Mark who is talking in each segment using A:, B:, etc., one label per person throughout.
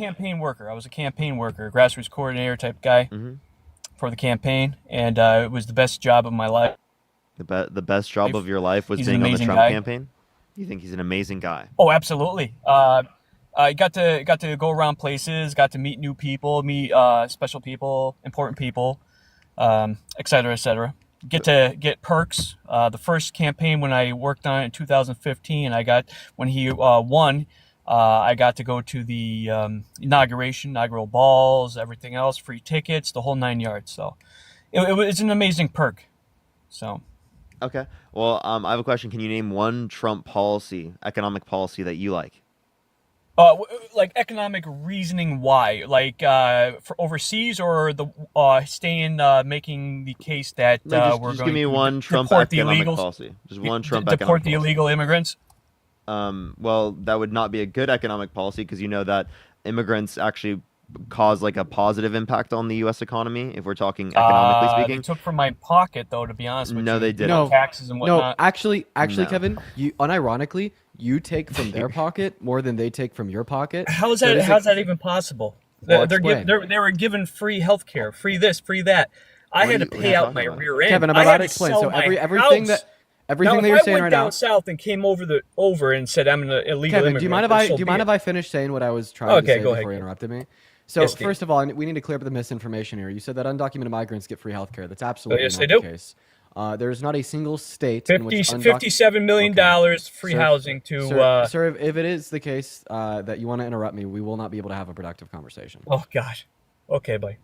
A: campaign worker. I was a campaign worker, grassroots coordinator type guy for the campaign, and it was the best job of my life.
B: The best job of your life was
A: He's an
B: being on the
A: amazing
B: Trump
A: guy.
B: campaign? You think he's an amazing guy?
A: Oh, absolutely. I got to go around places, got to meet new people, meet special people, important people, et cetera, et cetera. Get perks. The first campaign when I worked on it in 2015, when he won, I got to go to the inaugural balls, everything else, free tickets, the whole 9 yards. So it's an amazing perk. So.
B: Okay. Well, I have a question. Can you name one Trump policy, economic policy that you like?
A: Like economic reasoning why? Like for overseas or the making the case that
B: No,
A: we're
B: just give
A: going
B: me
A: to
B: one Trump
A: deport the
B: economic
A: illegals,
B: policy. Just one Trump
A: deport
B: economic
A: the
B: policy.
A: illegal immigrants?
B: Well, that would not be a good economic policy because you know that immigrants actually cause like a positive impact on the U.S. economy if we're talking economically
A: They
B: speaking.
A: took from my pocket though, to be honest with
B: No,
A: you.
B: they didn't.
C: No,
A: Taxes and
C: no,
A: whatnot.
C: actually,
B: No.
C: Kevin, you unironically, you take from their pocket more than they take from your pocket.
A: How's
C: So it
A: that?
C: is
A: How's that even possible?
C: Well,
A: They were given free healthcare, free this, free that. I
B: What
A: had
B: are
A: to
B: you
A: pay out
B: talking
A: my
B: about?
A: rear end.
C: Kevin, I'm
A: I
C: about
A: had
C: to explain.
A: sell
C: So
A: my
C: everything
A: house.
C: that
A: Now,
C: you're saying
A: if I went
C: right
A: down
C: now.
A: south and came over and said I'm an illegal
C: Kevin,
A: immigrant,
C: do you mind if I finish saying what I was trying to say
A: go
C: before
A: ahead.
C: you interrupted me? So
A: Yes, Steve.
C: first of all, we need to clear up the misinformation here. You said that undocumented migrants get free health care. That's absolutely
A: yes,
C: not
A: they
C: the
A: do.
C: case. There's not a single state in which
A: $57 million free housing to.
C: Sir, if it is the case that you want to interrupt me, we will not be able to have a productive conversation.
A: Oh gosh. Okay, buddy.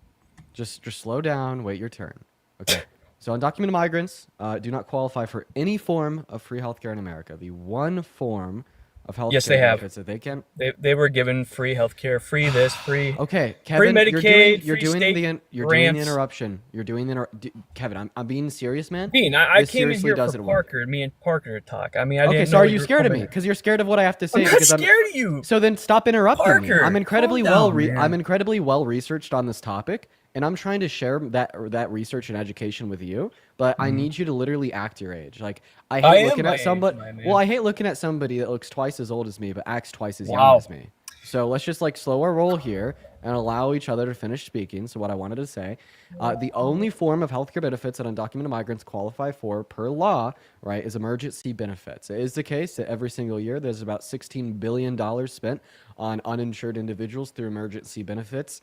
C: Just slow down, wait your turn. Okay. So undocumented migrants do not qualify for any form of free healthcare in America. The one form of healthcare
A: Yes, they have.
C: benefits that they can.
A: They were given free healthcare, free this, free.
C: Okay, Kevin,
A: free Medicaid,
C: you're
A: free
C: doing
A: state
C: the
A: grants.
C: interruption. You're doing the Kevin, I'm being serious, man.
A: Dean, I
C: This
A: came in
C: seriously
A: here
C: doesn't
A: for
C: work.
A: Parker, me and Parker to talk. I mean, I
C: Okay,
A: didn't
C: so
A: know
C: are
A: you
C: you
A: were
C: scared of me?
A: coming.
C: Because you're scared of what I have to say.
A: I'm not
C: because
A: scared of you.
C: So then stop interrupting me.
A: Parker,
C: I'm incredibly
A: calm down, man.
C: I'm incredibly well researched on this topic, and I'm trying to share that research and education with you. But I need you to literally act your age. Like I
A: I
C: hate
A: am
C: looking
A: my
C: at
A: age,
C: somebody.
A: my man.
C: Well, I hate looking at somebody that looks twice as old as me but acts twice as young
A: Wow.
C: as me. So let's just like slow our roll here and allow each other to finish speaking. So what I wanted to say, the only form of healthcare benefits that undocumented migrants qualify for per law, right, is emergency benefits. It is the case that every single year there's about $16 billion spent on uninsured individuals through emergency benefits.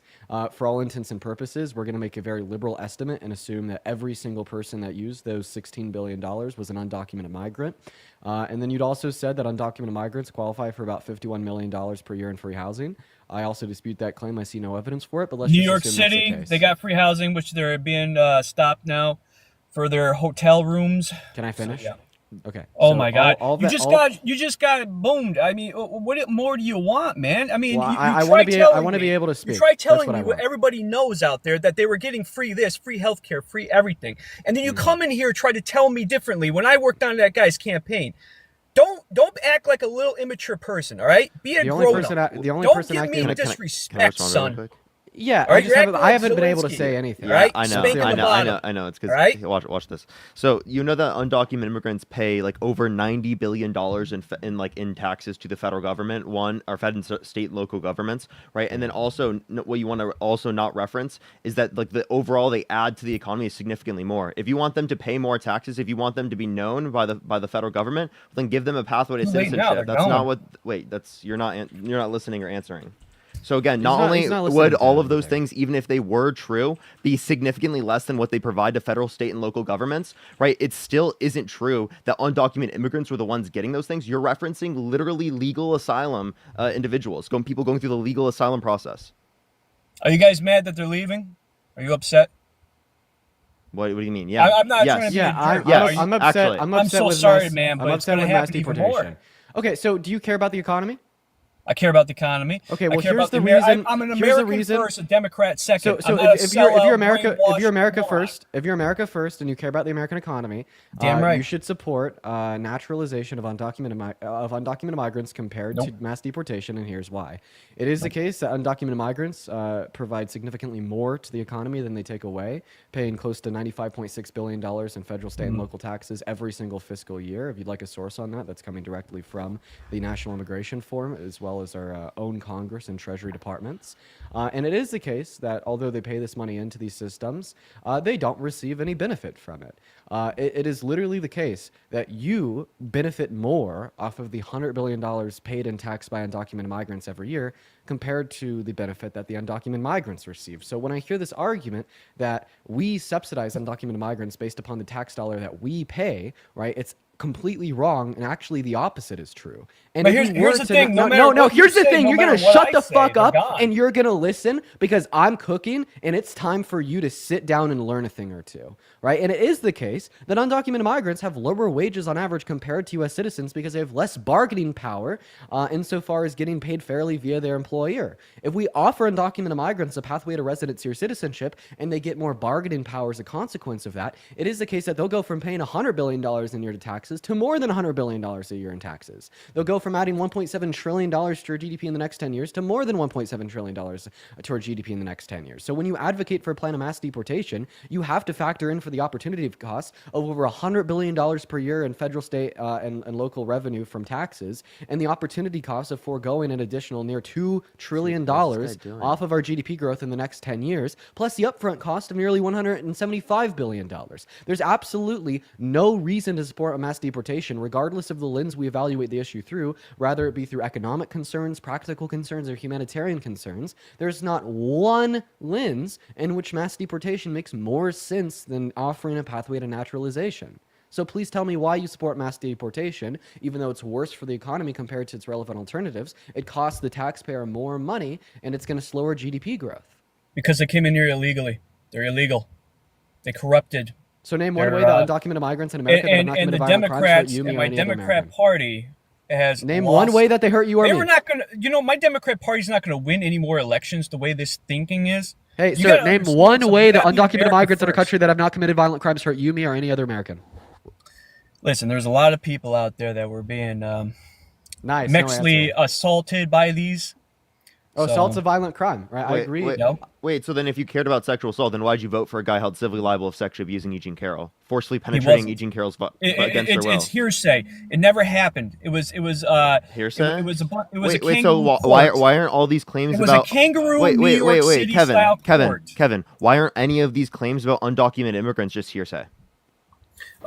C: For all intents and purposes, we're going to make a very liberal estimate and assume that every single person that used those $16 billion was an undocumented migrant. And then you'd also said that undocumented migrants qualify for about $51 million per year in free housing. I also dispute that claim. I see no evidence for it, but let's
A: New
C: just
A: York
C: assume that's the
A: City,
C: case.
A: they got free housing, which they're being stopped now for their hotel rooms.
C: Can I finish?
A: So, yeah.
C: Okay.
A: Oh
C: so
A: my God!
C: all
A: You
C: that-
A: just got boomed. I mean, what more do you want, man? I mean,
C: Well,
A: you
C: I
A: try
C: want to be able to
A: You
C: speak.
A: try
C: That's
A: telling
C: what I
A: me what
C: want.
A: everybody knows out there, that they were getting free this, free healthcare, free everything, and then you come in here and try to tell me differently. When I worked on that guy's campaign, don't act like a little immature person. All right, be a grown up.
C: The only
A: Don't
C: person
A: give
C: acting
A: me
C: like
A: disrespect,
B: respond
A: son.
B: really quick?
C: Yeah,
A: All right, you're acting
C: I
A: like
C: haven't been able to
A: Zelensky,
C: say anything.
A: right?
B: I know,
A: Spank on the bottom.
B: I know. It's because
A: Right?
B: watch this. So you know that undocumented immigrants pay like over $90 billion in taxes to the federal government, our fed and state and local governments, right? And then also what you want to also not reference is that like the overall they add to the economy is significantly more. If you want them to pay more taxes, if you want them to be known by the federal government, then give them a pathway to
A: Too late now,
B: citizenship.
A: they're
B: That's not
A: gone.
B: what. Wait, you're not listening or answering. So again,
C: He's
B: not
C: not
B: only
C: listening
B: would
C: to
B: all of those
C: anything.
B: things, even if they were true, be significantly less than what they provide to federal, state, and local governments, right? It still isn't true that undocumented immigrants were the ones getting those things. You're referencing literally legal asylum individuals, people going through the legal asylum process.
A: Are you guys mad that they're leaving? Are you upset?
B: What do you mean? Yeah,
A: I'm not
B: yes.
A: trying to be
C: Yeah,
A: a jerk.
C: I'm upset.
B: actually.
C: I'm
A: I'm
C: upset
A: so
C: with
A: sorry,
C: mass,
A: man, but
C: I'm
A: it's
C: upset
A: gonna
C: with mass
A: happen even more.
C: deportation. Okay, so do you care about the economy?
A: I care about the economy.
C: Okay, well,
A: I care
C: here's
A: about
C: the
A: Amer-
C: reason.
A: I'm an
C: here's the
A: American
C: reason.
A: first, a Democrat second.
C: So
A: I'm not
C: if
A: a
C: you're
A: sellout,
C: America
A: brainwashed moron.
C: if you're America first and you care about the American economy,
A: Damn right.
C: you should support naturalization of undocumented migrants compared to mass deportation, and here's why. It is the case that undocumented migrants provide significantly more to the economy than they take away, paying close to $95.6 billion in federal, state, and local taxes every single fiscal year. If you'd like a source on that, that's coming directly from the National Immigration Forum as well well as our own Congress and Treasury departments. And it is the case that although they pay this money into these systems, they don't receive any benefit from it. It is literally the case that you benefit more off of the $100 billion paid in tax by undocumented migrants every year compared to the benefit that the undocumented migrants receive. So when I hear this argument that we subsidize undocumented migrants based upon the tax dollar that we pay, right, it's completely wrong, and actually the opposite is true. And
A: But
C: if we
A: here's
C: were
A: the
C: to
A: thing,
C: no,
A: no matter
C: no,
A: what you
C: here's the
A: say,
C: thing.
A: no
C: You're gonna
A: matter what
C: shut
A: I
C: the
A: say,
C: fuck
A: they're
C: up
A: gone.
C: and you're gonna listen because I'm cooking and it's time for you to sit down and learn a thing or two, right? And it is the case that undocumented migrants have lower wages on average compared to U.S. citizens because they have less bargaining power insofar as getting paid fairly via their employer. If we offer undocumented migrants a pathway to residency or citizenship and they get more bargaining power as a consequence of that, it is the case that they'll go from paying $100 billion a year to taxes to more than $100 billion a year in taxes. They'll go from adding $1.7 trillion to our GDP in the next 10 years to more than $1.7 trillion to our GDP in the next 10 years. So when you advocate for a plan of mass deportation, you have to factor in for the opportunity costs of over $100 billion per year in federal, state, and local revenue from taxes, and the opportunity costs of foregoing an additional near $2 trillion off of our GDP growth in the next 10 years, plus the upfront cost of nearly $175 billion. There's absolutely no reason to support a mass deportation, regardless of the lens we evaluate the issue through, rather it be through economic concerns, practical concerns, or humanitarian concerns. There's not one lens in which mass deportation makes more sense than offering a pathway to naturalization. So please tell me why you support mass deportation, even though it's worse for the economy compared to its relevant alternatives. It costs the taxpayer more money, and it's going to slow our GDP growth.
A: Because they came in here illegally. They're illegal. They corrupted.
C: So name one way that undocumented migrants in America that have not
A: And
C: committed
A: the
C: violent crimes hurt
A: Democrats
C: you,
A: and
C: me, or
A: my
C: any other
A: Democrat
C: American.
A: Party has
C: Name
A: lost.
C: one way that they hurt you or
A: They
C: me.
A: were not going to, my Democrat Party's not going to win any more elections the way this thinking is.
C: Hey,
A: You
C: sir,
A: gotta
C: name
A: understand
C: one
A: something.
C: way that
A: You gotta be
C: undocumented
A: America
C: migrants in our
A: first.
C: country that have not committed violent crimes hurt you, me, or any other American.
A: Listen, there's a lot of people out there that were being
C: Nice.
A: mixedly assaulted by these.
C: Oh,
A: So-
C: assault's a violent crime, right? I
B: Wait,
C: agree.
B: wait.
A: Yep.
B: Wait, so then if you cared about sexual assault, then why'd you vote for a guy held civilly liable of sexually abusing Eugene Carroll, forcibly penetrating
A: wasn't.
B: Eugene Carroll's against their will?
A: It's hearsay. It never happened. It was
B: Hearsay?
A: It was a
B: Wait,
A: kangaroo
B: so why aren't all these claims
A: It was
B: about
A: a kangaroo
B: wait,
A: New York City
B: Kevin,
A: style
B: Kevin,
A: court.
B: Kevin, why aren't any of these claims about undocumented immigrants just hearsay?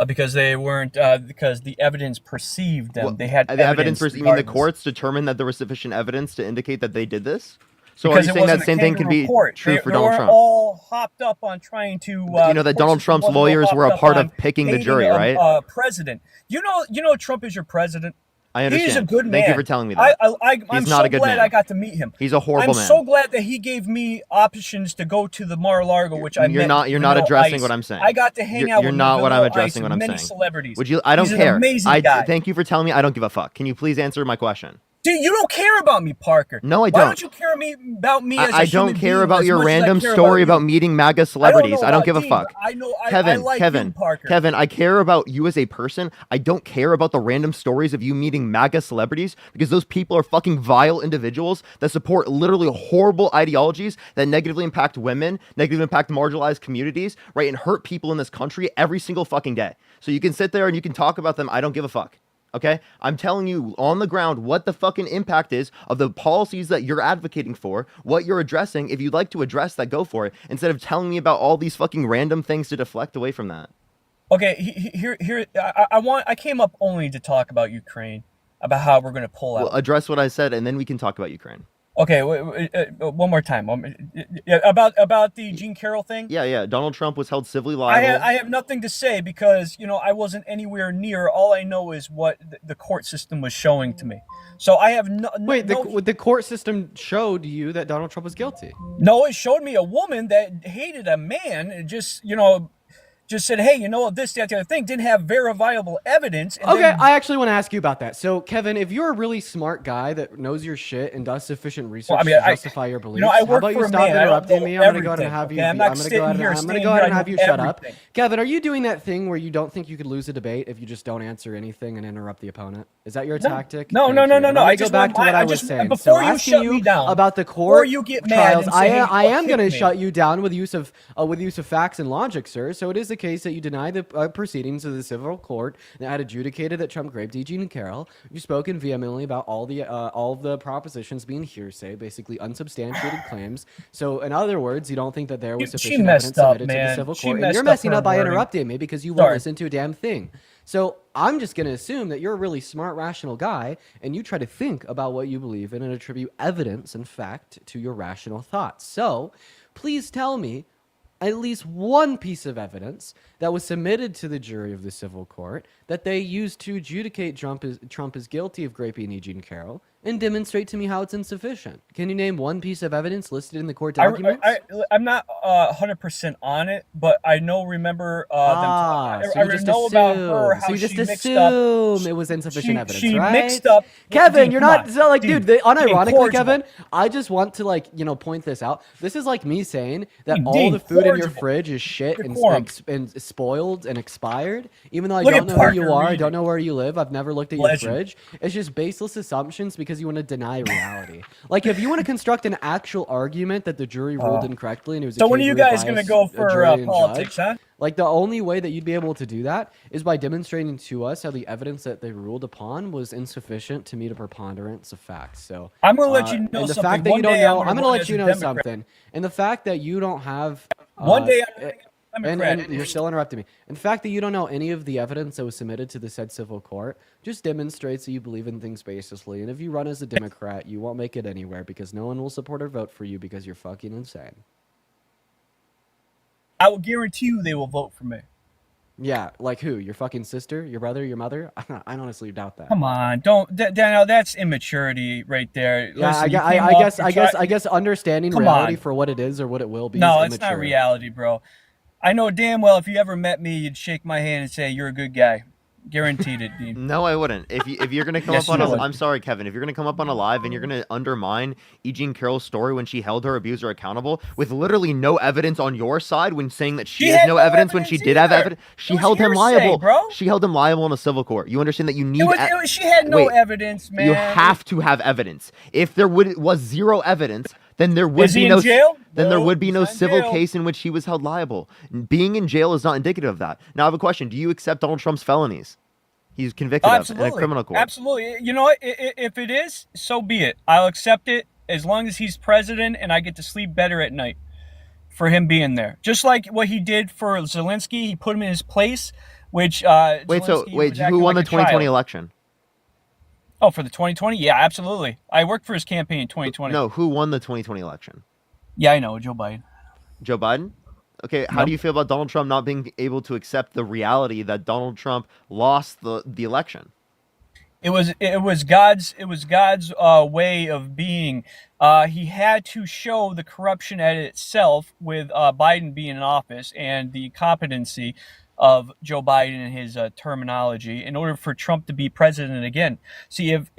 A: Because they weren't because the evidence perceived them.
B: Well,
A: They had
B: the evidence. You mean the
A: regardless.
B: courts determined that there was sufficient evidence to indicate that they did this? So
A: Because
B: are you
A: it
B: saying that
A: wasn't a
B: same thing can
A: kangaroo
B: be
A: court.
B: true
A: They,
B: for
A: they
B: Donald
A: weren't
B: Trump?
A: all hopped up on trying to.
B: You know that
A: court
B: Donald
A: system
B: Trump's
A: wasn't all
B: lawyers were a
A: hopped
B: part
A: up
B: of
A: on
B: picking the
A: hating
B: jury, right? President.
A: You know Trump is your president.
B: I understand.
A: He's a good man.
B: Thank you for telling me that.
A: I'm
B: He's not
A: so
B: a good
A: glad
B: man.
A: I got to meet him.
B: He's a horrible
A: I'm
B: man.
A: so glad that he gave me options to go to the Mar-a-Lago, which I
B: You're
A: met.
B: not
A: Vanilla
B: addressing
A: Ice.
B: what I'm saying.
A: I got to hang out
B: You're
A: with
B: not what I'm
A: Vanilla
B: addressing
A: Ice
B: what
A: and
B: I'm
A: many
B: saying.
A: celebrities.
B: Would you? I don't
A: He's
B: care.
A: An amazing guy.
B: Thank you for telling me. I don't give a fuck. Can you please answer my question?
A: Dude, you don't care about me, Parker.
B: No, I
A: Why
B: don't.
A: don't you care about me as a
B: I
A: human
B: don't care
A: being
B: about
A: as
B: your
A: much as I
B: random
A: care
B: story
A: about
B: about meeting MAGA celebrities. I don't give a fuck.
A: I know.
B: Kevin,
A: I like
B: Kevin,
A: you, Parker.
B: Kevin, I care about you as a person. I don't care about the random stories of you meeting MAGA celebrities because those people are fucking vile individuals that support literally horrible ideologies that negatively impact women, negatively impact marginalized communities, right, and hurt people in this country every single fucking day. So you can sit there and you can talk about them. I don't give a fuck. Okay? I'm telling you on the ground what the fucking impact is of the policies that you're advocating for, what you're addressing. If you'd like to address that, go for it. Instead of telling me about all these fucking random things to deflect away from that.
A: Okay, here. I came up only to talk about Ukraine, about how we're going to pull out.
B: Well, address what I said, and then we can talk about Ukraine.
A: Okay, one more time. About the Gene Carroll thing.
B: Yeah. Donald Trump was held civilly liable.
A: I have nothing to say because I wasn't anywhere near. All I know is what the court system was showing to me. So I have no.
C: Wait, the court system showed you that Donald Trump was guilty.
A: No, it showed me a woman that hated a man. And just said, hey, this, that, the other thing, didn't have verifiable evidence. And
C: Okay,
A: then,
C: I actually want to ask you about that. So, Kevin, if you're a really smart guy that knows your shit and does sufficient research to justify your beliefs,
A: I
C: how
A: work
C: about
A: for
C: you
A: a
C: stop
A: man. I don't
C: interrupting
A: know
C: me? I'm going to go ahead and
A: everything,
C: have you.
A: okay? I'm not
C: I'm going to
A: sitting
C: go ahead and
A: here,
C: have you
A: I know
C: shut up.
A: everything.
C: Kevin, are you doing that thing where you don't think you could lose a debate if you just don't answer anything and interrupt the opponent? Is that your tactic?
A: No.
C: Thank you.
A: No.
C: Let me
A: I
C: go
A: just
C: back to what I was
A: just
C: saying.
A: before
C: So
A: you
C: asking
A: shut
C: you
A: me down,
C: about the
A: before
C: court
A: you get mad
C: trials,
A: and say, hey,
C: I am going to
A: hit me.
C: shut you down with use of facts and logic, sir. So it is the a case that you deny the proceedings of the civil court that had adjudicated that Trump raped Eugene Carroll. You've spoken vehemently about all of the propositions being hearsay, basically unsubstantiated claims. So, in other words, you don't think that there was
A: She
C: sufficient
A: messed
C: evidence
A: up,
C: submitted to the
A: man.
C: civil
A: She
C: court. And
A: messed
C: you're
A: up
C: messing
A: her
C: up by
A: wording.
C: interrupting me because you won't
A: Sorry.
C: listen to a damn thing. So I'm just going to assume that you're a really smart, rational guy, and you try to think about what you believe in and attribute evidence and fact to your rational thoughts. So please tell me at least one piece of evidence that was submitted to the jury of the civil court that they used to adjudicate Trump is guilty of raping Eugene Carroll, and demonstrate to me how it's insufficient. Can you name one piece of evidence listed in the court documents?
A: I'm not 100% on it, but I remember them.
C: So you just
A: know about her,
C: assume.
A: how
C: So you just
A: she mixed up.
C: assume it was insufficient evidence,
A: She
C: right?
A: mixed up.
C: Kevin,
A: Dude,
C: you're
A: come
C: not
A: on.
C: so like, dude. Unironically,
A: incorrigible.
C: Kevin, I just want to point this out. This is like me saying that
A: Dude,
C: all the food in your
A: incorrigible.
C: fridge is shit
A: Decorum.
C: and spoiled and expired. Even though I
A: Look
C: don't
A: at
C: know who you
A: Parker
C: are, I
A: Reed.
C: don't know where you live. I've never looked at
A: Legend.
C: your fridge. It's just baseless assumptions because you want to deny reality. Like if you want to construct an actual argument that the jury ruled incorrectly and it was
A: So when are you
C: occasionally
A: guys going to
C: biased,
A: go
C: a
A: for
C: jury and
A: politics,
C: judge.
A: huh?
C: Like the only way that you'd be able to do that is by demonstrating to us how the evidence that they ruled upon was insufficient to meet a preponderance of facts. So
A: I'm going to let you know
C: and the
A: something.
C: fact that
A: One
C: you don't
A: day
C: know,
A: I'm
C: I'm
A: going
C: gonna
A: to
C: let you know something. And the fact that you don't have
A: One day I'm going to
C: and
A: Democrat.
C: you're still interrupting me. And the fact that you don't know any of the evidence that was submitted to the said civil court just demonstrates that you believe in things baselessly. And if you run as a Democrat, you won't make it anywhere because no one will support or vote for you because you're fucking insane.
A: I will guarantee you they will vote for me.
C: Yeah, like who? Your fucking sister? Your brother? Your mother? I honestly doubt that.
A: Come on, don't, Daniel. That's immaturity right there.
C: Yeah,
A: Listen, you
C: I
A: came
C: guess
A: up,
C: I
A: you
C: guess
A: tried-
C: I guess understanding
A: Come
C: reality
A: on.
C: for what it is or what it will be.
A: No,
C: is
A: it's not
C: immature.
A: reality, bro. I know damn well if you ever met me, you'd shake my hand and say you're a good guy. Guaranteed it, Dean.
B: No, I wouldn't. If you're gonna come
A: Yes,
B: up on
A: you
B: a,
A: would.
B: I'm sorry, Kevin. If you're gonna come up on a live and you're gonna undermine Eugene Carroll's story when she held her abuser accountable with literally no evidence on your side, when saying that she has
A: had
B: no
A: no
B: evidence when she
A: evidence
B: did have
A: either.
B: evidence, she
A: It was
B: held him
A: hearsay,
B: liable.
A: bro.
B: She held him liable in a civil court. You understand that you need.
A: She had no
B: Wait,
A: evidence, man.
B: You have to have evidence. If there was zero evidence, then there would
A: Is
B: be
A: he in
B: no
A: jail?
B: then there
A: No,
B: would be
A: he's
B: no
A: not in
B: civil
A: jail.
B: case in which he was held liable. Being in jail is not indicative of that. Now I have a question. Do you accept Donald Trump's felonies? He's convicted of in a criminal court.
A: Absolutely. You know what? If it is, so be it. I'll accept it as long as he's president and I get to sleep better at night for him being there. Just like what he did for Zelensky, he put him in his place, which
B: Wait,
A: Zelensky was
B: who
A: acting
B: won
A: like
B: the
A: a
B: 2020
A: child.
B: election?
A: Oh, for the 2020? Yeah, absolutely. I worked for his campaign in 2020.
B: No, who won the 2020 election?
A: Yeah, I know, Joe Biden.
B: Joe Biden? Okay, how
A: Yep.
B: do you feel about Donald Trump not being able to accept the reality that Donald Trump lost the election?
A: It was God's way of being. He had to show the corruption at itself with Biden being in office and the competency of Joe Biden and his terminology in order for Trump to be president again. See, if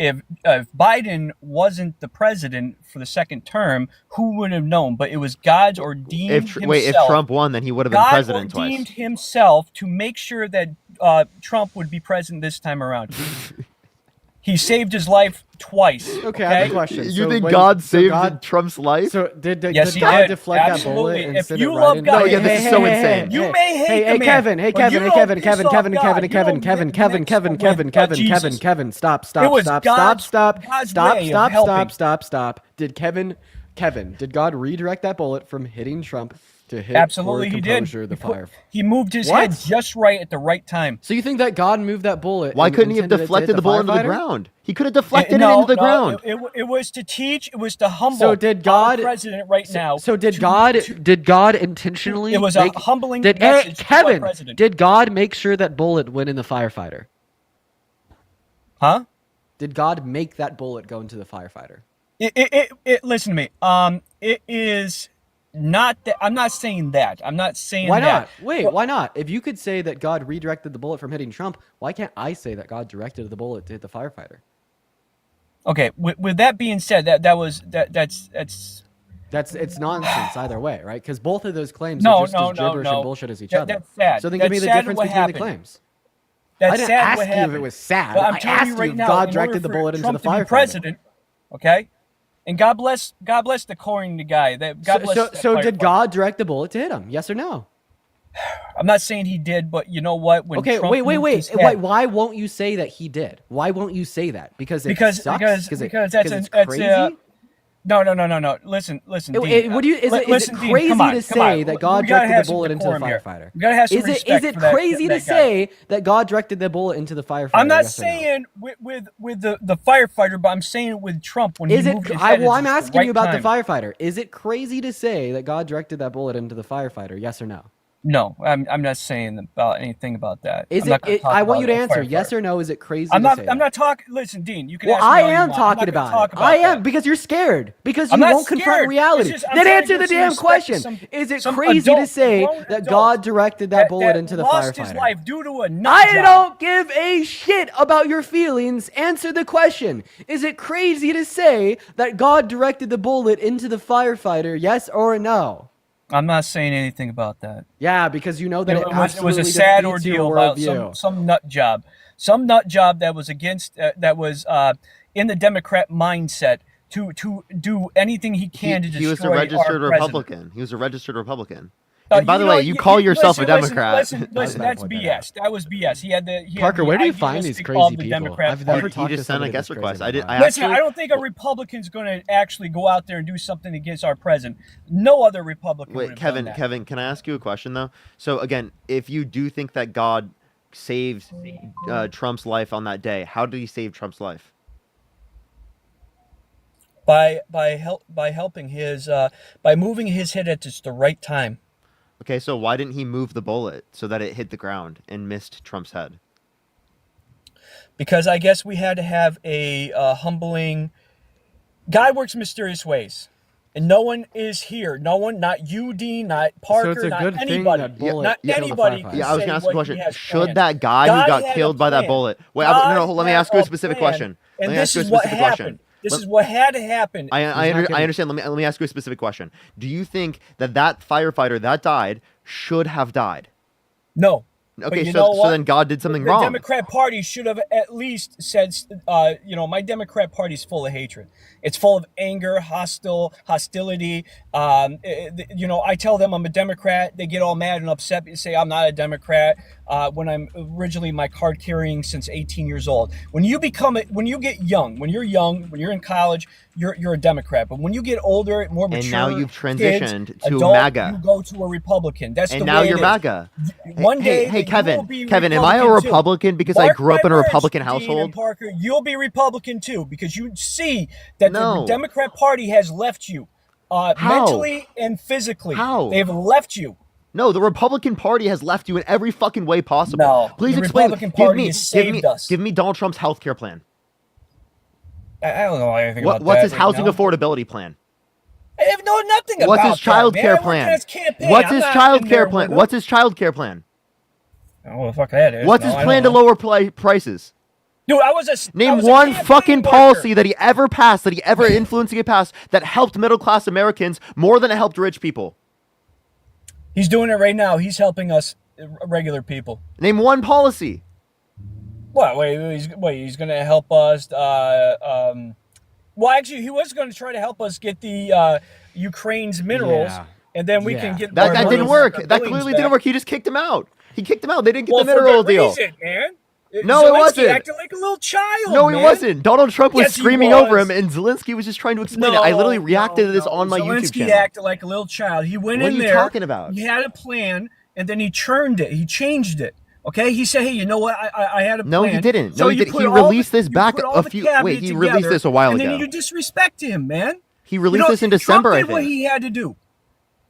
A: Biden wasn't the president for the second term, who would have known? But it was God's ordained himself.
B: If Trump won, then he would have been
A: God
B: president
A: ordained
B: twice.
A: himself to make sure that Trump would be president this time around. He saved his life twice.
C: Okay, I have a question.
B: You
C: So
B: think
C: when-
B: God
C: so
B: saved
C: God-
B: Trump's life?
C: So did
A: Yes, he
C: God
A: did.
C: deflect that
A: Absolutely.
C: bullet and
A: If
C: send
A: you
C: it
A: love
C: right
A: God-
B: No, yeah, this is so insane.
A: You may hate the man,
C: Kevin, hey
A: but
C: Kevin,
A: you
C: hey
A: don't
C: Kevin,
A: piss
C: Kevin,
A: off
C: Kevin,
A: God.
C: Kevin,
A: You
C: Kevin,
A: don't
C: Kevin,
A: mix
C: Kevin,
A: with
C: Kevin, Kevin, Kevin,
A: Jesus.
C: Kevin, Kevin, stop,
A: It
C: stop,
A: was
C: stop,
A: God's-
C: stop,
A: God's
C: stop,
A: way of
C: stop,
A: helping.
C: stop. Did Kevin, did God redirect that bullet from hitting Trump to hit
A: Absolutely,
C: toward
A: he did.
C: composure, the fire?
A: He moved his
C: What?
A: head just right at the right time.
C: So you think that God moved that bullet?
B: Why
C: and
B: couldn't he have
C: intended it to hit
B: deflected the bullet into the
C: firefighter?
B: ground? He could have deflected
A: No,
B: it into the
A: no,
B: ground.
A: It was to teach. It was to humble.
C: So did God-
A: our president right now?
C: So did
A: to-
C: God?
A: to-
C: Did God intentionally?
A: It was a humbling
C: Did
A: message to our
C: Kevin?
A: president.
C: Did God make sure that bullet went in the firefighter?
A: Huh?
C: Did God make that bullet go into the firefighter?
A: Listen to me. It is not that. I'm not saying that. I'm not saying
C: Why
A: that.
C: not? Wait,
A: Well,
C: why not? If you could say that God redirected the bullet from hitting Trump, why can't I say that God directed the bullet to hit the firefighter?
A: Okay. With that being said, that's
C: It's nonsense either way, right? Because both of those claims
A: No,
C: are just
A: no,
C: as
A: no,
C: gibberish
A: no.
C: and bullshit as each
A: That-
C: other.
A: that's sad.
C: So then
A: That's
C: give me the
A: sad
C: difference
A: what
C: between
A: happened.
C: the claims.
A: that's
C: I didn't
A: sad
C: ask
A: what
C: you if
A: happened.
C: it was sad.
A: But I'm
C: I
A: telling
C: asked
A: you
C: you
A: right
C: if
A: now,
C: God
A: in
C: directed
A: order
C: the
A: for
C: bullet into
A: Trump
C: the
A: to be
C: firefighter.
A: president, okay? And God bless the Corning guy. God bless. that
C: So did
A: firefighter.
C: God direct the bullet to hit him? Yes or no?
A: I'm not saying he did, but you know what? When
C: Okay,
A: Trump
C: wait.
A: moved his head-
C: Why won't you say that he did? Why won't you say that? Because it
A: because
C: sucks?
A: because
C: it-
A: because that's
C: it's
A: that's
C: crazy?
A: no. Listen, Dean.
C: Would you, is it
A: listen, Dean,
C: crazy
A: come on,
C: to
A: come on.
C: say that God
A: We gotta
C: directed
A: have
C: the
A: some
C: bullet into the
A: decorum here.
C: firefighter?
A: We gotta have some
C: Is
A: respect
C: it
A: for that-
C: crazy
A: that
C: to
A: guy.
C: say that God directed the bullet into the firefighter?
A: I'm not
C: yes or no?
A: saying with the firefighter, but I'm saying with Trump when
C: Is
A: he
C: it?
A: moved his head.
C: Well,
A: it's
C: I'm
A: just the
C: asking you
A: right
C: about
A: time.
C: the firefighter. Is it crazy to say that God directed that bullet into the firefighter? Yes or no?
A: No, I'm not saying about anything about that.
C: Is
A: I'm not gonna
C: it?
A: talk
C: I want
A: about
C: you to
A: a
C: answer
A: firefighter.
C: yes or no. Is it crazy?
A: I'm
C: to
A: not.
C: say
A: I'm
C: that?
A: not talking. Listen, Dean. You can
C: Well,
A: ask me
C: I
A: all you
C: am
A: want. I'm not
C: talking
A: gonna
C: about
A: talk
C: it.
A: about
C: I am
A: that.
C: because you're scared because
A: I'm
C: you
A: not
C: won't confront
A: scared.
C: reality.
A: It's just- I'm
C: Then
A: trying to
C: answer
A: get
C: the
A: some
C: damn
A: respect to
C: question.
A: some-
C: Is it
A: some
C: crazy to
A: adult,
C: say
A: grown
C: that
A: adult
C: God directed that bullet into the
A: lost
C: firefighter?
A: his life due to a nut
C: I
A: job.
C: don't give a shit about your feelings. Answer the question. Is it crazy to say that God directed the bullet into the firefighter? Yes or no?
A: I'm not saying anything about that.
C: Yeah, because you know that
A: It was a
C: absolutely
A: sad
C: defeats your
A: ordeal about
C: worldview.
A: some nut job, that was against that was in the Democrat mindset to do anything he can to destroy
B: He was a registered
A: our president.
B: Republican. He was a registered Republican. And by the
A: know,
B: way, you call yourself a Democrat.
A: Listen, that's BS. That was BS. He had
C: Parker,
A: the
C: where do you find these
A: idealistic
C: crazy
A: of the
C: people?
A: Democrat
C: I've
A: Party.
C: never
B: He
C: talked to
B: just sent a
C: somebody
B: guest
C: this
B: request.
C: crazy
B: I
A: Listen,
B: actually,
A: I don't think a Republican's going to actually go out there and do something against our president. No other Republican would
B: Wait,
A: have done that.
B: Kevin, can I ask you a question though? So again, if you do think that God saved Trump's life on that day, how did he save Trump's life?
A: By helping his by moving his head at just the right time.
B: Okay, so why didn't he move the bullet so that it hit the ground and missed Trump's head?
A: Because I guess we had to have a humbling. God works in mysterious ways, and no one is here. No one, not you, Dean, not Parker,
C: it's a
A: not
C: good thing
A: anybody,
C: that bullet
A: not
C: killed the
A: anybody.
C: firefighter.
A: can
B: Yeah, I was
A: say
B: gonna ask a
A: what he
B: question.
A: has
B: Should
A: planned.
B: that guy
A: God
B: who got
A: had a
B: killed by that
A: plan.
B: bullet? Wait,
A: God
B: no, let me
A: had
B: ask you a
A: a
B: specific
A: plan,
B: question.
A: And
B: Let me
A: this
B: ask you a
A: is what
B: specific
A: happened.
B: question.
A: This is what had to happen.
B: I
C: not gonna-
B: understand. Let me ask you a specific question. Do you think that firefighter that died should have died?
A: No. But
B: Okay,
A: you know
B: so
A: what?
B: then God did something
A: the
B: wrong.
A: Democrat Party should have at least said, my Democrat Party is full of hatred. It's full of anger, hostility. I tell them I'm a Democrat. They get all mad and upset and say I'm not a Democrat when I'm originally my card carrying since 18 years old. When you're young, when you're in college, you're a Democrat. But when you get older, more mature,
B: And now you've
A: kids,
B: transitioned to
A: adult,
B: MAGA.
A: You go to a Republican. That's
B: And
A: the
B: now
A: way
B: you're
A: it is.
B: MAGA.
A: One day,
B: Hey,
A: you will be
B: Kevin, am I a
A: Republican too.
B: Republican because I
A: Mark
B: grew up
A: my
B: in a
A: words,
B: Republican
A: Dean
B: household?
A: and Parker, you'll be Republican too because you see that
B: No.
A: the Democrat Party has left you mentally and physically.
B: How?
A: They've left you.
B: No, the Republican Party has left you in every fucking way possible.
A: No,
B: Please
A: the
B: explain.
A: Republican Party has saved us.
B: Give me Donald Trump's health care plan.
A: I don't know anything about
B: What's
A: that
B: his
A: right
B: housing
A: now.
B: affordability plan?
A: I have nothing about
B: What's his child
A: that,
B: care
A: man. I worked on
B: plan?
A: his campaign.
B: What's
A: I'm
B: his
A: not
B: child
A: in
B: care
A: there
B: plan?
A: with
B: What's
A: him.
B: his child care plan?
A: I don't know what the fuck that is.
B: What's his plan to lower prices?
A: Dude, I was a
B: Name
A: I was a
B: one
A: campaign
B: fucking
A: worker.
B: policy that he ever passed, that he ever influenced to get passed, that helped middle class Americans more than it helped rich people.
A: He's doing it right now. He's helping us regular people.
B: Name one policy.
A: What? He's going to help us. Well, actually, he was going to try to help us get the Ukraine's minerals,
C: Yeah.
A: and then we
C: Yeah.
A: can get
B: That
A: our
B: didn't
A: billions-
B: work.
A: our
B: That
A: billions
B: clearly
A: back.
B: didn't work. He just kicked him out. He kicked him out. They didn't get
A: Well,
B: the
A: for
B: mineral
A: good
B: deal.
A: reason, man.
B: No, it
A: Zelensky
B: wasn't.
A: acted like a little child.
B: No, he
A: man.
B: wasn't. Donald Trump was
A: Yes, he
B: screaming over
A: was.
B: him, and Zelensky was just trying to explain it. I literally reacted to this on my YouTube
A: Zelensky
B: channel.
A: acted like a little child. He went
B: What
A: in
B: are you
A: there.
B: talking about?
A: He had a plan, and then he churned it. He changed it. Okay, he said, "Hey, you know what? I had a plan."
B: No, he didn't. No,
A: So
B: he
A: you
B: didn't.
A: put
B: He
A: all the-
B: released this
A: you
B: back
A: put
B: a
A: all the
B: few-
A: cabinet
B: wait, he released
A: together,
B: this a while
A: and
B: ago.
A: then you disrespect him, man.
B: He released this in December,
A: Trump
B: I
A: did what
B: think.
A: he had to do.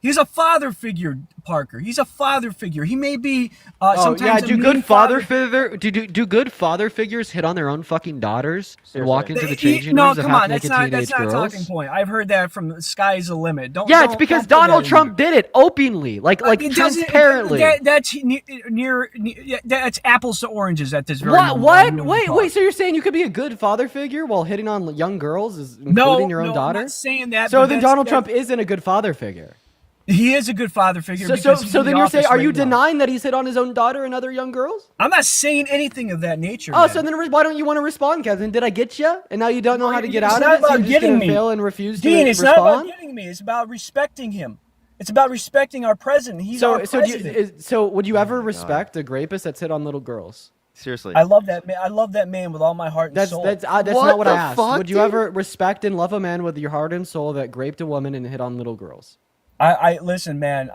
A: He's a father figure, Parker. He's a father figure. He may be sometimes a
C: do
A: mean
C: good father figure do good father figures hit on their own fucking daughters and walk into the changing
A: No,
C: rooms of
A: come on,
C: half-naked
A: that's
C: teenage
A: not a
C: girls?
A: talking point. I've heard that from the Sky's the Limit.
C: Yeah, it's because Donald Trump did it openly, like
A: It doesn't-
C: transparently.
A: That's that's apples to oranges at this very
C: What?
A: moment.
C: Wait. So you're saying you could be a good father figure while hitting on young girls, including your own daughter?
A: I'm not saying that.
C: So
A: but
C: then
A: that's-
C: Donald Trump isn't a good father figure.
A: He is a good father figure.
C: So
A: because he's in
C: then
A: the
C: you're saying,
A: office
C: are you
A: right now.
C: denying that he's hit on his own daughter and other young girls?
A: I'm not saying anything of that nature.
C: Oh,
A: man.
C: so then why don't you want to respond, Kevin? Did I get you? And now you don't know how to get
A: It's
C: out
A: not
C: of it, so
A: about
C: you're just
A: getting
C: gonna
A: me.
C: fail and refuse to
A: Dean, it's not about
C: respond?
A: getting me. It's about respecting him. It's about respecting our president. He's our president.
C: So would you ever
B: Oh my
C: respect a rapist that hit on little girls?
B: Seriously.
A: I love that man. I love that man with all my heart and soul.
C: That's
B: What
C: not what I
B: the
C: asked.
B: fuck,
C: Would you
B: dude?
C: ever respect and love a man with your heart and soul that raped a woman and hit on little girls?
A: I listen, man.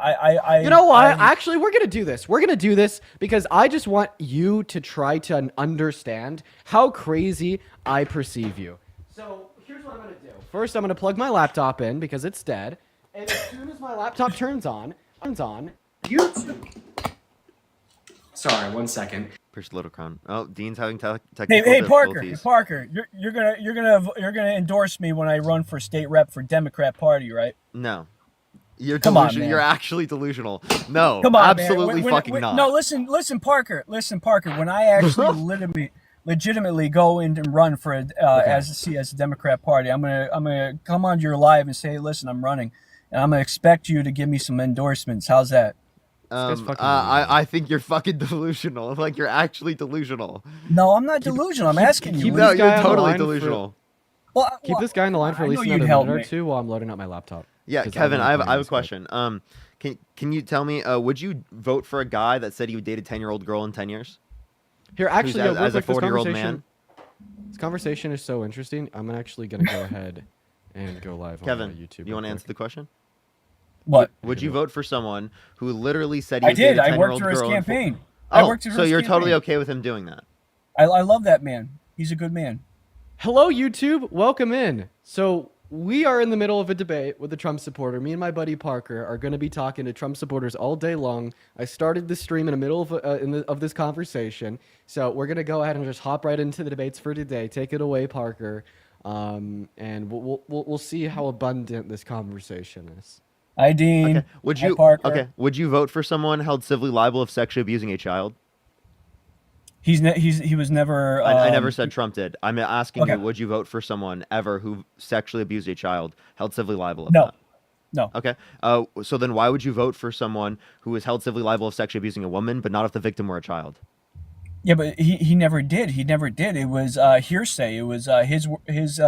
C: You know what? Actually, we're gonna do this. We're gonna do this because I just want you to try to understand how crazy I perceive you. So here's what I'm gonna do. First, I'm gonna plug my laptop in because it's dead, and as soon as my laptop turns on YouTube. Sorry, 1 second.
B: Push little crown. Oh, Dean's having technical
A: Hey, Parker.
B: difficulties.
A: Parker, you're gonna endorse me when I run for state rep for Democrat Party, right?
B: No. You're
A: Come on,
B: delusional.
A: man.
B: You're actually delusional. No,
A: Come on,
B: absolutely
A: man.
B: fucking not.
A: No, listen, Parker. When I actually legitimately go in and run for as a Democrat Party, I'm gonna come on your live and say, listen, I'm running, and I'm gonna expect you to give me some endorsements. How's that?
B: I think you're fucking delusional. Like, you're actually delusional.
A: No, I'm not delusional. I'm asking you.
C: keep
B: No,
C: this guy
B: you're
C: on the
B: totally
C: line for-
B: delusional.
C: Keep this guy on the line for
A: I
C: at
A: know
C: least
A: you'd
C: another
A: help
C: minute or
A: me.
C: two while I'm loading up my laptop.
B: Yeah,
C: 'Cause
B: Kevin,
C: I'm
B: I have
C: playing
B: a
C: this
B: question. Can you tell me, would you vote for a guy that said he would date a 10-year-old girl in 10 years?
C: Here, actually,
B: Who's
C: real
B: as a
C: quick, this
B: 40-year-old
C: conversation-
B: man?
C: This conversation is so interesting. I'm actually gonna go ahead and go live on
B: Kevin,
C: YouTube.
B: you want to
C: real
B: answer the
C: quick.
B: question?
A: What?
B: Would you vote for someone who literally said he
A: I
B: would date
A: did.
B: a
A: I
B: 10-year-old
A: worked for his
B: girl?
A: campaign. I
B: Oh,
A: worked for
B: so
A: his
B: you're totally
A: campaign.
B: okay with him doing that?
A: I love that man. He's a good man.
C: Hello, YouTube. Welcome in. So we are in the middle of a debate with a Trump supporter. Me and my buddy Parker are going to be talking to Trump supporters all day long. I started the stream in the middle of this conversation, so we're going to go ahead and just hop right into the debates for today. Take it away, Parker, and we'll see how abundant this conversation is.
A: Hi, Dean.
B: Okay. Would
A: Hi,
B: you
A: Parker.
B: Would you vote for someone held civilly liable of sexually abusing a child?
A: He was never.
B: I never said Trump did. I'm asking
A: Okay.
B: you, would you vote for someone ever who sexually abused a child, held civilly liable of
A: No.
B: that?
A: No.
B: Okay. So then why would you vote for someone who was held civilly liable of sexually abusing a woman, but not if the victim were a child?
A: Yeah, but he never did. He never did. It was hearsay. It was his.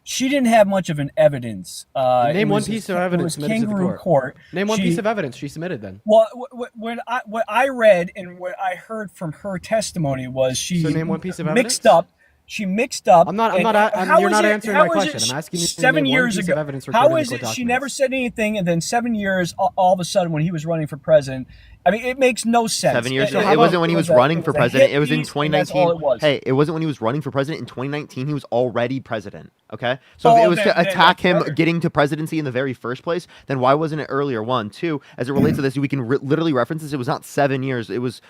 A: She didn't have much of an evidence.
C: Name one piece of evidence
A: It was
C: submitted to the
A: kangaroo
C: court.
A: court.
C: Name one
A: She-
C: piece of evidence she submitted then.
A: Well, what I read and what I heard from her testimony was she
C: So name one piece of
A: mixed
C: evidence?
A: up. She mixed up.
C: I'm not.
A: and
C: You're
A: how
C: not
A: is it-
C: answering
A: how
C: my
A: is it
C: question. I'm asking you to
A: 7
C: name one
A: years
C: piece
A: ago.
C: of evidence
A: How
C: recorded in
A: is
C: the
A: it
C: court
A: she never
C: documents.
A: said anything, and then 7 years, all of a sudden, when he was running for president, I mean, it makes no sense.
B: 7 years.
A: It-
B: It
A: it
B: wasn't when he was running for
A: a
B: president.
A: hit
B: It was in
A: piece, and that's all
B: 2019.
A: it was.
B: Hey, it wasn't when he was running for president in 2019. He was already president. Okay. So if
A: Oh,
B: it was
A: then-
B: to
A: then
B: attack
A: that's
B: him
A: better.
B: getting to presidency in the very first place, then why wasn't it earlier? One, two. As it relates to this, we can literally reference this. It was not 7 years. It was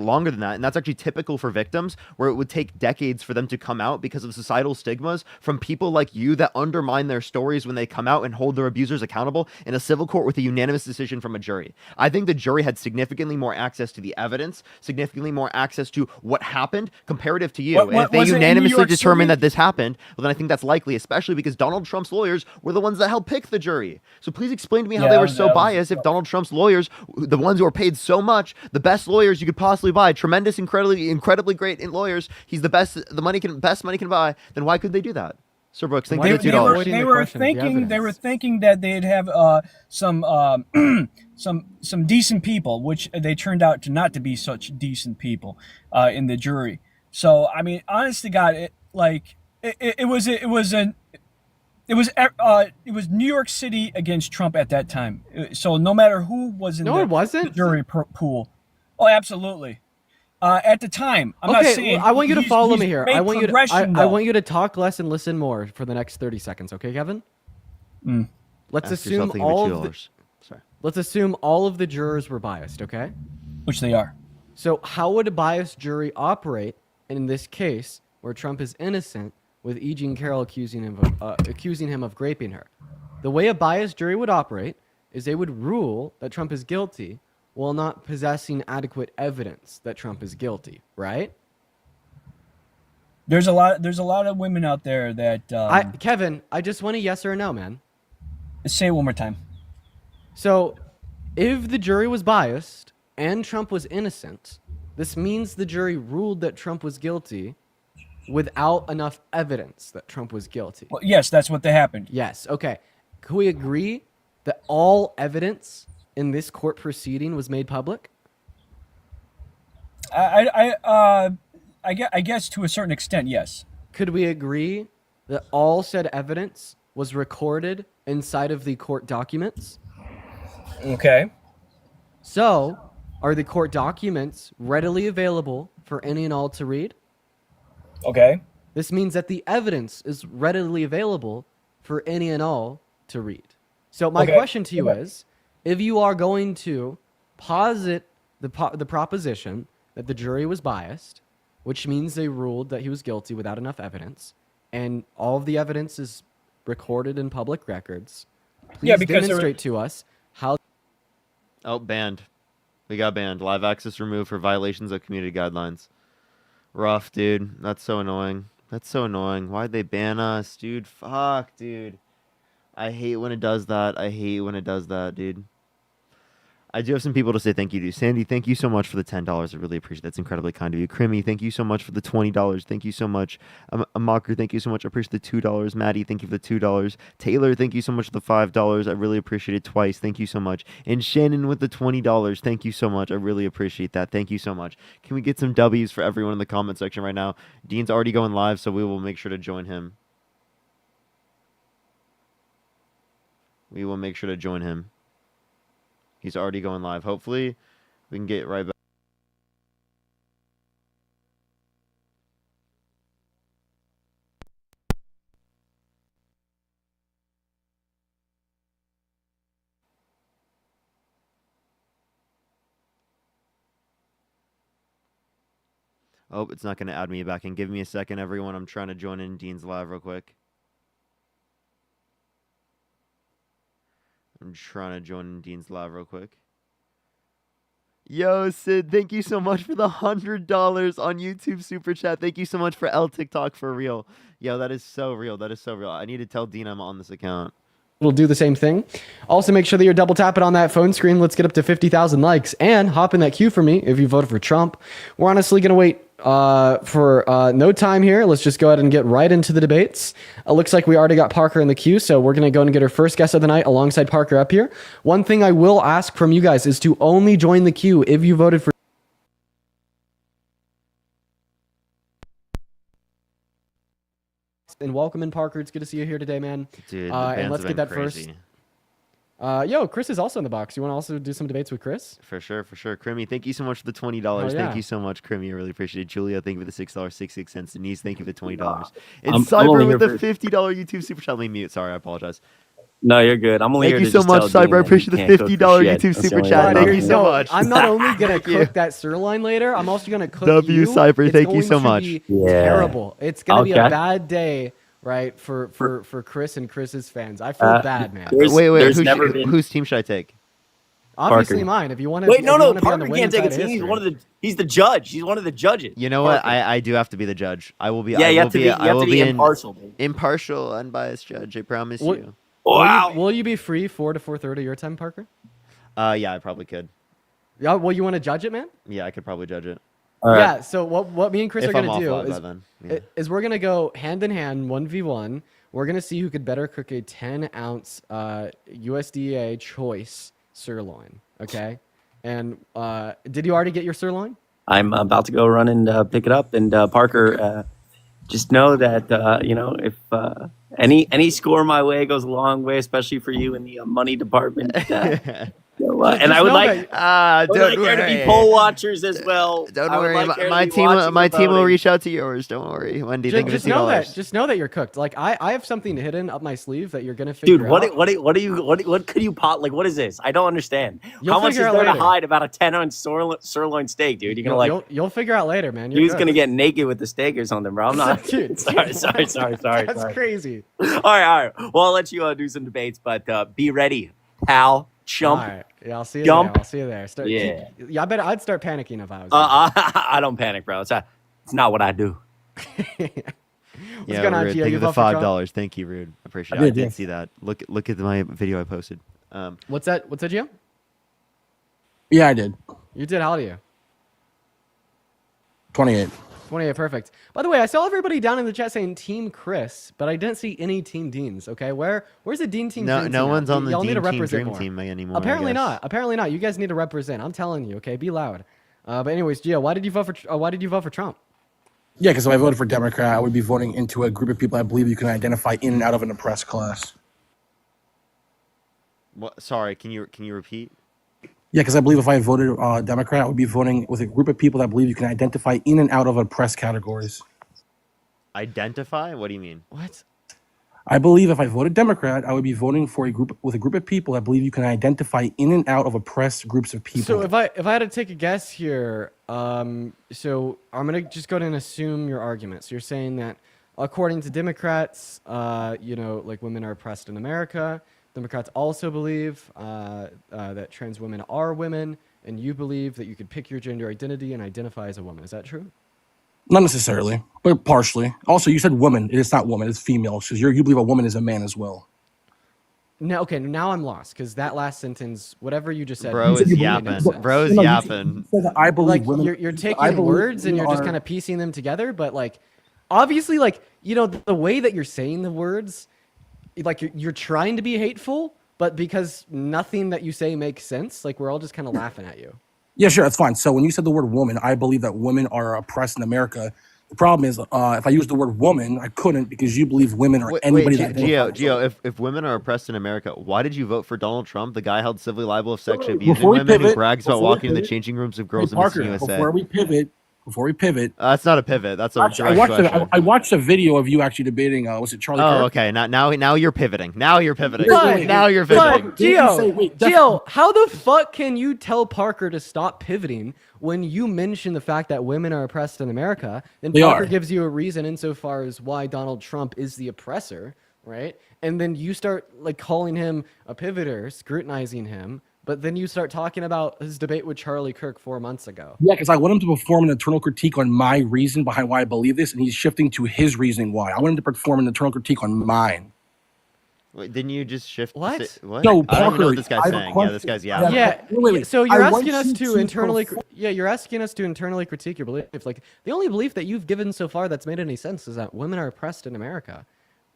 B: longer than that, and that's actually typical for victims, where it would take decades for them to come out because of societal stigmas from people like you that undermine their stories when they come out and hold their abusers accountable in a civil court with a unanimous decision from a jury. I think the jury had significantly more access to the evidence, significantly more access to what happened comparative to you. And if they
A: was it in New
B: unanimously
A: York
B: determined
A: City?
B: that this happened, well, then I think that's likely, especially because Donald Trump's lawyers were the ones that helped pick the jury. So please explain to me how
A: Yeah,
B: they
A: that
B: were
A: was-
B: so
A: that was-
B: biased if Donald Trump's lawyers, the ones who are paid so much, the best lawyers you could possibly buy, tremendous, incredibly great lawyers, he's the best money can buy, then why could they do that? Sir Brooks, think
C: Why
B: they
C: did
B: did
C: you
B: $2.
C: avoid
A: They
C: the
A: were
C: question of the
A: thinking. They were
C: evidence?
A: thinking that they'd have some decent people, which they turned out to not to be such decent people in the jury. So I mean, honest to God, it was New York City against Trump at that time. So no matter who was in
C: No,
A: the
C: it wasn't.
A: jury pool, oh, absolutely. At the time, I'm not
C: Okay,
A: saying.
C: well, I want you to
A: he's-
C: follow
A: he's
C: me here.
A: made
C: I want you to.
A: progression,
C: I
A: though.
C: want you to talk less and listen more for the next 30 seconds. Okay, Kevin? Let's
B: Ask
C: assume
B: yourself, think of
C: all
B: it,
C: of the,
B: $2. Sorry.
C: let's assume all of the jurors were biased. Okay.
A: which they are.
C: So how would a biased jury operate in this case where Trump is innocent, with E. Jean Carroll accusing him of raping her? The way a biased jury would operate is they would rule that Trump is guilty while not possessing adequate evidence that Trump is guilty, right?
A: There's a lot of women out there that
C: Kevin, I just want a yes or a no, man.
A: say it one more time.
C: So, if the jury was biased and Trump was innocent, this means the jury ruled that Trump was guilty without enough evidence that Trump was guilty.
A: Well, yes, that's what happened.
C: Yes, okay. Can we agree that all evidence in this court proceeding was made public?
A: I guess to a certain extent, yes.
C: Could we agree that all said evidence was recorded inside of the court documents?
A: Okay.
C: So, are the court documents readily available for any and all to read?
A: Okay.
C: This means that the evidence is readily available for any and all to read. So my
A: Okay.
C: question to you is, if you are going to posit the proposition that the jury was biased, which means they ruled that he was guilty without enough evidence, and all of the evidence is recorded in public records, please
A: because
C: demonstrate to us how...
B: Oh, banned. We got banned. Live access removed for violations of community guidelines. Rough, dude. That's so annoying. That's so annoying. Why'd they ban us, dude? Fuck, dude. I hate when it does that. I hate when it does that, dude. I do have some people to say thank you to. Sandy, thank you so much for the $10. I really appreciate it. That's incredibly kind of you. Crimmy, thank you so much for the $20. Thank you so much. Amaker, thank you so much. I appreciate the $2. Maddie, thank you for the $2. Taylor, thank you so much for the $5. I really appreciate it twice. Thank you so much. And Shannon with the $20. Thank you so much. I really appreciate that. Thank you so much. Can we get some W's for everyone in the comment section right now? Dean's already going live, so we will make sure to join him. We will make sure to join him. He's already going live. Hopefully, we can get right back. Oh, it's not going to add me back in. Give me a second, everyone. I'm trying to join in Dean's live real quick. I'm trying to join in Dean's live real quick. Yo, Sid, thank you so much for the $100 on YouTube Super Chat. Thank you so much for L TikTok for real. Yo, that is so real. That is so real. I need to tell Dean I'm on this account.
C: We'll do the same thing. Also, make sure that you're double tapping on that phone screen. Let's get up to 50,000 likes and hop in that queue for me if you voted for Trump. We're honestly going to wait for no time here. Let's just go ahead and get right into the debates. Looks like we already got Parker in the queue, so we're going to go and get our first guest of the night alongside Parker up here. One thing I will ask from you guys is to only join the queue if you voted for... And welcome in, Parker. It's good to see you here today, man.
B: Dude, the
C: and
B: bands
C: let's
B: have
C: get
B: been
C: that
B: crazy.
C: first. Yo, Chris is also in the box. You want to also do some debates with Chris?
B: For sure, for sure. Crimmy, thank you so much for the $20.
C: Oh, yeah.
B: Thank you so much, Crimmy. I really appreciate it. Julia, thank you for the $6.66. Denise, thank you for the $20. And
D: I'm
B: Cyber
D: only
B: with
D: here
B: the
D: for-
B: $50 YouTube Super Chat. Let me mute. Sorry, I apologize.
D: No, you're good. I'm only
B: Thank
D: here
B: you
D: to
B: so
D: just
B: much,
D: tell
B: Cyber.
D: Dean
B: I
D: that
B: appreciate
D: he
B: the
D: can't cook
B: $50
D: for shit.
B: YouTube
D: That's the
B: Super
D: only
B: Chat.
D: reason
B: Thank
D: I'm
B: you
D: here.
B: so much.
C: I'm not only going to
B: Thank you.
C: cook that sirloin later, I'm also going to cook
B: W,
C: you.
B: Cyber,
C: It's
B: thank you
C: going
B: so
C: to
B: much.
C: be
D: Yeah.
C: terrible. It's going to be a
D: Okay.
C: bad day, right, for Chris and Chris's fans. I feel bad, man.
D: There's-
B: Wait,
D: there's
B: who
D: never been-
B: whose team should I take?
C: Obviously
D: Parker.
C: mine. If you want to,
D: Wait, no,
C: be on
D: Parker
C: the
D: can't take a
C: winning side
D: team.
C: of
D: He's the judge. He's one of the judges.
B: You know what?
D: Parker.
B: I do have to be the judge. I will be.
D: Yeah,
B: I
D: you
B: will
D: have to
B: be.
D: be.
B: I
D: You
B: will
D: have to be
B: be
D: impartial. Dude.
B: impartial, unbiased judge. I promise
C: What-
B: you.
D: Wow.
C: Will you be free 4 to 4:30 your time, Parker?
B: Yeah, I probably could.
C: Yeah. Well, you want to judge it, man?
B: Yeah, I could probably judge it
D: All right.
C: Yeah. So what me and Chris
B: if
C: are
B: I'm
C: going
B: off
C: to do
B: live by
C: is
B: then. Yeah.
C: is we're gonna go hand in hand 1v1. We're gonna see who could better cook a 10-ounce USDA choice sirloin. Okay. And did you already get your sirloin?
D: I'm about to go run and pick it up. And Parker, just know that if any score my way goes a long way, especially for you in the money department. And I would
C: know
D: like.
C: that-
D: Would like there to be poll watchers as well.
B: Don't
D: I would
B: worry,
D: like there to
B: my
D: be
B: team.
D: watching
B: My
D: and
B: team will
D: voting.
B: reach out to yours. Don't worry, Wendy. Thank you
C: Just
B: for
C: know
B: $2.
C: that. Just know that you're cooked. Like I have something hidden up my sleeve that you're gonna figure
D: Dude,
C: out.
D: what could you pot? Like, what is this? I don't understand.
C: You'll
D: How much is
C: figure
D: there
C: out
D: to
C: later.
D: hide about a 10-ounce sirloin steak, dude? You're gonna
C: You'll figure out later, man. You're
D: He's
C: good.
D: gonna get naked with the steak or something, bro. I'm not.
C: Dude,
D: sorry.
C: That's crazy.
D: All right. Well, I'll let you do some debates, but be ready, pal. Chump.
C: All right. Yeah, I'll see you
D: Jump.
C: there. I'll see you there.
D: Yeah.
C: Yeah, I'd start panicking if I was. You.
D: I don't panic, bro. It's not what I do.
C: What's
B: Yeah,
C: going on,
B: Rude.
C: Gio?
B: Thank
C: You
B: you for the
C: vote for Trump?
B: $5. Thank you, Rude. Appreciate it.
E: I
B: I
E: did,
B: did
E: yeah.
B: see that. Look at my video I posted.
C: What's that, Gio?
E: Yeah, I did.
C: You did. How old are you?
E: 28.
C: 28, perfect. By the way, I saw everybody down in the chat saying Team Chris, but I didn't see any Team Deans. Okay, where's the Dean Team?
B: No,
C: Dream
B: no
C: team
B: one's
C: at?
B: on the
C: Y'all need to
B: Dean Team
C: represent
B: Dream
C: more.
B: Team anymore.
C: Apparently
B: I guess.
C: not. Apparently not. You guys need to represent. I'm telling you. Okay, be loud. But anyways, Gio, why did you vote for Trump?
E: Yeah, because if I voted for Democrat, I would be voting into a group of people I believe you can identify in and out of an oppressed class.
B: What? Sorry, can you repeat?
E: Yeah, because I believe if I voted Democrat, I would be voting with a group of people that I believe you can identify in and out of oppressed categories.
B: Identify? What do you mean?
C: What?
E: I believe if I voted Democrat, I would be voting for a group of people I believe you can identify in and out of oppressed groups of people.
C: So if I had to take a guess here, so I'm gonna just go ahead and assume your argument. So you're saying that according to Democrats, like women are oppressed in America. Democrats also believe that trans women are women, and you believe that you could pick your gender identity and identify as a woman. Is that true?
E: Not necessarily, but partially. Also, you said woman. It is not woman. It's female. Because you believe a woman is a man as well.
C: No, okay, now I'm lost because that last sentence, whatever you just said,
B: Bro
C: didn't
B: is
C: make
B: yapping.
C: any sense.
B: Bro is
E: No,
B: yapping.
E: you said that I believe
C: Like
E: women.
C: you're
E: I
C: taking
E: believe
C: words and
E: women
C: you're just
E: are-
C: kind of piecing them together, but like obviously, like the way that you're saying the words, like you're trying to be hateful, but because nothing that you say makes sense, like we're all just kind of laughing at you.
E: Yeah, sure, that's fine. So when you said the word woman, I believe that women are oppressed in America. The problem is, if I use the word woman, I couldn't because you believe women are
B: Wait,
E: anybody
B: wait,
E: that
B: Gio, if women are oppressed in America, why did you vote for Donald Trump, the guy held civilly liable of sexually abusing
E: Before we
B: women, who
E: pivot-
B: brags about
E: before we
B: walking in the
E: pivot-
B: changing rooms of
E: Hey,
B: girls in
E: Parker,
B: Miss USA?
E: before we pivot,
B: That's not a pivot. That's a
E: actually,
B: direct question.
E: I watched a video of you actually debating. Was it Charlie
B: Oh,
E: Kirk?
B: okay. Now you're pivoting. Now you're pivoting.
C: But-
B: Now you're
C: But
B: pivoting.
E: Didn't you say- wait,
C: Gio, how the fuck can you tell Parker to stop pivoting when you mention the fact that women are oppressed in America? Then
E: They
C: Parker
E: are.
C: gives you a reason insofar as why Donald Trump is the oppressor, right? And then you start like calling him a pivoter, scrutinizing him, but then you start talking about his debate with Charlie Kirk 4 months ago.
E: Yeah, because I want him to perform an internal critique on my reason behind why I believe this, and he's shifting to his reasoning why. I want him to perform an internal critique on mine.
B: Wait, didn't you just shift?
C: What?
B: What?
E: No,
B: I don't even know
E: Parker,
B: what this guy's
E: I have a
B: saying. Yeah,
E: question.
B: this guy's
E: Yeah.
B: yapping.
C: Yeah.
E: Wait.
C: So you're
E: I
C: asking
E: want
C: us
E: you
C: to
E: to
C: internally,
E: perform-
C: you're asking us to internally critique your belief. Like the only belief that you've given so far that's made any sense is that women are oppressed in America.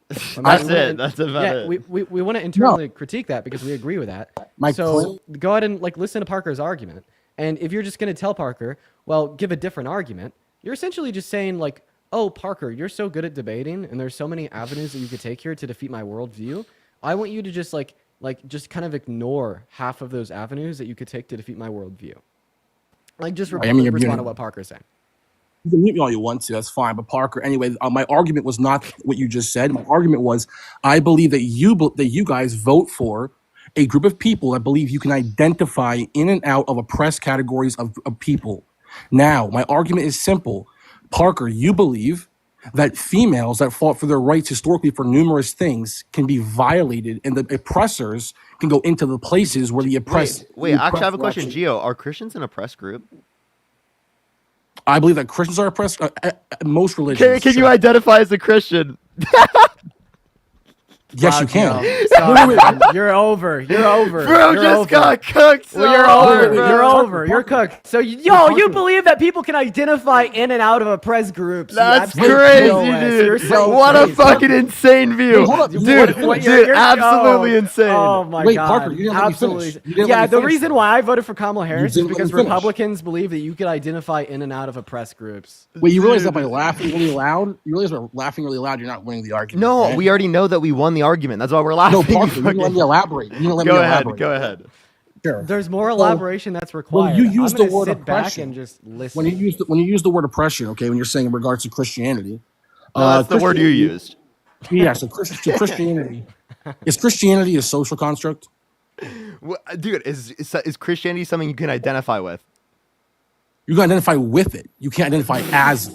B: That's it. That's about
C: Yeah,
B: it.
C: we want to internally critique that because we agree with that.
E: My
C: So go ahead and like listen to Parker's argument. And if you're just going to tell Parker, well, give a different argument, you're essentially just saying like, oh, Parker, you're so good at debating and there's so many avenues that you could take here to defeat my worldview. I want you to just just kind of ignore half of those avenues that you could take to defeat my worldview. Like just
E: I mean, you're
C: respond to
E: being-
C: what Parker's saying.
E: You can mute me all you want to. That's fine. But Parker, anyway, my argument was not what you just said. My argument was, I believe that you guys vote for a group of people that believe you can identify in and out of oppressed categories of people. Now, my argument is simple. Parker, you believe that females that fought for their rights historically for numerous things can be violated, and the oppressors can go into the places where the oppressed.
B: Wait.
E: the
B: Actually, I have a
E: oppressed
B: question.
E: actually-
B: Gio, are Christians an oppressed group?
E: I believe that Christians are oppressed. Most religions.
B: Can you
E: sure.
B: identify as a Christian?
E: Yes, you can.
C: Sorry, man. You're over. You're over.
B: Bro
C: You're
B: just
C: over.
B: got cooked. So
C: Well, you're
B: hard,
C: over.
B: bro.
C: You're over. You're cooked. So, you believe that people can identify in and out of oppressed groups? You
B: That's
C: absolute
B: crazy,
C: POS. You're
B: dude.
C: so
B: What
C: crazy.
B: a fucking insane view.
E: Wait, hold up.
B: Dude,
C: What-
B: dude,
C: you're-
B: absolutely
C: oh,
B: insane.
C: Oh my
E: Wait,
C: god.
E: Parker, you didn't let me
C: Absolutely.
E: finish. You didn't let
C: Yeah,
E: me
C: the
E: finish,
C: reason
E: though.
C: why I voted for Kamala Harris is
E: didn't let
C: because
E: me finish.
C: Republicans believe that you could identify in and out of oppressed groups.
E: Wait, you realize that by laughing really loud, you're not winning the argument.
B: No,
E: right?
B: we already know that we won the argument. That's why we're laughing.
E: No, Parker, you didn't let me elaborate. You didn't let me
B: Go ahead.
E: elaborate.
B: Go ahead.
E: Sure.
C: There's more elaboration that's
E: when
C: required.
E: you use
C: I'm
E: the
C: gonna
E: word
C: sit back
E: oppression-
C: and just listen.
E: When you use the word oppression, okay, when you're saying in regards to Christianity,
B: No, that's the word you
E: Christianity-
B: used.
E: Yeah, so Christianity is Christianity a social construct?
B: Dude, is Christianity something you can identify with?
E: You can identify with it. You can't identify as.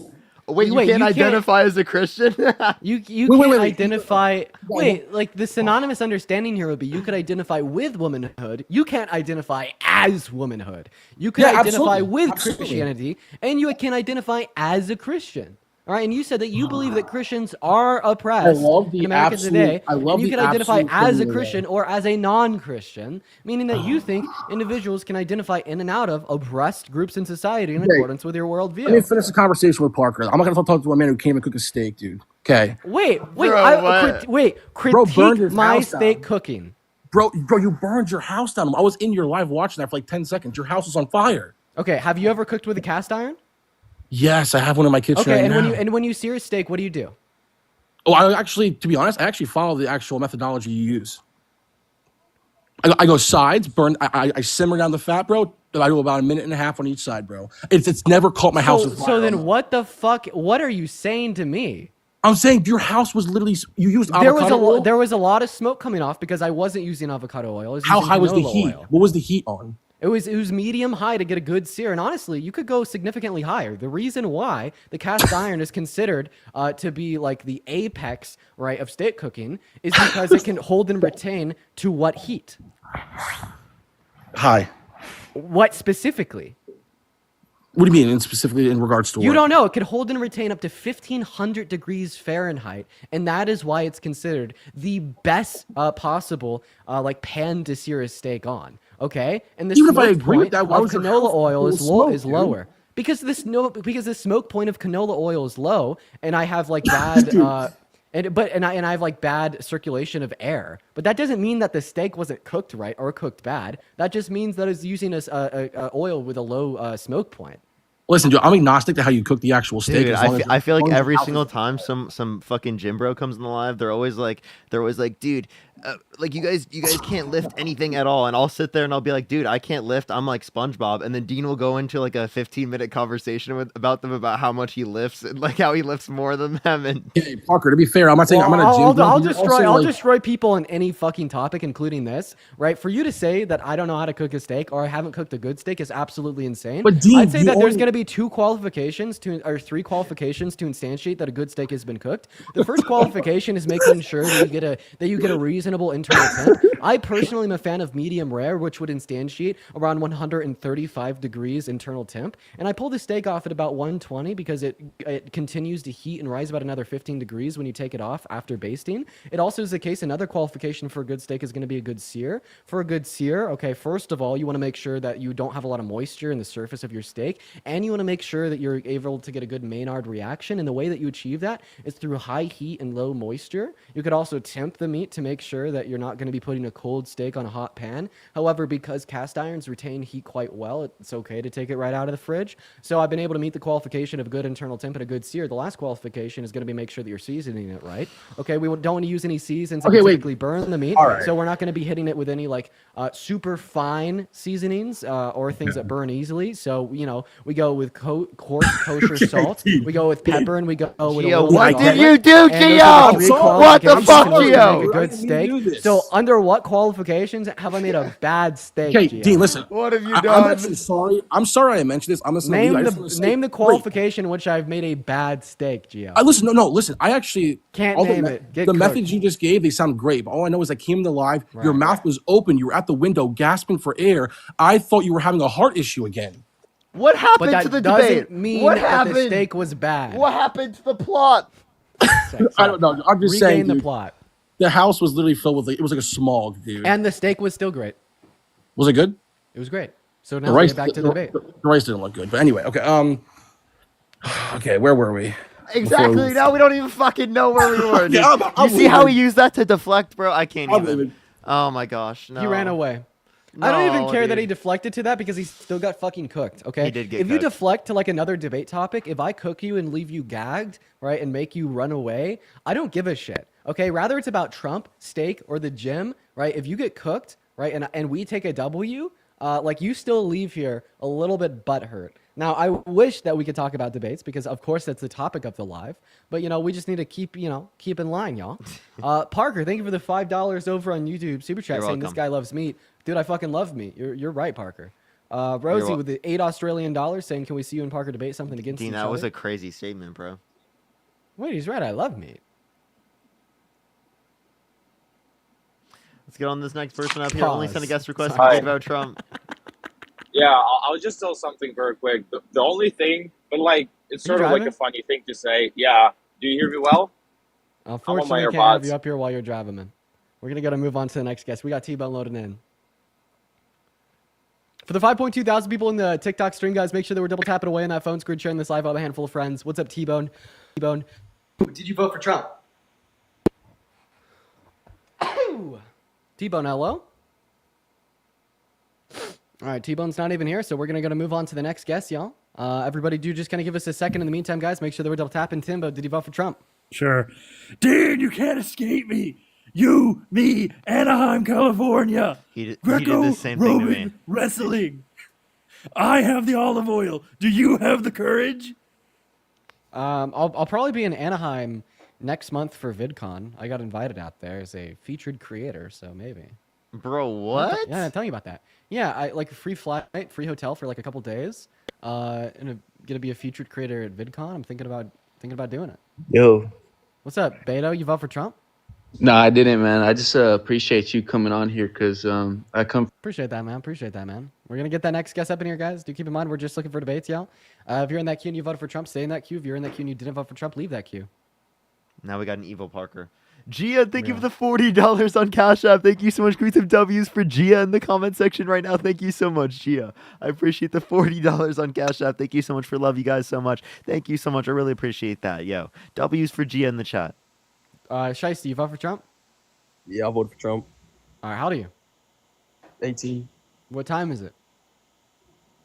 B: Wait, you
C: Wait,
B: can't
C: you can't-
B: identify as a Christian?
C: You
E: Wait,
C: can
E: wait.
C: identify. Wait, like the synonymous understanding here would be you could identify with womanhood. You can't identify as womanhood. You can
E: Yeah,
C: identify
E: absolutely,
C: with
E: absolutely.
C: Christianity, and you can identify as a Christian. All right, and you said that you believe that Christians are
E: I
C: oppressed
E: love the
C: in America today,
E: I love
C: and you
E: the
C: can identify
E: absolute
C: as a
E: criminal
C: Christian or as a non-Christian, meaning that you think individuals can identify in and out of oppressed groups in society in
E: Okay.
C: accordance with your
E: Let me
C: worldview.
E: finish the conversation with Parker. I'm not gonna talk to a man who came and cook a steak, dude. Okay,
C: Wait,
B: Bro, what?
E: Bro burned
C: critique
E: his
C: my
E: house
C: steak
E: down.
C: cooking.
E: bro, you burned your house down. I was in your live watching that for like 10 seconds. Your house was on fire.
C: Okay, have you ever cooked with a cast iron?
E: Yes, I have one in my kitchen
C: Okay,
E: right
C: and
E: now.
C: when you sear a steak, what do you do?
E: Oh, I actually, to be honest, I actually follow the actual methodology you use. I go sides, burn. I simmer down the fat, bro. I do about a minute and a half on each side, bro. It's never caught my house on fire.
C: So then what the fuck? What are you saying to me?
E: I'm saying your house was literally, you used avocado oil?
C: There was a lot of smoke coming off because I wasn't using avocado oil. I was
E: How
C: using
E: high was the
C: canola
E: heat?
C: oil.
E: What was the heat on?
C: It was medium high to get a good sear, and honestly, you could go significantly higher. The reason why the cast iron is considered to be like the apex, right, of steak cooking is because it can hold and retain to what heat?
E: High.
C: What specifically?
E: What do you mean, specifically in regards to
C: You
E: what?
C: don't know. It could hold and retain up to 1,500 degrees Fahrenheit, and that is why it's considered the best possible like pan to sear a steak on. Okay, and the
E: Even if I
C: smoke
E: agree with
C: point
E: that, why
C: of
E: was your
C: canola
E: house
C: oil
E: full
C: is
E: of smoke,
C: is
E: dude?
C: lower because the smoke point of canola oil is low, and I have like bad and I have like bad circulation of air. But that doesn't mean that the steak wasn't cooked right or cooked bad. That just means that it's using a oil with a low smoke point.
E: Listen, dude, I'm agnostic to how you cook the actual steak.
B: Dude,
E: as long as
B: I feel
E: as
B: like
E: long as
B: every
E: your house
B: single
E: is-
B: time some fucking gym bro comes in the live, they're always like, dude, like you guys can't lift anything at all, and I'll sit there and I'll be like, dude, I can't lift. I'm like SpongeBob, and then Dean will go into like a 15-minute conversation about them about how much he lifts and like how he lifts more than them, and
E: Hey, Parker, to be fair, I'm not saying I'm not a gym bro,
C: I'll
E: but you're also,
C: I'll
E: like-
C: destroy people on any fucking topic, including this. Right? For you to say that I don't know how to cook a steak or I haven't cooked a good steak is absolutely insane.
E: But Dean,
C: I'd say
E: you
C: that there's
E: only-
C: going to be 3 qualifications to instantiate that a good steak has been cooked. The first qualification is making sure that you get a reasonable internal temp. I personally am a fan of medium rare, which would instantiate around 135 degrees internal temp, and I pull the steak off at about 120 because it continues to heat and rise about another 15 degrees when you take it off after basting. It also is the case, another qualification for a good steak is going to be a good sear. For a good sear, okay, first of all, you want to make sure that you don't have a lot of moisture in the surface of your steak, and you want to make sure that you're able to get a good Maynard reaction, and the way that you achieve that is through high heat and low moisture. You could also temp the meat to make sure that you're not going to be putting a cold steak on a hot pan. However, because cast irons retain heat quite well, it's okay to take it right out of the fridge. So I've been able to meet the qualification of good internal temp and a good sear. The last qualification is going to be make sure that you're seasoning it right. Okay, we don't want to use any seasons that
E: Okay, wait.
C: typically burn the meat.
E: All right.
C: So we're not going to be hitting it with any like super fine seasonings or things that burn easily. So, you know, we go with coarse kosher salt. We go with pepper, and we go with a
B: Gio,
C: little
B: what
C: bit of
B: did you
C: garlic.
B: do,
C: And those
B: Gio?
C: are the 3
B: What the
C: qualifications
B: fuck,
C: to make
B: Gio?
C: a good
E: Why did you do
C: steak.
E: this?
C: So under what qualifications have I made a bad steak?
E: Okay,
C: Gio?
E: Dean, listen.
B: What have you
E: I'm
B: done?
E: actually sorry. I'm sorry I mentioned this. I'm listening to you. I just wanna say-
C: Name the
E: Wait.
C: qualification in which I've made a bad steak, Gio.
E: Listen, no, listen. I actually
C: Can't
E: all the
C: name
E: me-
C: it. Get
E: the
C: cooked.
E: methods you just gave, they sound great. But all I know is I came to live. Your
C: Right.
E: mouth was open. You were at the window gasping for air. I thought you were having a heart issue again.
B: What
C: But
B: happened
C: that
B: to the
C: doesn't
B: debate?
C: mean
B: What
C: that
B: happened?
C: the steak was bad.
B: What happened to the plot?
E: I don't know. I'm just
C: Regain
E: saying,
C: the
E: dude,
C: plot.
E: the house was literally filled with it was like a smog, dude.
C: And the steak was still great.
E: Was it good?
C: It was great. So
E: The
C: now we
E: rice,
C: get back to the debate.
E: the rice didn't look good. But anyway, okay. Okay, where were we?
B: Exactly.
E: Before-
B: Now we don't even fucking know where we were. Dude.
E: Yeah, I'm
B: you see how
E: leaving.
B: he used that to deflect, bro? I can't
E: I'm
B: even.
E: leaving.
B: Oh my gosh. No.
C: He ran away. I don't even
B: No,
C: care that he
B: dude.
C: deflected to that because he still got fucking cooked. Okay.
B: He did get
C: if you
B: cooked.
C: deflect to like another debate topic, if I cook you and leave you gagged, right, and make you run away, I don't give a shit. Okay. Rather it's about Trump, steak, or the gym, right? If you get cooked, right, and we take a W, like you still leave here a little bit butthurt. Now, I wish that we could talk about debates because, of course, that's the topic of the live. But, you know, we just need to keep in line, y'all. Parker, thank you for the $5 over on YouTube Super Chat
B: You're
C: saying this
B: welcome.
C: guy loves meat. Dude, I fucking love meat. You're right, Parker. Rosie
B: wel-
C: with the $8 Australian saying, can we see you and Parker debate something against
B: Dean,
C: each
B: that was
C: other?
B: a crazy statement, bro.
C: Wait, he's right. I love meat.
B: Let's get on this next person up here. Only send a
C: Pause.
B: guest request
C: Sorry.
B: to about Trump.
F: Yeah, I'll just tell something very quick. The only thing, but like it's
C: Are you
F: sort of like a
C: driving?
F: funny thing to say. Yeah. Do you hear me well? I'm on my
C: Unfortunately, we can't have
F: AirPods.
C: you up here while you're driving, man. We're gonna move on to the next guest. We got T-Bone loading in. For the 5.2 thousand people in the TikTok stream, guys, make sure that we're double tapping away on that phone screen, sharing this live with a handful of friends. What's up, T-Bone? T-Bone, did you vote for Trump? T-Bone, hello? All right, T-Bone's not even here, so we're going to move on to the next guest, y'all. Everybody do just kind of give us a second in the meantime, guys. Make sure that we're double tapping. Timbo, did you vote for Trump?
G: Sure. Dean, you can't escape me. You, me, Anaheim, California.
B: He did the same thing to me.
G: Greco-Roman wrestling. I have the olive oil. Do you have the courage?
C: I'll probably be in Anaheim next month for VidCon. I got invited out there as a featured creator, so maybe.
B: Bro, what?
C: Yeah, I'm telling you about that. Yeah, I like a free flight, free hotel for like a couple days. And I'm gonna be a featured creator at VidCon. I'm thinking about doing it.
H: Yo.
C: What's up, Beto? You vote for Trump?
H: No, I didn't, man. I just appreciate you coming on here because I come.
C: Appreciate that, man. Appreciate that, man. We're gonna get that next guest up in here, guys. Do keep in mind we're just looking for debates, y'all. If you're in that queue and you voted for Trump, stay in that queue. If you're in that queue and you didn't vote for Trump, leave that queue.
B: Now we got an evil Parker. Gia, thank you for the $40 on Cash App. Thank you so much. Tweet some W's for Gia in the comment section right now. Thank you so much, Gia. I appreciate the $40 on Cash App. Thank you so much for love you guys so much. Thank you so much. I really appreciate that. Yo, W's for Gia in the chat.
C: Shiesty, you vote for Trump?
I: Yeah, I voted for Trump.
C: All right, how old are you?
I: 18,
C: What time is it?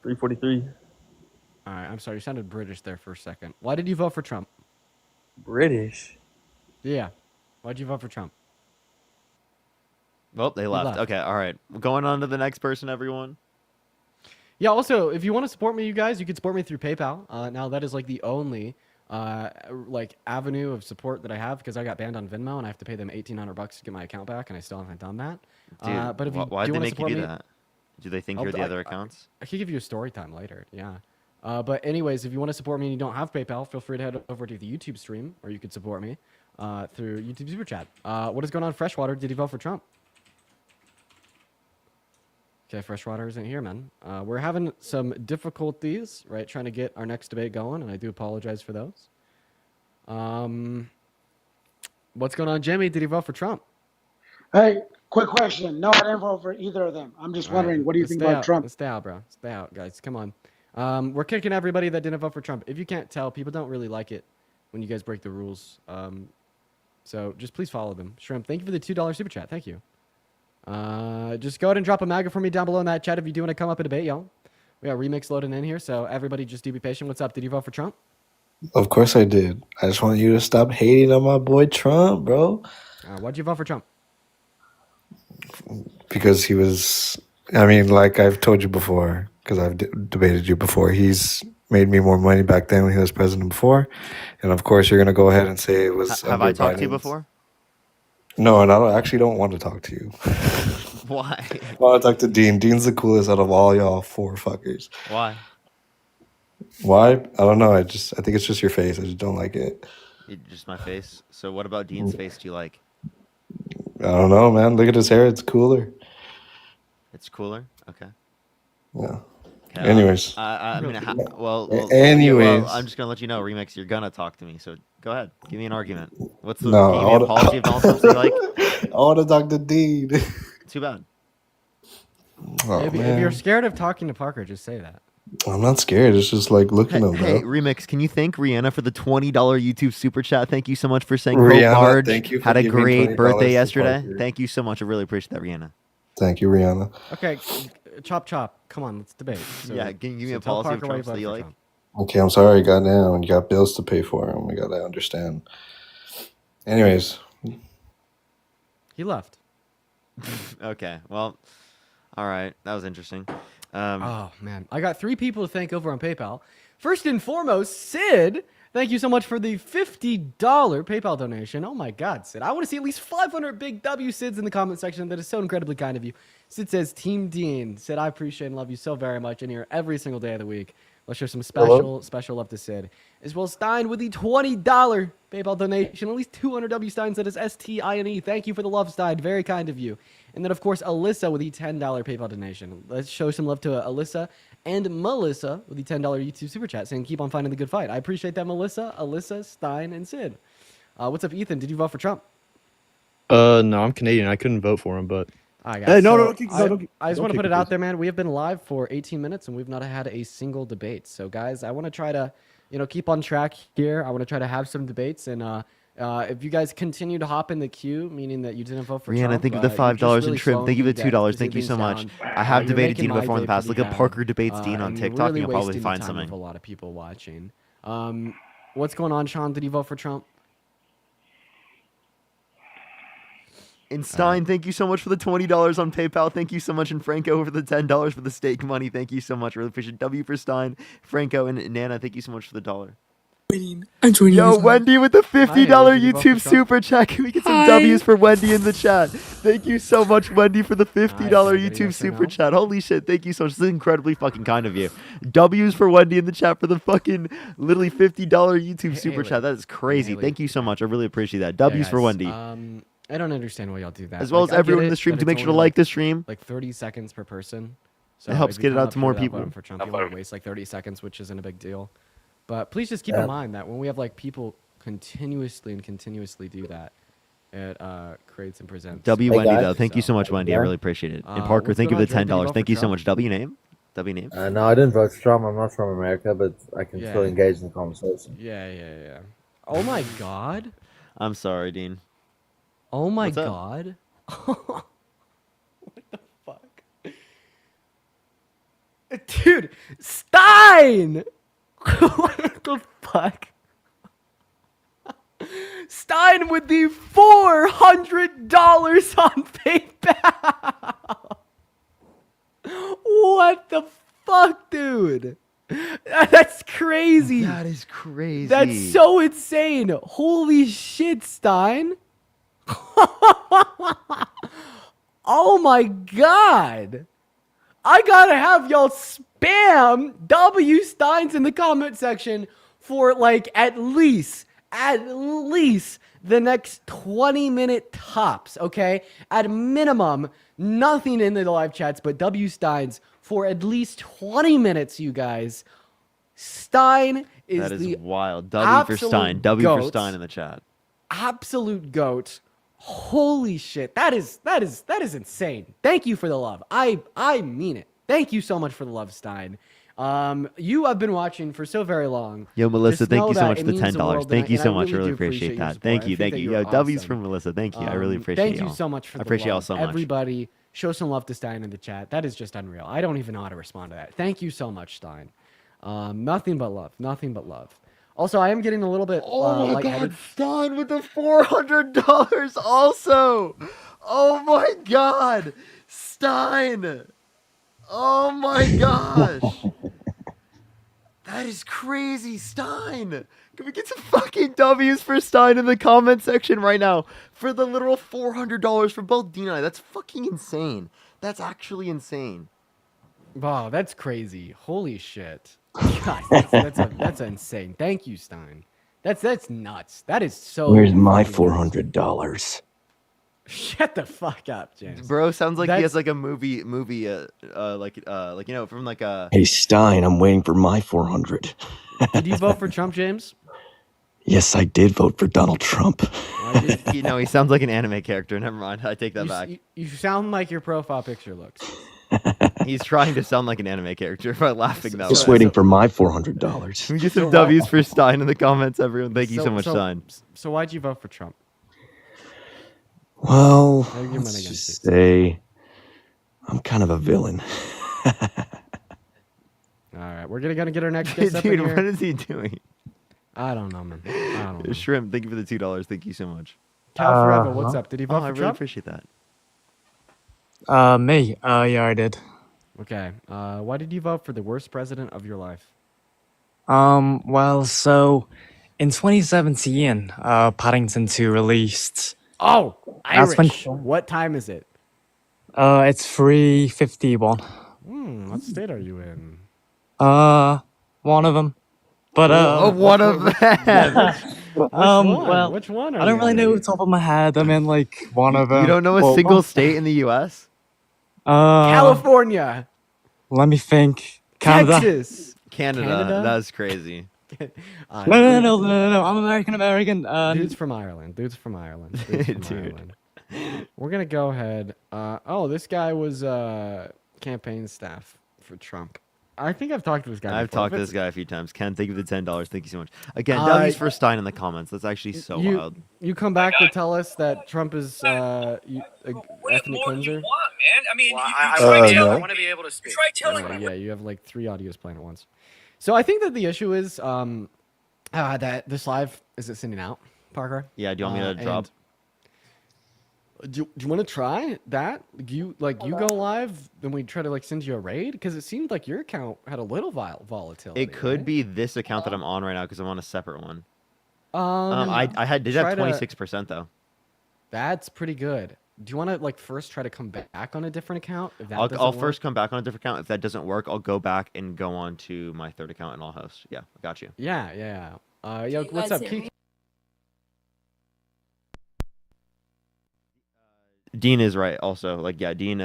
I: 343.
C: All right, I'm sorry. You sounded British there for a second. Why did you vote for Trump?
I: British.
C: Yeah. Why'd you vote for Trump?
B: Well, they left. Okay, all right. Going on to the next person, everyone.
C: Yeah, also, if you want to support me, you guys, you can support me through PayPal. Now, that is like the only like avenue of support that I have because I got banned on Venmo and I have to pay them $1,800 to get my account back, and I still haven't done that.
B: Dude,
C: but if you
B: why
C: do
B: did they
C: want to
B: make you
C: support
B: do
C: me,
B: that? Do they think you're the other accounts?
C: I could give you a story time later. Yeah. But anyways, if you want to support me and you don't have PayPal, feel free to head over to the YouTube stream, or you could support me through YouTube Super Chat. What is going on, Freshwater? Did you vote for Trump? Okay, Freshwater isn't here, man. We're having some difficulties, right, trying to get our next debate going, and I do apologize for those. What's going on, Jimmy? Did he vote for Trump?
J: Hey, quick question. No, I didn't vote for either of them. I'm just wondering, what do you think about Trump?
C: Stay out, bro. Stay out, guys. Come on. We're kicking everybody that didn't vote for Trump. If you can't tell, people don't really like it when you guys break the rules. So just please follow them. Shrimp, thank you for the $2 super chat. Thank you. Just go ahead and drop a MAGA for me down below in that chat if you do want to come up and debate, y'all. We got Remix loading in here, so everybody just do be patient. What's up? Did you vote for Trump?
K: Of course I did. I just want you to stop hating on my boy Trump, bro.
C: Why'd you vote for Trump?
K: Because he was, I mean, like I've told you before, because I've debated you before, he's made me more money back then when he was president before. And of course, you're going to go ahead and say it was.
B: Have I talked to you before?
K: No, and I actually don't want to talk to you.
B: Why?
K: I want to talk to Dean. Dean's the coolest out of all y'all four fuckers.
B: Why?
K: Why? I don't know. I think it's just your face. I just don't like it.
B: Just my face. So what about Dean's face do you like?
K: I don't know, man. Look at his hair. It's cooler.
B: It's cooler? Okay.
K: Yeah.
B: Okay,
K: Anyways.
B: I mean,
K: anyways.
B: Well, I'm just going to let you know, Remix, you're going to talk to me. So go ahead. Give me an argument. What's the
K: No,
B: give me a policy of Donald Trump's you like?
K: I want to talk to Dean.
B: Too bad.
K: Oh,
C: if you're scared of talking to Parker, just say that.
K: I'm not scared. It's just like looking at him, bro.
B: Hey, Remix, can you thank Rihanna for the $20 YouTube super chat? Thank you so much for saying
K: Rihanna,
B: Marge
K: thank you for
B: had a
K: giving
B: great
K: $20
B: birthday
K: to
B: yesterday.
K: Parker.
B: Thank you so much. I really appreciate that, Rihanna.
K: Thank you, Rihanna.
C: Okay, chop. Come on, let's debate. So,
B: Yeah, can you give me a
C: tell
B: policy of
C: Parker why you
B: Trump's that
C: voted
B: you
C: for
B: like?
C: Trump.
K: Okay, I'm sorry, goddamn. You got bills to pay for, and we gotta understand. Anyways.
C: He left.
B: Okay, well, all right. That was interesting.
C: Oh, man. I got 3 people to thank over on PayPal. First and foremost, Sid. Thank you so much for the $50 PayPal donation. Oh, my God, Sid. I want to see at least 500 big W Sids in the comment section. That is so incredibly kind of you. Sid says, Team Dean. Sid, I appreciate and love you so very much in here every single day of the week. Let's show some special love to Sid. As well as Stein with the $20 PayPal donation. At least 200 W Steins. That is STINE. Thank you for the love, Stein. Very kind of you. And then, of course, Alyssa with the $10 PayPal donation. Let's show some love to Alyssa and Melissa with the $10 YouTube Super Chat saying, keep on finding the good fight. I appreciate that, Melissa, Alyssa, Stein, and Sid. What's up, Ethan? Did you vote for Trump?
L: No, I'm Canadian. I couldn't vote for him, but.
C: All right,
L: Hey,
C: guys.
L: no,
C: So
L: don't kick- no, don't kick-
C: I just
L: don't
C: want to
L: kick
C: put it
L: me,
C: out
L: please.
C: there, man. We have been live for 18 minutes and we've not had a single debate. So, guys, I want to try to, keep on track here. I want to try to have some debates. And if you guys continue to hop in the queue, meaning that you didn't vote for
B: Rihanna,
C: Trump,
B: thank you for the
C: you're just
B: $5
C: really
B: and trim.
C: slowing
B: Thank you for
C: me
B: the
C: down,
B: $2.
C: because
B: Thank you
C: things
B: so much.
C: down.
B: I have
C: You're
B: debated
C: making
B: Dean
C: my
B: before in the
C: day
B: past.
C: pretty
B: Look at
C: bad.
B: Parker debates Dean on
C: And you're
B: TikTok.
C: really
B: You'll probably
C: wasting the
B: find
C: time
B: something.
C: of a lot of people watching. What's going on, Sean? Did you vote for Trump?
B: And Stein, thank you so much for the $20 on PayPal. Thank you so much. And Franco for the $10 for the stake money. Thank you so much. Really appreciate it. W for Stein, Franco, and Nana. Thank you so much for the $1. Yo, Wendy with the $50
C: Hi, did you vote for
B: YouTube
C: Trump?
B: Super Chat. Can we get some
M: Hi.
B: W's for Wendy in the chat? Thank you so much, Wendy, for the $50
C: Nice, everybody,
B: YouTube
C: yes or
B: Super
C: no?
B: Chat. Holy shit, thank you so much. This is incredibly fucking kind of you. W's for Wendy in the chat for the fucking literally $50 YouTube Super
C: Haley.
B: Chat. That is crazy.
C: Haley.
B: Thank you so much. I really appreciate that.
C: Yeah,
B: W's for
C: guys,
B: Wendy.
C: I don't understand why y'all do that.
B: As well
C: Like,
B: as
C: I get
B: everyone in
C: it
B: the stream
C: that
B: to make
C: it's
B: sure to
C: only,
B: like the stream.
C: Like 30 seconds per person. So
B: It helps
C: if you
B: get it
C: come
B: out
C: up
B: to
C: here
B: more
C: without
B: people.
C: voting for Trump, you only waste like 30 seconds, which isn't a big deal. But please just keep in mind that when we have like people continuously do that, it creates and presents.
B: W
N: Hey,
B: Wendy
N: guys.
B: though. Thank you so much, Wendy. I
N: Yeah.
B: really appreciate it. And Parker,
C: what's
B: thank you
C: going
B: for the
C: on, Dre? Did you
B: $10.
C: vote
B: Thank
C: for
B: you so
C: Trump?
B: much. W name? W name?
N: No, I didn't vote for Trump. I'm not from America, but I can still
C: Yeah.
N: engage in the conversation.
C: Yeah. Oh my God.
B: I'm sorry, Dean.
C: Oh my
B: What's up?
C: God. What the fuck? Dude, Stein! What the fuck? Stein with the $400 on PayPal. What the fuck, dude? That's crazy.
B: That is crazy.
C: That's so insane. Holy shit, Stein. Oh my God. I gotta have y'all spam W Steins in the comment section for like at least the next 20-minute tops, okay? At minimum, nothing in the live chats but W Steins for at least 20 minutes, you guys. Stein is
B: That is
C: the
B: wild. W for Stein.
C: absolute
B: W for
C: goat.
B: Stein in the chat.
C: Absolute goat. Holy shit. That is insane. Thank you for the love. I mean it. Thank you so much for the love, Stein. You have been watching for so very long.
B: Yo, Melissa,
C: Just
B: thank
C: know
B: you so
C: that
B: much
C: it
B: for the
C: means the
B: $10.
C: world,
B: Thank you
C: and
B: so
C: I
B: much.
C: really
B: Really
C: do
B: appreciate
C: your
B: that.
C: support.
B: Thank
C: I
B: you.
C: think
B: Thank
C: that
B: you.
C: you're
B: Yo, W's
C: awesome.
B: from Melissa. Thank you. I really appreciate
C: Thank you
B: y'all.
C: so much for
B: I
C: the
B: appreciate y'all
C: love.
B: so much.
C: Everybody, show some love to Stein in the chat. That is just unreal. I don't even know how to respond to that. Thank you so much, Stein. Nothing but love. Nothing but love. Also, I am getting a little bit
B: Oh my
C: lightheaded.
B: God, Stein with the $400 also. Oh my God, Stein. Oh my gosh. That is crazy, Stein. Can we get some fucking W's for Stein in the comment section right now for the literal $400 for both Dean and I? That's fucking insane. That's actually insane.
C: Wow, that's crazy. Holy shit. God, that's insane. Thank you, Stein. That's nuts. That is so.
O: Where's my
C: fucking
O: $400?
C: Shut the fuck up, James.
B: Bro, sounds like he
C: That's-
B: has like a movie, like you know, from like a.
O: Hey Stein, I'm waiting for my 400.
C: Did you vote for Trump, James?
O: Yes, I did vote for Donald Trump.
B: You know, he sounds like an anime character. Never mind, I take that back.
C: You sound like your profile picture looks.
B: He's trying to sound like an anime character by laughing that
O: Just
B: way.
O: waiting for my $400.
B: Can we get some W's for Stein in the comments, everyone? Thank you so much, Stein.
C: So why'd you vote for Trump?
O: Well,
C: How you
O: let's
C: gonna
O: just say I'm kind of a villain.
C: All right, we're gonna get our next guest up in
B: Dude,
C: here.
B: what is he doing?
C: I don't know, man. I don't know.
B: Shrimp, thank you for the $2. Thank you so much.
C: Cal Forever, what's up? Did he vote
B: Oh,
C: for
B: I really
C: Trump?
B: appreciate that.
P: Me. Yeah, I did.
C: Okay. Why did you vote for the worst president of your life?
P: Well, so in 2017, Paddington 2 released.
C: Oh,
P: That's
C: Irish.
P: when-
C: What time is it?
P: It's 3:51.
C: What state are you in?
P: One of them. But
B: one of them.
P: Well,
C: Which one are
P: I don't
C: you
P: really
C: in?
P: know off the top of my head. I'm in like one of them.
B: You don't know a
P: Well,
B: single
P: one-
B: state in the U.S.?
C: California,
P: Let me think. Canada.
C: Texas,
B: Canada. That's crazy.
P: No. I'm American.
C: Dude's from Ireland. Dude's from Ireland.
B: Dude.
C: We're gonna go ahead. Oh, this guy was campaign staff for Trump. I think I've talked to this guy.
B: I've
C: before.
B: talked to this guy a few times. Ken, thank you for the $10. Thank you so much. Again, W's for Stein in the comments. That's actually so wild.
C: You come back to tell us that Trump is ethnic cleanser.
F: I mean,
N: I
F: want to be able to speak. Try telling me.
C: Yeah, you have like 3 audios playing at once. So I think that the issue is that this live is it sending out, Parker?
B: Yeah. Do you want me to drop?
C: Do you want to try that? You go live, then we try to like send you a raid because it seemed like your account had a little volatility.
B: It could
C: right?
B: be this account that I'm on right now because I'm on a separate one.
C: I
B: did have 26% though.
C: That's pretty good. Do you want to like first try to come back on a different account? If that
B: I'll
C: work?
B: first come back on a different account. If that doesn't work, I'll go back and go on to my third account and I'll host. Yeah, I got you.
C: Yeah. Yo, what's up, Keith?
B: Dean is right also. Like, yeah, Dean,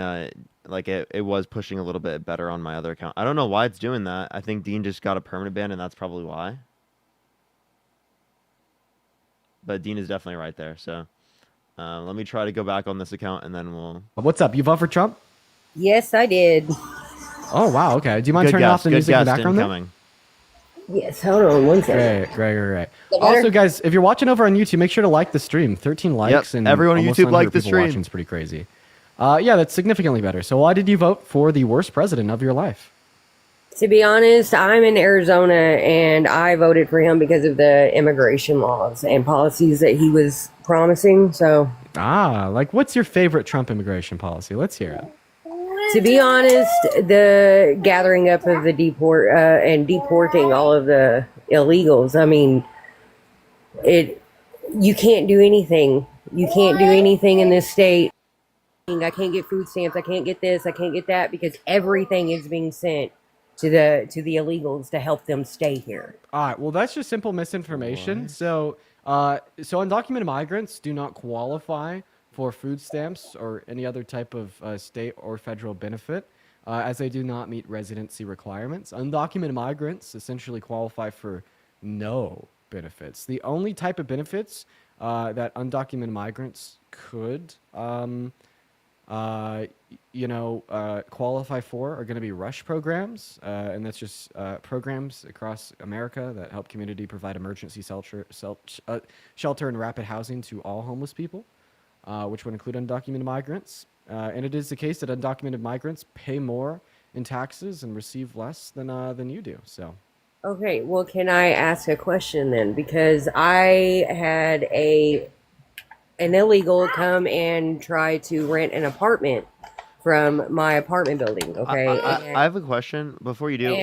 B: like it was pushing a little bit better on my other account. I don't know why it's doing that. I think Dean just got a permanent ban and that's probably why. But Dean is definitely right there. So let me try to go back on this account and then we'll...
C: What's up? You vote for Trump?
M: Yes, I did.
C: Oh, wow. Okay. Do you mind turning off the music in the background there?
M: Yes, hold on one second.
C: Great. Also, guys, if you're watching over on YouTube, make sure to like the stream. 13 likes and
B: everyone on
C: almost
B: YouTube
C: 100
B: like the
C: people
B: stream.
C: watching is pretty crazy. Yeah, that's significantly better. So why did you vote for the worst president of your life?
M: To be honest, I'm in Arizona and I voted for him because of the immigration laws and policies that he was promising. So,
C: like what's your favorite Trump immigration policy? Let's hear it.
M: to be honest, the gathering up of the and deporting all of the illegals. I mean, you can't do anything. You can't do anything in this state. I can't get food stamps. I can't get this. I can't get that because everything is being sent to the illegals to help them stay here.
C: All right. Well, that's just simple misinformation. So undocumented migrants do not qualify for food stamps or any other type of state or federal benefit, as they do not meet residency requirements. Undocumented migrants essentially qualify for no benefits. The only type of benefits that undocumented migrants could qualify for are going to be rush programs, and that's just programs across America that help community provide emergency shelter and rapid housing to all homeless people, which would include undocumented migrants. And it is the case that undocumented migrants pay more in taxes and receive less than you do. So.
M: Okay, well, can I ask a question then? Because I had an illegal come and try to rent an apartment from my apartment building, okay?
B: I have a question before you do.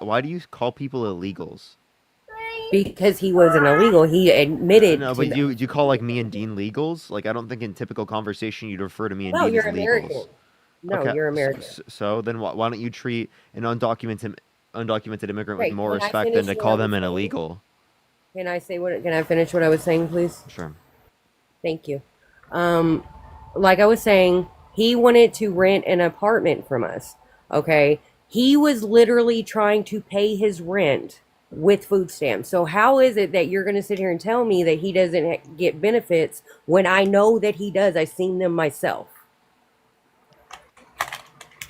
B: Why do you call people illegals?
M: Because he was an illegal. He admitted.
B: No, but do you call like me and Dean legals? Like I don't think in typical conversation you'd refer to me and
M: No,
B: Dean
M: you're
B: as
M: American.
B: legals.
M: No,
B: Okay,
M: you're American.
B: So then why don't you treat an undocumented immigrant
M: Right,
B: with more
M: can I
B: respect than
M: finish
B: to
M: what
B: call
M: I
B: them
M: was
B: an
M: saying?
B: illegal?
M: Can I finish what I was saying, please?
B: Sure.
M: Thank you. Like I was saying, he wanted to rent an apartment from us. Okay. He was literally trying to pay his rent with food stamps. So how is it that you're going to sit here and tell me that he doesn't get benefits when I know that he does? I've seen them myself.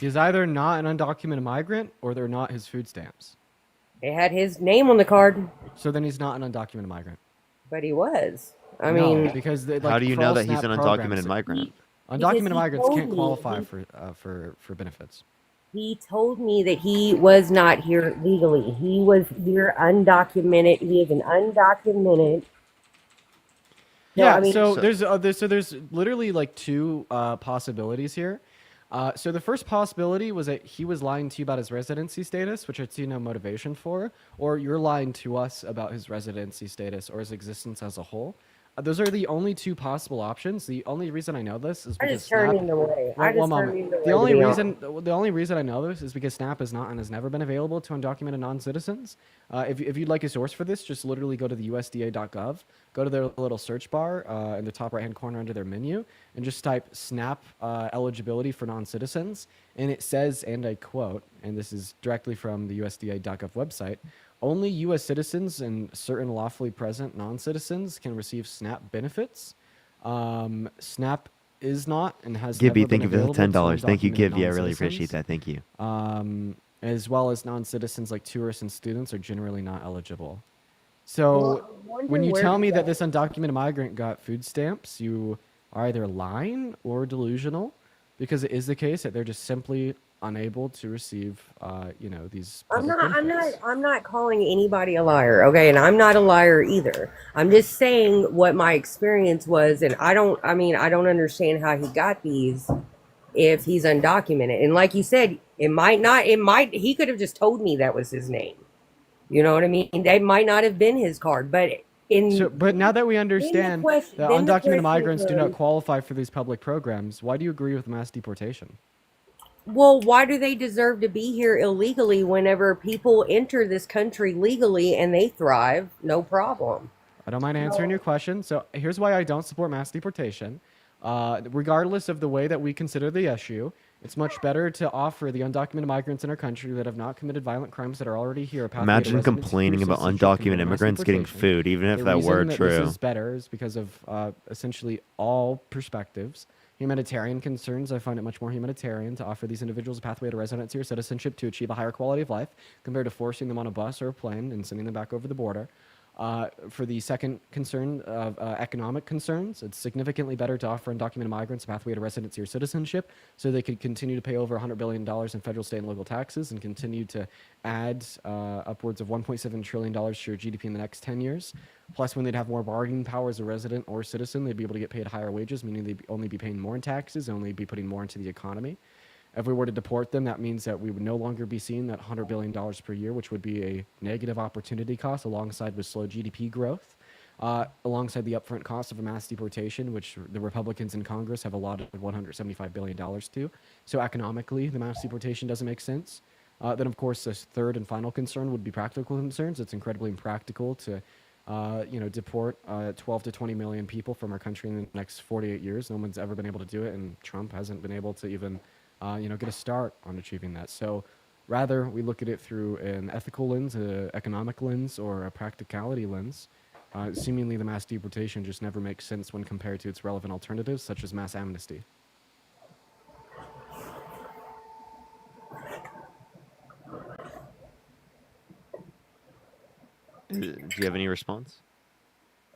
C: He's either not an undocumented migrant or they're not his food stamps.
M: It had his name on the card.
C: So then he's not an undocumented migrant.
M: But he was. I
C: No,
M: mean,
C: because
B: How do you know that he's an undocumented migrant?
C: Undocumented migrants
M: told
C: can't
M: me
C: qualify for benefits.
M: he told me that he was not here legally. He was here undocumented. He is an undocumented.
C: Yeah,
M: I mean,
C: there's literally like two possibilities here. So the first possibility was that he was lying to you about his residency status, which I see no motivation for, or you're lying to us about his residency status or his existence as a whole. those are the only two possible options. The only reason I know this is
M: I
C: because
M: just turned
C: Snap.
M: him away.
C: Well,
M: I just
C: one
M: turned
C: moment.
M: him away.
C: The
M: to
C: only
M: be
C: reason
M: honest.
C: the only reason I know this is because Snap is not and has never been available to undocumented non-citizens. If you'd like a source for this, just literally go to the USDA.gov, go to their little search bar in the top right-hand corner under their menu, and just type Snap eligibility for non-citizens, and it says, and I quote, and this is directly from the USDA.gov website, only U.S. citizens and certain lawfully present non-citizens can receive SNAP benefits. SNAP is not and has
B: Gibby,
C: never been
B: thank you for the
C: available to
B: $10. Thank you,
C: undocumented
B: Gibby. I really appreciate
C: non-citizens.
B: that. Thank you.
C: As well as non-citizens like tourists and students are generally not eligible. So
M: Well, I wonder
C: when you
M: where
C: tell
M: did
C: me that
M: that-
C: this undocumented migrant got food stamps, you are either lying or delusional, because it is the case that they're just simply unable to receive, these public benefits.
M: I'm not calling anybody a liar, okay? And I'm not a liar either. I'm just saying what my experience was, and I don't understand how he got these if he's undocumented. And like you said, he could have just told me that was his name. You know what I mean? That might not have been his card, but
C: But now that we understand
M: question-
C: that
M: then the
C: undocumented
M: question
C: migrants do not
M: comes-
C: qualify for these public programs, why do you agree with mass deportation?
M: Well, why do they deserve to be here illegally whenever people enter this country legally and they thrive? No problem.
C: I don't mind answering your question. So here's why I don't support mass deportation. Regardless of the way that we consider the issue, it's much better to offer the undocumented migrants in our country that have not committed violent crimes that are already here a pathway to
B: Imagine
C: residency
B: complaining
C: through
B: about
C: citizenship
B: undocumented
C: compared to mass
B: immigrants getting
C: deportation.
B: food, even if
C: The
B: that
C: reason
B: were
C: that
B: true.
C: This is better is because of essentially all perspectives. Humanitarian concerns, I find it much more humanitarian to offer these individuals a pathway to residency or citizenship to achieve a higher quality of life compared to forcing them on a bus or a plane and sending them back over the border. For the second concern of economic concerns, it's significantly better to offer undocumented migrants a pathway to residency or citizenship so they could continue to pay over $100 billion in federal, state, and local taxes and continue to add upwards of $1.7 trillion to your GDP in the next 10 years. Plus, when they'd have more bargaining power as a resident or citizen, they'd be able to get paid higher wages, meaning they'd only be paying more in taxes and only be putting more into the economy. If we were to deport them, that means that we would no longer be seeing that $100 billion per year, which would be a negative opportunity cost alongside with slow GDP growth, alongside the upfront cost of a mass deportation, which the Republicans in Congress have allotted $175 billion to. So economically, the mass deportation doesn't make sense. Then, of course, the third and final concern would be practical concerns. It's incredibly impractical to deport 12 to 20 million people from our country in the next 48 years. No one's ever been able to do it, and Trump hasn't been able to even get a start on achieving that. So rather, we look at it through an ethical lens, an economic lens, or a practicality lens. Seemingly, the mass deportation just never makes sense when compared to its relevant alternatives, such as mass amnesty.
B: Do you have any response?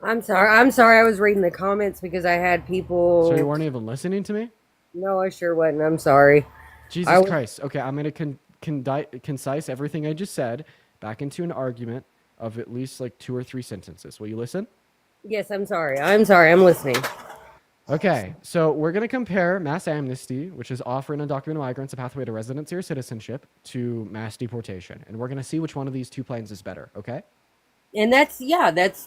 M: I'm sorry. I was reading the comments because I had people.
C: So you weren't even listening to me?
M: No, I sure wasn't. I'm sorry.
C: Jesus Christ. Okay, I'm going to concise everything I just said back into an argument of at least like 2 or 3 sentences. Will you listen?
M: Yes, I'm sorry. I'm listening.
C: Okay, so we're going to compare mass amnesty, which is offering undocumented migrants a pathway to residency or citizenship, to mass deportation. And we're going to see which one of these 2 plans is better, okay?
M: And that's.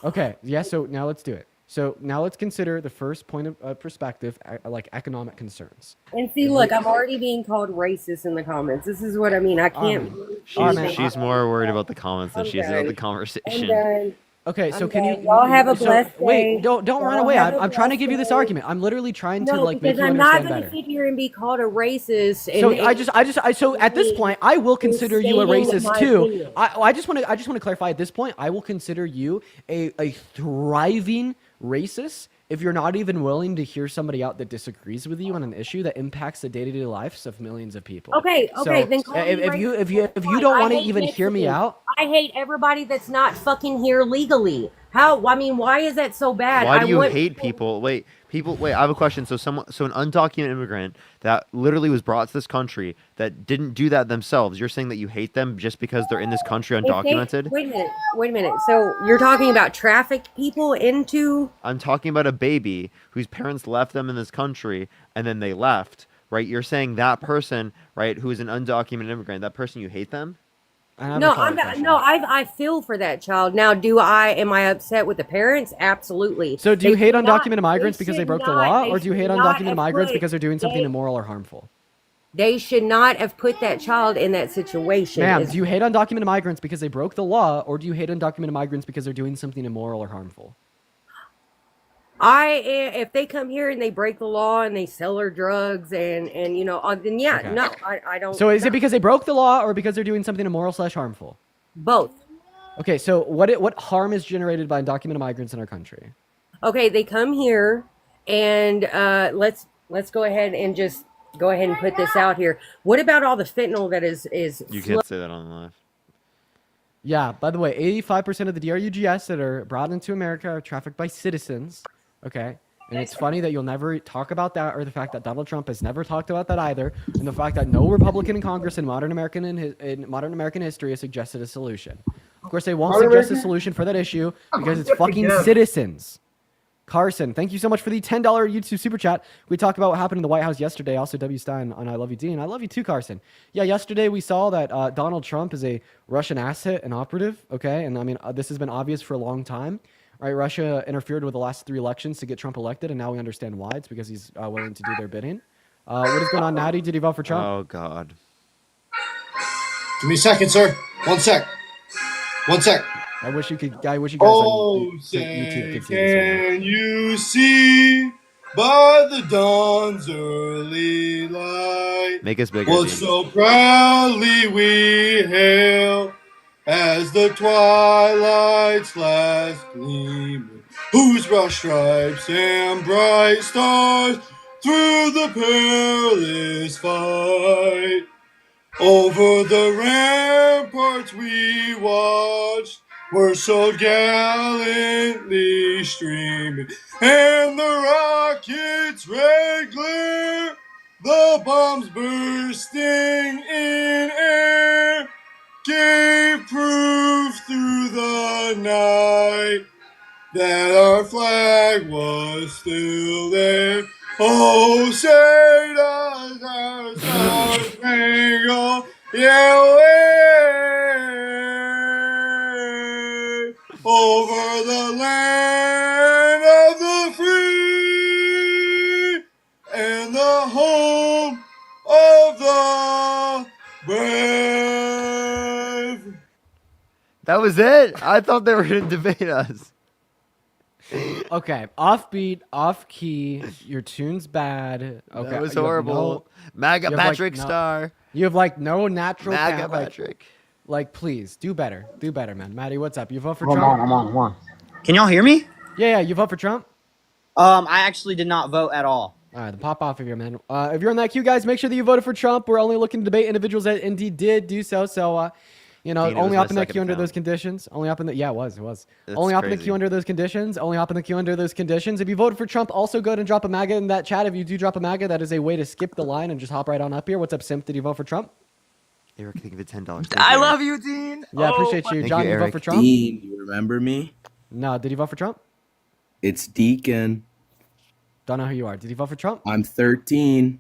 C: Okay, yeah, so now let's do it. So now let's consider the first point of perspective, like economic concerns.
M: And see, look, I'm already being called racist in the comments. This is what I mean. I can't.
B: She's more worried about the comments than she is about the conversation.
C: Okay, so
M: I'm
C: can
M: done.
C: you?
M: Y'all have a blessed
C: Wait,
M: day.
C: don't run
M: Y'all
C: away.
M: have a
C: I'm trying to
M: blessed
C: give you this
M: day.
C: argument. I'm literally trying to
M: No,
C: make
M: because
C: you
M: I'm not
C: understand
M: going
C: better.
M: to sit here and be called a racist. And,
C: So so at this point, I will consider you a
M: stating
C: racist
M: my
C: too.
M: opinion.
C: I just want to clarify at this point, I will consider you a thriving racist if you're not even willing to hear somebody out that disagrees with you on an issue that impacts the day-to-day lives of millions of people.
M: Okay,
C: So,
M: then call me
C: if you
M: racist.
C: don't
M: I
C: want to
M: hate
C: even hear me
M: Mexicans.
C: out,
M: I hate everybody that's not fucking here legally. How? I mean, why is that so bad?
B: Why do you hate people? Wait, I have a question. So an undocumented immigrant that literally was brought to this country that didn't do that themselves. You're saying that you hate them just because they're in this country undocumented?
M: Wait a minute. So you're talking about traffic people into?
B: I'm talking about a baby whose parents left them in this country and then they left, right? You're saying that person, right, who is an undocumented immigrant, that person, you hate them?
M: No, I'm not. No, I feel for that child. Now, am I upset with the parents? Absolutely.
C: So do you hate
M: should not-
C: undocumented migrants because they
M: should
C: broke the
M: not-
C: law,
M: they
C: or do you hate
M: should not
C: undocumented
M: have
C: migrants
M: put-
C: because they're doing something
M: they-
C: immoral or harmful?
M: They should not have put that child in that situation.
C: Ma'am, do you hate undocumented migrants because they broke the law, or do you hate undocumented migrants because they're doing something immoral or harmful?
M: If they come here and they break the law and they sell our drugs and then yeah,
C: Okay.
M: no, I don't.
C: So is
M: no.
C: it because they broke the law, or because they're doing something immoral / harmful?
M: Both?
C: Okay, so what harm is generated by undocumented migrants in our country?
M: Okay, they come here, and let's go ahead and just go ahead and put this out here. What about all the fentanyl that is
B: You can't say that on live.
C: Yeah, by the way, 85% of the DRUGS that are brought into America are trafficked by citizens. Okay? And it's funny that you'll never talk about that, or the fact that Donald Trump has never talked about that either, and the fact that no Republican in Congress in modern American history has suggested a solution. Of course, they won't suggest a solution for that issue because it's fucking citizens. Carson, thank you so much for the $10 YouTube super chat. We talked about what happened in the White House yesterday. Also, W. Stein on I Love You, Dean. I love you too, Carson. Yeah, yesterday we saw that Donald Trump is a Russian asset and operative. Okay, and I mean this has been obvious for a long time. Right, Russia interfered with the last 3 elections to get Trump elected, and now we understand why. It's because he's willing to do their bidding. What is going on, Natty? Did you vote for Trump?
B: Oh God.
Q: Give me a second, sir. 1 sec. 1 sec.
C: I wish you guys
Q: Oh,
C: on YouTube could see this one.
Q: can you see by the dawn's early light
B: Make us bigger.
Q: what
B: Dean.
Q: so proudly we hail as the twilight's last gleam, whose broad stripes and bright stars through the perilous fight over the ramparts we watched were so gallantly streaming, and the rockets' red glare, the bombs bursting in air, gave proof through the night that our flag was still there. Oh, say does our star-spangled yellow over the land of the free and the home of the brave.
B: That was it? I thought they were going to debate us.
C: Okay, offbeat, off key. Your tune's bad. Okay,
B: That was
C: you have
B: horrible. MAGA
C: you have,
B: Patrick Star.
C: You have no natural.
B: MAGA
C: like,
B: Patrick.
C: Like, please do better. Do better, man. Maddie, what's up? You vote for
R: I'm
C: Trump?
R: on.
S: Can y'all hear me?
C: Yeah, you vote for Trump?
S: I actually did not vote at all.
C: All right, then pop off of here, man. If you're in that queue, guys, make sure that you voted for Trump. We're only looking to debate individuals that indeed did do so. So,
B: Dean,
C: only
B: it was
C: hop in
B: my
C: that queue
B: second
C: under those
B: account.
C: conditions. Only hop in the it was.
B: That's
C: Only hop in the
B: crazy.
C: queue under those conditions. Only hop in the queue under those conditions. If you voted for Trump, also go ahead and drop a MAGA in that chat. If you do drop a MAGA, that is a way to skip the line and just hop right on up here. What's up, Simp? Did you vote for Trump?
B: Eric, thank you for $10.
P: I love you, Dean.
C: Yeah, appreciate you.
B: Thank
C: John,
B: you,
C: you vote
B: Eric.
C: for Trump?
T: Dean, do you remember me?
C: No, did you vote for Trump?
T: It's Deacon.
C: Don't know who you are. Did you vote for Trump?
T: I'm 13.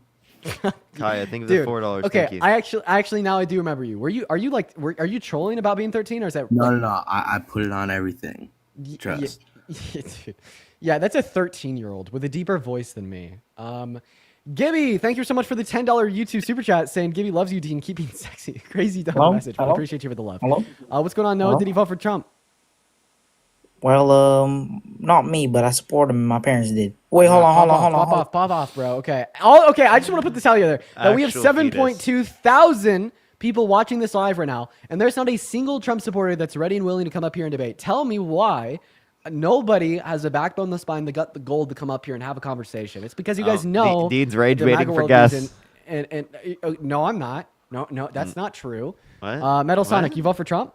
B: Kaya, think of the
C: Dude,
B: $4.
C: okay,
B: Thank you.
C: I actually now I do remember you. Are you trolling about being 13, or is that
T: No. I put it on everything. Trust.
C: Dude. Yeah, that's a 13-year-old with a deeper voice than me. Gibby, thank you so much for the $10 YouTube super chat saying Gibby loves you, Dean. Keeping sexy. Crazy dumb
R: Hello?
C: message. But I
R: Hello?
C: appreciate you for the love.
R: Hello?
C: What's going on, Noah?
R: Hello?
C: Did he vote for Trump?
R: Well, not me, but I support him. My parents did. Wait, hold on.
C: Pop off, bro. Okay. Okay, I just want to put this out there that we have
B: Actual
C: 7.2 thousand people watching this live right now, and there's not a single Trump supporter that's ready and willing to come up here and debate. Tell me why nobody has the backbone, the spine, the gut, the gold to come up here and have a conversation. It's because you guys know
B: Dean's rage
C: the
B: waiting
C: MAGA
B: for
C: world
B: guests.
C: and no, I'm not. No, that's not true.
B: What?
C: Metal
B: What?
C: Sonic, you vote for Trump?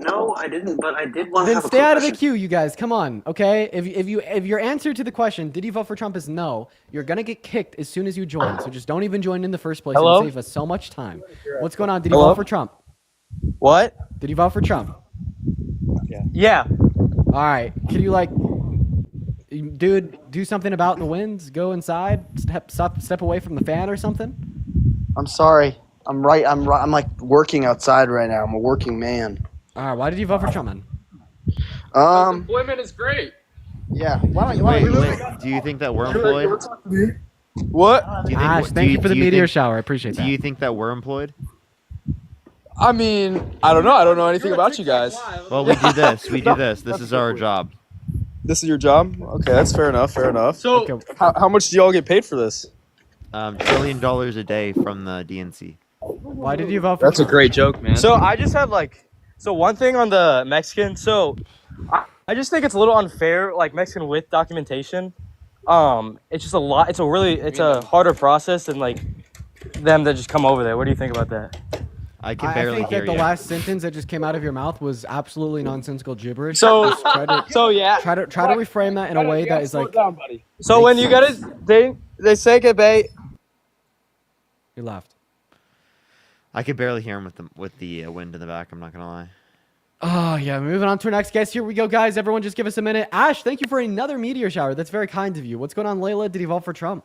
S: No, I didn't, but I did want to
C: Then
S: have a
C: stay
S: quick
C: out of the
S: question.
C: queue, you guys. Come on, okay? If your answer to the question, did you vote for Trump, is no, you're gonna get kicked as soon as you join. So just don't even join in the first place.
S: Hello?
C: It'll save us so much time. What's going on? Did you
S: Hello?
C: vote for Trump?
S: What?
C: Did you vote for Trump?
S: Yeah.
C: All right. Can you, dude, do something about the winds? Go inside. Step away from the fan or something.
S: I'm sorry. I'm right. I'm like working outside right now. I'm a working man.
C: All right. Why did you vote for Trump, man?
S: Employment
F: is great.
S: Yeah. Why don't
B: Wait. Do you think that we're employed?
S: What?
B: Do you think?
C: Ash, thank you for the meteor shower. I appreciate that.
B: Do you think that we're employed?
I: I mean, I don't know. I don't know anything about you guys.
B: Well, we do this. We do this. This is our job.
I: This is your job? Okay, that's fair enough. Fair enough.
S: So,
I: how much do y'all get paid for this?
B: $1 trillion a day from the DNC.
C: Why did you vote for
I: That's
C: Trump?
I: a great joke, man. So I just have one thing on the Mexican. So I just think it's a little unfair, like Mexican with documentation. It's just a lot. It's a harder process than like them that just come over there. What do you think about that?
B: I can barely
C: think
B: hear
C: that the
B: you.
C: last sentence that just came out of your mouth was absolutely nonsensical gibberish.
I: So-
C: Just try to reframe that in a way that is like.
I: So when you get it, they say que bait.
C: You left.
B: I could barely hear him with the wind in the back. I'm not gonna lie.
C: Oh yeah, moving on to our next guest. Here we go, guys. Everyone, just give us a minute. Ash, thank you for another meteor shower. That's very kind of you. What's going on, Layla? Did you vote for Trump?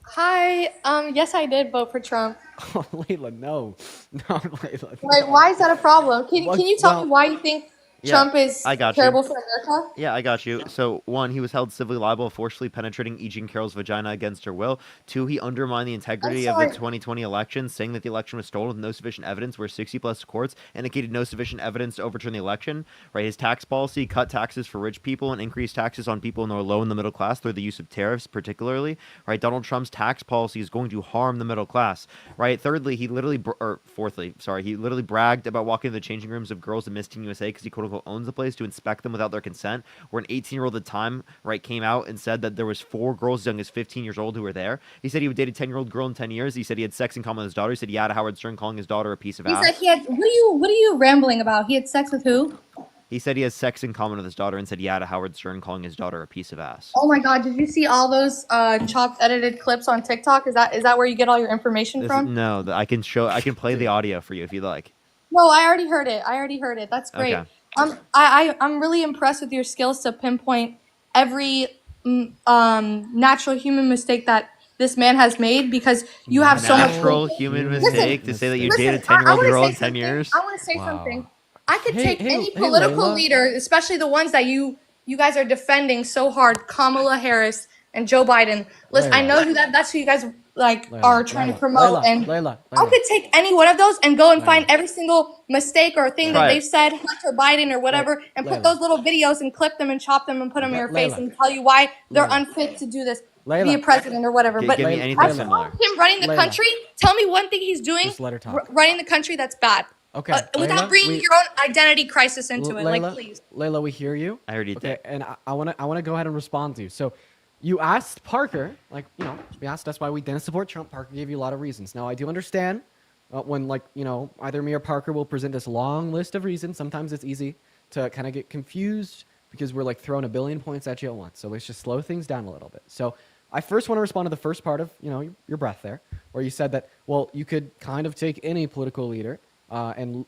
U: Hi. Yes, I did vote for Trump.
C: Oh, Layla, no, Layla.
U: Like, why is that a problem? Can you tell me why you think Trump is
B: I got
U: terrible
B: you.
U: for America?
B: Yeah, I got you. So, 1, he was held civilly liable of forcefully penetrating E. Jean Carroll's vagina against her will. 2, he undermined the integrity of the 2020 election, saying that the election was stolen with no sufficient evidence, where 60-plus courts indicated no sufficient evidence to overturn the election. Right, his tax policy cut taxes for rich people and increased taxes on people who are low in the middle class through the use of tariffs, particularly. Right, Donald Trump's tax policy is going to harm the middle class. Right, thirdly, he literally bragged about walking into the changing rooms of girls at Miss Teen USA because he quote-unquote owns the place to inspect them without their consent, where an 18-year-old at the time, right, came out and said that there was 4 girls as young as 15 years old who were there. He said he would date a 10-year-old girl in 10 years. He said he had sex in common with his daughter. He said he had Howard Stern calling his daughter a piece of
U: He
B: ass.
U: said he had. What are you rambling about? He had sex with who?
B: He said he has sex in common with his daughter and said he had a Howard Stern calling his daughter a piece of ass.
U: Oh my God! Did you see all those chopped, edited clips on TikTok? Is that where you get all your information from?
B: No, I can play the audio for you if you'd like.
U: No, I already heard it. That's great.
B: Okay.
U: I'm really impressed with your skills to pinpoint every natural human mistake that this man has made, because you have so much
B: natural human mistake to say that you dated a 10-year-old girl in 10 years.
U: I want to say something. I could take any
C: hey,
U: political
C: Layla.
U: leader, especially the ones that you guys are defending so hard, Kamala Harris and Joe Biden. Listen, I know that's who you guys are trying to promote, and
C: Layla.
U: I could take any one of those and go and find every single mistake or thing that they've said, Hunter Biden or whatever, and put those little videos and clip them and chop them and put them in your face and tell you why they're unfit to do this, be a president or whatever. But
B: give me anything
U: as
B: similar.
U: far as him running the country, tell me one thing he's doing
C: Just let her talk.
U: running the country that's bad.
C: Okay.
U: Without
C: Layla,
U: bringing your own identity crisis into it,
C: Layla,
U: like please.
C: Layla, we hear you.
B: I already did.
C: And I want to go ahead and respond to you. So, you asked Parker, we asked us why we didn't support Trump. Parker gave you a lot of reasons. Now, I do understand when, either me or Parker will present this long list of reasons. Sometimes it's easy to kind of get confused because we're throwing a billion points at you at once. So let's just slow things down a little bit. So I first want to respond to the first part of, your breath there, where you said that, well, you could kind of take any political leader and,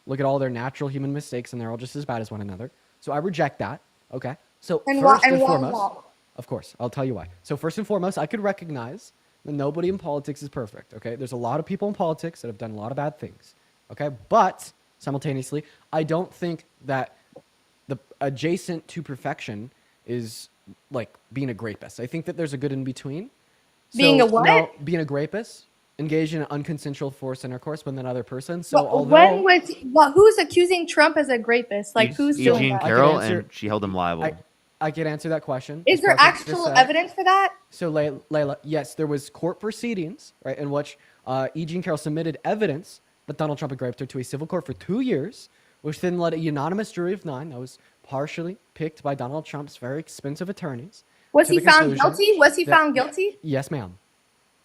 C: look at all their natural human mistakes and they're all just as bad as one another. So I reject that. Okay. So first and foremost, of course, I'll tell you why. So first and foremost, I could recognize that nobody in politics is perfect, okay? There's a lot of people in politics that have done a lot of bad things, okay? But simultaneously, I don't think that the adjacent to perfection is being a grapist. I think that there's a good in between.
U: Being a what?
C: Now, being a grapist, engage in unconsensual forced intercourse with another person. So
U: who's accusing Trump as a grapist? Who's
B: E.
U: doing
B: Jean
U: that?
B: Carroll, and she held him liable.
C: I can answer that question.
U: Is there actual evidence for that?
C: So, Layla, yes, there was court proceedings, right, in which E. Jean Carroll submitted evidence that Donald Trump had raped her to a civil court for 2 years, which then led a unanimous jury of 9 that was partially picked by Donald Trump's very expensive attorneys.
U: Was he found guilty? Was he found guilty?
C: Yes, ma'am.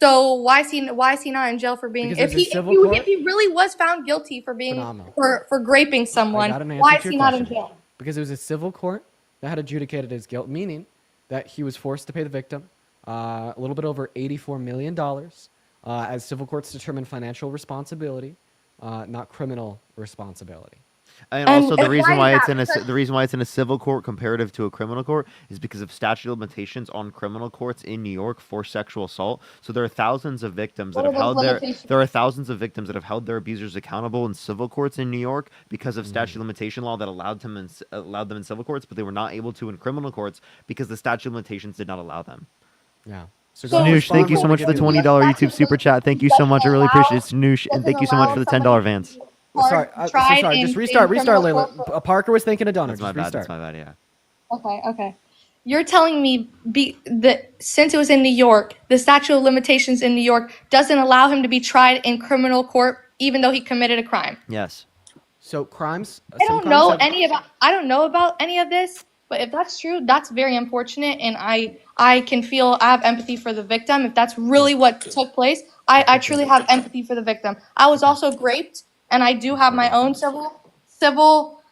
U: So why is he not in jail for being? If he really was found guilty for being for graping someone, why is he not in jail?
C: Because it was a civil court that had adjudicated his guilt, meaning that he was forced to pay the victim a little bit over $84 million, as civil courts determine financial responsibility, not criminal responsibility.
B: And
U: And
B: also the reason
U: why
B: why
U: is
B: it's
U: that?
B: in a
U: Because
B: the reason why it's in a civil court comparative to a criminal court is because of statute of limitations on criminal courts in New York for sexual assault. So there are thousands of victims that
U: what are
B: have
U: those
B: held their
U: limitations?
B: there are thousands of victims that have held their abusers accountable in civil courts in New York because of statute of limitation law that allowed them in civil courts, but they were not able to in criminal courts because the statute of limitations did not allow them.
C: Yeah.
U: So
B: Snoosh, thank you so much for the $20 YouTube super chat. Thank you so much. I really appreciate it, Snoosh, and thank you so much for the $10 Vance.
C: Sorry, just restart, Layla. Parker was thinking of Donner.
B: That's my
C: Just
B: bad.
C: restart.
B: That's my bad. Yeah.
U: Okay. You're telling me that since it was in New York, the statute of limitations in New York doesn't allow him to be tried in criminal court, even though he committed a crime.
B: Yes.
C: So crimes.
U: I don't know about any of this, but if that's true, that's very unfortunate, and I have empathy for the victim. If that's really what took place, I truly have empathy for the victim. I was also raped, and I do have my own civil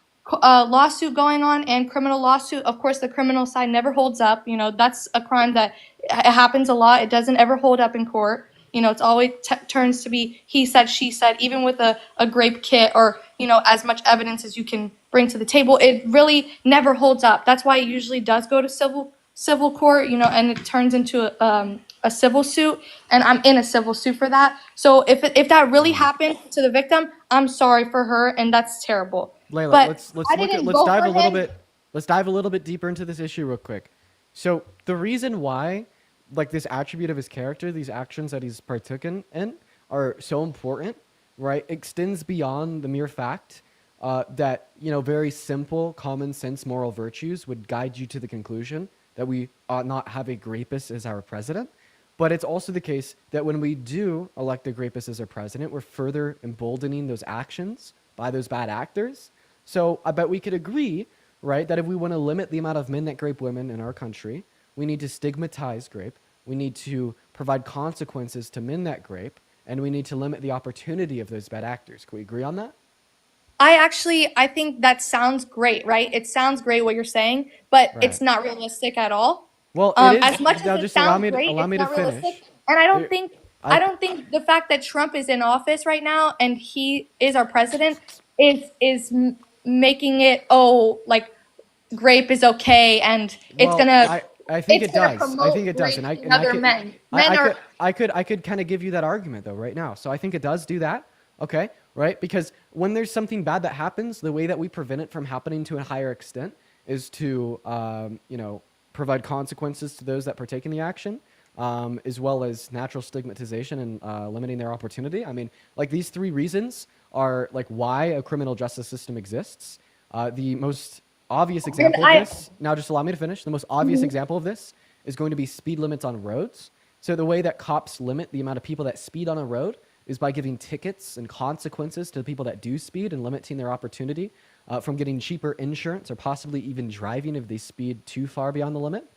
U: lawsuit going on and criminal lawsuit. Of course, the criminal side never holds up. That's a crime that it happens a lot. It doesn't ever hold up in court. It's always turns to be he said, she said, even with a grape kit or, as much evidence as you can bring to the table. It really never holds up. That's why it usually does go to civil court, and it turns into a civil suit. And I'm in a civil suit for that. So if that really happened to the victim, I'm sorry for her, and that's terrible.
C: Layla,
U: but
C: let's dive a little bit deeper into this issue real quick. So the reason why, like, this attribute of his character, these actions that he's partaken in are so important, right, extends beyond the mere fact that, very simple, common sense moral virtues would guide you to the conclusion that we ought not have a rapist as our president. But it's also the case that when we do elect a rapist as our president, we're further emboldening those actions by those bad actors. So I bet we could agree, right, that if we want to limit the amount of men that rape women in our country, we need to stigmatize rape. We need to provide consequences to men that rape, and we need to limit the opportunity of those bad actors. Can we agree on that?
U: I think that sounds great, right? It sounds great what you're saying, but it's not realistic at all.
C: Well, it is.
U: As much as it sounds great, it's not realistic. And I don't think the fact that Trump is in office right now and he is our president is making it like grape is okay and it's gonna.
C: I think it does. I think it does. I could kind of give you that argument though right now. So I think it does do that. Okay, right? Because when there's something bad that happens, the way that we prevent it from happening to a higher extent is to, provide consequences to those that partake in the action, as well as natural stigmatization and limiting their opportunity. I mean, like, these three reasons are like why a criminal justice system exists. The most obvious example of this, now just allow me to finish, the most obvious example of this is going to be speed limits on roads. So the way that cops limit the amount of people that speed on a road is by giving tickets and consequences to the people that do speed and limiting their opportunity from getting cheaper insurance or possibly even driving if they speed too far beyond the limit.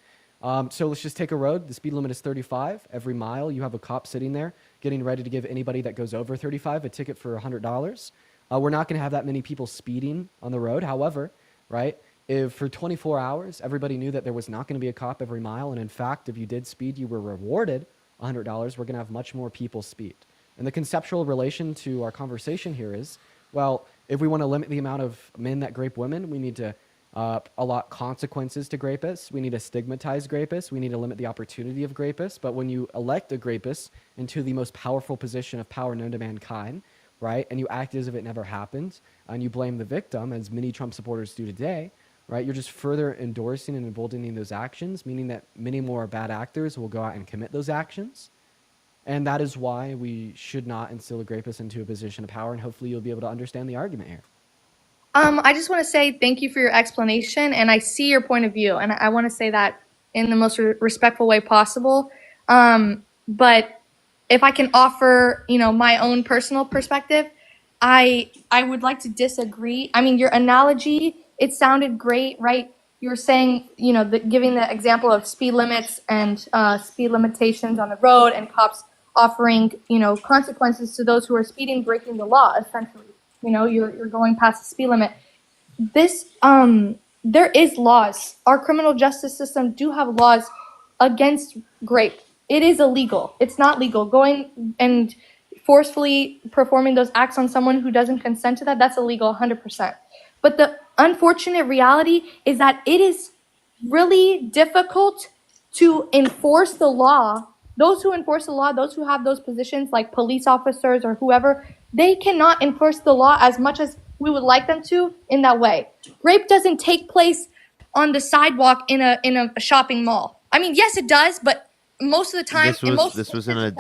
C: So let's just take a road. The speed limit is 35. Every mile you have a cop sitting there getting ready to give anybody that goes over 35 a ticket for $100. We're not going to have that many people speeding on the road. However, right, if for 24 hours everybody knew that there was not going to be a cop every mile, and in fact, if you did speed, you were rewarded $100, we're going to have much more people speed. And the conceptual relation to our conversation here is, well, if we want to limit the amount of men that grape women, we need to allot consequences to rapists. We need to stigmatize rapists. We need to limit the opportunity of rapists. But when you elect a rapist into the most powerful position of power known to mankind, right, and you act as if it never happened, and you blame the victim, as many Trump supporters do today, right, you're just further endorsing and emboldening those actions, meaning that many more bad actors will go out and commit those actions. And that is why we should not instill a rapist into a position of power, and hopefully you'll be able to understand the argument here.
U: I just want to say thank you for your explanation, and I see your point of view, and I want to say that in the most respectful way possible. But if I can offer, my own personal perspective, I would like to disagree. I mean, your analogy, it sounded great, right? You were saying, giving the example of speed limits and speed limitations on the road and cops offering, consequences to those who are speeding, breaking the law, essentially. You're going past the speed limit. There is laws. Our criminal justice system do have laws against rape. It is illegal. It's not legal. Going and forcefully performing those acts on someone who doesn't consent to that, that's illegal 100%. But the unfortunate reality is that it is really difficult to enforce the law. Those who enforce the law, those who have those positions like police officers or whoever, they cannot enforce the law as much as we would like them to in that way. Rape doesn't take place on the sidewalk in a shopping mall. I mean, yes, it does, but most of the time,
B: This was in a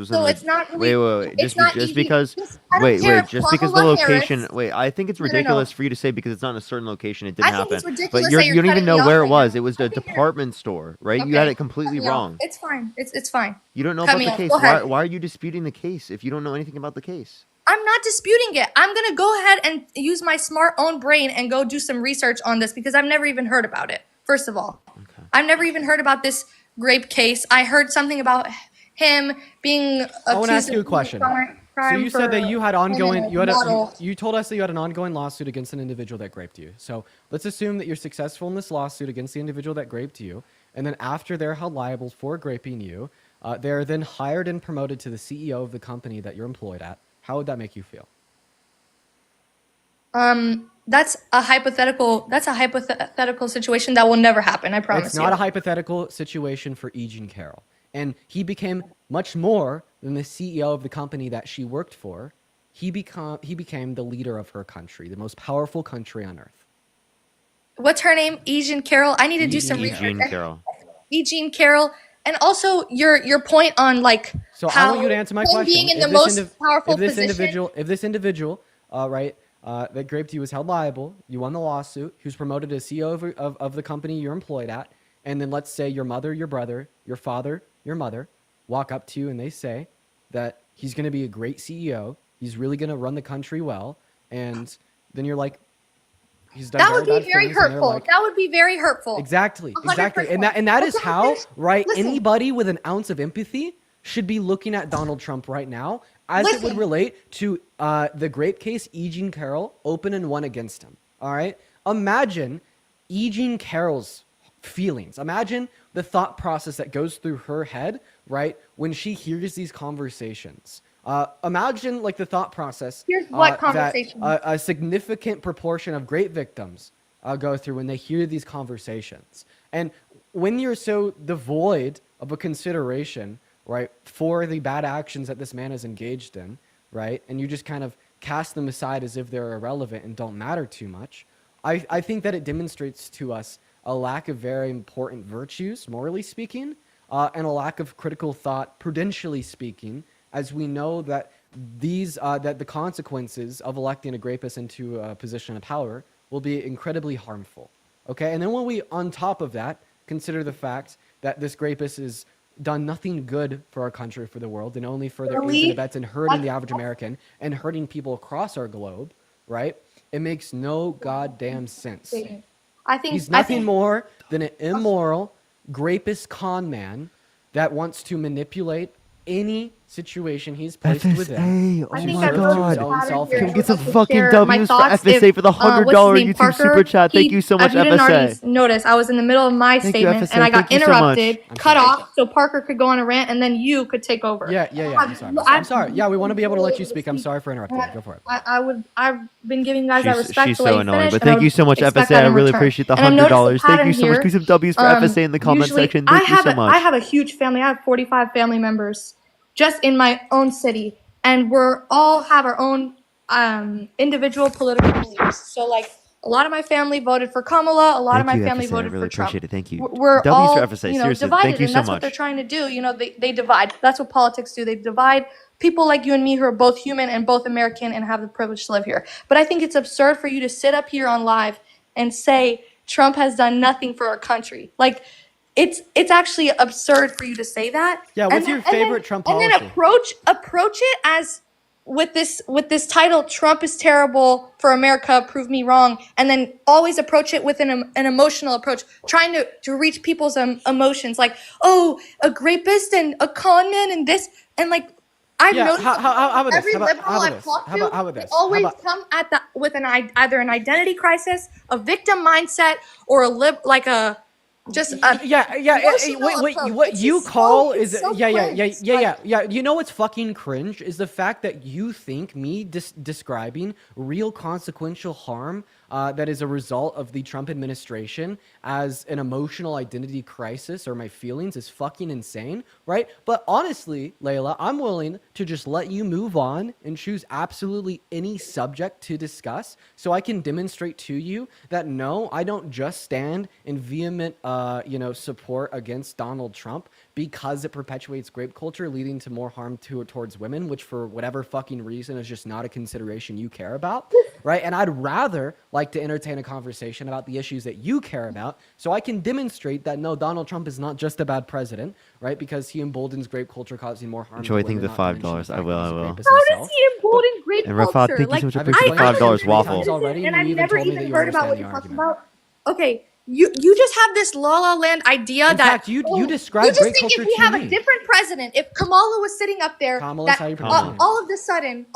U: so it's not really,
B: wait.
U: it's not
B: Just
U: easy.
B: because
U: I don't care if
B: just because the
U: Kamala
B: location.
U: Harris-
B: Wait, I think it's
U: No, no, no.
B: ridiculous for you to say because it's not in a certain location. It didn't
U: I think
B: happen.
U: it's ridiculous
B: But
U: that
B: you
U: you're
B: don't even
U: cutting
B: know
U: me off
B: where it
U: right
B: was.
U: now.
B: It was the department store, right? You
U: Okay.
B: had it completely
U: Cut me off.
B: wrong.
U: It's fine. It's fine.
B: You don't know
U: Cut
B: about
U: me
B: the
U: off.
B: case.
U: Go ahead.
B: Why are you disputing the case if you don't know anything about the case?
U: I'm not disputing it. I'm gonna go ahead and use my smart own brain and go do some research on this because I've never even heard about it. First of all, I've never even heard about this rape case. I heard something about him being accused.
C: I want to ask you a question. So you said that you had ongoing. You told us that you had an ongoing lawsuit against an individual that raped you. So let's assume that you're successful in this lawsuit against the individual that raped you, and then after they're held liable for raping you, they're then hired and promoted to the CEO of the company that you're employed at. How would that make you feel?
U: That's a hypothetical. That's a hypothetical situation that will never happen. I promise
C: It's not a hypothetical situation for E. Jean Carroll. And he became much more than the CEO of the company that she worked for. He became the leader of her country, the most powerful country on earth.
U: What's her name? E. Jean Carroll. I need to do some research.
B: Jean Carroll.
U: E. Jean Carroll. And also your point on like
C: So
U: how
C: I want you to answer my
U: him
C: question.
U: being in the most powerful
C: if this
U: position.
C: individual, that raped you was held liable, you won the lawsuit, he was promoted as CEO of the company you're employed at, and then let's say your mother, your brother, your father, your mother walk up to you and they say that he's going to be a great CEO, he's really going to run the country well, and then you're like, he's done
U: That would
C: very
U: be
C: bad
U: very
C: things, and they're
U: hurtful.
C: like,
U: That would be very hurtful.
C: Exactly.
U: 100%.
C: And that is
U: Listen,
C: how, right,
U: listen.
C: anybody with an ounce of empathy should be looking at Donald Trump right now as it would
U: Listen.
C: relate to the grape case E. Jean Carroll open and won against him. All right? Imagine E. Jean Carroll's feelings. Imagine the thought process that goes through her head, right, when she hears these conversations. Imagine like the thought process
U: Here's what
C: that
U: conversation.
C: a significant proportion of grape victims go through when they hear these conversations. And when you're so devoid of a consideration, right, for the bad actions that this man is engaged in, right, and you just kind of cast them aside as if they're irrelevant and don't matter too much, I think that it demonstrates to us a lack of very important virtues, morally speaking, and a lack of critical thought, prudentially speaking, as we know that that the consequences of electing a rapist into a position of power will be incredibly harmful. Okay, and then when we, on top of that, consider the fact that this rapist has done nothing good for our country, for the world, and only further aids and abets in hurting the average American and hurting people across our globe, right? It makes no goddamn sense. He's nothing more than an immoral, rapist con man that wants to manipulate any situation he's placed within.
B: Oh my God. Can we get some
U: to
B: fucking
U: share my
B: W's for
U: thoughts.
B: FSA for the $100
U: what's his name,
B: YouTube
U: Parker,
B: super chat? Thank
U: he-
B: you so much,
U: if you didn't already
B: FSA.
U: notice, I was in the middle of my
B: Thank you,
U: statement
B: FSA.
U: and I got
B: Thank you so much.
U: interrupted, cut off, so Parker could go on a rant and then you could take over.
C: Yeah. I'm sorry. Yeah, we want to be able to let you speak. I'm sorry for interrupting. Go for it.
U: I've been giving you guys that respect
B: She's
U: to let
B: so
U: you
B: annoying.
U: finish,
B: But
U: and I
B: thank you
U: would
B: so much,
U: expect
B: FSA.
U: that
B: I
U: in
B: really
U: return.
B: appreciate the
U: And I've noticed a
B: $100. Thank you
U: pattern
B: so much.
U: here.
B: Give some W's for FSA in the comment
U: Usually,
B: section. Thank you so much.
U: I have a huge family. I have 45 family members just in my own city, and we're all have our own individual political beliefs. So like a lot of my family voted for Kamala, a lot of my
B: Thank you,
U: family
B: FSA. I
U: voted
B: really
U: for Trump.
B: appreciate it. Thank you.
U: We're
B: W's
U: all
B: for FSA. Seriously,
U: divided,
B: thank you
U: and
B: so
U: that's what
B: much.
U: they're trying to do. They divide. That's what politics do. They divide people like you and me who are both human and both American and have the privilege to live here. But I think it's absurd for you to sit up here on live and say Trump has done nothing for our country. Like it's actually absurd for you to say that.
C: Yeah, what's your favorite Trump policy?
U: And then approach it as with this title, Trump is terrible for America, prove me wrong, and then always approach it with an emotional approach, trying to reach people's emotions, like, oh, a rapist and a con man and this, and like, I've noticed
C: how about
U: every
C: this?
U: liberal I've talked to, they always come at with either an identity crisis, a victim mindset, or just
C: yeah. What you call is
U: so
C: yeah.
U: cringe.
C: You know what's fucking cringe is the fact that you think me describing real consequential harm that is a result of the Trump administration as an emotional identity crisis or my feelings is fucking insane, right? But honestly, Layla, I'm willing to just let you move on and choose absolutely any subject to discuss so I can demonstrate to you that no, I don't just stand in vehement support against Donald Trump because it perpetuates grape culture leading to more harm towards women, which for whatever fucking reason is just not a consideration you care about, right? And I'd rather like to entertain a conversation about the issues that you care about so I can demonstrate that no, Donald Trump is not just a bad president, right? Because he emboldens grape culture causing more harm
B: Joy,
C: to
B: thank
C: women.
B: the $5. I will.
U: How does he embolden grape
B: And Rafat,
U: culture?
B: thank you so much for
C: I've
B: the $5 waffle.
C: already,
U: and
C: and you
U: I've never
C: told me that
U: even
C: you
U: heard about
C: understand
U: what
C: the
U: you're talking
C: argument.
U: about. Okay, you just have this La La Land idea
C: In
U: that
C: fact, you describe
U: you just
C: grape
U: think
C: culture
U: if we
C: to
U: have
C: me.
U: a different president, if Kamala was sitting up there,
C: Kamala's
U: that
C: how you pronounce it.
U: all of the sudden,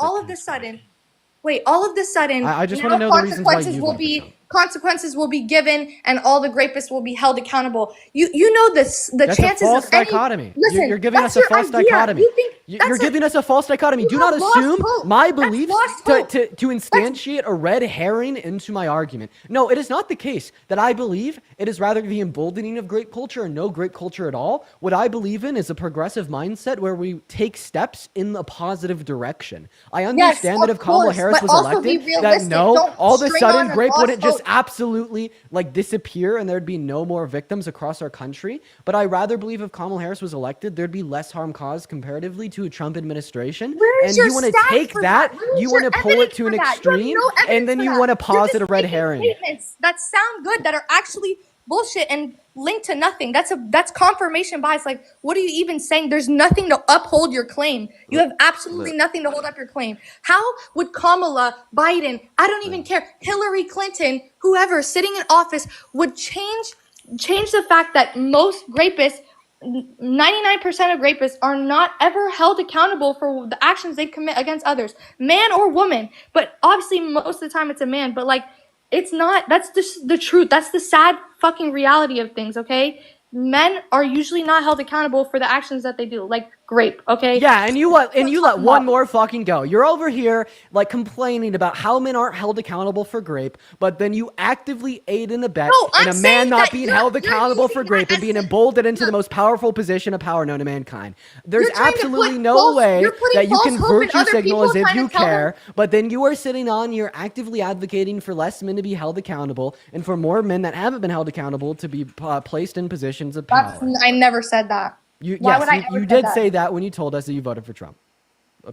C: I just
U: now
C: want to know the reasons why you voted for Trump.
U: consequences will be given and all the grapists will be held accountable. You know this the
C: That's
U: chances
C: a false
U: of any
C: dichotomy.
U: listen,
C: You're giving
U: that's
C: us a
U: your
C: false
U: idea.
C: dichotomy.
U: You think
C: You're giving us a false dichotomy. Do not
U: have lost
C: assume
U: hope.
C: my
U: That's
C: beliefs
U: lost hope.
C: to instantiate a red herring into my argument. No, it is not the case that I believe it is rather the emboldening of grape culture and no grape culture at all. What I believe in is a progressive mindset where we take steps in a positive direction. I understand that if Kamala Harris was elected, that no, all of a sudden grape wouldn't just absolutely like disappear and there'd be no more victims across our country. But I rather believe if Kamala Harris was elected, there'd be less harm caused comparatively to a Trump administration. And you want to take that, you want to pull it to an extreme, and then you want to posit a red herring.
U: Statements that sound good that are actually bullshit and linked to nothing. That's confirmation bias. Like, what are you even saying? There's nothing to uphold your claim. You have absolutely nothing to hold up your claim. How would Kamala, Biden, I don't even care, Hillary Clinton, whoever sitting in office would change the fact that most rapists, 99% of rapists are not ever held accountable for the actions they commit against others, man or woman. But obviously most of the time it's a man, but like, it's not, that's just the truth. That's the sad fucking reality of things, okay? Men are usually not held accountable for the actions that they do, like grape, okay?
C: Yeah, and you let one more fucking go. You're over here like complaining about how men aren't held accountable for grape, but then you actively aid and abet in a man not being held accountable for grape and being emboldened into the most powerful position of power known to mankind. There's absolutely no way that you can virtue signal as if you care, but then you are sitting on here actively advocating for less men to be held accountable and for more men that haven't been held accountable to be placed in positions of power.
U: I never said that.
C: You
U: say
C: did
U: that?
C: say that when you told us that you voted for Trump.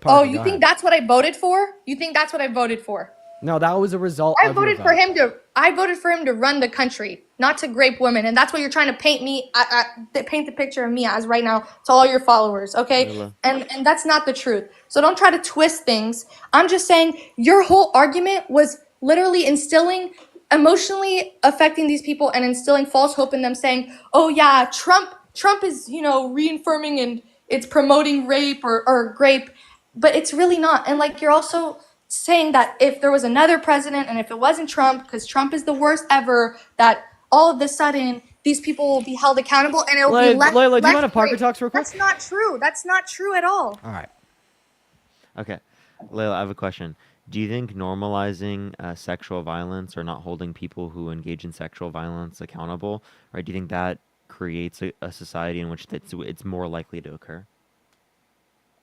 U: Oh, you think that's what I voted for? You think that's what I voted for?
C: No, that was a result.
U: I voted for him to run the country, not to grape women, and that's what you're trying to paint the picture of me as right now to all your followers, okay? And that's not the truth. So don't try to twist things. I'm just saying your whole argument was literally emotionally affecting these people and instilling false hope in them, saying, "Oh yeah, Trump is, reaffirming and it's promoting rape or grape," but it's really not. And like, you're also saying that if there was another president and if it wasn't Trump, because Trump is the worst ever, that all of a sudden these people will be held accountable and it'll be less.
C: Layla, do you want to Parker talks real quick?
U: That's not true. That's not true at all.
C: All right.
B: Okay. Layla, I have a question. Do you think normalizing sexual violence or not holding people who engage in sexual violence accountable, right? Do you think that creates a society in which it's more likely to occur?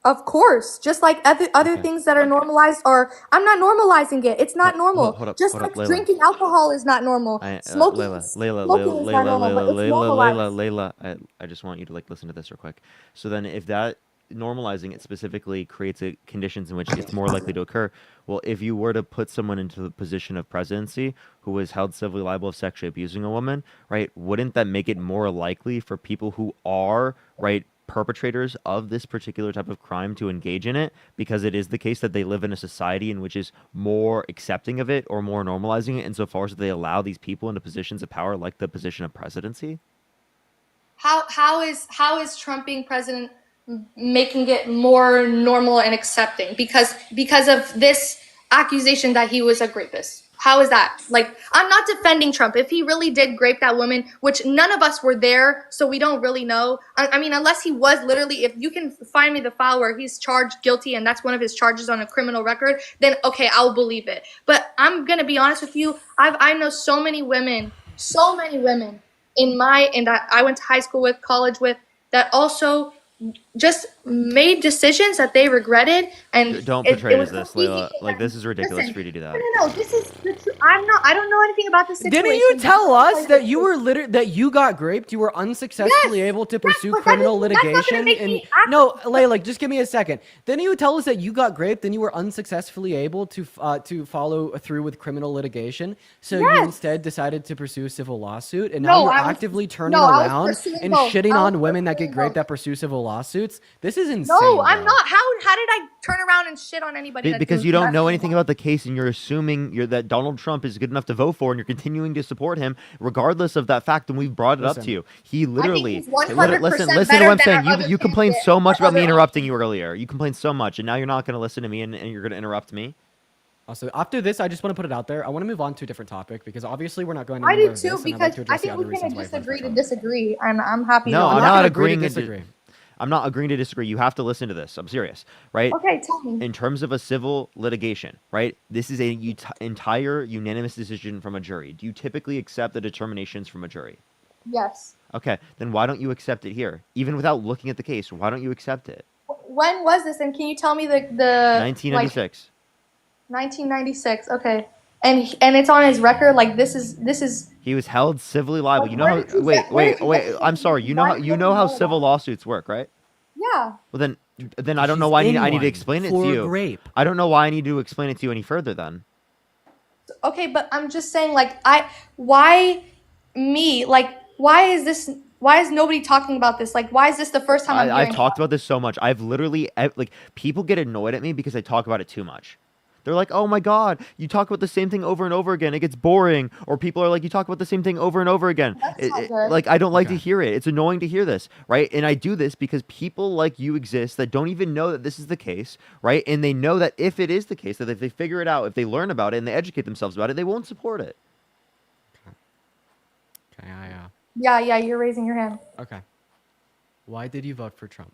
U: Of course, just like other things that are normalized, or I'm not normalizing it. It's not normal.
B: Hold up,
U: just
B: hold up,
U: like
B: Layla.
U: drinking alcohol is not normal. Smoking is not normal, but it's normalized.
B: Layla, I just want you to like listen to this real quick. So then if that normalizing it specifically creates conditions in which it's more likely to occur, well, if you were to put someone into the position of presidency who was held civilly liable of sexually abusing a woman, right, wouldn't that make it more likely for people who are, right, perpetrators of this particular type of crime to engage in it, because it is the case that they live in a society in which is more accepting of it or more normalizing it insofar as they allow these people into positions of power like the position of presidency?
U: How is Trump being president making it more normal and accepting because of this accusation that he was a rapist? How is that? Like, I'm not defending Trump. If he really did grape that woman, which none of us were there, so we don't really know. I mean, unless he was literally, if you can find me the file where he's charged guilty and that's one of his charges on a criminal record, then okay, I'll believe it. But I'm gonna be honest with you. I know so many women that I went to high school with, college with, that also just made decisions that they regretted, and
B: Don't
U: it
B: portray it
U: was
B: as this,
U: so easy
B: Layla.
U: for
B: Like,
U: them.
B: this is ridiculous
U: Listen,
B: for you to do that.
U: no, this is the truth. I don't know anything about this situation.
C: Didn't you tell us that you were that you got graped? You were unsuccessfully able to pursue criminal litigation. No, Layla, just give me a second. Didn't you tell us that you got graped and you were unsuccessfully able to follow through with criminal litigation? So you instead decided to pursue a civil lawsuit, and now you're actively turning around and shitting on women that get graped that pursue civil lawsuits. This is insane.
U: No, I'm not. How did I turn around and shit on anybody?
B: Because you don't know anything about the case, and you're assuming that Donald Trump is good enough to vote for, and you're continuing to support him regardless of that fact. And we've brought it up to you. He literally listen to what I'm saying. You complained so much about me interrupting you earlier. You complained so much, and now you're not going to listen to me, and you're going to interrupt me.
C: Also, after this, I just want to put it out there. I want to move on to a different topic because obviously we're not going to.
U: I do too, because I think we can disagree to disagree, and I'm happy.
B: No, I'm not agreeing to disagree. I'm not agreeing to disagree. You have to listen to this. I'm serious, right?
U: Okay, tell me.
B: In terms of a civil litigation, right? This is a entire unanimous decision from a jury. Do you typically accept the determinations from a jury?
U: Yes.
B: Okay, then why don't you accept it here? Even without looking at the case, why don't you accept it?
U: When was this? And can you tell me the
B: 1996.
U: 1996. Okay. And it's on his record. Like this is.
B: He was held civilly liable. You know how? Wait. I'm sorry. You know how civil lawsuits work, right?
U: Yeah.
B: Well then I don't know why I need to explain it to you.
C: Grape.
B: I don't know why I need to explain it to you any further then.
U: Okay, but I'm just saying, like, why me? Like, why is nobody talking about this? Like, why is this the first time I'm hearing
B: I've talked about this so much. I've literally like people get annoyed at me because I talk about it too much. They're like, oh my God, you talk about the same thing over and over again. It gets boring. Or people are like, you talk about the same thing over and over again. Like, I don't like to hear it. It's annoying to hear this, right? And I do this because people like you exist that don't even know that this is the case, right? And they know that if it is the case, that if they figure it out, if they learn about it and they educate themselves about it, they won't support it.
C: Okay,
U: Yeah, you're raising your hand.
C: Okay. Why did you vote for Trump?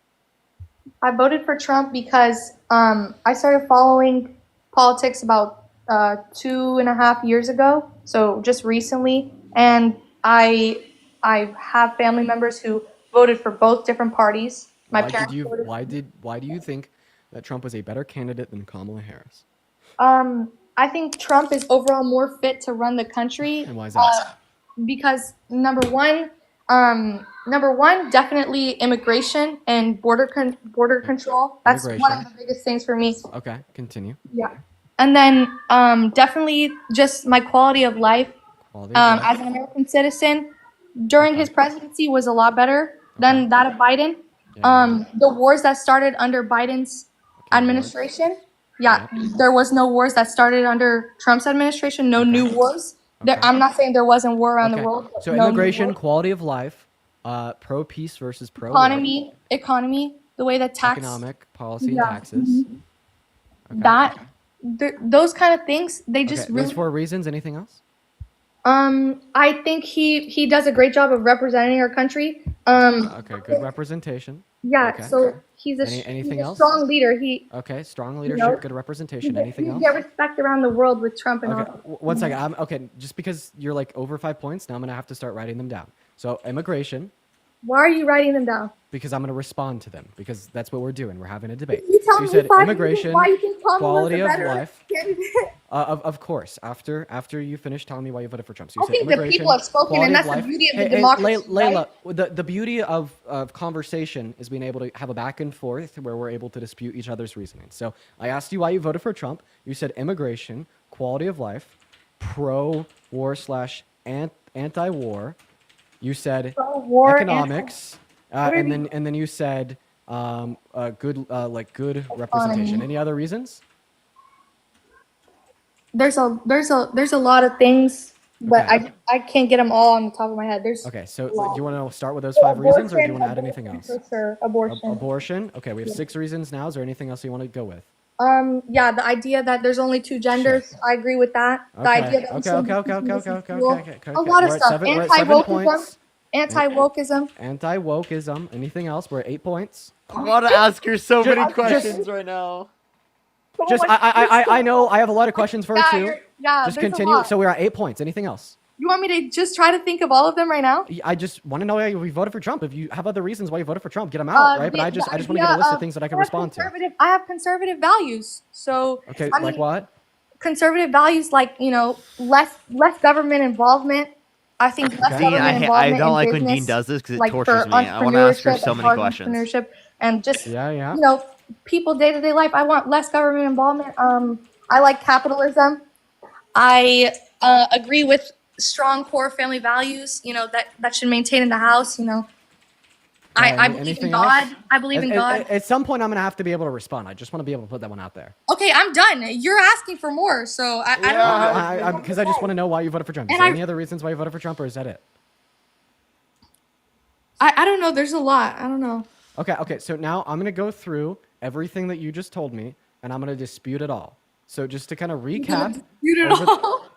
U: I voted for Trump because I started following politics about 2.5 years ago, so just recently, and I have family members who voted for both different parties. My parents voted.
C: Why do you think that Trump was a better candidate than Kamala Harris?
U: I think Trump is overall more fit to run the country.
C: And why is that?
U: Because number one, definitely immigration and border control. That's one of the biggest things for me.
C: Okay, continue.
U: Yeah. And then definitely just my quality of life as an American citizen during his presidency was a lot better than that of Biden. The wars that started under Biden's administration, there was no wars that started under Trump's administration, no new wars. I'm not saying there wasn't war around the world.
C: So immigration, quality of life, pro-peace versus
U: pro-economy, the way that tax...
C: Economic, policy, and taxes.
U: Okay. Those kind of things, they just really...
C: Those 4 reasons, anything else?
U: I think he does a great job of representing our country.
C: Okay, good representation.
U: Yeah, so he's a strong leader.
C: Strong leadership, good representation. Anything else?
U: You get respect around the world with Trump and all.
C: One second. Just because you're like over 5 points, now I'm gonna have to start writing them down. So immigration.
U: Why are you writing them down?
C: Because I'm gonna respond to them. Because that's what we're doing. We're having a debate.
U: You tell me
C: you said immigration,
U: why you think
C: quality of life. Of course. After you finish telling me why you voted for Trump. So you said
U: the people have spoken, and that's the beauty of the democracy.
C: Layla, the beauty of conversation is being able to have a back and forth where we're able to dispute each other's reasoning. So I asked you why you voted for Trump. You said immigration, quality of life, pro-war / anti-war. You said economics, and then you said good representation. Any other reasons?
U: There's a lot of things, but I can't get them all on the top of my head.
C: Okay, so do you want to start with those 5 reasons, or do you want to add anything else?
U: For sure, abortion.
C: Abortion. Okay, we have 6 reasons now. Is there anything else you want to go with?
U: Yeah, the idea that there's only two genders, I agree with that. The idea that a lot of stuff.
C: We're at 7
U: Anti-wokeism.
C: points.
U: Anti-wokeism.
C: Anti-wokeism. Anything else? We're at 8 points.
B: I want to ask her so many questions right now.
C: I know I have a lot of questions for her too.
U: Yeah,
C: just
U: there's a
C: continue.
U: lot.
C: So we're at 8 points. Anything else?
U: You want me to just try to think of all of them right now?
C: I just want to know why we voted for Trump. If you have other reasons why you voted for Trump, get them out, right? But I just want to get a list of things that I can respond to.
U: I have conservative values, so
C: Okay,
U: I mean,
C: like what?
U: Conservative values, like less government involvement. I think less government involvement.
B: I don't like
U: in
B: when
U: business,
B: Dean does this because it
U: like
B: tortures
U: for
B: me. I want to ask her
U: entrepreneurship,
B: so many questions.
U: entrepreneurship, and just
C: yeah.
U: People day-to-day life. I want less government involvement. I like capitalism. I agree with strong core family values. That should maintain in the house. I believe in God.
C: Else?
U: I believe in God.
C: At some point, I'm gonna have to be able to respond. I just want to be able to put that one out there.
U: Okay, I'm done. You're asking for more, so I don't know.
C: Because I just want to know why you voted for Trump. Is there any other reasons why you voted for Trump, or is that it?
U: I don't know. There's a lot. I don't know.
C: Okay. So now I'm gonna go through everything that you just told me, and I'm gonna dispute it all. So just to kind of recap.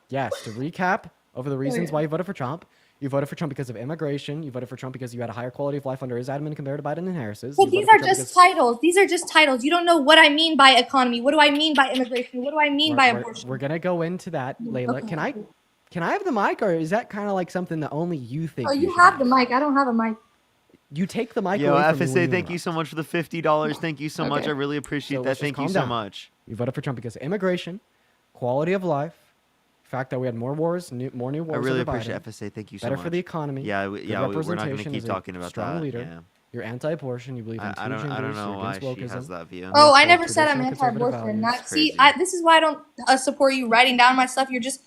C: Yes, to recap over the reasons why you voted for Trump. You voted for Trump because of immigration. You voted for Trump because you had a higher quality of life under his admin compared to Biden and Harris's.
U: But these are just titles. These are just titles. You don't know what I mean by economy. What do I mean by immigration? What do I mean by abortion?
C: We're gonna go into that, Layla.
U: Okay.
C: Can I have the mic, or is that kind of like something that only you think?
U: Oh, you have the mic. I don't have a mic.
C: You take the mic.
B: Yo,
C: away from me when
B: FSA,
C: you
B: thank you so much for the $50. Thank you so much. I really appreciate that. Thank you so much.
C: You voted for Trump because of immigration, quality of life, fact that we had more wars, more new wars.
B: I really
C: under
B: appreciate
C: Biden,
B: FSA. Thank you so
C: better
B: much.
C: for the economy.
B: Yeah,
C: good
B: we're not going to
C: representation
B: keep
C: as a
B: talking about
C: strong
B: that.
C: leader.
B: Yeah.
C: You're anti-abortion. You believe in two genders.
B: I don't know
C: You're
B: why
C: against
B: she
C: wokeism.
B: has that view.
U: Oh, I never said I'm
C: traditional conservative
U: anti-abortion.
C: values.
U: This is why I don't support you writing down my stuff. You're just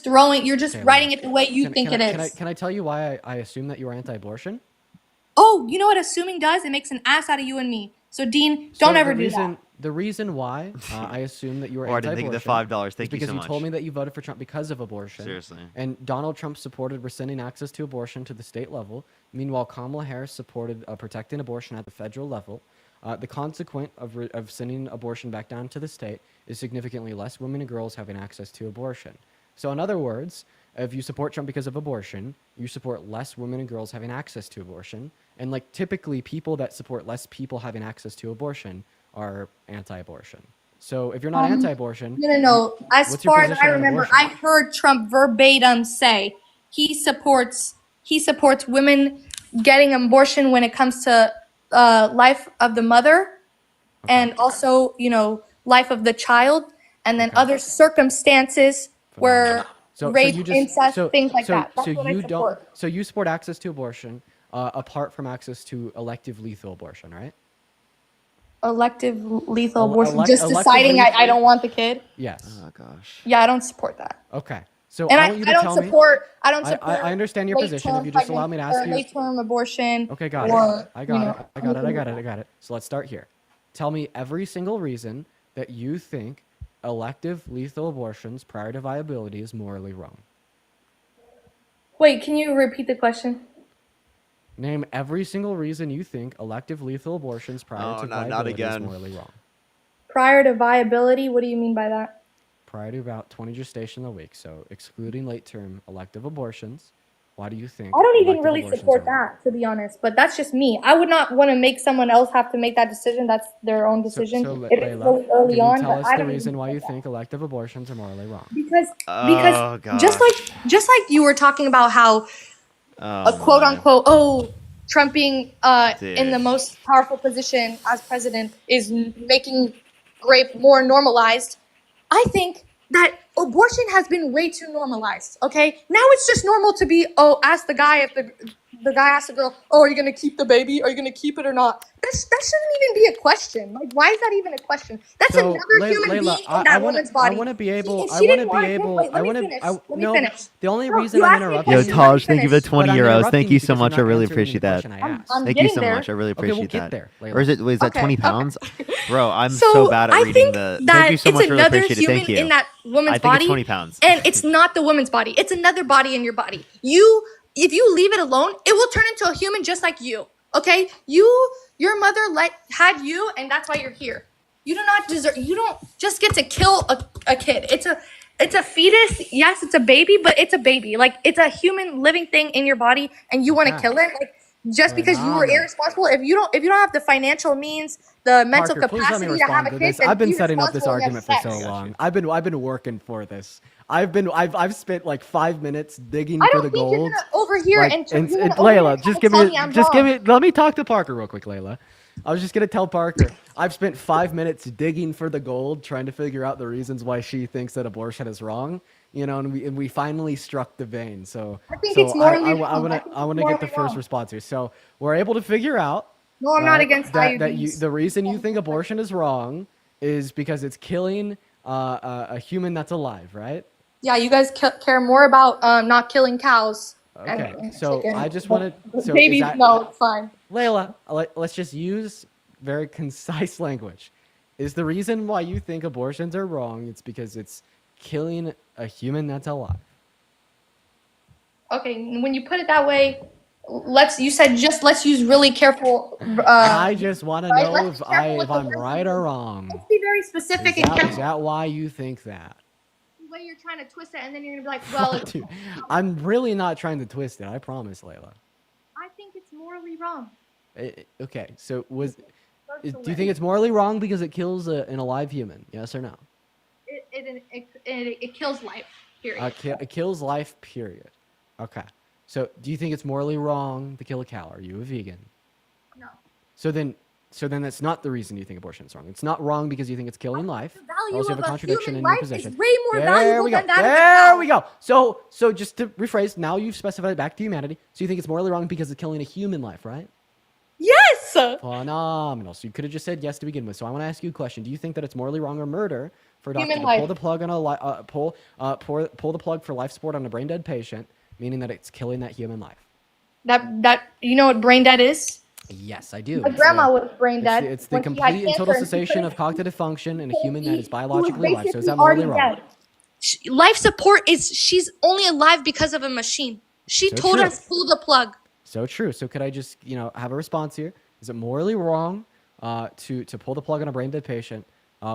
U: writing it the way you think it is.
C: Can I tell you why I assume that you are anti-abortion?
U: Oh, you know what assuming does? It makes an ass out of you and me. So Dean, don't ever do that.
C: The reason why I assume that you are
B: I
C: anti-abortion
B: didn't think the $5. Thank you so
C: because you
B: much.
C: told me that you voted for Trump because of abortion.
B: Seriously.
C: And Donald Trump supported rescinding access to abortion to the state level. Meanwhile, Kamala Harris supported protecting abortion at the federal level. The consequence of sending abortion back down to the state is significantly less women and girls having access to abortion. So in other words, if you support Trump because of abortion, you support less women and girls having access to abortion. And like typically people that support less people having access to abortion are anti-abortion. So if you're not anti-abortion,
U: no. As far as I remember, I heard Trump verbatim say he supports women getting abortion when it comes to life of the mother, and also life of the child, and then other circumstances where rape, incest, things like that. That's what I support.
C: So you support access to abortion apart from access to elective lethal abortion, right?
U: Elective lethal abortion, just deciding I don't want the kid.
C: Yes.
B: Oh gosh.
U: Yeah, I don't support that.
C: Okay. So
U: and
C: I want you to tell me.
U: I don't support.
C: I understand your position. If you just allow me to ask you.
U: Late-term abortion.
C: Okay, got it. I got it. So let's start here. Tell me every single reason that you think elective lethal abortions prior to viability is morally wrong.
U: Wait, can you repeat the question?
C: Name every single reason you think elective lethal abortions prior to viability is morally wrong.
U: Prior to viability, what do you mean by that?
C: Prior to about 20 gestation a week, so excluding late-term elective abortions. Why do you think?
U: I don't even really support that, to be honest. But that's just me. I would not want to make someone else have to make that decision. That's their own decision.
C: So
U: It is really early on.
C: Tell us the reason why you think elective abortions are morally wrong.
U: Because just like you were talking about how a quote unquote Trump being in the most powerful position as president is making rape more normalized. I think that abortion has been way too normalized. Okay, now it's just normal to be ask the guy if the guy asks the girl, are you gonna keep the baby? Are you gonna keep it or not? That shouldn't even be a question. Like, why is that even a question? That's another human being in that woman's body.
C: I want to be able.
U: Let me finish.
C: The only reason I'm interrupting.
B: Yo, Taj, thank you for the 20 euros. Thank you so much. I really appreciate that.
U: I'm
B: Thank you so
U: there.
B: much. I really appreciate that.
C: There,
B: or is that 20 pounds? Bro, I'm
U: So
B: so bad at
U: I
B: reading
U: think
B: the.
U: that
B: Thank you so
U: it's
B: much. Really
U: another
B: appreciate it. Thank
U: human
B: you.
U: in that woman's
B: I think
U: body,
B: it's 20 pounds.
U: and it's not the woman's body. It's another body in your body. If you leave it alone, it will turn into a human just like you. Okay, your mother had you, and that's why you're here. You do not deserve. You don't just get to kill a kid. It's a fetus. Yes, it's a baby, but it's a baby. Like it's a human living thing in your body, and you want to
C: Okay.
U: kill it. Like just because you were
C: Phenomenal.
U: irresponsible. If you don't have the financial means, the mental
C: Parker, please let me
U: capacity to have
C: respond
U: a
C: to
U: kid,
C: this.
U: then
C: I've been
U: be
C: setting up this
U: responsible and
C: argument for
U: have
C: so
U: sex.
C: long. I've been working for this. I've spent like 5 minutes digging
U: I
C: for
U: don't
C: the
U: think you're
C: gold.
U: gonna over here
C: Like,
U: and
C: and
U: you're gonna over here
C: Layla,
U: and try to tell me I'm wrong.
C: let me talk to Parker real quick, Layla. I was just gonna tell Parker, I've spent 5 minutes digging for the gold, trying to figure out the reasons why she thinks that abortion is wrong. You know, and we finally struck the vein. So
U: I think it's morally wrong.
C: I want to get the first response here. So we're able to figure out.
U: No, I'm not against
C: that
U: IUDs.
C: the reason you think abortion is wrong is because it's killing a human that's alive, right?
U: Yeah, you guys care more about not killing cows.
C: Okay,
U: And
C: so
U: chicken.
C: I just wanted so
U: Babies, no, it's fine.
C: Layla, let's just use very concise language. Is the reason why you think abortions are wrong? It's because it's killing a human that's alive.
U: Okay, when you put it that way, let's use really careful.
C: I just want to
U: right?
C: know
U: Let's
C: if
U: be careful with the
C: I'm
U: words
C: right
U: we
C: or
U: use.
C: wrong.
U: Let's be very specific and
C: Is
U: careful.
C: that why you think that?
U: The way you're trying to twist it, and then you're gonna be like, well, it's,
C: Dude, I'm really not trying to twist it. I promise, Layla.
U: I think it's morally wrong.
C: Okay, so do you think it's morally wrong because it kills an alive human? Yes or no?
U: It kills life. Period.
C: It kills life. Period. Okay. So do you think it's morally wrong to kill a cow? Are you a vegan?
U: No.
C: So then that's not the reason you think abortion is wrong. It's not wrong because you think it's killing life.
U: The value
C: Or else you have
U: of
C: a
U: a
C: contradiction
U: human
C: in your
U: life
C: position.
U: is way more
C: There
U: valuable
C: we go.
U: than that of a
C: There
U: cow.
C: we go. So just to rephrase, now you've specified it back to humanity. So you think it's morally wrong because it's killing a human life, right?
U: Yes.
C: Phenomenal. So you could have just said yes to begin with. So I want to ask you a question. Do you think that it's morally wrong or murder for a doctor
U: Human
C: to
U: life.
C: pull the plug on pull the plug for life support on a brain dead patient, meaning that it's killing that human life?
U: That you know what brain dead is?
C: Yes, I do.
U: My grandma was brain dead.
C: It's the
U: when she had
C: complete and total
U: cancer, and she
C: cessation
U: couldn't
C: of cognitive function in a human that is
U: eat.
C: biologically
U: She was
C: alive. So is
U: basically
C: that morally
U: already
C: wrong?
U: dead. Life support is she's only alive because of a machine. She
C: So
U: told
C: true.
U: us pull the plug.
C: So true. So could I just, have a response here? Is it morally wrong to pull the plug on a brain dead patient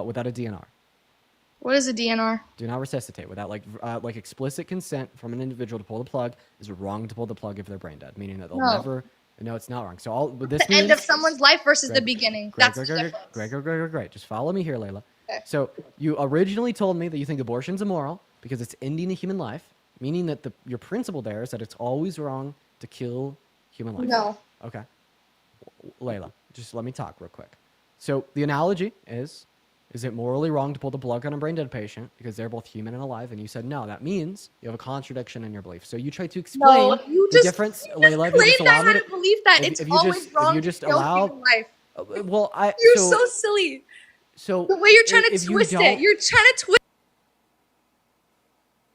C: without a DNR?
U: What is a DNR?
C: Do not resuscitate without like explicit consent from an individual to pull the plug. Is wrong to pull the plug if they're brain dead, meaning that they'll
U: No.
C: never. No, it's not wrong. So but this
U: The end
C: means
U: of someone's life versus the beginning. That's the difference.
C: Great. Just follow me here, Layla.
U: Okay.
C: So you originally told me that you think abortion's immoral because it's ending a human life, meaning that your principle there is that it's always wrong to kill human life.
U: No.
C: Okay. Layla, just let me talk real quick. So the analogy is it morally wrong to pull the plug on a brain dead patient because they're both human and alive? And you said no. That means you have a contradiction in your belief. So you try to explain the difference, Layla. If you just allow me to
U: believe that
C: if
U: it's
C: you
U: always
C: just- if
U: wrong
C: you
U: to
C: just
U: kill
C: allow-
U: human life.
C: Well,
U: You're so silly.
C: So
U: The way you're trying to
C: if you
U: twist it,
C: don't-
U: you're trying to twist.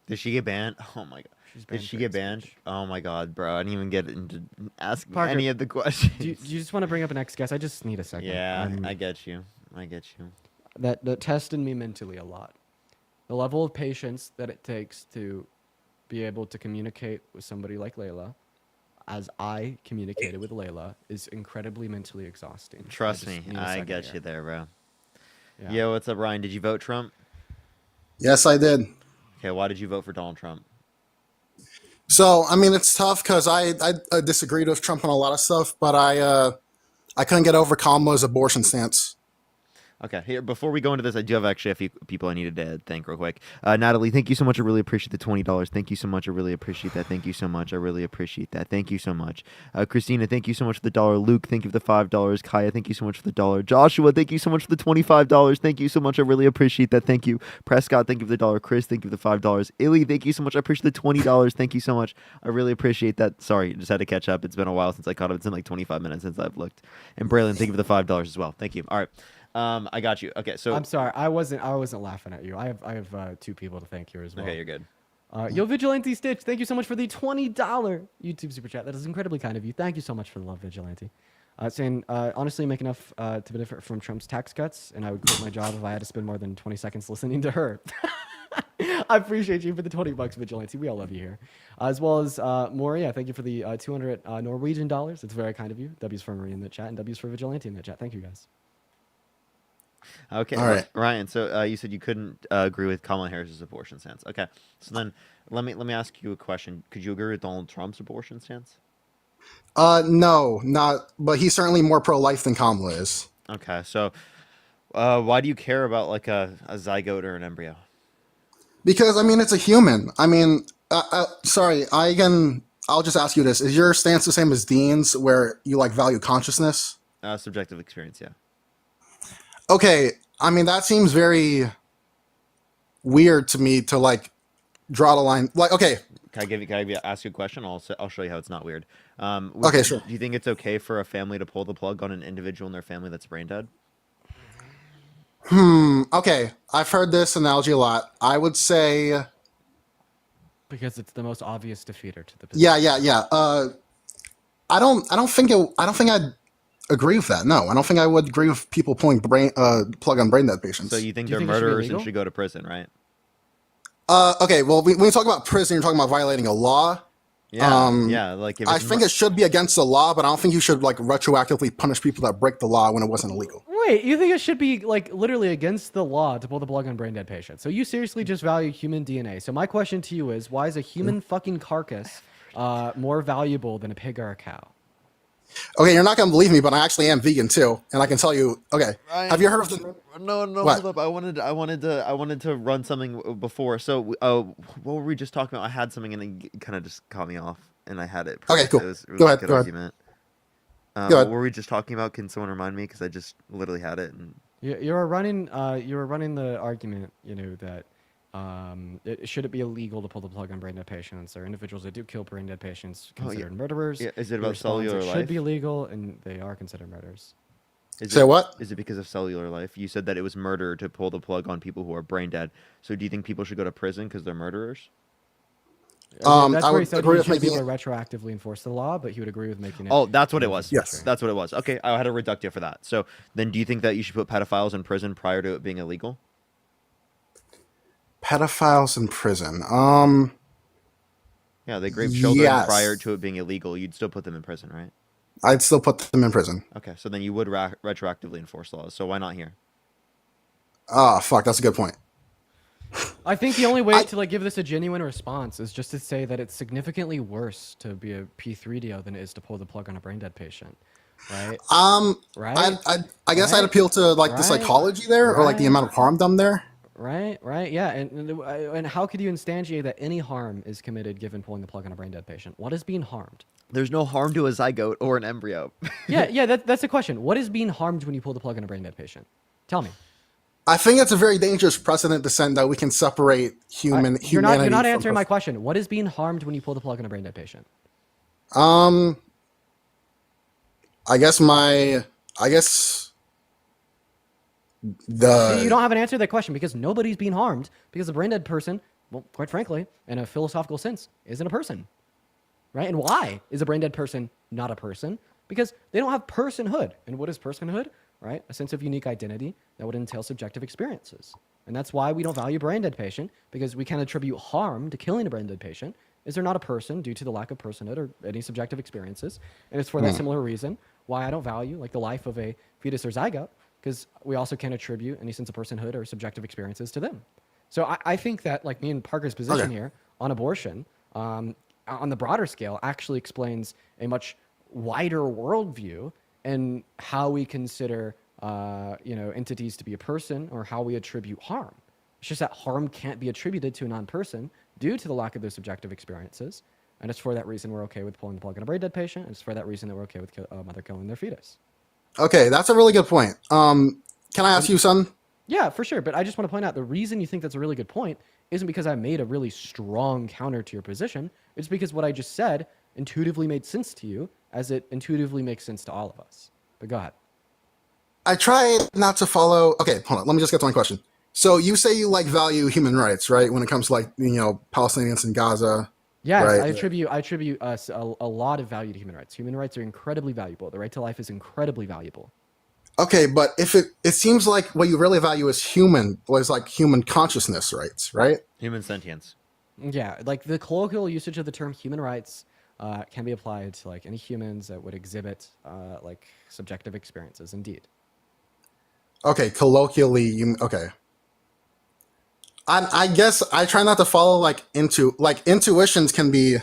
B: Did she get banned? Oh my god. Did she get banned? Oh my god, bro. I didn't even get into asking
C: Parker,
B: any of the questions.
C: Do you just want to bring up an next guest? I just need a second.
B: Yeah, I get you.
C: That tested me mentally a lot. The level of patience that it takes to be able to communicate with somebody like Layla, as I communicated with Layla, is incredibly mentally exhausting.
B: Trust me, I get you there, bro. Yo, what's up, Ryan? Did you vote Trump?
A: Yes, I did.
B: Okay, why did you vote for Donald Trump?
A: So, I mean, it's tough because I disagreed with Trump on a lot of stuff, but I couldn't get over Kamala's abortion stance.
B: Okay, here, before we go into this, I do have actually a few people I needed to thank real quick. Natalie, thank you so much. I really appreciate the $20. Thank you so much. I really appreciate that. Thank you so much. I really appreciate that. Thank you so much. Christina, thank you so much for the $1. Luke, thank you for the $5. Kaya, thank you so much for the $1. Joshua, thank you so much for the $25. Thank you so much. I really appreciate that. Thank you. Prescott, thank you for the $1. Chris, thank you for the $5. Illy, thank you so much. I appreciate the $20. Thank you so much. I really appreciate that. Sorry, just had to catch up. It's been a while since I caught up. It's been like 25 minutes since I've looked. And Braylon, thank you for the $5 as well. Thank you. All right. I got you. Okay, so
C: I'm sorry. I wasn't laughing at you. I have two people to thank here as well.
B: Okay, you're good.
C: Yo, Vigilante Stitch, thank you so much for the $20 YouTube super chat. That is incredibly kind of you. Thank you so much for the love, Vigilante. Saying honestly, make enough to benefit from Trump's tax cuts, and I would quit my job if I had to spend more than 20 seconds listening to her. I appreciate you for the $20, Vigilante. We all love you here. As well as Moria, thank you for the 200 Norwegian dollars. It's very kind of you. W's for Marie in the chat, and W's for Vigilante in the chat. Thank you, guys.
B: Okay,
A: All right.
B: Ryan. So you said you couldn't agree with Kamala Harris's abortion stance. Okay, so then let me ask you a question. Could you agree with Donald Trump's abortion stance?
A: No, not. But he's certainly more pro-life than Kamala is.
B: Okay, so why do you care about like a zygote or an embryo?
A: Because I mean, it's a human. I mean, sorry, I'll just ask you this: is your stance the same as Dean's, where you like value consciousness?
B: Subjective experience, yeah.
A: Okay, I mean that seems very weird to me to like draw the line. Like, okay,
B: Can I ask you a question? I'll show you how it's not weird.
A: Okay, sure.
B: Do you think it's okay for a family to pull the plug on an individual in their family that's brain dead?
A: Okay, I've heard this analogy a lot. I would say,
C: because it's the most obvious defeater to the position.
A: yeah. I don't think I'd agree with that. No, I don't think I would agree with people pulling plug on brain dead patients.
B: So you think
C: Do you
B: they're
C: think it should be
B: murderers and
C: illegal?
B: should go to prison, right?
A: Okay, well, when you talk about prison, you're talking about violating a law.
B: Yeah. Like if
A: I
B: it's
A: think it should be against the law, but I don't think you should like retroactively punish people that break the law when it wasn't illegal.
C: Wait, you think it should be like literally against the law to pull the plug on brain dead patients? So you seriously just value human DNA? So my question to you is, why is a human fucking carcass more valuable than a pig or a cow?
A: Okay, you're not gonna believe me, but I actually am vegan too, and I can tell you. Okay,
B: Ryan,
A: have you heard of the?
B: No,
A: What?
B: hold up. I wanted to run something before. So, what were we just talking about? I had something and it kind of just caught me off, and I had it.
A: Okay, cool.
B: It was
A: Go
B: a
A: ahead,
B: good
A: go ahead.
B: argument.
A: Go ahead.
B: What were we just talking about? Can someone remind me? Because I just literally had it. And
C: You were running the argument, that should it be illegal to pull the plug on brain dead patients? There are individuals that do kill brain dead patients considered murderers.
B: Yeah, is it
C: Your
B: about
C: response,
B: cellular
C: it
B: life?
C: should be illegal, and they are considered murders.
A: What?
B: Is it because of cellular life? You said that it was murder to pull the plug on people who are brain dead. So do you think people should go to prison because they're murderers?
C: That's
A: I
C: where he
A: would
C: said
A: agree
C: he
A: with
C: should be
A: making
C: able to retroactively enforce the law, but he would agree with making it.
B: Oh, that's what it was.
A: Yes.
B: That's what it was. Okay, I had a reductio for that. So then do you think that you should put pedophiles in prison prior to it being illegal?
A: Pedophiles in prison.
B: Yeah, they rape children
A: Yes.
B: prior to it being illegal. You'd still put them in prison, right?
A: I'd still put them in prison.
B: Okay, so then you would retroactively enforce laws. So why not here?
A: Ah, fuck, that's a good point.
C: I think the only way to like give this a genuine response is just to say that it's significantly worse to be a P3DO than it is to pull the plug on a brain dead patient, right? Right.
A: I guess I'd appeal to like the psychology there, or like the amount of harm done there.
C: Right, yeah, and how could you instantiate that any harm is committed given pulling the plug on a brain dead patient? What is being harmed?
B: There's no harm to a zygote or an embryo.
C: yeah, that's the question. What is being harmed when you pull the plug on a brain dead patient? Tell me.
A: I think it's a very dangerous precedent to set that we can separate
C: You're
A: humanity.
C: not answering my question. What is being harmed when you pull the plug on a brain dead patient?
A: I guess
C: You don't have an answer to that question because nobody's being harmed because the brain dead person, well, quite frankly, in a philosophical sense, isn't a person, right? And why is a brain dead person not a person? Because they don't have personhood. And what is personhood? Right? A sense of unique identity that would entail subjective experiences. And that's why we don't value brain dead patient, because we can attribute harm to killing a brain dead patient. Is they're not a person due to the lack of personhood or any subjective experiences. And it's for that similar reason why I don't value like the life of a fetus or zygote, because we also can't attribute any sense of personhood or subjective experiences to them. So I think that like me and Parker's position here on abortion, on the broader scale, actually explains a much wider worldview and how we consider, entities to be a person or how we attribute harm. It's just that harm can't be attributed to a non-person due to the lack of those subjective experiences. And it's for that reason we're okay with pulling the plug on a brain dead patient. And it's for that reason that we're okay with a mother killing their fetus.
A: Okay, that's a really good point. Can I ask you, son?
C: Yeah, for sure. But I just want to point out the reason you think that's a really good point isn't because I made a really strong counter to your position. It's because what I just said intuitively made sense to you as it intuitively makes sense to all of us. But go ahead.
A: I try not to follow. Okay, hold on. Let me just get to my question. So you say you like value human rights, right? When it comes to like Palestinians in Gaza.
C: Yes,
A: right?
C: I attribute us a lot of value to human rights. Human rights are incredibly valuable. The right to life is incredibly valuable.
A: Okay, but if it seems like what you really value is human consciousness rights, right?
B: Human sentience.
C: Yeah, like the colloquial usage of the term human rights can be applied to like any humans that would exhibit like subjective experiences. Indeed.
A: Okay, colloquially, okay. I guess I try not to follow intuitions can be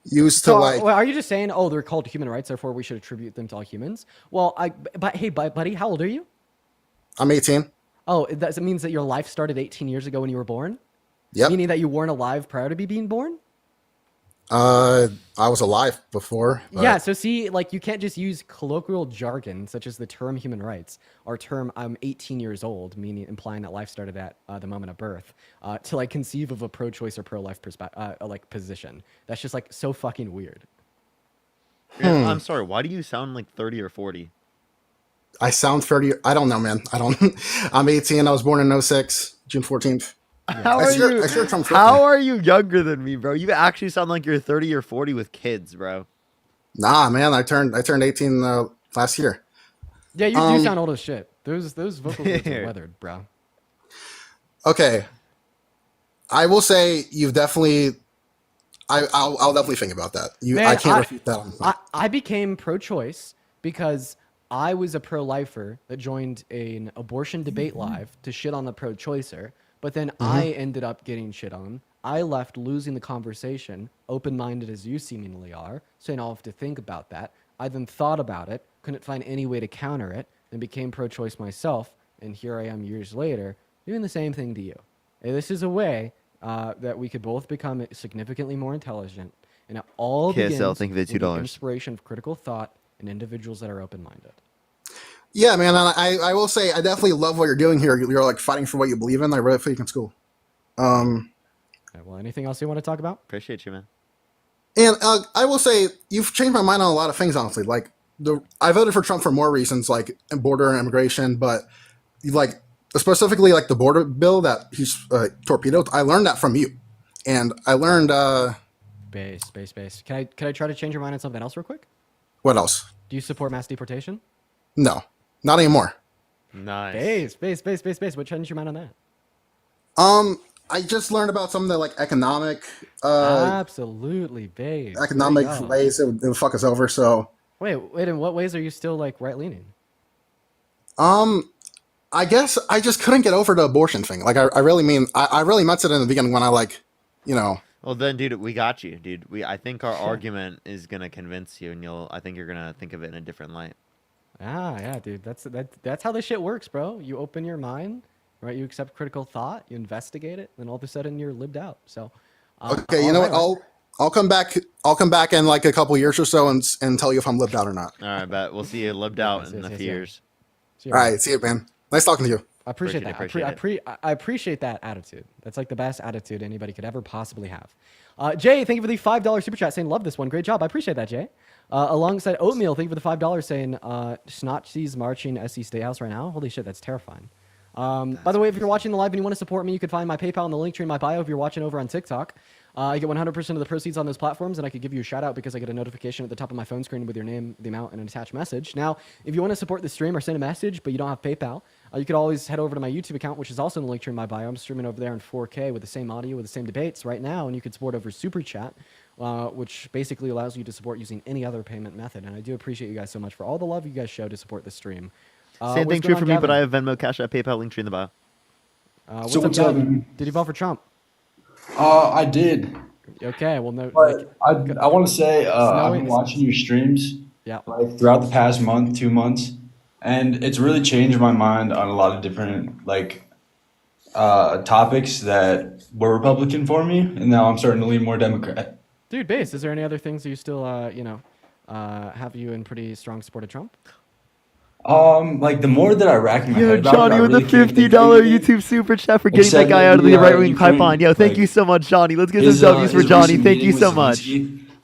A: used to
C: are you just saying, oh, they're called human rights, therefore we should attribute them to all humans? Well, but hey, buddy, how old are you?
A: I'm 18.
C: Oh, that means that your life started 18 years ago when you were born?
A: Yep.
C: Meaning that you weren't alive prior to being born?
A: I was alive before.
C: Yeah, so see, like, you can't just use colloquial jargon such as the term human rights or term I'm 18 years old, meaning implying that life started at the moment of birth, to like conceive of a pro-choice or pro-life position. That's just like so fucking weird.
B: I'm sorry. Why do you sound like 30 or 40?
A: I sound 30. I don't know, man. I'm 18. I was born in 06, June 14th.
B: How are you younger than me, bro? You actually sound like you're 30 or 40 with kids, bro.
A: Nah, man. I turned 18 last year.
C: Yeah, you do sound old as shit. Those vocal cords are weathered, bro.
A: Okay. I will say you've definitely. I'll definitely think about that. I can't refute that.
C: I became pro-choice because I was a pro-lifer that joined an abortion debate live to shit on the pro-choicer, but then I ended up getting shit on. I left losing the conversation, open-minded as you seemingly are, saying I'll have to think about that. I then thought about it, couldn't find any way to counter it, and became pro-choice myself, and here I am years later doing the same thing to you. And this is a way that we could both become significantly more intelligent, and it all begins with the inspiration of critical thought and individuals that are open-minded.
A: Yeah, man. I will say I definitely love what you're doing here. You're like fighting for what you believe in. I really think it's cool.
C: Okay, well, anything else you want to talk about?
B: Appreciate you, man.
A: And I will say you've changed my mind on a lot of things, honestly. Like I voted for Trump for more reasons, like border and immigration, but like specifically like the border bill that he's torpedoed. I learned that from you, and I learned.
C: Base. Can I try to change your mind on something else real quick?
A: What else?
C: Do you support mass deportation?
A: No, not anymore.
B: Nice.
C: Base. What changed your mind on that?
A: I just learned about some of the like economic.
C: Absolutely, base.
A: Economic ways it would fuck us over. So.
C: Wait. In what ways are you still like right leaning?
A: I guess I just couldn't get over the abortion thing. Like I really mean I really meant it in the beginning when I like,
B: Well then, dude, we got you, dude. I think our argument is gonna convince you, and I think you're gonna think of it in a different light.
C: Yeah, dude. That's how this shit works, bro. You open your mind, right? You accept critical thought, you investigate it, then all of a sudden you're lived out. So.
A: Okay, you know what? I'll come back. I'll come back in like a couple years or so and tell you if I'm lived out or not.
B: All right, bet we'll see you lived out in a few years.
A: All right, see you, man. Nice talking to you.
C: I appreciate that. I appreciate that attitude. That's like the best attitude anybody could ever possibly have. Jay, thank you for the $5 super chat saying love this one. Great job. I appreciate that, Jay. Alongside Oatmeal, thank you for the $5 saying Snotchies marching SC State House right now. Holy shit, that's terrifying. By the way, if you're watching the live and you want to support me, you can find my PayPal in the link tree in my bio if you're watching over on TikTok. I get 100% of the proceeds on those platforms, and I could give you a shout out because I get a notification at the top of my phone screen with your name, the amount, and an attached message. Now, if you want to support the stream or send a message, but you don't have PayPal, you could always head over to my YouTube account, which is also in the link tree in my bio. I'm streaming over there in 4K with the same audio, with the same debates right now, and you could support over Super Chat, which basically allows you to support using any other payment method. And I do appreciate you guys so much for all the love you guys show to support the stream.
B: Same thing true for me, but I have Venmo, Cash App, PayPal, link tree in the bio.
C: What's up, Gavin? Did you vote for Trump?
D: I did.
C: Okay, well, no.
D: But I want to say I've been watching your streams like throughout the past month, 2 months, and it's really changed my mind on a lot of different like topics that were Republican for me, and now I'm starting to lean more Democrat.
C: Dude, Base, is there any other things that you still have you in pretty strong support of Trump?
D: Like the more that I rack my head about
B: Johnny
D: it, I
B: with
D: really
B: the $50 YouTube super chat for getting that guy out of the right-wing pipeline. Yo, thank you so much, Johnny. Let's get some W's for Johnny. Thank you so much.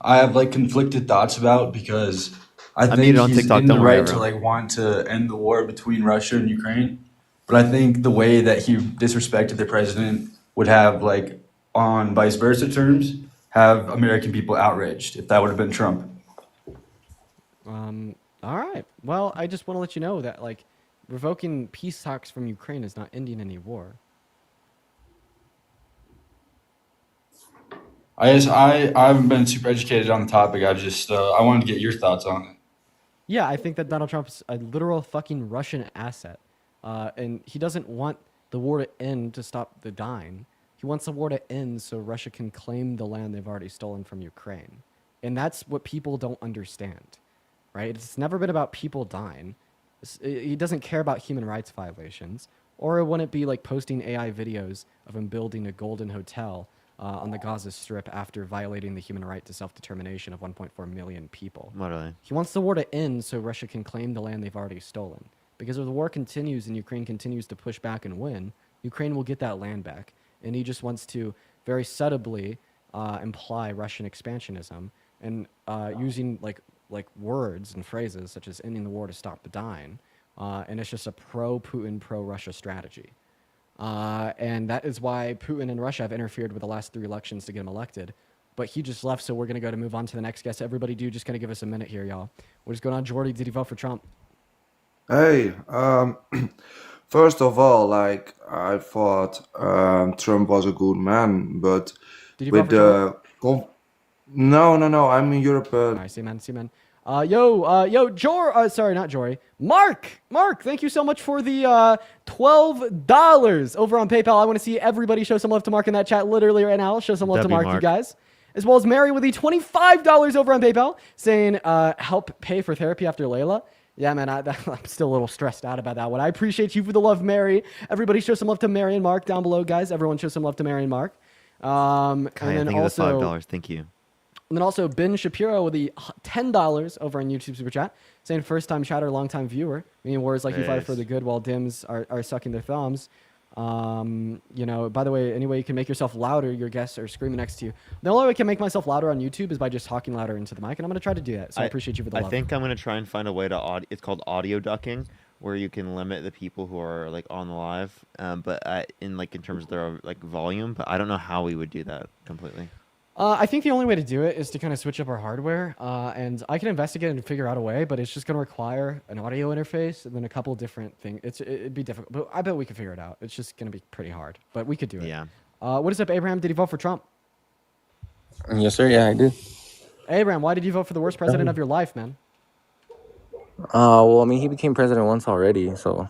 D: I have like conflicted thoughts about because I think he's in the right to like want to end the war between Russia and Ukraine, but I think the way that he disrespected the president would have like on vice versa terms have American people outraged if that would have been Trump.
C: All right. Well, I just want to let you know that like revoking peace talks from Ukraine is not ending any war.
D: I haven't been super educated on the topic. I just I wanted to get your thoughts on it.
C: Yeah, I think that Donald Trump is a literal fucking Russian asset. And he doesn't want the war to end to stop the dying. He wants the war to end so Russia can claim the land they've already stolen from Ukraine. And that's what people don't understand, right? It's never been about people dying. He doesn't care about human rights violations. Or wouldn't it be like posting AI videos of him building a golden hotel on the Gaza Strip after violating the human right to self-determination of 1.4 million people?
B: Literally.
C: He wants the war to end so Russia can claim the land they've already stolen. Because if the war continues and Ukraine continues to push back and win, Ukraine will get that land back. And he just wants to very subtly imply Russian expansionism and using like words and phrases such as ending the war to stop the dying. And it's just a pro-Putin, pro-Russia strategy. And that is why Putin and Russia have interfered with the last 3 elections to get him elected. But he just left, so we're going to move on to the next guest. Everybody just going to give us a minute here, y'all. What is going on, Jordy? Did you vote for Trump?
E: Hey, first of all, like I thought Trump was a good man, but
C: Did you
E: with
C: vote for
E: the no, I'm in Europe.
C: I see, man. Sorry, not Jory. Mark, thank you so much for the $12 over on PayPal. I want to see everybody show some love to Mark in that chat literally right now. Show some love to Mark, you guys. As well as Mary with the $25 over on PayPal, saying help pay for therapy after Layla. Yeah, man, I'm still a little stressed out about that one. I appreciate you for the love, Mary. Everybody show some love to Mary and Mark down below, guys. Everyone show some love to Mary and Mark.
B: And then also, $5. Thank you.
C: And then also Ben Shapiro with the $10 over on YouTube Super Chat, saying first-time chatter, long-time viewer. Meaning words like you fight for the good while Dims are sucking their thumbs. By the way, any way you can make yourself louder, your guests are screaming next to you. The only way I can make myself louder on YouTube is by just talking louder into the mic, and I'm going to try to do that. So I appreciate you for the love.
B: I think I'm going to try and find a way to it's called audio ducking, where you can limit the people who are like on the live, but in terms of their like volume. But I don't know how we would do that completely.
C: I think the only way to do it is to kind of switch up our hardware, and I can investigate and figure out a way, but it's just going to require an audio interface and then a couple different things. It'd be difficult, but I bet we could figure it out. It's just going to be pretty hard, but we could do it.
B: Yeah.
C: What is up, Abraham? Did you vote for Trump?
V: Yes, sir. Yeah, I did.
C: Abraham, why did you vote for the worst president of your life, man?
V: Well, I mean, he became president once already, so.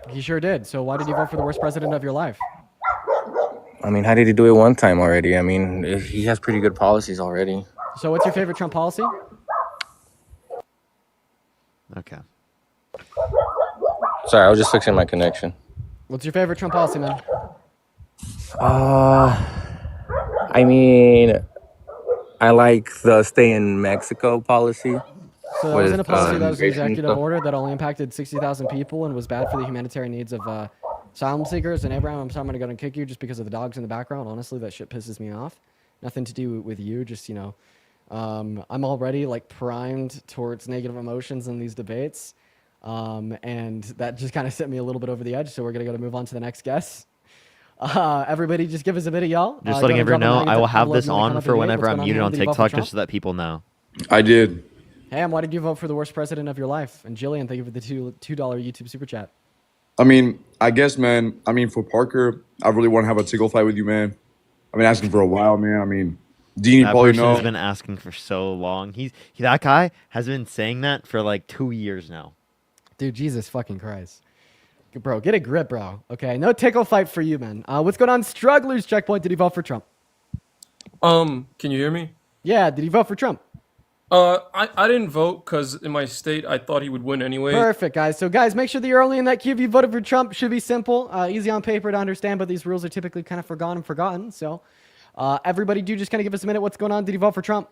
C: He sure did. So why did you vote for the worst president of your life?
V: I mean, how did he do it one time already? I mean, he has pretty good policies already.
C: So what's your favorite Trump policy?
B: Okay.
V: Sorry, I was just fixing my connection.
C: What's your favorite Trump policy, man?
V: I mean, I like the stay in Mexico policy.
C: So that wasn't a policy, that was an executive order that only impacted 60,000 people and was bad for the humanitarian needs of asylum seekers. And Abraham, I'm sorry, I'm going to go and kick you just because of the dogs in the background. Honestly, that shit pisses me off. Nothing to do with you, just, I'm already like primed towards negative emotions in these debates. And that just kind of set me a little bit over the edge. So we're going to move on to the next guest. Everybody just give us a bit of y'all.
B: Just letting everyone know, I will have this on for whenever I'm muted on TikTok just so that people know.
W: I did.
C: Ham, why did you vote for the worst president of your life? And Jillian, thank you for the $2 YouTube super chat.
W: I mean, I guess, man, for Parker, I really want to have a tickle fight with you, man. I've been asking for a while, man. I mean, Dean, you probably know.
B: Has been asking for so long. That guy has been saying that for like 2 years now.
C: Dude, Jesus fucking Christ. Bro, get a grip, bro. Okay, no tickle fight for you, man. What's going on? Strugglers Checkpoint, did he vote for Trump?
X: Can you hear me?
C: Yeah, did he vote for Trump?
X: I didn't vote because in my state, I thought he would win anyway.
C: Perfect, guys. So, guys, make sure that you're only in that queue if you voted for Trump. Should be simple, easy on paper to understand, but these rules are typically kind of forgotten. So, everybody do just kind of give us a minute. What's going on? Did you vote for Trump?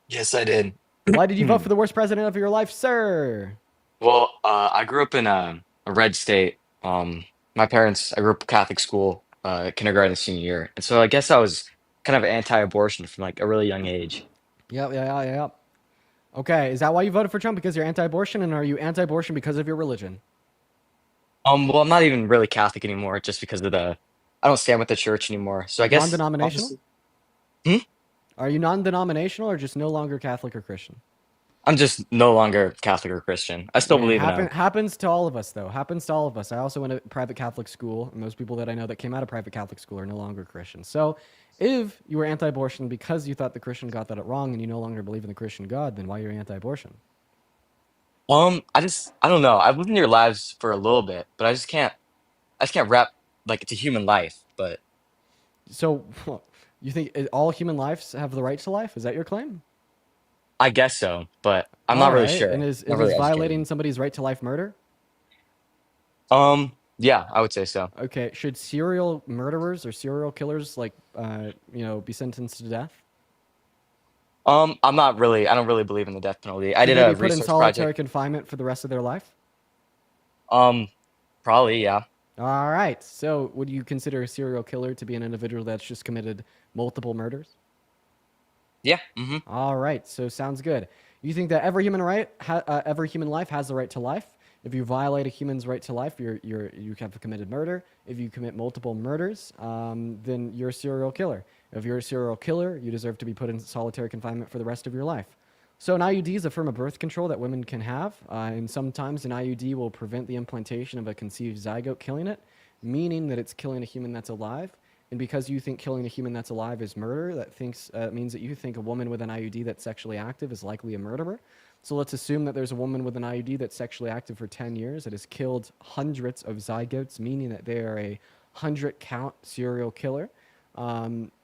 Y: Yes, I did.
C: Why did you vote for the worst president of your life, sir?
Y: Well, I grew up in a red state. I grew up Catholic school, kindergarten to senior year. And so I guess I was kind of anti-abortion from like a really young age.
C: Yep. Okay, is that why you voted for Trump? Because you're anti-abortion, and are you anti-abortion because of your religion?
Y: Well, I'm not even really Catholic anymore, just because of I don't stand with the church anymore. So I guess
C: non-denominational. Are you non-denominational or just no longer Catholic or Christian?
Y: I'm just no longer Catholic or Christian. I still believe in it.
C: Happens to all of us, though. Happens to all of us. I also went to private Catholic school, and most people that I know that came out of private Catholic school are no longer Christian. So if you were anti-abortion because you thought the Christian God got it wrong and you no longer believe in the Christian God, then why are you anti-abortion?
Y: I don't know. I've lived in your lives for a little bit, but I just can't wrap like it's a human life. But
C: So, you think all human lives have the right to life? Is that your claim?
Y: I guess so. But I'm
C: All
Y: not really
C: right. And
Y: sure.
C: is
Y: Not
C: is
Y: really
C: violating
Y: educated.
C: somebody's right to life murder?
Y: Yeah, I would say so.
C: Okay. Should serial murderers or serial killers be sentenced to death?
Y: I'm not really. I don't really believe in the death penalty. I
C: Should
Y: did
C: they
Y: a
C: be put in
Y: research
C: solitary
Y: project.
C: confinement for the rest of their life?
Y: Probably, yeah.
C: All right. So, would you consider a serial killer to be an individual that's just committed multiple murders?
Y: Yeah. Mm-hmm.
C: All right. So, sounds good. You think that every human life has the right to life? If you violate a human's right to life, you have committed murder. If you commit multiple murders, then you're a serial killer. If you're a serial killer, you deserve to be put in solitary confinement for the rest of your life. So an IUD is a form of birth control that women can have, and sometimes an IUD will prevent the implantation of a conceived zygote, killing it, meaning that it's killing a human that's alive. And because you think killing a human that's alive is murder, that means that you think a woman with an IUD that's sexually active is likely a murderer. So let's assume that there's a woman with an IUD that's sexually active for 10 years that has killed hundreds of zygotes, meaning that they are a 100-count serial killer.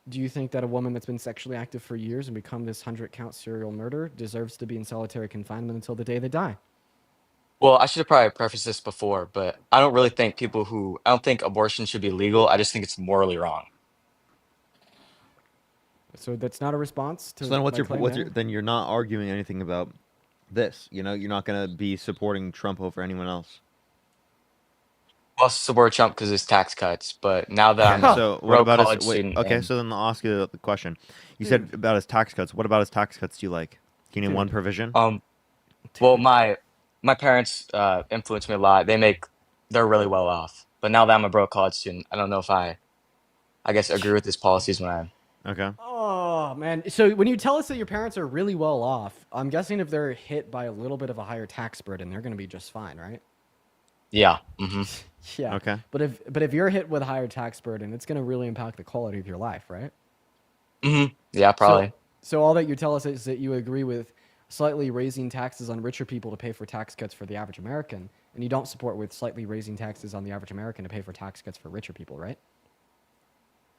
C: Do you think that a woman that's been sexually active for years and become this 100-count serial murderer deserves to be in solitary confinement until the day they die?
Y: Well, I should have probably prefaced this before, but I don't really think I don't think abortion should be legal. I just think it's morally wrong.
C: So that's not a response to
B: So then,
C: my claim.
B: then you're not arguing anything about this. You know, you're not going to be supporting Trump over anyone else.
Y: Well, support Trump because his tax cuts, but now that I'm
B: so
Y: a
B: what about his
Y: college student,
B: okay, so then I'll ask you the question. You said about his tax cuts. What about his tax cuts do you like? Can you name one provision?
Y: Well, my parents influence me a lot. They're really well off. But now that I'm a broke college student, I don't know if I guess agree with his policies when I.
B: Okay.
C: Oh man! So when you tell us that your parents are really well off, I'm guessing if they're hit by a little bit of a higher tax burden, they're going to be just fine, right?
Y: Yeah. Mm-hmm.
C: Yeah.
B: Okay.
C: But if you're hit with a higher tax burden, it's going to really impact the quality of your life, right?
Y: Mm-hmm. Yeah, probably.
C: So all that you tell us is that you agree with slightly raising taxes on richer people to pay for tax cuts for the average American, and you don't support with slightly raising taxes on the average American to pay for tax cuts for richer people, right?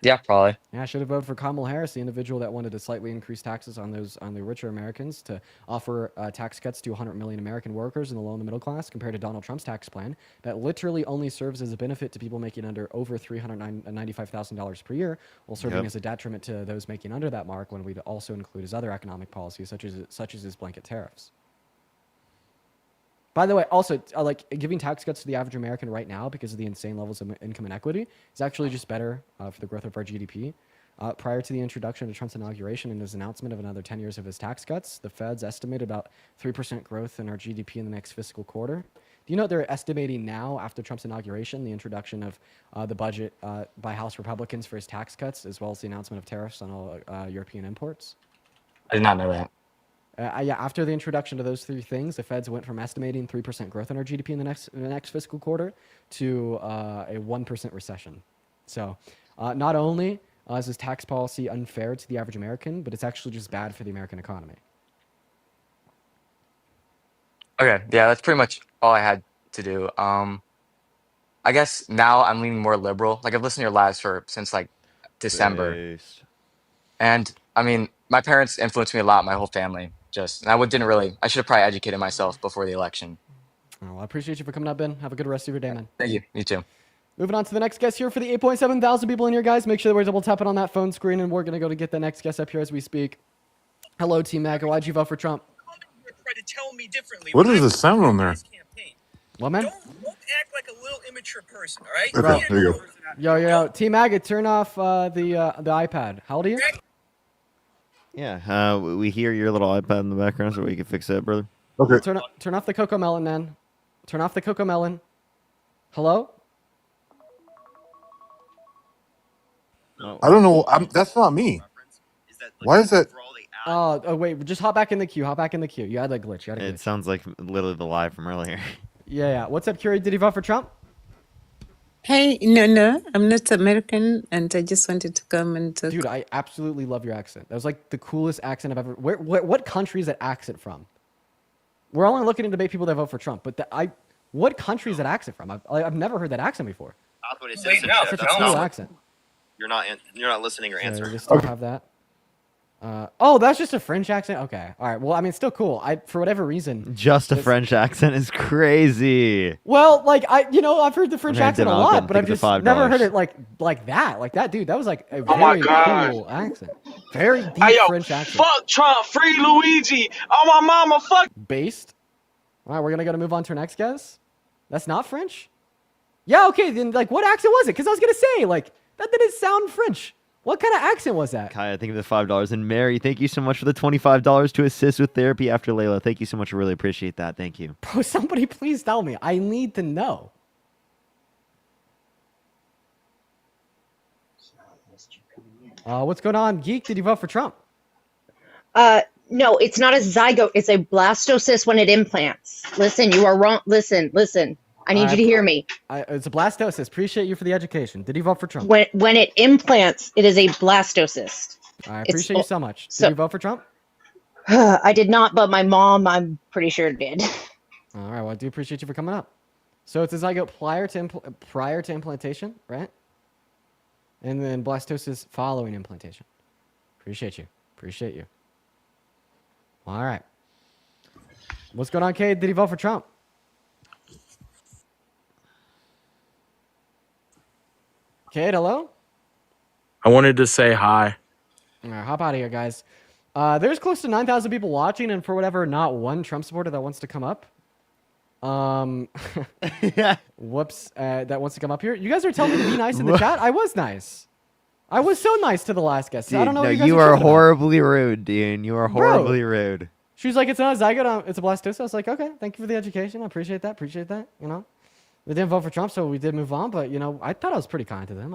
Y: Yeah, probably.
C: Yeah, I should have voted for Kamala Harris, the individual that wanted to slightly increase taxes on the richer Americans to offer tax cuts to 100 million American workers in the low and the middle class, compared to Donald Trump's tax plan that literally only serves as a benefit to people making over $395,000 per year, while serving as a detriment to those making under that mark when we also include his other economic policies, such as his blanket tariffs. By the way, also, like giving tax cuts to the average American right now because of the insane levels of income inequity is actually just better for the growth of our GDP. Prior to the introduction of Trump's inauguration and his announcement of another 10 years of his tax cuts, the Feds estimate about 3% growth in our GDP in the next fiscal quarter. Do you know what they're estimating now after Trump's inauguration, the introduction of the budget by House Republicans for his tax cuts, as well as the announcement of tariffs on all European imports?
Y: I did not know that.
C: Yeah, after the introduction to those three things, the Feds went from estimating 3% growth in our GDP in the next fiscal quarter to a 1% recession. So not only is this tax policy unfair to the average American, but it's actually just bad for the American economy.
Y: Okay, yeah, that's pretty much all I had to do. I guess now I'm leaning more liberal. Like I've listened to your lives since like December. And I mean, my parents influenced me a lot, my whole family. And I should have probably educated myself before the election.
C: Well, I appreciate you for coming up, Ben. Have a good rest of your day, man.
Y: Thank you. You too.
C: Moving on to the next guest here for the 8.7 thousand people in here, guys. Make sure that we're double tapping on that phone screen, and we're going to go to get the next guest up here as we speak. Hello, Team MAGA. Why'd you vote for Trump?
G: What is the sound on there?
C: What, man?
H: Don't act like a little immature person, all right?
G: Okay, there you go.
C: Yo, Team MAGA, turn off the iPad. How old are you?
B: Yeah, we hear your little iPad in the background, so we can fix that, brother.
G: Okay.
C: Turn off the Cocoa Melon, man. Turn off the Cocoa Melon. Hello?
G: I don't know. That's not me. Why is that?
C: Oh, wait. Just hop back in the queue. Hop back in the queue. You had a glitch.
B: It sounds like literally the live from earlier.
C: Yeah. What's up, Curie? Did you vote for Trump?
J: Hey, no. I'm not American, and I just wanted to come and talk.
C: Dude, I absolutely love your accent. That was like the coolest accent I've ever... What country is that accent from? We're only looking to debate people that vote for Trump. But what country is that accent from? I've never heard that accent before. Such a cool accent.
B: You're not listening or
C: So
B: answering.
C: you still have that. Oh, that's just a French accent? Okay. All right. Well, I mean, still cool. For whatever reason.
B: Just a French accent is crazy.
C: Well, like, I've heard the French accent a lot, but I've just
B: $5.
C: never heard it like that. Like that, dude. That was like a
K: Oh my
C: very
K: God.
C: cool accent. Very deep
K: Hey, yo,
C: French accent.
K: fuck Trump, free Luigi. Oh, my mama, fuck.
C: Based. All right, we're going to move on to our next guess. That's not French? Yeah, okay. Then, like, what accent was it? Because I was going to say, like, that didn't sound French. What kind of accent was that?
B: Kai, I think of the $5. And Mary, thank you so much for the $25 to assist with therapy after Layla. Thank you so much. I really appreciate that. Thank you.
C: Bro, somebody please tell me. I need to know. What's going on, Geek? Did you vote for Trump?
L: No, it's not a zygote. It's a blastocyst when it implants. Listen, you are wrong. Listen. I need you to hear me.
C: It's a blastocyst. Appreciate you for the education. Did you vote for Trump?
L: When it implants, it is a blastocyst.
C: I appreciate you so much. Did you vote for Trump?
L: I did not, but my mom, I'm pretty sure, did.
C: All right. Well, I do appreciate you for coming up. So it's a zygote prior to implantation, right? And then blastocyst following implantation. Appreciate you. All right. What's going on, Cade? Did he vote for Trump? Cade, hello?
P: I wanted to say hi.
C: All right, hop out of here, guys. There's close to 9,000 people watching, and for whatever, not one Trump supporter that wants to come up. Whoops, that wants to come up here. You guys are telling me to be nice in the chat? I was nice. I was so nice to the last guest.
B: Dude,
C: I don't know.
B: No,
C: what
B: you are horribly rude, Dean. You are horribly rude.
C: She was like, "It's not a zygote, it's a blastocyst." I was like, "Okay, thank you for the education. I appreciate that. You know, we didn't vote for Trump, so we did move on. But you know, I thought I was pretty kind to them.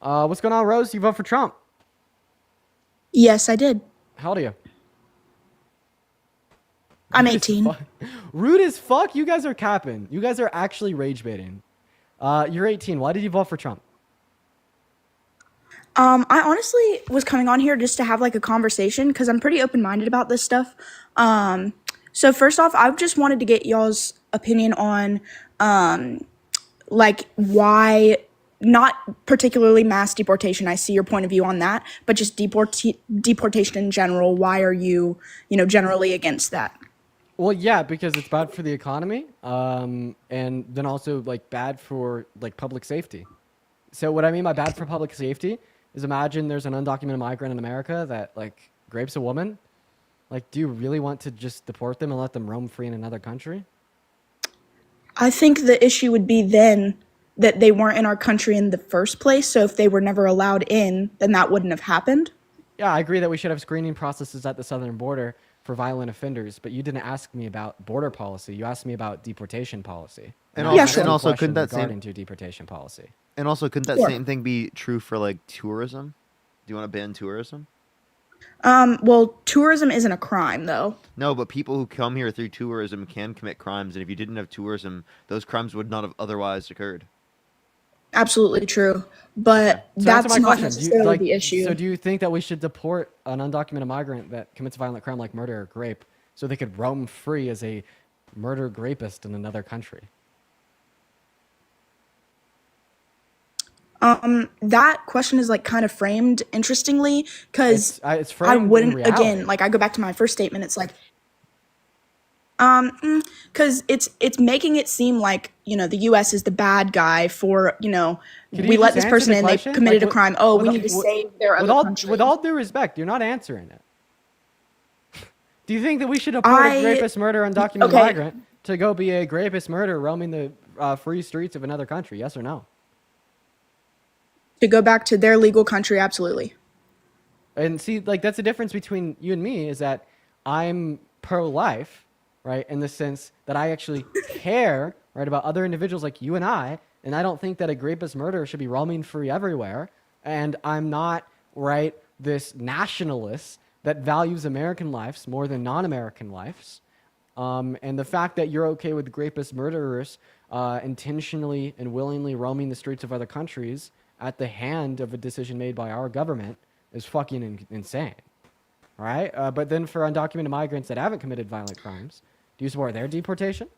C: What's going on, Rose? You vote for Trump?
M: Yes, I did.
C: How old are you?
M: I'm 18.
C: Rude as fuck. You guys are capping. You guys are actually rage baiting. You're 18. Why did you vote for Trump?
M: I honestly was coming on here just to have like a conversation because I'm pretty open-minded about this stuff. So first off, I just wanted to get y'all's opinion on like why not particularly mass deportation. I see your point of view on that, but just deportation in general. Why are you generally against that?
C: Well, yeah, because it's bad for the economy, and then also like bad for like public safety. So what I mean by bad for public safety is imagine there's an undocumented migrant in America that like rapes a woman. Like, do you really want to just deport them and let them roam free in another country?
M: I think the issue would be then that they weren't in our country in the first place. So if they were never allowed in, then that wouldn't have happened.
C: Yeah, I agree that we should have screening processes at the southern border for violent offenders, but you didn't ask me about border policy. You asked me about deportation policy.
B: And also couldn't that
C: same to deportation policy?
B: And also couldn't that same thing be true for like tourism? Do you want to ban tourism?
M: Well, tourism isn't a crime though.
B: No, but people who come here through tourism can commit crimes, and if you didn't have tourism, those crimes would not have otherwise occurred.
M: Absolutely true, but
C: So
M: that's
C: answer my
M: not
C: question.
M: necessarily the issue.
C: So do you think that we should deport an undocumented migrant that commits a violent crime like murder or rape so they could roam free as a murder rapist in another country?
M: That question is like kind of framed interestingly because
C: it's
M: I
C: framed in
M: wouldn't
C: reality.
M: again like I go back to my first statement. It's like because it's making it seem like the U.S. is the bad guy for we let this person in, they committed a crime. Oh, we need to save their other country.
C: With all due respect, you're not answering it. Do you think that we should deport a rapist, murder, undocumented migrant to go be a rapist, murder, roaming the free streets of another country? Yes or no?
M: To go back to their legal country, absolutely.
C: And see, like that's the difference between you and me is that I'm pro-life, right? In the sense that I actually care, right, about other individuals like you and I don't think that a rapist murderer should be roaming free everywhere. And I'm not, right, this nationalist that values American lives more than non-American lives. And the fact that you're okay with rapist murderers intentionally and willingly roaming the streets of other countries at the hand of a decision made by our government is fucking insane. right? But then for undocumented migrants that haven't committed violent crimes, do you support their deportation?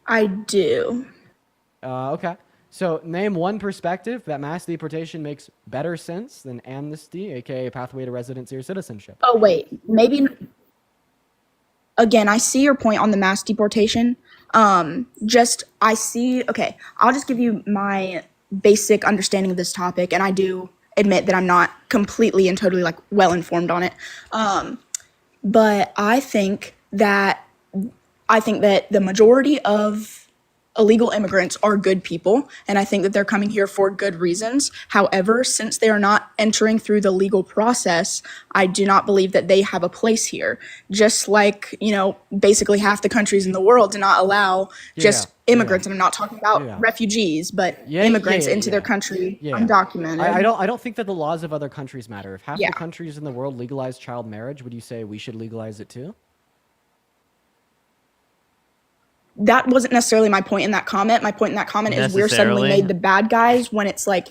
M: I do.
C: Okay. So name one perspective that mass deportation makes better sense than amnesty, aka pathway to residency or citizenship.
M: Oh, wait. Maybe, again, I see your point on the mass deportation. Okay, I'll just give you my basic understanding of this topic, and I do admit that I'm not completely and totally like well informed on it. But I think that the majority of illegal immigrants are good people, and I think that they're coming here for good reasons. However, since they are not entering through the legal process, I do not believe that they have a place here. Just like, basically half the countries in the world do not allow immigrants, and I'm not talking about refugees, but immigrants into their country undocumented.
C: I don't think that the laws of other countries matter. If half the countries in the world legalize child marriage, would you say we should legalize it too?
M: That wasn't necessarily my point in that comment. My point in that comment is we're suddenly made the bad guys when it's like...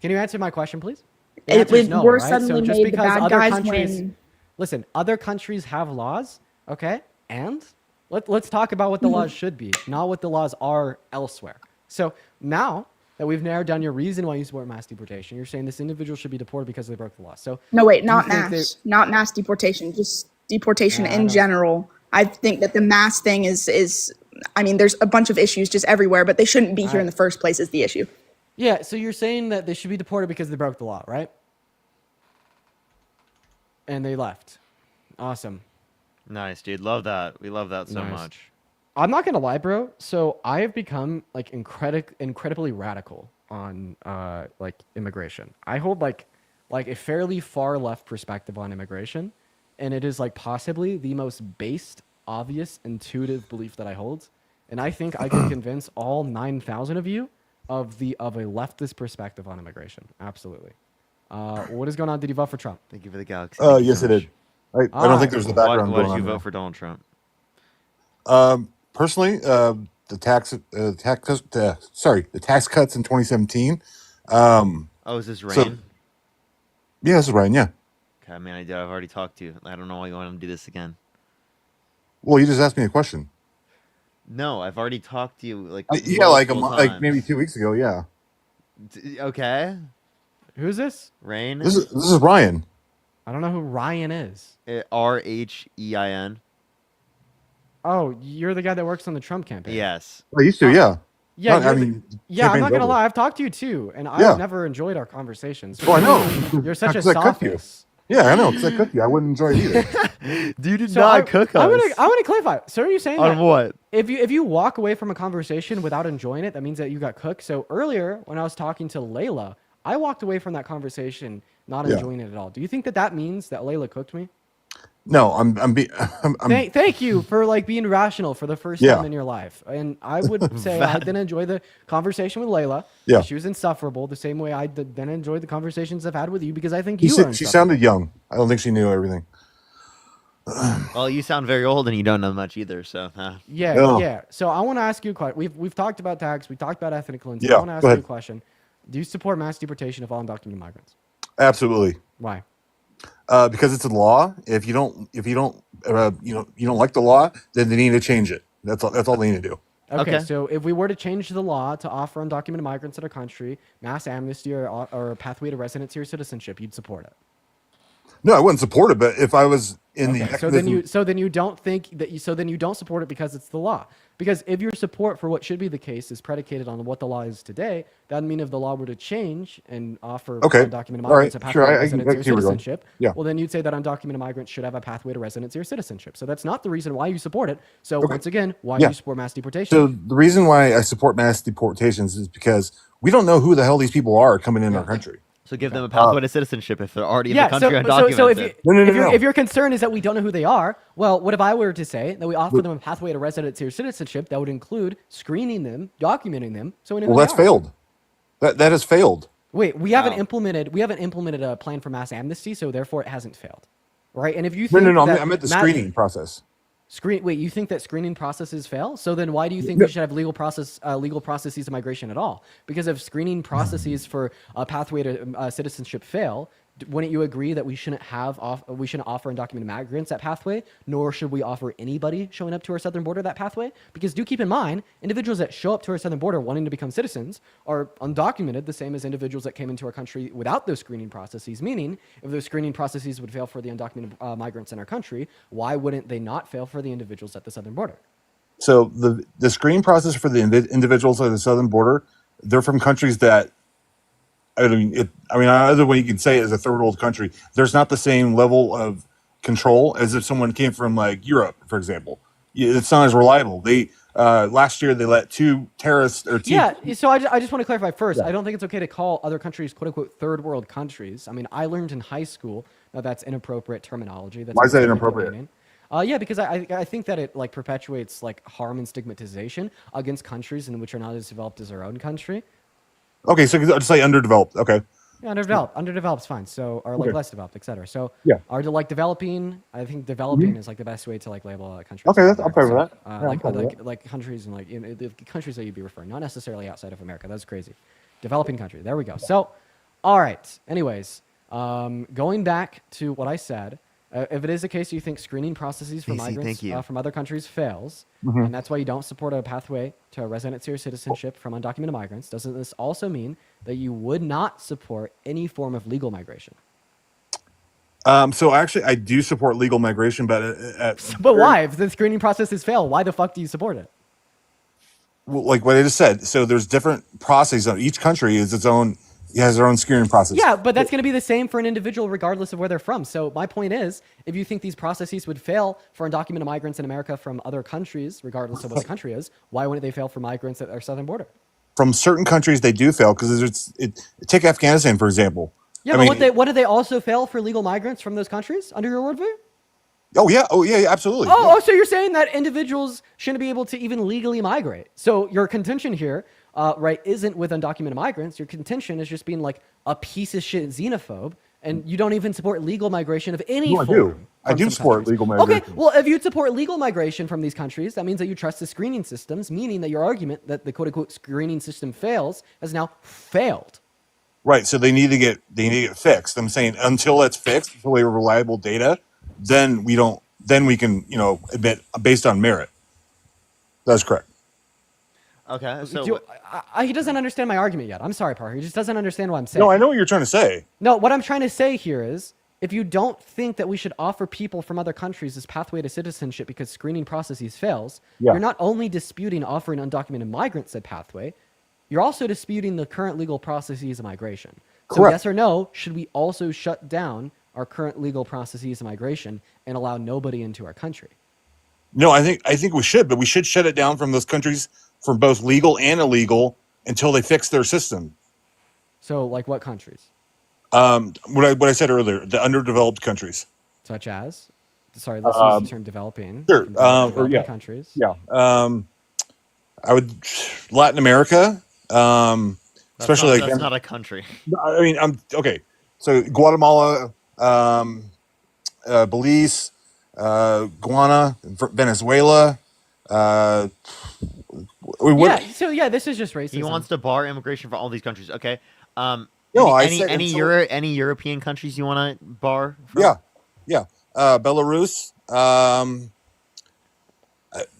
C: Can you answer my question, please?
M: We're suddenly made the bad guys when...
C: Listen, other countries have laws, okay? And let's talk about what the laws should be, not what the laws are elsewhere. So now that we've narrowed down your reason why you support mass deportation, you're saying this individual should be deported because they broke the law. So
M: no, wait, not mass deportation, just deportation in general. I think that the mass thing is there's a bunch of issues just everywhere, but they shouldn't be here in the first place is the issue.
C: Yeah, so you're saying that they should be deported because they broke the law, right? And they left. Awesome.
B: Nice, dude. Love that. We love that so much.
C: I'm not gonna lie, bro. So I have become like incredibly radical on immigration. I hold like a fairly far left perspective on immigration, and it is like possibly the most based, obvious, intuitive belief that I hold. And I think I can convince all 9,000 of you of a leftist perspective on immigration. Absolutely. What is going on? Did you vote for Trump?
B: Thank you for the galaxy.
G: Yes, I did. I don't think there's the background
B: Why
G: going on.
B: did you vote for Donald Trump?
G: Personally, the tax cuts in 2017.
B: Is this Rain?
G: Yeah, this is Ryan. Yeah.
B: Okay, man, I've already talked to you. I don't know why you want him to do this again.
G: Well, you just asked me a question.
B: No, I've already talked to you like
G: maybe 2 weeks ago. Yeah.
B: Okay.
C: Who's this?
B: Rain.
G: This is Ryan.
C: I don't know who Ryan is.
B: Rhein.
C: Oh, you're the guy that works on the Trump campaign.
B: Yes.
G: I used to. Yeah.
C: Yeah. I'm not gonna lie. I've talked to you too, and I've never enjoyed our conversations.
G: Oh, I know.
C: You're such a sophist.
G: Yeah, I know. Because I cook you. I wouldn't enjoy it either.
B: You did not cook us.
C: I want to clarify. So are you saying
B: on what?
C: If you walk away from a conversation without enjoying it, that means that you got cooked? So earlier, when I was talking to Layla, I walked away from that conversation not enjoying it at all. Do you think that means that Layla cooked me?
G: No,
C: Thank you for being rational for the first time in your life. And I would say I didn't enjoy the conversation with Layla.
G: Yeah.
C: She was insufferable the same way I didn't enjoy the conversations I've had with you because I think
G: she sounded young. I don't think she knew everything.
B: Well, you sound very old and you don't know much either. So
C: yeah. So I want to ask you a question. We've talked about tax. We talked about ethical intent.
G: Yeah,
C: I want to ask you a question. Do you support mass deportation of all undocumented migrants?
G: Absolutely.
C: Why?
G: Because it's a law. If you don't like the law, then they need to change it. That's all they need to do.
C: Okay. So if we were to change the law to offer undocumented migrants in our country mass amnesty or a pathway to residency or citizenship, you'd support it?
G: No, I wouldn't support it. But if I was in the
C: so then you don't think that then you don't support it because it's the law. Because if your support for what should be the case is predicated on what the law is today, that would mean if the law were to change and offer undocumented migrants a pathway to residency or citizenship, well, then you'd say that undocumented migrants should have a pathway to residency or citizenship. So that's not the reason why you support it. So once again, why do you support mass deportation?
G: So the reason why I support mass deportations is because we don't know who the hell these people are coming in our country.
B: So give them a pathway to citizenship if they're already in the country undocumented.
C: So if your concern is that we don't know who they are, well, what if I were to say that we offer them a pathway to residency or citizenship that would include screening them, documenting them? So
G: that's failed. That has failed.
C: Wait, we haven't implemented a plan for mass amnesty, so therefore it hasn't failed, right? And if you think
G: I meant the screening process.
C: Wait, you think that screening processes fail? So then why do you think we should have legal processes of migration at all? Because if screening processes for a pathway to citizenship fail, wouldn't you agree that we shouldn't offer undocumented migrants that pathway, nor should we offer anybody showing up to our southern border that pathway? Because do keep in mind, individuals that show up to our southern border wanting to become citizens are undocumented, the same as individuals that came into our country without those screening processes. Meaning, if those screening processes would fail for the undocumented migrants in our country, why wouldn't they not fail for the individuals at the southern border?
G: So the screening process for the individuals at the southern border, they're from countries that, other way you can say it is a third world country. There's not the same level of control as if someone came from like Europe, for example. It's not as reliable. They last year they let 2 terrorists or 2.
C: Yeah. So I just want to clarify first. Yeah. I don't think it's okay to call other countries "quote unquote" third world countries. I mean, I learned in high school that that's inappropriate terminology. Why
G: is that inappropriate?
C: Yeah, because I think that it like perpetuates like harm and stigmatization against countries in which are not as developed as our own country.
G: Okay, so I'll just say underdeveloped. Okay.
C: Yeah, underdeveloped is fine. So, or like less developed, etc. So, are like developing? I think developing is like the best way to like label a country.
G: Okay, I'm fair with that.
C: Like countries and like the countries that you'd be referring, not necessarily outside of America. That's crazy. Developing country. There we go. So, all right. Anyways, going back to what I said. If it is the case you think screening processes for migrants from other countries fails, and that's why you don't support a pathway to a residency or citizenship from undocumented migrants, doesn't this also mean that you would not support any form of legal migration?
G: So actually, I do support legal migration, but
C: why? If the screening processes fail, why the fuck do you support it?
G: Well, like what I just said. So there's different processes. Each country is its own. It has their own screening process.
C: Yeah, but that's going to be the same for an individual regardless of where they're from. So my point is, if you think these processes would fail for undocumented migrants in America from other countries, regardless of what the country is, why wouldn't they fail for migrants at our southern border?
G: From certain countries, they do fail because take Afghanistan, for example.
C: Yeah, but what do they also fail for legal migrants from those countries under your worldview?
G: Oh yeah, absolutely.
C: So you're saying that individuals shouldn't be able to even legally migrate. So your contention here, isn't with undocumented migrants. Your contention is just being like a piece of shit xenophobe, and you don't even support legal migration of any form.
G: I do support legal migration.
C: Okay, well, if you support legal migration from these countries, that means that you trust the screening systems, meaning that your argument that the quote-unquote screening system fails has now failed.
G: Right, so they need to get fixed. I'm saying until that's fixed, until we have reliable data, then we can, admit based on merit. That's correct.
B: Okay, so
C: he doesn't understand my argument yet. I'm sorry, Parker. He just doesn't understand what I'm saying.
G: No, I know what you're trying to say.
C: No, what I'm trying to say here is, if you don't think that we should offer people from other countries this pathway to citizenship because screening processes fails, you're not only disputing offering undocumented migrants that pathway, you're also disputing the current legal processes of migration. So
G: Correct.
C: Yes or no, should we also shut down our current legal processes of migration and allow nobody into our country?
G: No, I think we should, but we should shut it down from those countries for both legal and illegal until they fix their system.
C: So, like what countries?
G: What I said earlier, the underdeveloped countries.
C: Such as? Sorry, let's use the term developing.
G: Sure.
C: Countries.
G: Yeah. I would Latin America, especially
B: that's not a country.
G: I mean, okay. So Guatemala, Belize, Guyana, Venezuela.
C: This is just racism.
B: He wants to bar immigration for all these countries. Okay. Any European countries you want to bar? From?
G: Yeah. Belarus,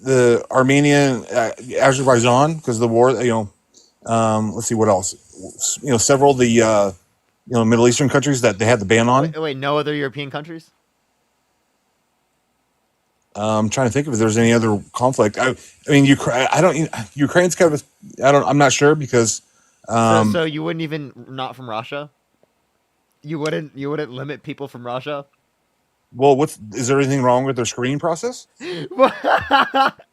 G: the Armenian, Azerbaijan, because of the war. Let's see what else. Several of the Middle Eastern countries that they had the ban on.
B: Wait, no other European countries?
G: I'm trying to think if there's any other conflict. Ukraine's kind of. I'm not sure because.
B: So you wouldn't even not from Russia? You wouldn't limit people from Russia?
G: Well, is there anything wrong with their screening process?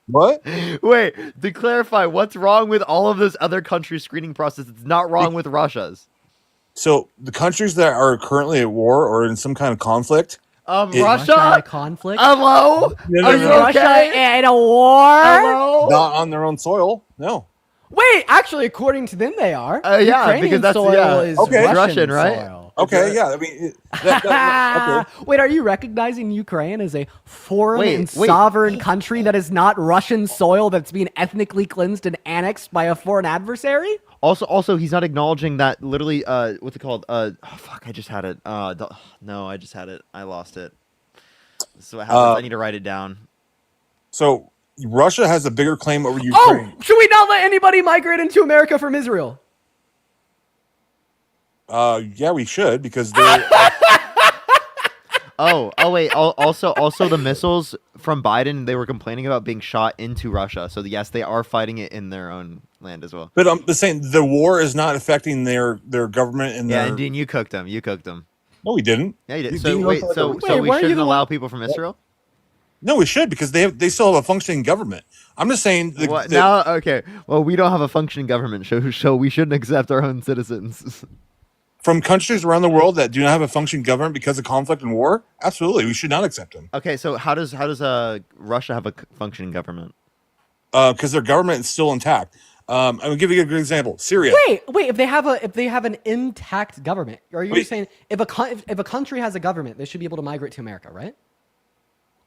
G: What?
B: Wait, to clarify, what's wrong with all of those other countries' screening process? It's not wrong with Russia's.
G: So the countries that are currently at war or in some kind of conflict.
C: Russia in a conflict?
B: Hello?
C: Are you Russia in a war?
B: Hello?
G: Not on their own soil. No.
C: Wait, actually, according to them, they are.
B: Ukrainian
C: because that's
B: soil
C: is
B: Russian, right?
C: Soil.
G: Okay, yeah. I mean, okay.
C: Wait, are you recognizing Ukraine as a foreign and sovereign country that is not Russian soil that's being ethnically cleansed and annexed by a foreign adversary?
B: Also, he's not acknowledging that literally. What's it called? Oh fuck! I just had it. No, I just had it. I lost it. This is what happens. I need to write it down.
G: So Russia has a bigger claim over Ukraine.
C: Oh, should we not let anybody migrate into America from Israel?
G: Yeah, we should because they're.
B: Wait. Also, the missiles from Biden, they were complaining about being shot into Russia. So yes, they are fighting it in their own land as well.
G: But I'm just saying the war is not affecting their government and
B: yeah.
G: their.
B: And Dean, you cooked them. No,
G: we didn't.
B: Yeah, you did. So we shouldn't allow people from Israel?
G: No, we should because they still have a functioning government. I'm just saying.
B: Okay. Well, we don't have a functioning government, so we shouldn't accept our own citizens.
G: From countries around the world that do not have a functioning government because of conflict and war, absolutely, we should not accept them.
B: Okay, so how does Russia have a functioning government?
G: Because their government is still intact. I'm gonna give you a good example. Syria.
C: Wait. If they have an intact government, are you saying if a country has a government, they should be able to migrate to America, right?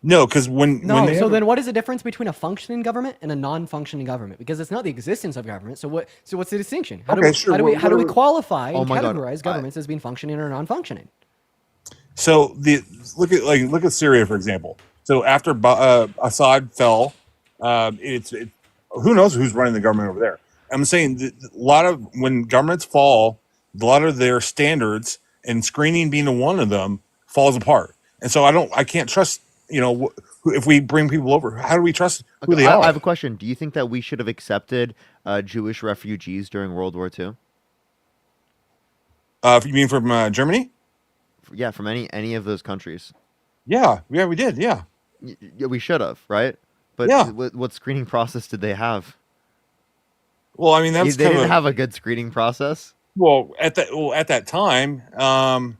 G: No, because
C: then what is the difference between a functioning government and a non-functioning government? Because it's not the existence of government. So what's the distinction? How do we qualify and categorize governments as being functioning or non-functioning?
G: So look at Syria for example. So after Assad fell, who knows who's running the government over there? I'm saying when governments fall, a lot of their standards and screening being one of them falls apart. And so I can't trust. If we bring people over, how do we trust who they are?
B: I have a question. Do you think that we should have accepted Jewish refugees during World War II?
G: You mean from Germany?
B: Yeah, from any of those countries.
G: Yeah, we did. Yeah,
B: we should have, right? But
G: yeah.
B: What screening process did they have?
G: Well, I mean, they
B: didn't have a good screening process.
G: Well, at that time, I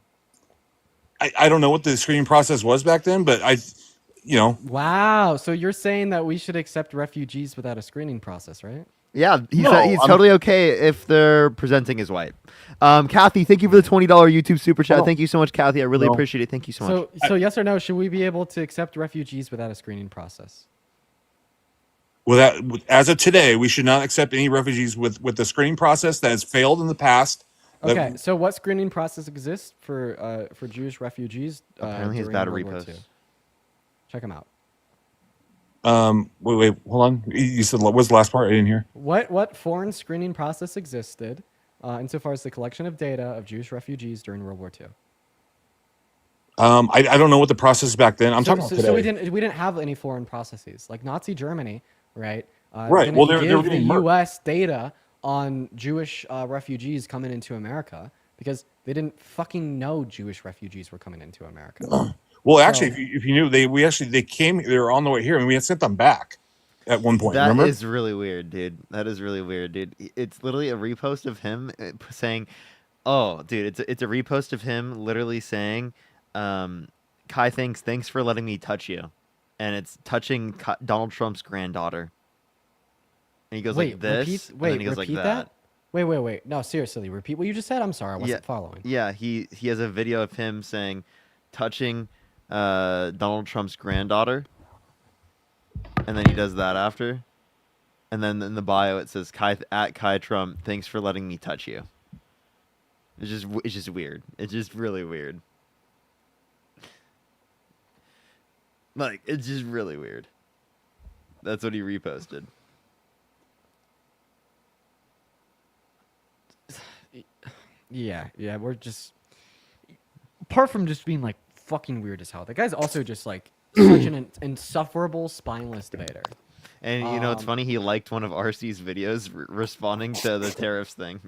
G: don't know what the screening process was back then, but
C: Wow. So you're saying that we should accept refugees without a screening process, right?
B: Yeah, he's totally okay if they're presenting as white. Kathy, thank you for the $20 YouTube super chat. Thank you so much, Kathy. I really appreciate it. Thank you so much.
C: So yes or no, should we be able to accept refugees without a screening process?
G: As of today, we should not accept any refugees with the screening process that has failed in the past.
C: Okay, so what screening process exists for Jewish refugees?
B: Apparently, his battery posts.
C: Check them out.
G: Wait, hold on. You said what was the last part? I didn't hear.
C: What foreign screening process existed insofar as the collection of data of Jewish refugees during World War II?
G: I don't know what the process back then. I'm talking about today.
C: So we didn't have any foreign processes like Nazi Germany, right?
G: Right. Well, they were
C: the U.S. data on Jewish refugees coming into America because they didn't fucking know Jewish refugees were coming into America.
G: Well, actually, if you knew, they came. They were on the way here, and we had sent them back at one point.
B: That
G: remember?
B: is really weird, dude. That is really weird, dude. It's literally a repost of him saying, "Oh, dude, it's a repost of him literally saying, Kai, thanks for letting me touch you," and it's touching Donald Trump's granddaughter. And he goes like this. And then he goes like that.
C: Wait. No, seriously, repeat what you just said. I'm sorry, I wasn't following.
B: Yeah, he has a video of him saying, touching Donald Trump's granddaughter, and then he does that after, and then in the bio it says Kai Trump, thanks for letting me touch you. It's just weird. It's just really weird. Like, it's just really weird. That's what he reposted.
C: Yeah, we're just, apart from just being like fucking weird as hell, the guy's also just like such an insufferable spineless debater.
B: And it's funny, he liked one of RC's videos responding to the tariffs thing.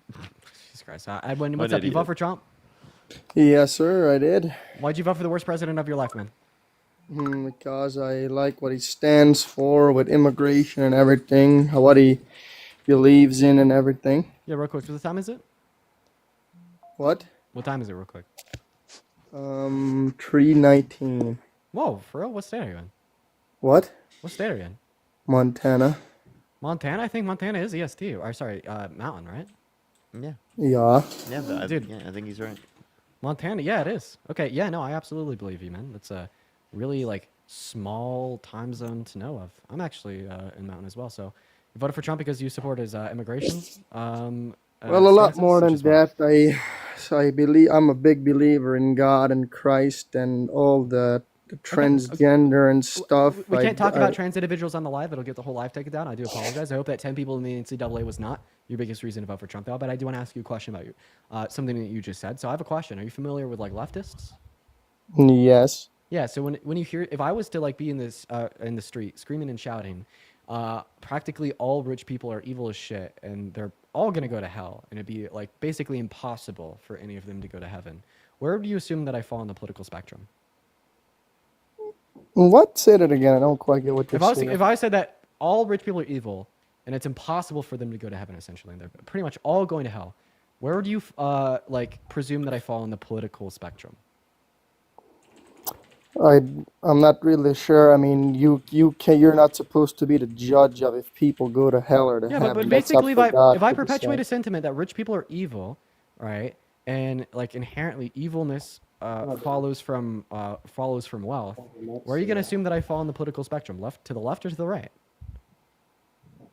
C: Jesus Christ. Edwin, what's up? You vote for Trump?
N: Yes, sir, I did.
C: Why'd you vote for the worst president of your life, man?
N: Because I like what he stands for with immigration and everything, what he believes in and everything.
C: Yeah, real quick. What time is it?
N: What?
C: What time is it, real quick?
N: 3:19.
C: Whoa, for real? What state are you in?
N: What?
C: What state are you in?
N: Montana.
C: Montana? I think Montana is EST. Or sorry, Mountain, right?
B: Yeah.
N: Yeah.
B: Yeah,
C: dude.
B: Yeah, I think he's right.
C: Montana, yeah, it is. Okay, yeah, no, I absolutely believe you, man. That's a really like small time zone to know of. I'm actually in Mountain as well, so you voted for Trump because you support his immigration
N: Well, a lot more than that. I believe I'm a big believer in God and Christ and all the transgender and stuff.
C: We can't talk about trans individuals on the live. It'll get the whole live taken down. I do apologize. I hope that 10 people in the NCAA was not your biggest reason to vote for Trump, though. But I do want to ask you a question about you, something that you just said. So I have a question. Are you familiar with like leftists?
N: Yes.
C: Yeah. So when you hear, if I was to like be in the street screaming and shouting, practically all rich people are evil as shit, and they're all gonna go to hell, and it'd be like basically impossible for any of them to go to heaven. Where do you assume that I fall on the political spectrum?
N: What? Say that again. I don't quite get what you're saying.
C: If I said that all rich people are evil and it's impossible for them to go to heaven, essentially, and they're pretty much all going to hell, where would you like presume that I fall on the political spectrum?
N: I'm not really sure. I mean, you're not supposed to be the judge of if people go to hell or to heaven.
C: But basically, if I perpetuate a sentiment that rich people are evil, right, and like inherently evilness follows from wealth, where are you going to assume that I fall on the political spectrum? To the left or to the right?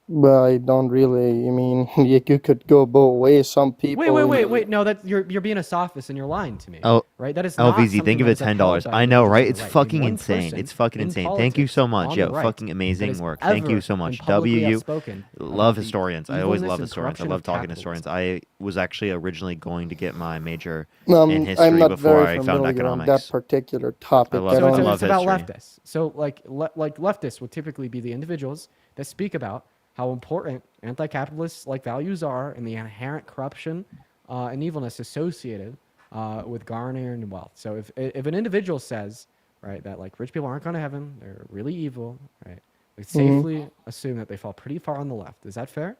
N: Well, I don't really. I mean, you could go both ways. Some people.
C: Wait. No, that you're being a sophist and you're lying to me.
B: Oh,
C: right. That is not
B: LVZ. Think of it $10. I know, right? It's fucking insane.
C: person
B: It's fucking
C: in
B: insane. Thank you so much.
C: on
B: Yo,
C: the right
B: fucking
C: that
B: amazing
C: has
B: work. Thank you
C: ever
B: so much.
C: and publicly
B: W.
C: outspoken
B: Love
C: about the
B: historians. I always
C: evilness
B: love
C: and
B: historians. I
C: corruption
B: love
C: of
B: talking to
C: capitalism.
B: historians. I was actually originally going to get my major in history
N: I'm not
B: before
N: very
B: I found
N: familiar on
B: economics.
N: that particular topic.
B: I love
C: It's about
B: history.
C: leftists. So like leftists would typically be the individuals that speak about how important anti-capitalist like values are and the inherent corruption and evilness associated with garnering wealth. So if an individual says, right, that like rich people aren't going to heaven, they're really evil, right, we safely assume that they fall pretty far on the left. Is that fair?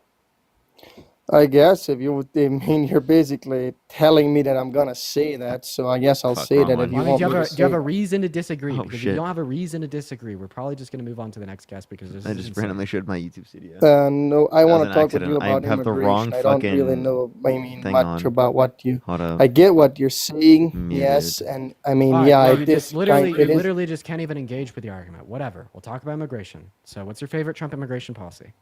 N: I guess if you would, I mean, you're basically telling me that I'm gonna say that, so I guess I'll say that if you want me to say.
C: Do you have a reason to disagree?
B: Oh,
C: Because if
B: shit.
C: you don't have a reason to disagree, we're probably just gonna move on to the next guest because this
B: I
C: is
B: just
C: insane.
B: randomly showed my YouTube studio.
N: No, I
B: That was
N: want
B: an
N: to talk with you
B: accident. I
N: about
B: have the
N: immigration.
B: wrong
N: I don't really
B: fucking
N: know, I mean,
B: thing
N: much
B: on.
N: about what you.
B: Hold up.
N: I get what you're saying,
B: Muted.
N: yes, and I mean,
C: All right,
N: yeah,
C: well,
N: it
C: you
N: is
C: just literally,
N: kind. It
C: you
N: is.
C: literally just can't even engage with the argument. Whatever. We'll talk about immigration. So, what's your favorite Trump immigration policy?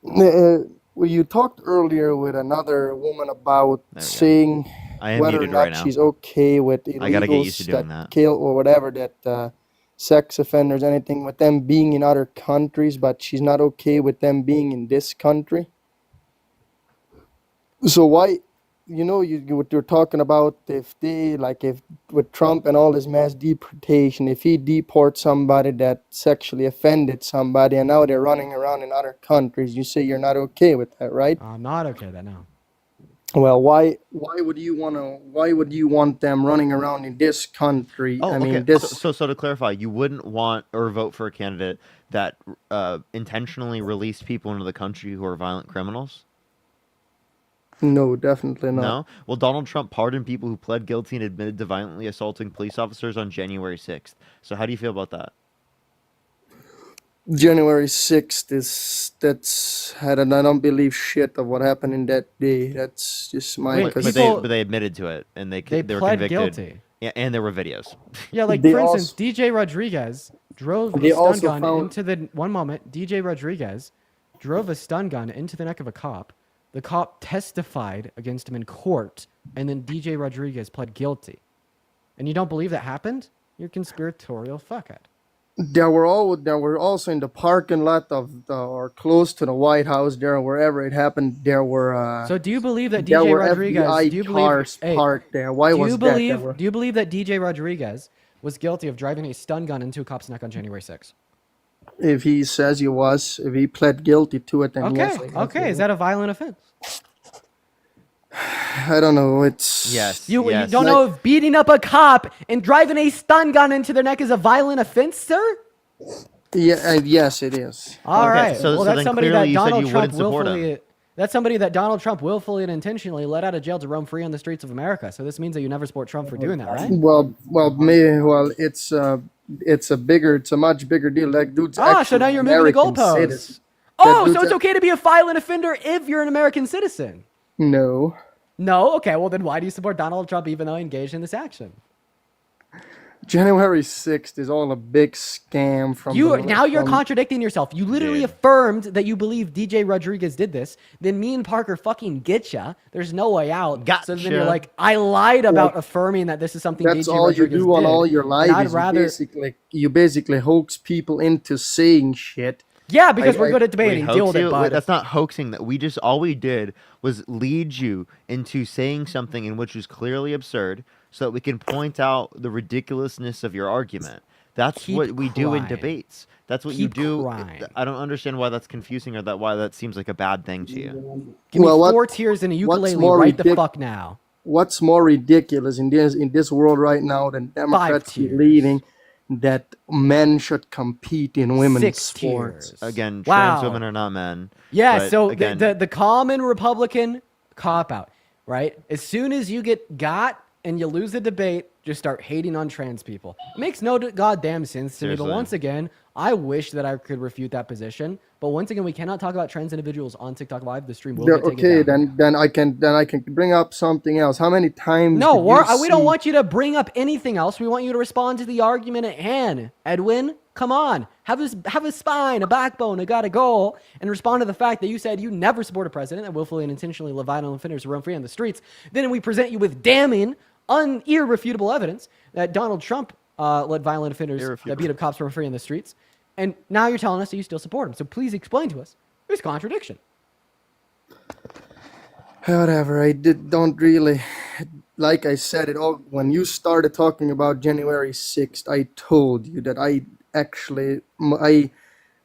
N: Well, you talked earlier with another woman about
B: There we go.
N: saying
B: I am
N: whether or
B: muted
N: not
B: right now.
N: she's okay with
B: I gotta get used to
N: illegals
B: doing
N: that
B: that.
N: kill or whatever, that sex offenders, anything with them being in other countries, but she's not okay with them being in this country. So why, what you're talking about, if with Trump and all this mass deportation, if he deports somebody that sexually offended somebody and now they're running around in other countries, you say you're not okay with that, right?
C: I'm not okay with that now.
N: Well, why would you want them running around in this country?
B: Oh,
N: I
B: okay.
N: mean, this.
B: So to clarify, you wouldn't want or vote for a candidate that intentionally released people into the country who are violent criminals?
N: No, definitely not.
B: No? Well, Donald Trump pardoned people who pled guilty and admitted to violently assaulting police officers on January 6th. So how do you feel about that?
N: January 6th I don't believe shit of what happened in that day. That's just my.
B: But they admitted to it and they were
C: pled
B: convicted.
C: guilty.
B: Yeah, and there were videos.
C: Yeah, like for instance, DJ Rodriguez drove a stun gun into the DJ Rodriguez drove a stun gun into the neck of a cop. The cop testified against him in court, and then DJ Rodriguez pled guilty. And you don't believe that happened? You're a conspiratorial fuckhead.
N: There were also in the parking lot or close to the White House there, or wherever it happened. There were.
C: So do you believe that
N: there
C: DJ
N: were
C: Rodriguez?
N: FBI
C: Do you believe?
N: cars parked there? Why was that?
C: Do you believe that DJ Rodriguez was guilty of driving a stun gun into a cop's neck on January 6th?
N: If he says if he pled guilty to it, then yes.
C: Okay. Is that a violent offense?
N: I don't know. It's
B: yes.
C: You don't know if beating up a cop and driving a stun gun into their neck is a violent offense, sir?
N: Yeah. Yes, it is.
C: All right.
B: So
C: that's
B: then
C: somebody
B: clearly
C: that
B: you said
C: Donald
B: you
C: Trump
B: wouldn't support him.
C: willfully. That's somebody that Donald Trump willfully and intentionally let out of jail to roam free on the streets of America. So this means that you never support Trump for doing that, right?
N: It's a much bigger deal. Like, dude's
C: so now you're moving the goalposts. So it's okay to be a violent offender if you're an American citizen.
N: No.
C: No? Okay, well then why do you support Donald Trump even though he engaged in this action?
N: January 6th is all a big scam from
C: Now you're contradicting yourself. You literally affirmed that you believe DJ Rodriguez did this. Then me and Parker fucking get ya. There's no way out. So then you're like, I lied about affirming that this is something DJ Rodriguez did.
N: That's all you do on all your lives. You basically hoax people into saying shit.
C: Yeah, because we're good at debating. Deal with it, bud.
B: That's not hoaxing. That all we did was lead you into saying something in which was clearly absurd, so that we can point out the ridiculousness of your argument. That's what we do in debates. That's what you do. I don't understand why that's confusing or why that seems like a bad thing to you.
C: Give me 4 tears and a ukulele right the fuck now.
N: What's more ridiculous in this world right now than Democrats leading that men should compete in women's sports?
B: Again, trans women are not men.
C: Yeah, so again, the common Republican cop-out, right? As soon as you get got and you lose the debate, just start hating on trans people. It makes no goddamn sense to me, but once again, I wish that I could refute that position. But once again, we cannot talk about trans individuals on TikTok Live. The stream will get taken down.
N: Then I can bring up something else. How many times?
C: No, we don't want you to bring up anything else. We want you to respond to the argument at hand. Edwin, come on, have a spine, a backbone, a goal, and respond to the fact that you said you never support a president that willfully and intentionally live violent offenders who roam free on the streets. Then we present you with damning, irrefutable evidence that Donald Trump let violent offenders that beat up cops roam free on the streets. And now you're telling us that you still support him. So please explain to us. There's contradiction.
N: Whatever. Don't really, like I said it all. When you started talking about January 6th, I told you that I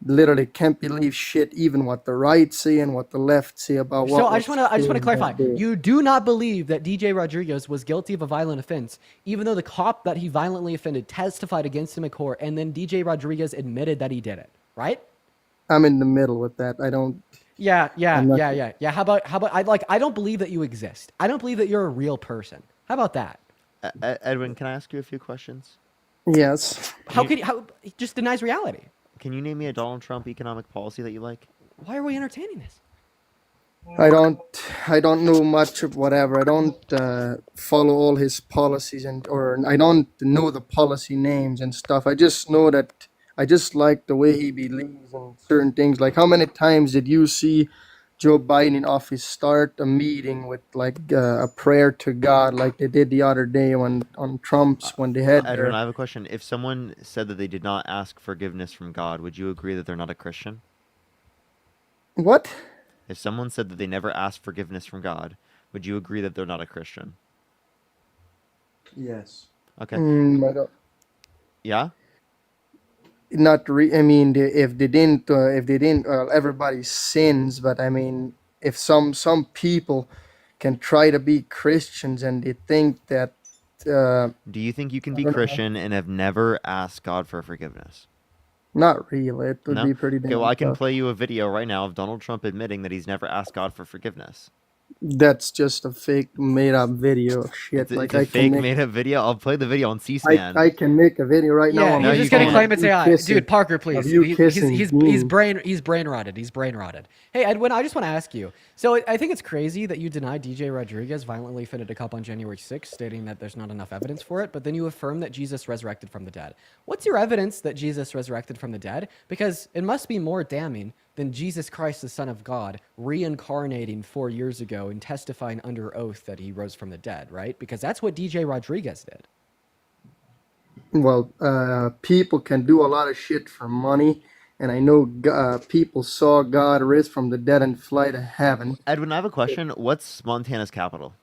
N: literally can't believe shit, even what the right say and what the left say about what.
C: So I just want to clarify. You do not believe that DJ Rodriguez was guilty of a violent offense, even though the cop that he violently offended testified against him in court, and then DJ Rodriguez admitted that he did it, right?
N: I'm in the middle with that. I don't.
C: Yeah. How about I don't believe that you exist. I don't believe that you're a real person. How about that?
B: Edwin, can I ask you a few questions?
N: Yes.
C: How he just denies reality?
B: Can you name me a Donald Trump economic policy that you like?
C: Why are we entertaining this?
N: I don't know much of whatever. I don't follow all his policies or I don't know the policy names and stuff. I just know that I just like the way he believes in certain things. Like, how many times did you see Joe Biden in office start a meeting with like a prayer to God, like they did the other day when they had?
B: Edwin, I have a question. If someone said that they did not ask forgiveness from God, would you agree that they're not a Christian?
N: What?
B: If someone said that they never asked forgiveness from God, would you agree that they're not a Christian?
N: Yes.
B: Okay. Yeah.
N: Not I mean, if they didn't, everybody sins. But I mean, if some people can try to be Christians and they think that.
B: Do you think you can be Christian and have never asked God for forgiveness?
N: Not really. It would be pretty.
B: Okay, well, I can play you a video right now of Donald Trump admitting that he's never asked God for forgiveness.
N: That's just a fake, made-up video of shit.
B: It's a fake, made-up video? I'll play the video on C-SPAN.
N: I can make a video right now.
C: Yeah, you're just going to claim it's AI. Dude, Parker, please. He's brain rotted. He's brain rotted. Hey, Edwin, I just want to ask you. So I think it's crazy that you denied DJ Rodriguez violently offended a cop on January 6th, stating that there's not enough evidence for it, but then you affirm that Jesus resurrected from the dead. What's your evidence that Jesus resurrected from the dead? Because it must be more damning than Jesus Christ, the Son of God, reincarnating 4 years ago and testifying under oath that he rose from the dead, right? Because that's what DJ Rodriguez did.
N: Well, people can do a lot of shit for money, and I know people saw God rise from the dead and fly to heaven.
B: Edwin, I have a question. What's Montana's capital?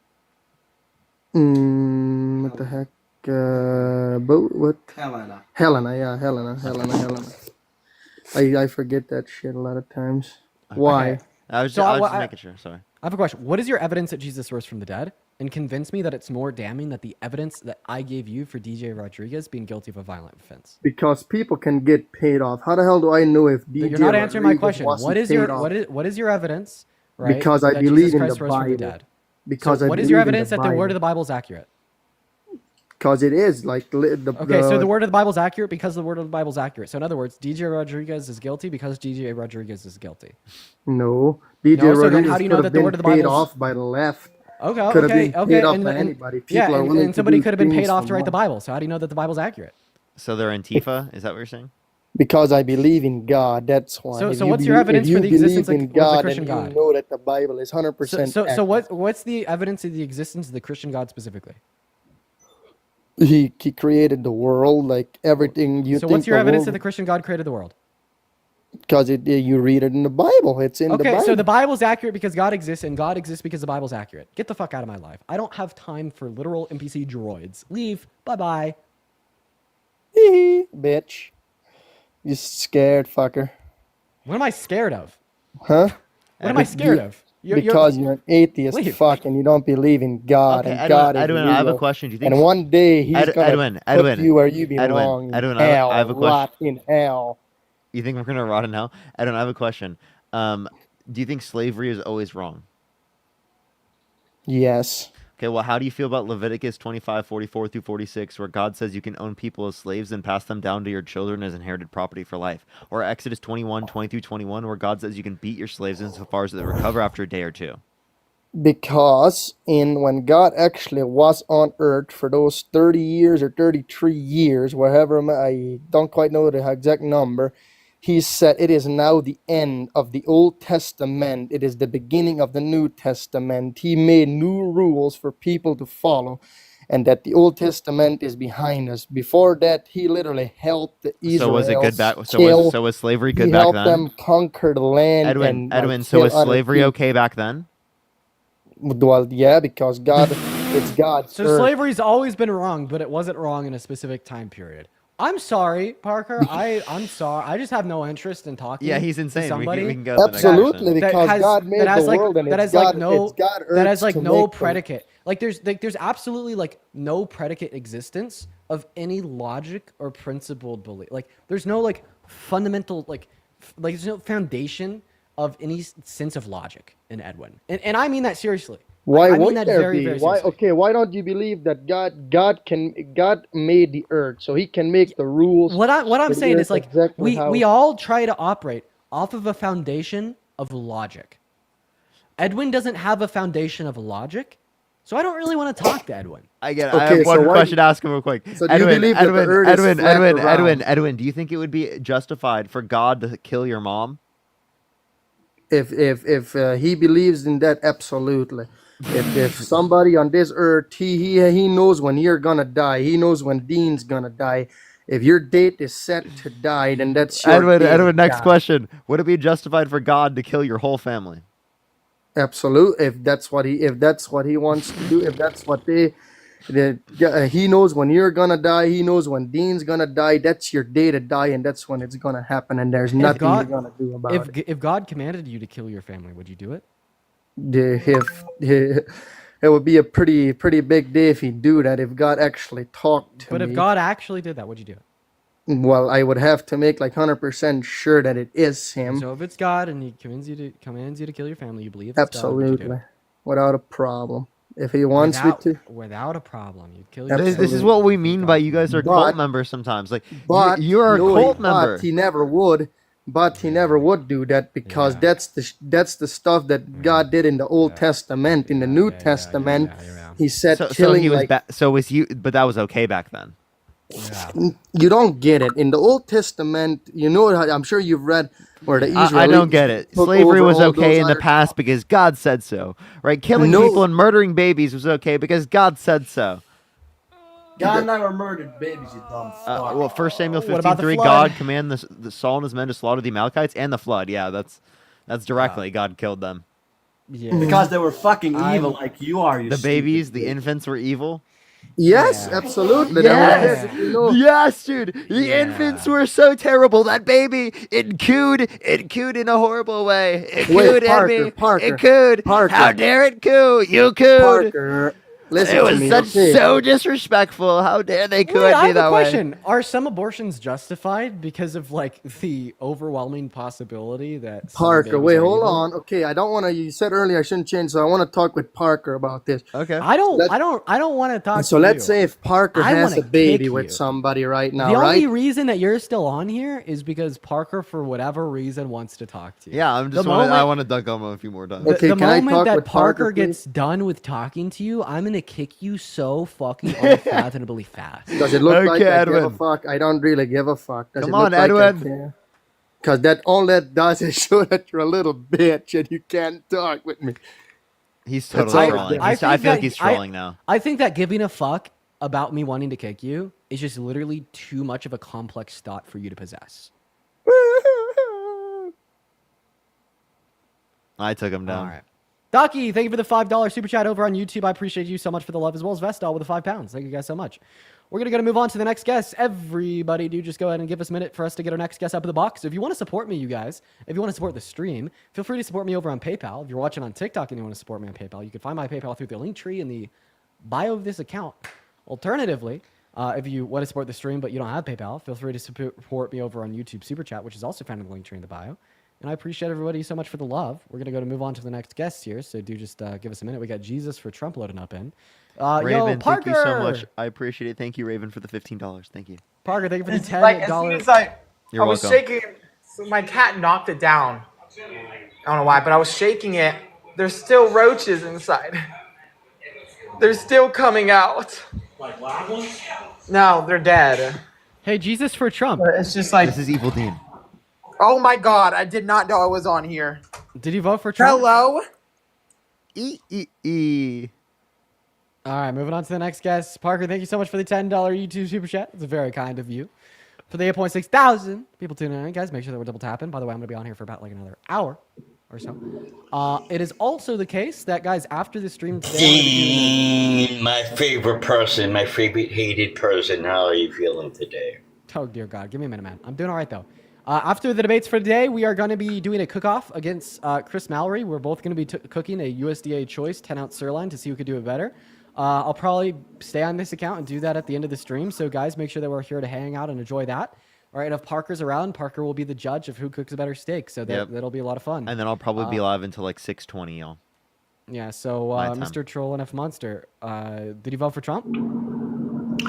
N: What the heck? What?
F: Helena.
N: Helena. I forget that shit a lot of times. Why?
B: I was just making sure. Sorry.
C: I have a question. What is your evidence that Jesus rose from the dead? And convince me that it's more damning that the evidence that I gave you for DJ Rodriguez being guilty of a violent offense.
N: Because people can get paid off. How the hell do I know if DJ
C: You're not answering my question. What is your evidence? Right,
N: because I believe in the Bible.
C: Because what is your evidence that the word of the Bible is accurate?
N: Because it is like
C: so the word of the Bible is accurate because the word of the Bible is accurate. So in other words, DJ Rodriguez is guilty because DJ Rodriguez is guilty.
N: No, DJ
C: Rodriguez.
N: So
C: then how do you know that the word of the Bible
N: off by the left? Could have been paid off by anybody. People are willing
C: and somebody
N: to do
C: could have been paid
N: things
C: off
N: for
C: to write the
N: money.
C: Bible. So how do you know that the Bible's accurate?
B: So they're Antifa? Is that what you're saying?
N: Because I believe in God. That's why.
C: So what's your evidence for the existence of the Christian God?
N: You know that the Bible is 100%.
C: So what's the evidence of the existence of the Christian God specifically?
N: He created the world, like everything you.
C: So what's your evidence that the Christian God created the world?
N: Because you read it in the Bible. It's in the Bible.
C: Okay, so the Bible's accurate because God exists, and God exists because the Bible's accurate. Get the fuck out of my life. I don't have time for literal NPC droids. Leave. Bye-bye.
N: Bitch. You scared fucker.
C: What am I scared of?
N: Huh?
C: What am I scared of?
N: Because you're an atheist fuck and you don't believe in God.
B: Okay,
N: and God
B: Edwin,
N: is
B: I have a
N: real.
B: question. Do you think
N: And one day he's gonna put you where you belong.
B: Edwin,
N: hell,
B: I have a question.
N: rot in hell.
B: You think we're gonna rot in hell? Edwin, I have a question. Do you think slavery is always wrong?
N: Yes.
B: Okay, well, how do you feel about Leviticus 25:44 through 46, where God says you can own people as slaves and pass them down to your children as inherited property for life? Or Exodus 21:20 through 21, where God says you can beat your slaves insofar as they recover after a day or two?
N: Because when God actually was on earth for those 30 years or 33 years, wherever, I don't quite know the exact number, he said it is now the end of the Old Testament. It is the beginning of the New Testament. He made new rules for people to follow, and that the Old Testament is behind us. Before that, he literally helped the Israelites.
B: So was it good back? So was slavery good
N: he
B: back
N: helped
B: then?
N: them conquer the land.
B: Edwin. So was slavery okay back then?
N: Well, yeah, because it's God's
C: So
N: earth.
C: slavery's always been wrong, but it wasn't wrong in a specific time period. I'm sorry, Parker. I'm sorry. I just have no interest in talking.
B: Yeah, he's insane.
C: To somebody
B: we can go to the next
N: Absolutely,
B: person.
N: because God made the world, and it's God
C: that has like
N: to
C: no
N: make
C: predicate. Like there's absolutely like no predicate existence of any logic or principled belief. Like there's no like fundamental like there's no foundation of any sense of logic in Edwin, and I mean that seriously.
N: Why
C: I mean
N: would
C: that
N: there
C: very,
N: be?
C: very
N: Why?
C: seriously.
N: Okay, why don't you believe that God made the earth, so He can make the rules?
C: What I'm
N: for the
C: saying is
N: earth
C: like
N: exactly
C: we all try to operate off of a foundation of logic. Edwin doesn't have a foundation of logic, so I don't really want to talk to Edwin.
B: I get it. I have one question to ask him real quick.
N: So do you believe that the earth is flat around?
B: Edwin, do you think it would be justified for God to kill your mom?
N: If he believes in that, absolutely. If somebody on this earth, he knows when you're gonna die. He knows when Dean's gonna die. If your date is set to die, then that's your date.
B: Edwin, next question. Would it be justified for God to kill your whole family?
N: Absolutely. If that's what he wants to do, if that's what he knows when you're gonna die, he knows when Dean's gonna die. That's your day to die, and that's when it's gonna happen. And there's nothing you're gonna do about it.
C: If God commanded you to kill your family, would you do it?
N: It would be a pretty big day if he'd do that. If God actually talked to me.
C: But if God actually did that, would you do it?
N: Well, I would have to make like 100% sure that it is him.
C: So if it's God and He commands you to kill your family, you believe it's
N: Absolutely,
C: God, would you do it?
N: Without a problem. If He wants me to,
C: without a problem, you'd kill your
B: This
C: family.
B: is what we mean by you guys are cult members sometimes. Like,
N: but
B: you're a cult member.
N: But he never would. But he never would do that because that's the stuff that God did in the Old Testament. In the New Testament, He said killing.
B: But that was okay back then.
N: You don't get it. In the Old Testament, you know, I'm sure you've read where the Israelites.
B: I don't get it. Slavery was okay in the past because God said so, right? Killing people and murdering babies was okay because God said so.
F: God never murdered babies, you dumb fuck.
B: Well, 1 Samuel 15:3, God commanded Saul and his men to slaughter the Amalekites and the flood. Yeah, that's directly God killed them.
F: Yeah. Because they were fucking evil like you are.
B: The babies, the infants were evil.
N: Yes, absolutely.
B: Yes, dude. The infants were so terrible. That baby, it cooed in a horrible way. It cooed at me. It cooed. How dare it coo? You cooed.
N: Listen
B: It
N: to
B: was
N: me,
B: such
N: okay?
B: so disrespectful. How dare they
C: Wait,
B: correct
C: I
B: me
C: have a
B: that way?
C: question. Are some abortions justified because of like the overwhelming possibility that some
N: Parker,
C: babies
N: wait,
C: are
N: hold
C: evil?
N: on. Okay, I don't want to. You said earlier I shouldn't change, so I want to talk with Parker about this.
B: Okay.
C: I don't want to talk
N: So
C: to
N: let's
C: you.
N: say if Parker
C: I
N: has
C: wanna
N: a baby
C: kick
N: with
C: you.
N: somebody right now,
C: The
N: right?
C: only reason that you're still on here is because Parker, for whatever reason, wants to talk to you.
B: Yeah, I'm just. I want to dunk on him a few more times.
N: Okay,
C: The
N: can I
C: moment
N: talk
C: that
N: with Parker,
C: Parker
N: please?
C: gets done with talking to you, I'm gonna kick you so fucking unfathomably fast.
N: Does it look like
B: Okay,
N: I give a
B: Edwin.
N: fuck? I don't really give a fuck. Does
B: Come
N: it look
B: on,
N: like
B: Edwin.
N: I care? Because all that does is show that you're a little bitch and you can't talk with me.
B: He's
N: That's
B: totally
N: all it
B: trolling.
N: does.
B: I feel like he's trolling now.
C: I think that giving a fuck about me wanting to kick you is just literally too much of a complex thought for you to possess.
B: I took him down.
C: All right. Docky, thank you for the $5 super chat over on YouTube. I appreciate you so much for the love, as well as Vestal with the £5. Thank you guys so much. We're going to move on to the next guest. Everybody do just go ahead and give us a minute for us to get our next guest up in the box. So if you want to support me, you guys, if you want to support the stream, feel free to support me over on PayPal. If you're watching on TikTok and you want to support me on PayPal, you can find my PayPal through the link tree in the bio of this account. Alternatively, if you want to support the stream but you don't have PayPal, feel free to support me over on YouTube Super Chat, which is also found in the link tree in the bio. And I appreciate everybody so much for the love. We're going to move on to the next guest here, so do just give us a minute. We got Jesus for Trump loading up in.
B: Raven,
C: Parker!
B: thank you so much. I appreciate it. Thank you, Raven, for the $15. Thank you.
C: Parker, thank you for the $10.
O: Like, as soon as I was
B: welcome.
O: shaking, so my cat knocked it down. I don't know why, but I was shaking it. There's still roaches inside. They're still coming out.
K: Like live ones?
O: No, they're dead.
C: Hey, Jesus for Trump.
O: But it's just like,
B: This is Evil Dean.
O: oh my god, I did not know I was on here.
C: Did you vote for Trump?
O: Hello?
C: All right, moving on to the next guest. Parker, thank you so much for the $10 YouTube Super Chat. It's very kind of you. For the 8.6 thousand people tuning in, guys, make sure that we're double tapping. By the way, I'm going to be on here for about like another hour or so. It is also the case that, guys, after the stream today...
Q: My favorite person, my favorite hated person. How are you feeling today?
C: Oh, dear God. Give me a minute, man. I'm doing all right, though. After the debates for today, we are going to be doing a cook-off against Chris Mallory. We're both going to be cooking a USDA Choice 10-ounce sirloin to see who could do it better. I'll probably stay on this account and do that at the end of the stream. So, guys, make sure that we're here to hang out and enjoy that. All right, if Parker's around, Parker will be the judge of who cooks a better steak. So that'll be a lot of fun.
B: And then I'll probably be live until like 6:20, y'all.
C: Yeah, so Mr. Troll and F Monster, did you vote for Trump?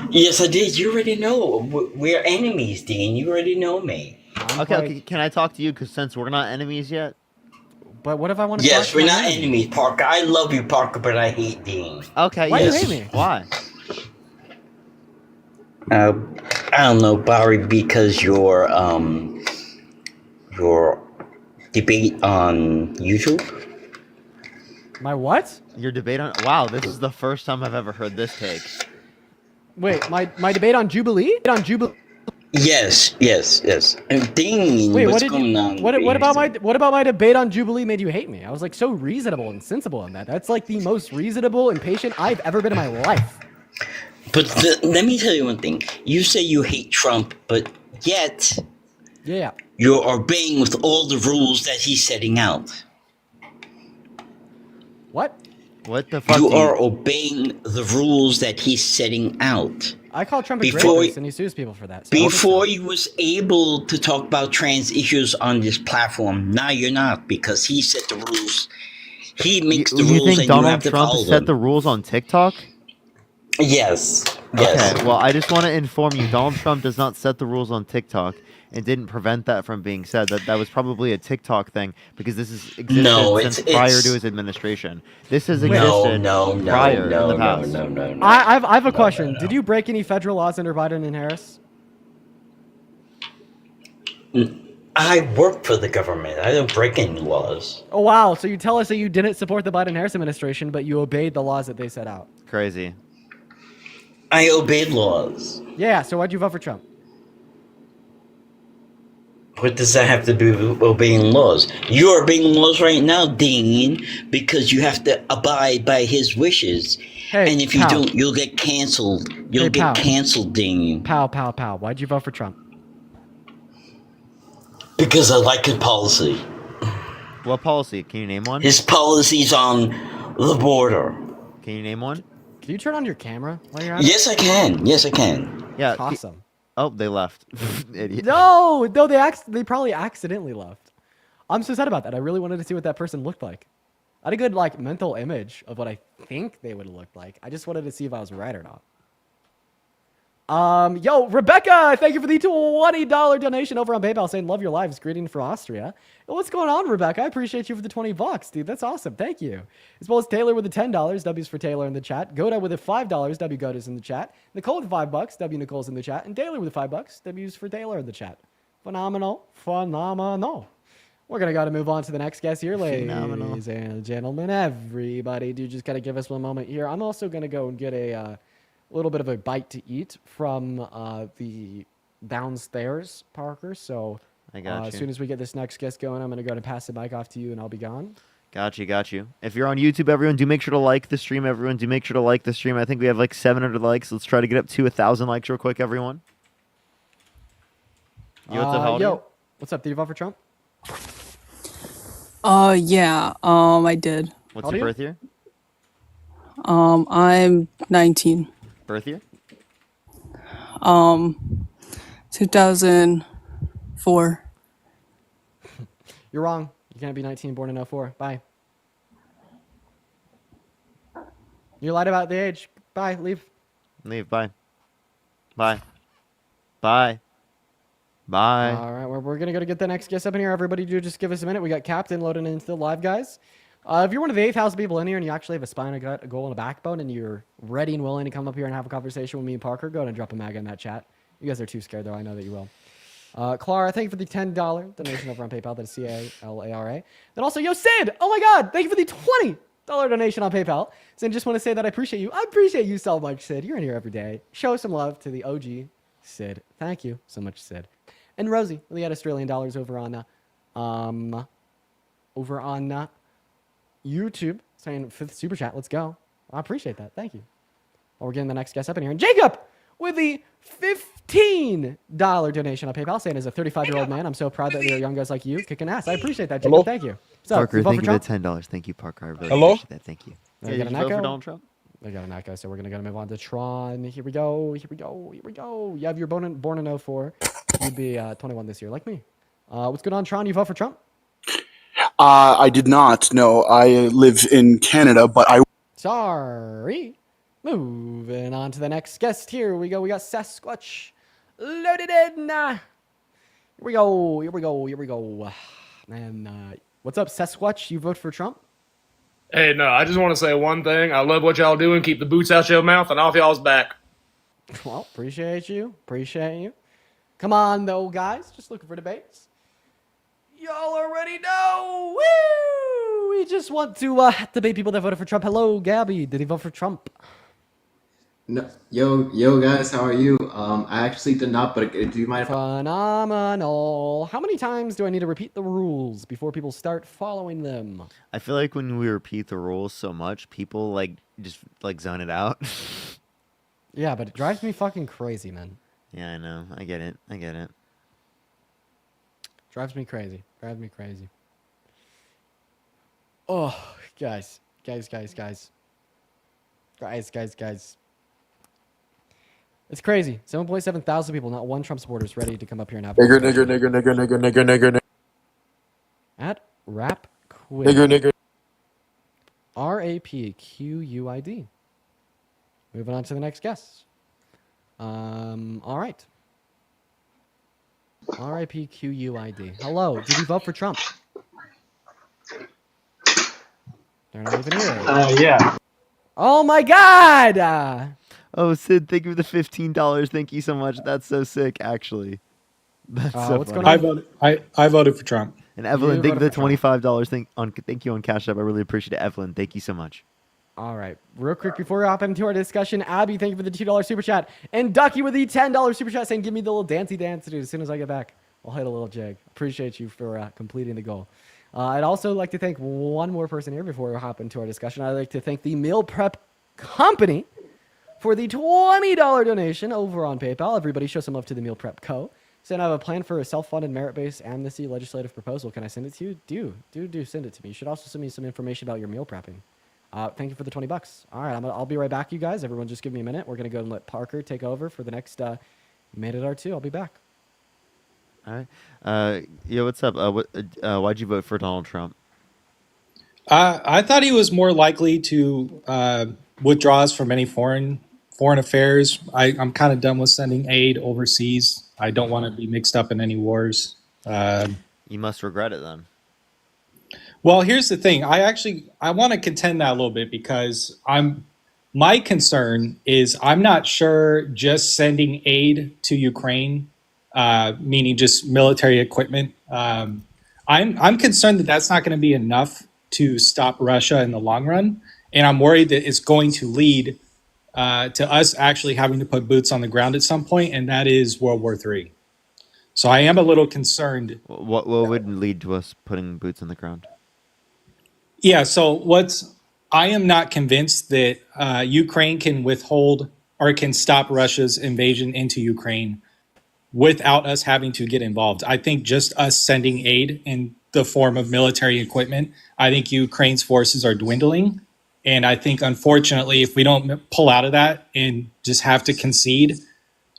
Q: Yes, I did. You already know. We're enemies, Dean. You already know me.
B: Okay, can I talk to you? Because since we're not enemies yet.
C: But what if I want to?
Q: Yes, we're not enemies, Parker. I love you, Parker, but I hate Dean.
B: Okay,
C: why do you hate me?
B: Why?
Q: I don't know, Barry, because your debate on YouTube.
C: My what?
B: Your debate on... Wow, this is the first time I've ever heard this take.
C: Wait, my debate on Jubilee?
Q: Yes. And Dean,
C: wait,
Q: what's going on?
C: What about my debate on Jubilee made you hate me? I was like so reasonable and sensible in that. That's like the most reasonable and patient I've ever been in my life.
Q: But let me tell you one thing. You say you hate Trump, but yet you're obeying with all the rules that he's setting out.
C: What?
B: What the fuck?
Q: You are obeying the rules that he's setting out.
C: I call Trump a rapist and he sues people for that. So
Q: before you was able to talk about trans issues on this platform, now you're not because he set the rules. He makes the rules
B: you think
Q: and
B: Donald
Q: you have to
B: Trump
Q: follow
B: set
Q: them.
B: the rules on TikTok?
Q: Yes.
B: Okay, well, I just want to inform you, Donald Trump does not set the rules on TikTok and didn't prevent that from being said. That was probably a TikTok thing because this has existed since prior to his administration. This has existed prior in the past.
Q: No.
C: I have a question. Did you break any federal laws under Biden and Harris?
Q: I work for the government. I don't break any laws.
C: Oh, wow. So you tell us that you didn't support the Biden-Harris administration, but you obeyed the laws that they set out.
B: Crazy.
Q: I obeyed laws.
C: Yeah, so why'd you vote for Trump?
Q: What does that have to do with obeying laws? You're obeying laws right now, Dean, because you have to abide by his wishes.
C: Hey,
Q: and if you don't, you'll get canceled. You'll get canceled, Dean.
C: Pow. Why'd you vote for Trump?
Q: Because I like his policy.
B: What policy? Can you name one?
Q: His policies on the border.
B: Can you name one?
C: Can you turn on your camera while you're at
Q: Yes, I can. Yes, I can.
B: Yeah.
C: Awesome.
B: Oh, they left. Idiot.
C: No, they probably accidentally left. I'm so sad about that. I really wanted to see what that person looked like. I had a good like mental image of what I think they would look like. I just wanted to see if I was right or not. Yo, Rebecca, thank you for the $20 donation over on PayPal saying love your lives. Greeting from Austria. What's going on, Rebecca? I appreciate you for the $20, dude. That's awesome. Thank you. As well as Taylor with the $10. W's for Taylor in the chat. Goda with the $5. W Goda's in the chat. Nicole with $5. W Nicole's in the chat. And Taylor with the $5. W's for Taylor in the chat. Phenomenal. Phenomenal. We're going to go to move on to the next guest here, ladies and gentlemen. Everybody, do just kind of give us one moment here. I'm also going to go and get a little bit of a bite to eat from the downstairs, Parker. So
B: I got you.
C: As soon as we get this next guest going, I'm going to go and pass the mic off to you, and I'll be gone.
B: Got you. If you're on YouTube, everyone, do make sure to like the stream, everyone. Do make sure to like the stream. I think we have like 700 likes. Let's try to get up to 1,000 likes real quick, everyone. What's up, how old are you?
C: What's up? Did you vote for Trump?
I: Yeah, I did.
B: What's your birth year?
I: I'm 19.
B: Birth year?
I: 2004.
C: You're wrong. You can't be 19, born in 04. Bye. You lied about the age. Bye. Leave.
B: Leave. Bye. Bye. Bye. Bye.
C: All right, we're going to go to get the next guest up in here. Everybody do just give us a minute. We got Captain loading into the live, guys. If you're one of the 8,000 people in here and you actually have a spine, a gut, a goal, and a backbone, and you're ready and willing to come up here and have a conversation with me and Parker, go ahead and drop a mag in that chat. You guys are too scared, though. I know that you will. Clara, thank you for the $10 donation over on PayPal. That is CALARA. Then also, yo, Sid! Oh my God! Thank you for the $20 donation on PayPal. So I just want to say that I appreciate you. I appreciate you so much, Sid. You're in here every day. Show some love to the OG Sid. Thank you so much, Sid. And Rosie, we had Australian dollars over on YouTube, saying 5th super chat. Let's go. I appreciate that. Thank you. Well, we're getting the next guest up in here. And Jacob with the $15 donation on PayPal, saying as a 35-year-old man, I'm so proud that there are young guys like you kicking ass. I appreciate that, Jacob.
B: Hello?
C: Thank you.
B: Parker, thank you for the $10. Thank you, Parker. I really appreciate that. Thank you.
C: We got an
B: did you vote for
C: echo.
B: Donald Trump?
C: We got an echo, so we're going to move on to Tron. Here we go. Here we go. Here we go. Yeah, if you're born in 04, you'd be 21 this year, like me. What's going on, Tron? You vote for Trump?
R: I did not. No, I live in Canada, but I.
C: Sorry. Moving on to the next guest. Here we go. We got Sasquatch loaded in. Here we go. Here we go. Here we go. And what's up, Sasquatch? You vote for Trump?
X: Hey, no, I just want to say one thing. I love what y'all doing. Keep the boots out your mouth and off y'all's back.
C: Well, appreciate you. Appreciate you. Come on, though, guys. Just looking for debates. Y'all already know. Woo! We just want to debate people that voted for Trump. Hello, Gabby. Did he vote for Trump?
S: No, yo, guys, how are you? I actually did not, but do you mind if
C: Phenomenal. How many times do I need to repeat the rules before people start following them?
B: I feel like when we repeat the rules so much, people just zone it out.
C: Yeah, but it drives me fucking crazy, man.
B: Yeah, I know. I get it.
C: Drives me crazy. Oh, guys. It's crazy. 7.7 thousand people, not one Trump supporter is ready to come up here and have
W: Nigger.
C: At Rap Quid.
W: Nigger.
C: RAPQUID. Moving on to the next guest. All right. RIPQUID. Hello. Did you vote for Trump? They're not even here.
K: Yeah.
C: Oh my God!
B: Oh, Sid, thank you for the $15. Thank you so much. That's so sick, actually. That's so
C: what's
B: funny.
C: going
W: on? I voted for Trump.
B: And Evelyn,
C: You
B: thank you for the
C: voted for
B: $25. Thank you on Cash App. I really appreciate it, Evelyn. Thank you so much.
C: All right. Real quick before we hop into our discussion, Abby, thank you for the $2 super chat. And Ducky with the $10 super chat saying, give me the little dancey dance to do as soon as I get back. I'll hit a little jig. Appreciate you for completing the goal. I'd also like to thank one more person here before we hop into our discussion. I'd like to thank the Meal Prep Company for the $20 donation over on PayPal. Everybody show some love to the Meal Prep Co. Saying I have a plan for a self-funded merit-based amnesty legislative proposal. Can I send it to you? Do send it to me. You should also send me some information about your meal prepping. Thank you for the $20. All right, I'll be right back, you guys. Everyone, just give me a minute. We're gonna go and let Parker take over for the next minute or two. I'll be back.
B: All right. What's up? Why'd you vote for Donald Trump?
A: I thought he was more likely to withdraw us from any foreign affairs. I'm kind of done with sending aid overseas. I don't want to be mixed up in any wars.
B: You must regret it then.
A: Well, here's the thing. I want to contend that a little bit because my concern is I'm not sure just sending aid to Ukraine, meaning just military equipment. I'm concerned that that's not going to be enough to stop Russia in the long run, and I'm worried that it's going to lead to us actually having to put boots on the ground at some point, and that is World War III. So I am a little concerned.
B: What would lead to us putting boots on the ground?
A: Yeah, so I am not convinced that Ukraine can withhold or can stop Russia's invasion into Ukraine without us having to get involved. I think just us sending aid in the form of military equipment, I think Ukraine's forces are dwindling. And I think, unfortunately, if we don't pull out of that and just have to concede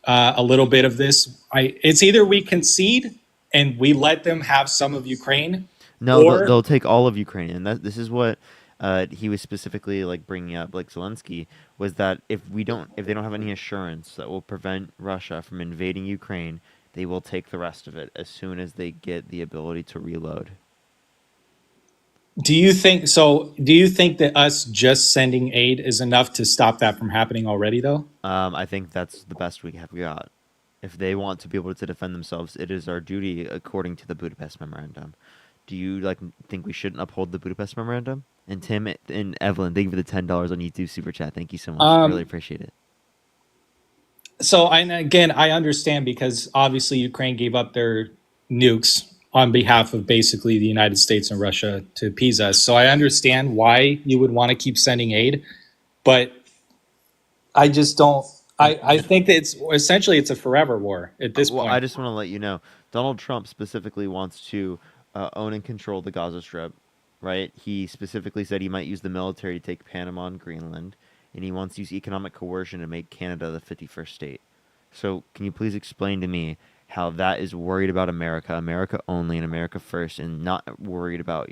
A: a little bit of this, it's either we concede and we let them have some of Ukraine.
B: No, they'll take all of Ukraine, and this is what he was specifically like bringing up, like Zelensky, was that if they don't have any assurance that will prevent Russia from invading Ukraine, they will take the rest of it as soon as they get the ability to reload.
A: Do you think that us just sending aid is enough to stop that from happening already, though?
B: I think that's the best we have got. If they want to be able to defend themselves, it is our duty according to the Budapest Memorandum. Do you think we shouldn't uphold the Budapest Memorandum? And Tim and Evelyn, thank you for the $10 on YouTube Super Chat. Thank you so much. Really appreciate it.
A: So, again, I understand because obviously Ukraine gave up their nukes on behalf of basically the United States and Russia to appease us. So I understand why you would want to keep sending aid, but I just don't. I think that it's a forever war at this point.
B: I just want to let you know, Donald Trump specifically wants to own and control the Gaza Strip, right? He specifically said he might use the military to take Panama and Greenland, and he wants to use economic coercion to make Canada the 51st state. So can you please explain to me how that is worried about America only, and America first, and not worried about,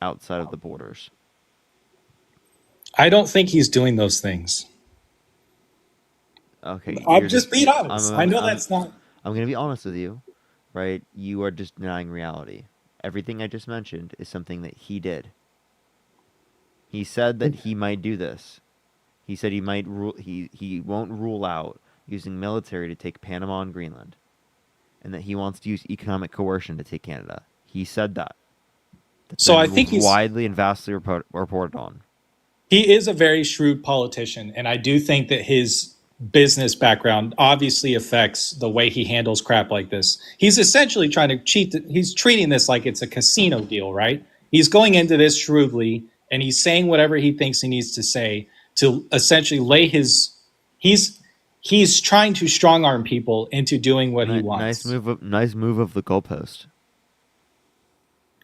B: outside of the borders?
A: I don't think he's doing those things.
B: Okay.
A: I'm just being honest. I know that's not.
B: I'm going to be honest with you, right? You are just denying reality. Everything I just mentioned is something that he did. He said that he might do this. He said he might rule. He won't rule out using military to take Panama and Greenland, and that he wants to use economic coercion to take Canada. He said that.
A: So I think he's
B: widely and vastly reported on.
A: He is a very shrewd politician, and I do think that his business background obviously affects the way he handles crap like this. He's essentially trying to cheat. He's treating this like it's a casino deal, right? He's going into this shrewdly, and he's saying whatever he thinks he needs to say to essentially lay his. He's trying to strong arm people into doing what he wants.
B: Nice move of the goalpost.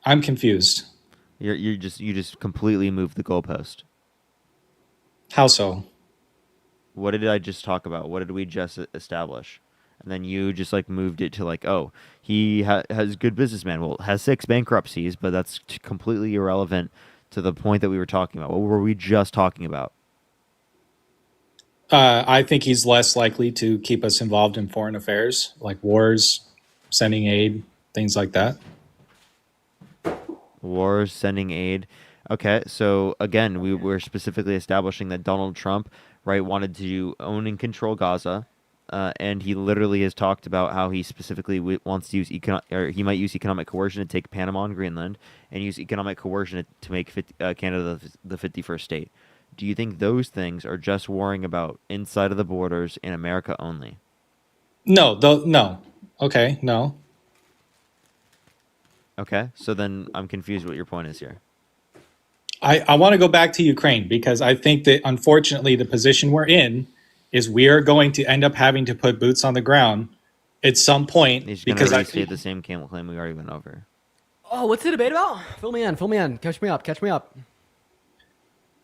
A: I'm confused.
B: You just completely moved the goalpost.
A: How so?
B: What did I just talk about? What did we just establish? And then you just moved it to oh, he has good businessman. Well, has 6 bankruptcies, but that's completely irrelevant to the point that we were talking about. What were we just talking about?
A: I think he's less likely to keep us involved in foreign affairs, like wars, sending aid, things like that.
B: Wars, sending aid. Okay, so again, we were specifically establishing that Donald Trump, right, wanted to own and control Gaza, and he literally has talked about how he specifically wants to use he might use economic coercion to take Panama and Greenland, and use economic coercion to make Canada the 51st state. Do you think those things are just worrying about inside of the borders in America only?
A: No, no. Okay, no.
B: Okay, so then I'm confused what your point is here.
A: I want to go back to Ukraine because I think that unfortunately the position we're in is we are going to end up having to put boots on the ground at some point.
B: He's going to restate the same claim we already went over.
C: Oh, what's the debate about? Fill me in. Catch me up.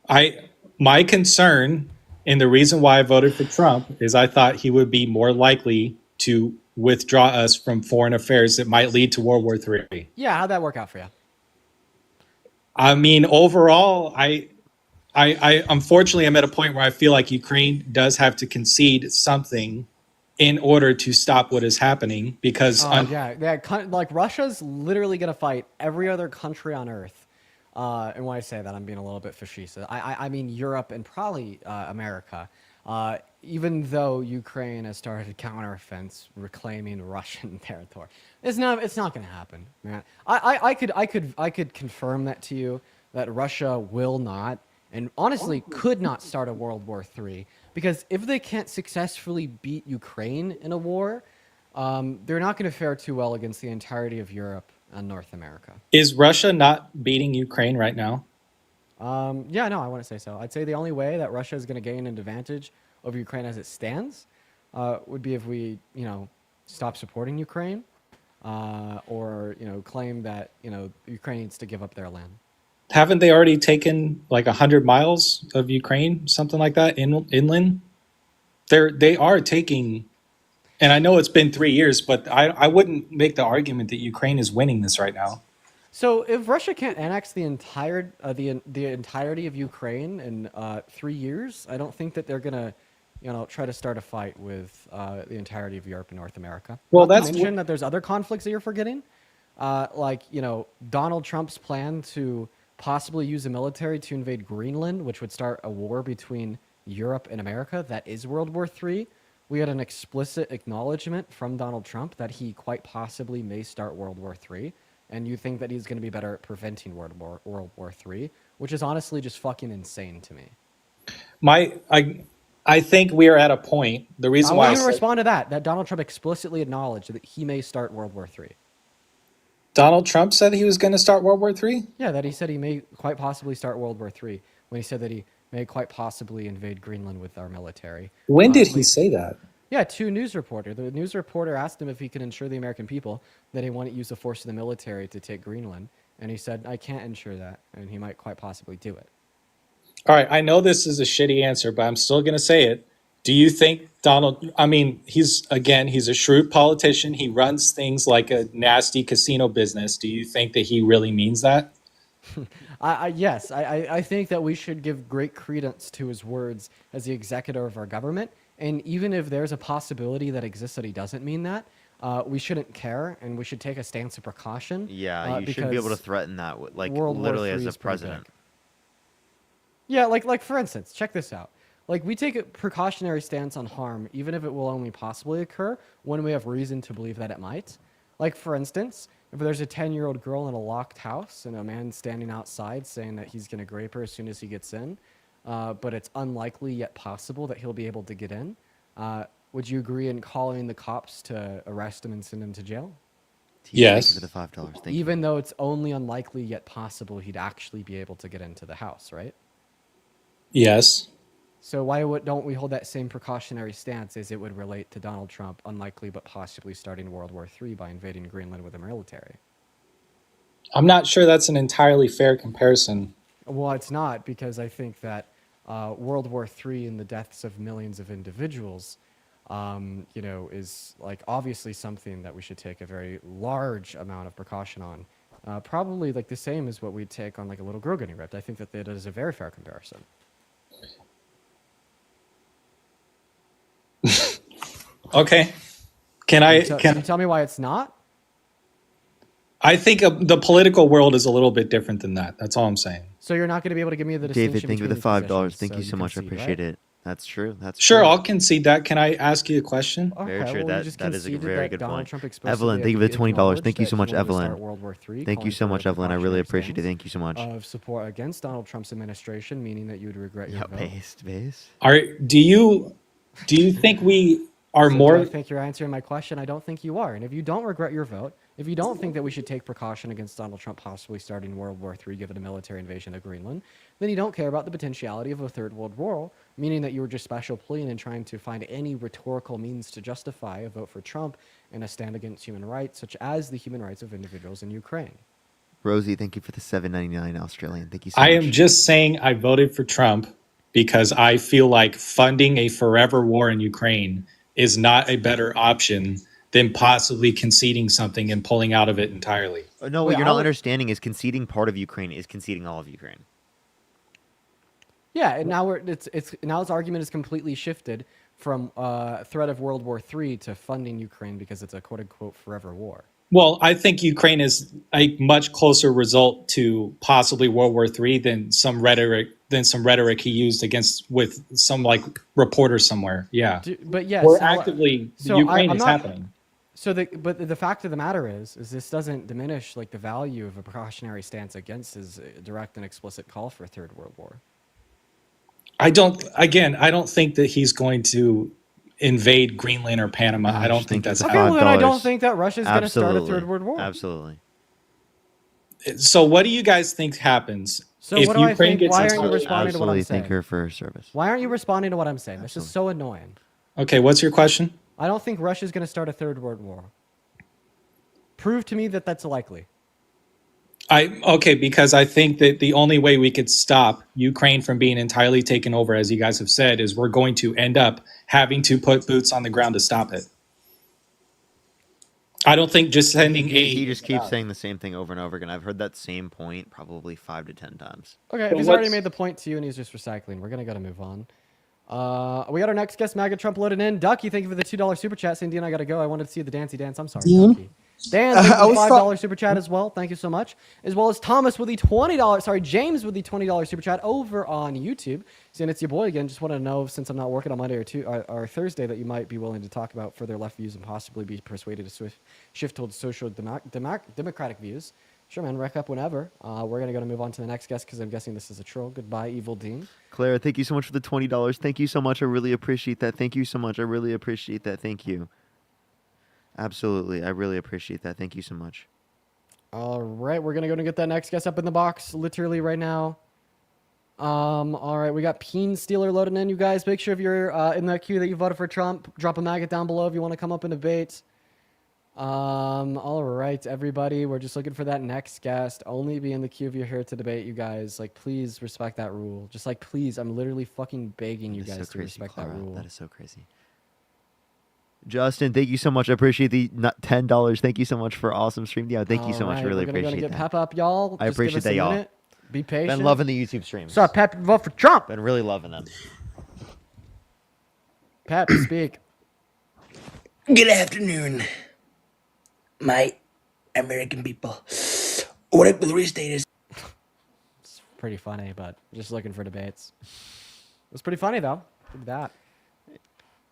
A: My concern and the reason why I voted for Trump is I thought he would be more likely to withdraw us from foreign affairs that might lead to World War III.
C: Yeah, how'd that work out for you?
A: I mean, overall, I unfortunately I'm at a point where I feel like Ukraine does have to concede something in order to stop what is happening because
C: like Russia's literally gonna fight every other country on earth. And when I say that, I'm being a little bit facetious. I mean Europe and probably America. Even though Ukraine has started a counteroffense reclaiming Russian territory, it's not going to happen, man. I could confirm that to you that Russia will not, and honestly could not start a World War III, because if they can't successfully beat Ukraine in a war, they're not going to fare too well against the entirety of Europe and North America.
A: Is Russia not beating Ukraine right now?
C: Yeah, no, I wouldn't say so. I'd say the only way that Russia is going to gain an advantage over Ukraine as it stands would be if we, stop supporting Ukraine or, claim that, Ukraine needs to give up their land.
A: Haven't they already taken like 100 miles of Ukraine, something like that, inland? They are taking, and I know it's been 3 years, but I wouldn't make the argument that Ukraine is winning this right now.
C: So if Russia can't annex the entire the entirety of Ukraine in 3 years, I don't think that they're gonna, try to start a fight with the entirety of Europe and North America.
A: Well,
C: Not to mention that there's other conflicts that you're forgetting, like Donald Trump's plan to possibly use the military to invade Greenland, which would start a war between Europe and America. That is World War III. We had an explicit acknowledgement from Donald Trump that he quite possibly may start World War III. And you think that he's going to be better at preventing World War III, which is honestly just fucking insane to me.
A: I think we are at a point. The reason why
C: I want to respond to that Donald Trump explicitly acknowledged that he may start World War III.
A: Donald Trump said he was going to start World War III?
C: Yeah, that he said he may quite possibly start World War III when he said that he may quite possibly invade Greenland with our military.
A: When did he say that?
C: Yeah, to a news reporter. The news reporter asked him if he could ensure the American people that he wouldn't use the force of the military to take Greenland. And he said, I can't ensure that. And he might quite possibly do it.
A: All right, I know this is a shitty answer, but I'm still going to say it. Do you think he's a shrewd politician. He runs things like a nasty casino business. Do you think that he really means that?
C: Yes, I think that we should give great credence to his words as the executor of our government. And even if there's a possibility that exists that he doesn't mean that, we shouldn't care, and we should take a stance of precaution.
B: Yeah, you shouldn't be able to threaten that, literally as a president.
C: Yeah, like for instance, check this out. Like, we take a precautionary stance on harm, even if it will only possibly occur when we have reason to believe that it might. Like, for instance, if there's a 10-year-old girl in a locked house and a man standing outside saying that he's going to grape her as soon as he gets in, but it's unlikely yet possible that he'll be able to get in, would you agree in calling the cops to arrest him and send him to jail?
B: Yes. Thank you for the $5. Thank
C: Even though it's only unlikely yet possible he'd actually be able to get into the house, right?
A: Yes.
C: So why don't we hold that same precautionary stance as it would relate to Donald Trump, unlikely but possibly starting World War III by invading Greenland with a military?
A: I'm not sure that's an entirely fair comparison.
C: Well, it's not, because I think that World War III and the deaths of millions of individuals, is obviously something that we should take a very large amount of precaution on. Probably the same as what we'd take on a little girl getting ripped. I think that is a very fair comparison.
A: Okay. Can you
C: tell me why it's not?
A: I think the political world is a little bit different than that. That's all I'm saying.
C: So you're not going to be able to give me the distinction.
B: David, thank you for the $5. Thank you so much. I appreciate it. That's true. That's true.
A: I'll concede that. Can I ask you a question?
B: Very true.
C: Well,
B: that is a very good point.
C: Evelyn,
B: thank you for the $20. Thank you so much, Evelyn. Thank you so much, Evelyn. I really appreciate it. Thank you so much.
C: Of support against Donald Trump's administration, meaning that you would regret your vote.
B: Based.
A: Do you think we are more?
C: Do I think you're answering my question? I don't think you are. And if you don't regret your vote, if you don't think that we should take precaution against Donald Trump possibly starting World War III given a military invasion of Greenland, then you don't care about the potentiality of a third world war, meaning that you were just special pleading and trying to find any rhetorical means to justify a vote for Trump and a stand against human rights, such as the human rights of individuals in Ukraine.
B: Rosie, thank you for the $7.99 Australian. Thank you so much.
A: I am just saying I voted for Trump because I feel like funding a forever war in Ukraine is not a better option than possibly conceding something and pulling out of it entirely.
B: No, what you're not understanding is conceding part of Ukraine is conceding all of Ukraine.
C: Yeah, and now now his argument is completely shifted from threat of World War III to funding Ukraine because it's a quote unquote forever war.
A: Well, I think Ukraine is a much closer result to possibly World War III than some rhetoric he used with some like reporter somewhere. Yeah,
C: but yes,
A: we're actively Ukraine is happening.
C: So but the fact of the matter is this doesn't diminish like the value of a precautionary stance against his direct and explicit call for a third world war.
A: I don't think that he's going to invade Greenland or Panama. I don't think that's happening.
C: Well, then I don't think that Russia's going to start a third world war.
B: Absolutely.
A: So what do you guys think happens if
C: what do
A: Ukraine
C: I think?
A: gets
C: Why aren't you responding to what I'm saying?
B: Thank her for her service.
C: Why aren't you responding to what I'm saying? This is so annoying.
A: Okay, what's your question?
C: I don't think Russia's going to start a third world war. Prove to me that that's likely.
A: Because I think that the only way we could stop Ukraine from being entirely taken over, as you guys have said, is we're going to end up having to put boots on the ground to stop it. I don't think just sending aid.
B: He just keeps saying the same thing over and over again. I've heard that same point probably 5 to 10 times.
C: Okay, if he's already made the point to you and he's just recycling, we're going to move on. We got our next guest, MAGA Trump, loaded in. Ducky, thank you for the $2 super chat. Saying, Dean, I got to go. I wanted to see the dancey dance. I'm sorry, Ducky. Dan, thank you for the $5 super chat as well. Thank you so much. As well as Thomas with the James with the $20 super chat over on YouTube. Saying it's your boy again. Just want to know, since I'm not working on Monday or Thursday, that you might be willing to talk about further left views and possibly be persuaded to shift towards social democratic views. Sure, man. Wreck up whenever. We're going to move on to the next guest because I'm guessing this is a troll. Goodbye, Evil Dean.
B: Clara, thank you so much for the $20. Thank you so much. I really appreciate that. Thank you so much. I really appreciate that. Thank you. Absolutely. I really appreciate that. Thank you so much.
C: All right. We're going to go and get that next guest up in the box literally right now. All right. We got Peen Stealer loading in, you guys. Make sure if you're in that queue that you voted for Trump, drop a maggot down below if you want to come up and debate. All right, everybody. We're just looking for that next guest. Only be in the queue if you're here to debate, you guys. Like, please respect that rule. Just like, please, I'm literally fucking begging you guys to respect that rule.
B: That is so crazy. Justin, thank you so much. I appreciate the $10. Thank you so much for awesome stream. Yeah, thank you so much. I really appreciate that.
C: We're gonna get Pep up, y'all.
B: I appreciate that, y'all.
C: Be patient.
B: Been loving the YouTube streams.
C: What's up, Pep? Vote for Trump.
B: Been really loving them.
C: Pep, speak.
D: Good afternoon, my American people. What I believe state is.
C: It's pretty funny, but just looking for debates. It was pretty funny though. Look at that.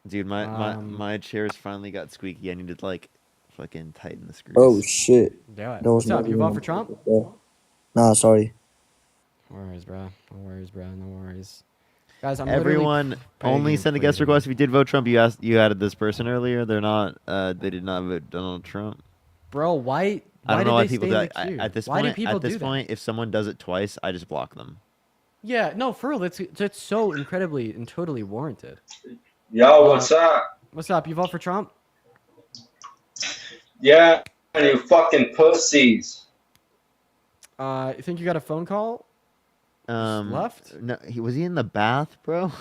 B: Dude, my chairs finally got squeaky. I needed like fucking tighten the screws.
F: Oh shit.
C: Do it. What's up? You vote for Trump?
F: Nah, sorry.
C: No worries, bro. No worries, bro. No worries. Guys, I'm
B: everyone only send a guest request if you did vote Trump. You added this person earlier. They're not. They did not vote Donald Trump.
C: Bro, why?
B: I don't know why people do that. At this
C: point,
B: if someone does it twice, I just block them.
C: Yeah, no, for real. That's so incredibly and totally warranted.
K: Yo, what's up?
C: What's up? You vote for Trump?
K: Yeah, you fucking pussies.
C: You think you got a phone call? Left?
B: No, was he in the bath, bro?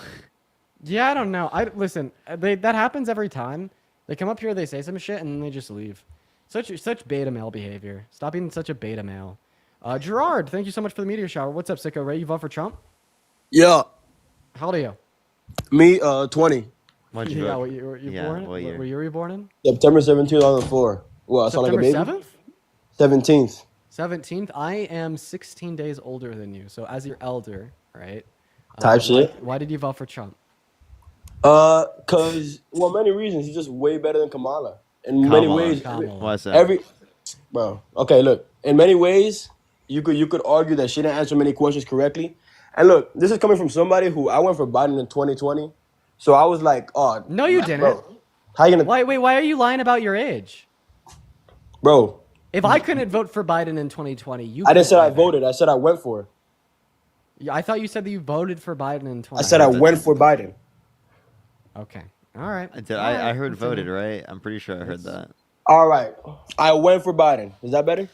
C: Yeah, I don't know. Listen. That happens every time. They come up here, they say some shit, and then they just leave. Such beta male behavior. Stop being such a beta male. Gerard, thank you so much for the meteor shower. What's up, Sicko Ray? You vote for Trump?
F: Yeah.
C: How old are you?
F: Me, 20.
B: Why'd you
C: yeah,
B: vote?
C: were you born? What year were you born in?
F: September 17th, 2004. Well, I sound like a baby.
C: 7th?
F: 17th.
C: 17th. I am 16 days older than you. So as your elder, right?
F: Type shit.
C: Why did you vote for Trump?
F: Cause many reasons. He's just way better than Kamala. In many ways.
B: Why's that?
F: Okay, look. In many ways, you could argue that she didn't answer many questions correctly. And look, this is coming from somebody who I went for Biden in 2020. So I was like, oh.
C: No, you didn't.
F: Bro, how you gonna?
C: Why are you lying about your age?
F: Bro.
C: If I couldn't vote for Biden in 2020, you.
F: I didn't say I voted. I said I went for it.
C: Yeah, I thought you said that you voted for Biden in 2020.
F: I said I went for Biden.
C: Okay. All right.
B: I heard voted, right? I'm pretty sure I heard that.
F: All right. I went for Biden. Is that better?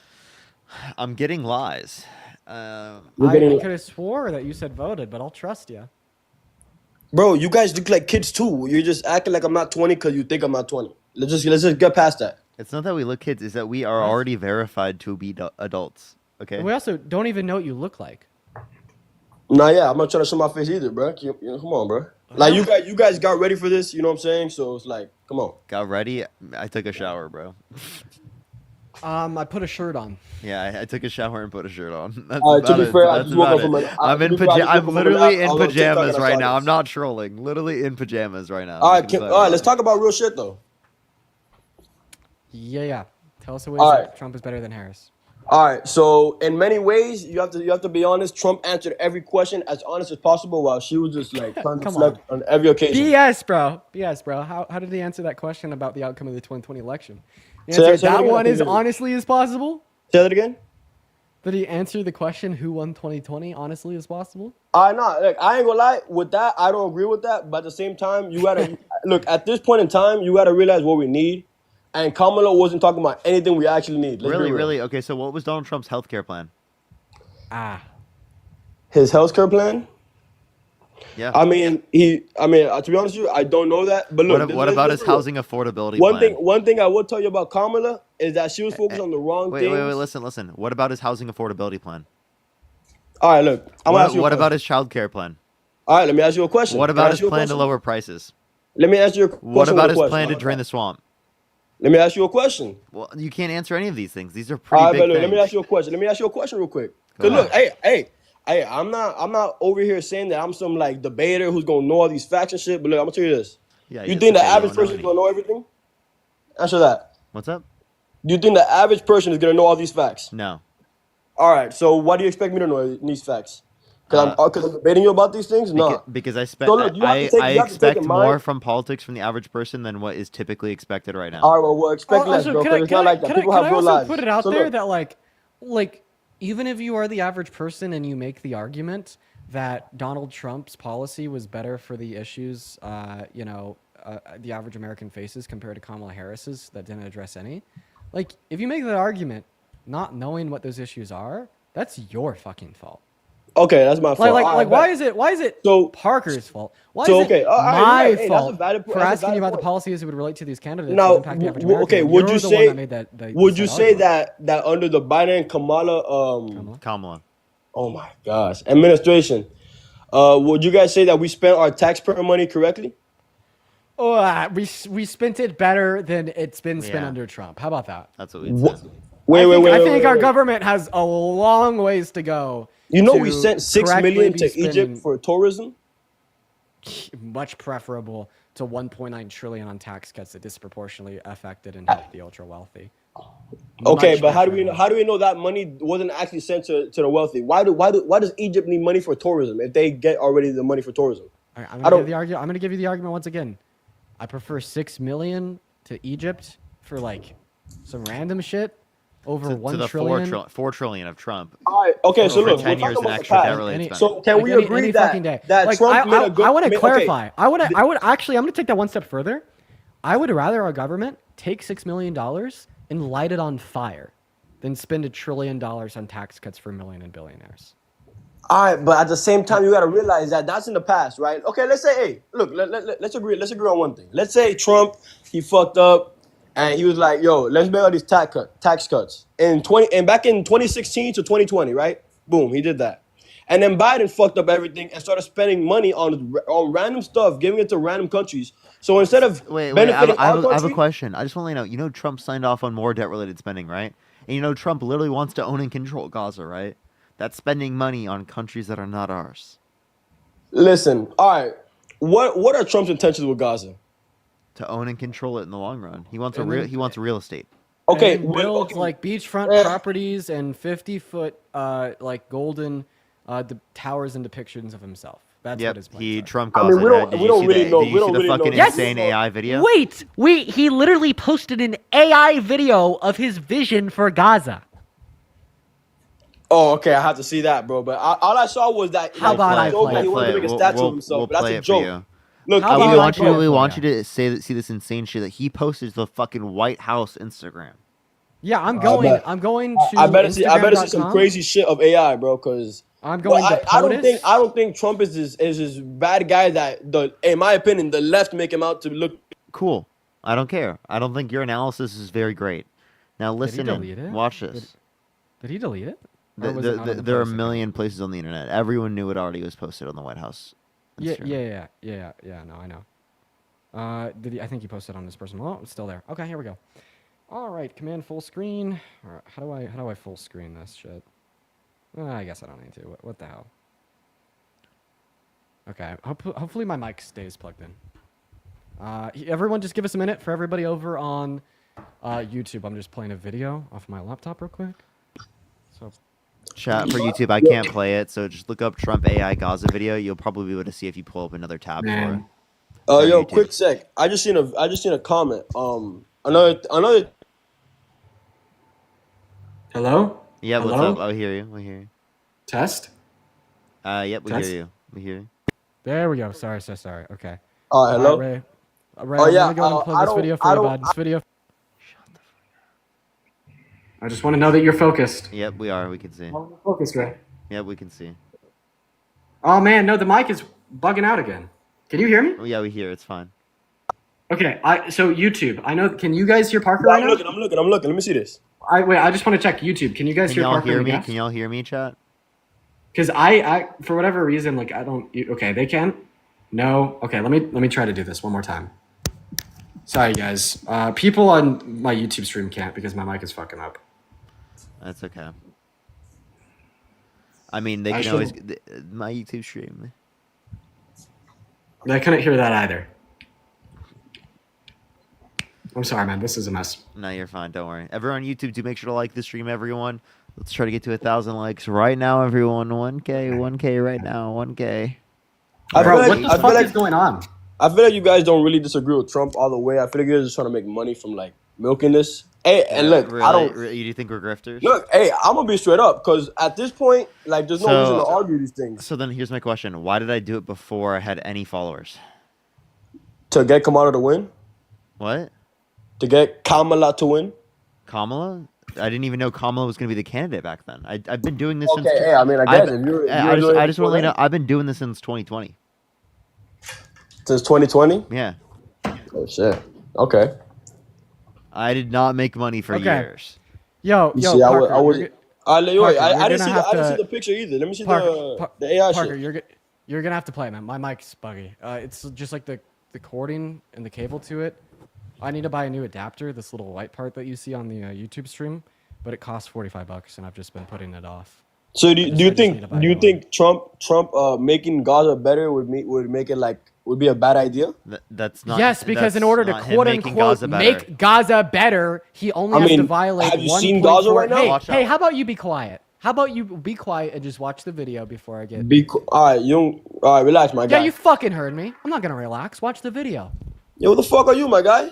B: I'm getting lies.
C: I
F: getting-
C: could have swore that you said voted, but I'll trust you.
F: Bro, you guys look like kids too. You're just acting like I'm not 20 because you think I'm not 20. Let's just get past that.
B: It's not that we look kids. It's that we are already verified to be adults. Okay.
C: And we also don't even know what you look like.
F: Nah, yeah, I'm not trying to show my face either, bro. You know, come on, bro. Like you guys got ready for this. You know what I'm saying? So it's like, come on.
B: Got ready. I took a shower, bro.
C: I put a shirt on.
B: Yeah, I took a shower and put a shirt on. That's
F: To be
B: about
F: fair,
B: it.
F: I
B: That's
F: just woke
B: about
F: up from
B: it.
F: an.
B: I'm literally in pajamas right now. I'm not trolling. Literally in pajamas right now.
F: All right, let's talk about real shit though.
C: Yeah. Tell us the ways
F: All
C: that
F: right.
C: Trump is better than Harris.
F: All right, so in many ways, you have to be honest. Trump answered every question as honest as possible, while she was just like trying to
C: Come
F: deflect on every occasion.
C: BS, bro. How did he answer that question about the outcome of the 2020 election? He
F: Say
C: answered
F: that
C: that
F: again,
C: one
F: I
C: as
F: think it is.
C: honestly as possible.
F: Say that again.
C: Did he answer the question who won 2020 honestly as possible?
F: I ain't gonna lie with that. I don't agree with that, but at the same time, you gotta look at this point in time. You gotta realize what we need, and Kamala wasn't talking about anything we actually need. Let's be real.
B: Really? Okay, so what was Donald Trump's healthcare plan?
F: His healthcare plan.
B: Yeah.
F: I mean, to be honest with you, I don't know that. But look,
B: what about his housing affordability
F: One
B: plan?
F: One thing I will tell you about Kamala is that she was focused on the wrong things.
B: Wait, listen. What about his housing affordability plan?
F: All right, look.
B: What about his child care plan?
F: All right, let me ask you a question.
B: What about his plan to lower prices?
F: Let me ask you a question.
B: What about his plan to drain the swamp?
F: Let me ask you a question.
B: Well, you can't answer any of these things. These are pretty
F: All right,
B: big
F: but look,
B: things.
F: let me ask you a question real quick. Cause look, hey, I'm not over here saying that I'm some like debater who's gonna know all these facts and shit. But look, I'm gonna tell you this.
B: Yeah,
F: you think the average person is gonna know everything? Answer that.
B: What's up?
F: Do you think the average person is gonna know all these facts?
B: No.
F: All right. So why do you expect me to know these facts? Because I'm debating you about these things? No.
B: Because I expect more from politics from the average person than what is typically expected right now.
F: All right, well, expect less, bro. Because it's not like that. People have real lives.
C: Put it out there that like even if you are the average person and you make the argument that Donald Trump's policy was better for the issues, the average American faces compared to Kamala Harris's that didn't address any, like if you make that argument, not knowing what those issues are, that's your fucking fault.
F: Okay, that's my fault.
C: Why is it so Parker's fault? Why is it my fault for asking you about the policies that would relate to these candidates that impact the average American?
F: Okay, would you say that under the Biden and Kamala oh my gosh, administration, would you guys say that we spent our taxpayer money correctly?
C: We spent it better than it's been spent under Trump. How about that?
B: That's what we said.
C: I think our government has a long ways to go.
F: You know, we sent $6 million to Egypt for tourism.
C: Much preferable to 1.9 trillion on tax cuts that disproportionately affected and helped the ultra wealthy.
F: Okay, but how do we know that money wasn't actually sent to the wealthy? Why does Egypt need money for tourism if they get already the money for tourism?
C: I'm gonna give you the argument once again. I prefer 6 million to Egypt for like some random shit over 1 trillion.
B: 4 trillion of Trump.
F: All right, okay, so look,
B: 10 years in extra debt-related spending.
F: So can we agree that Trump made a good?
C: I want to clarify. Okay. I would actually. I'm going to take that one step further. I would rather our government take $6 million and light it on fire than spend $1 trillion on tax cuts for million and billionaires.
F: All right, but at the same time, you got to realize that that's in the past, right? Okay, let's say, hey, look, let's agree on one thing. Let's say Trump, he fucked up, and he was like, yo, let's make all these tax cuts. And back in 2016 to 2020, right? Boom, he did that. And then Biden fucked up everything and started spending money on random stuff, giving it to random countries. So instead of benefiting
B: I have a question. I just want to know, Trump signed off on more debt-related spending, right? And Trump literally wants to own and control Gaza, right? That's spending money on countries that are not ours.
F: Listen, all right. What are Trump's intentions with Gaza?
B: To own and control it in the long run. He wants real estate.
C: Okay, builds like beachfront properties and 50-foot like golden towers and depictions of himself. That's what his plan.
B: Trump Gaza.
F: We don't really know.
B: Did you see the fucking insane AI video?
E: He literally posted an AI video of his vision for Gaza.
F: Oh, okay. I have to see that, bro. But all I saw was that
E: how about I play?
F: He wanted to make a statue of himself. But that's a joke.
B: Look, we want you to see this insane shit that he posted to the fucking White House Instagram.
C: Yeah, I'm
F: I
C: going.
F: bet.
C: I'm going to
F: I better see. I better see some
C: Instagram.com.
F: crazy shit of AI, bro. Cause
C: I'm going to POTUS.
F: I don't think Trump is this bad guy that in my opinion the left make him out to look.
B: Cool. I don't care. I don't think your analysis is very great. Now listen
C: delete it?
B: watch this.
C: Did he delete it? Or was it not on the
B: There are a
C: post
B: million places on the internet. Everyone knew it already was posted on the White House.
C: Yeah.
B: Instagram.
C: No, I know. Did he? I think he posted on his personal. Oh, it's still there. Okay, here we go. All right, command full screen. All right, how do I full screen this shit? I guess I don't need to. What the hell? Okay. Hopefully my mic stays plugged in. Everyone, just give us a minute for everybody over on YouTube. I'm just playing a video off my laptop real quick. So.
B: Chat for YouTube, I can't play it, so just look up Trump AI Gaza video. You'll probably be able to see if you pull up another tab for it.
F: Yo, YouTube. Quick sec. I just seen a comment. Another.
C: Hello?
B: Yeah, what's
C: Hello?
B: up? I hear you. We hear you.
C: Test?
B: Yep, we
C: Test?
B: hear you. We hear you.
C: There we go. Sorry. Okay.
F: Hello?
C: Ray.
F: Oh,
C: I'm
F: yeah,
C: gonna go ahead and play this video for you, bud. This video. I just want to know that you're focused.
B: Yep, we are. We can see.
C: Focused, Ray.
B: Yep, we can see.
C: Oh man, no, the mic is bugging out again. Can you hear me?
B: Oh, yeah, we hear. It's fine.
C: Okay, so YouTube. I know. Can you guys hear Parker right now?
F: I'm looking. Let me see this.
C: I just want to check YouTube. Can you guys hear Parker?
B: Can y'all hear me? Can y'all hear me, chat?
C: Because I for whatever reason, like I don't. Okay, they can. No. Okay, let me try to do this one more time. Sorry, guys. People on my YouTube stream can't because my mic is fucking up.
B: That's okay. I mean, they can always my YouTube stream.
C: I couldn't hear that either. I'm sorry, man. This is a mess.
B: No, you're fine. Don't worry. Everyone on YouTube, do make sure to like the stream, everyone. Let's try to get to 1,000 likes right now, everyone. 1K right now. 1K.
C: Bro, what the fuck is going on?
F: I feel like you guys don't really disagree with Trump all the way. I feel like you're just trying to make money from like milking this. Hey, and look,
B: really?
F: I don't.
B: You do think we're grifters?
F: Look, hey, I'm gonna be straight up because at this point, like, there's no reason to argue these things.
B: So then, here's my question: why did I do it before I had any followers?
F: To get Kamala to win.
B: What?
F: To get Kamala to win.
B: Kamala? I didn't even know Kamala was going to be the candidate back then. I've been doing this since.
F: Okay, hey, I mean, I guess if you're
B: I just want to let you know I've been doing this since 2020.
F: Since 2020?
B: Yeah.
F: Oh shit. Okay.
B: I did not make money for years.
C: Yo,
F: see,
C: Parker,
F: I didn't see the picture either. Let me see the AI
C: Parker,
F: shit.
C: you're gonna have to play, man. My mic's buggy. It's just like the cording and the cable to it. I need to buy a new adapter. This little white part that you see on the YouTube stream, but it costs $45, and I've just been putting it off.
F: So do you think Trump making Gaza better would make it like would be a bad idea?
B: That's not.
C: Yes, because in order to quote unquote make Gaza better, he only has to violate.
F: Have you seen Gaza right now?
C: Hey, how about you be quiet? How about you be quiet and just watch the video before I get.
F: All right, relax, my guy.
C: Yeah, you fucking heard me. I'm not gonna relax. Watch the video.
F: Yo, what the fuck are you, my guy?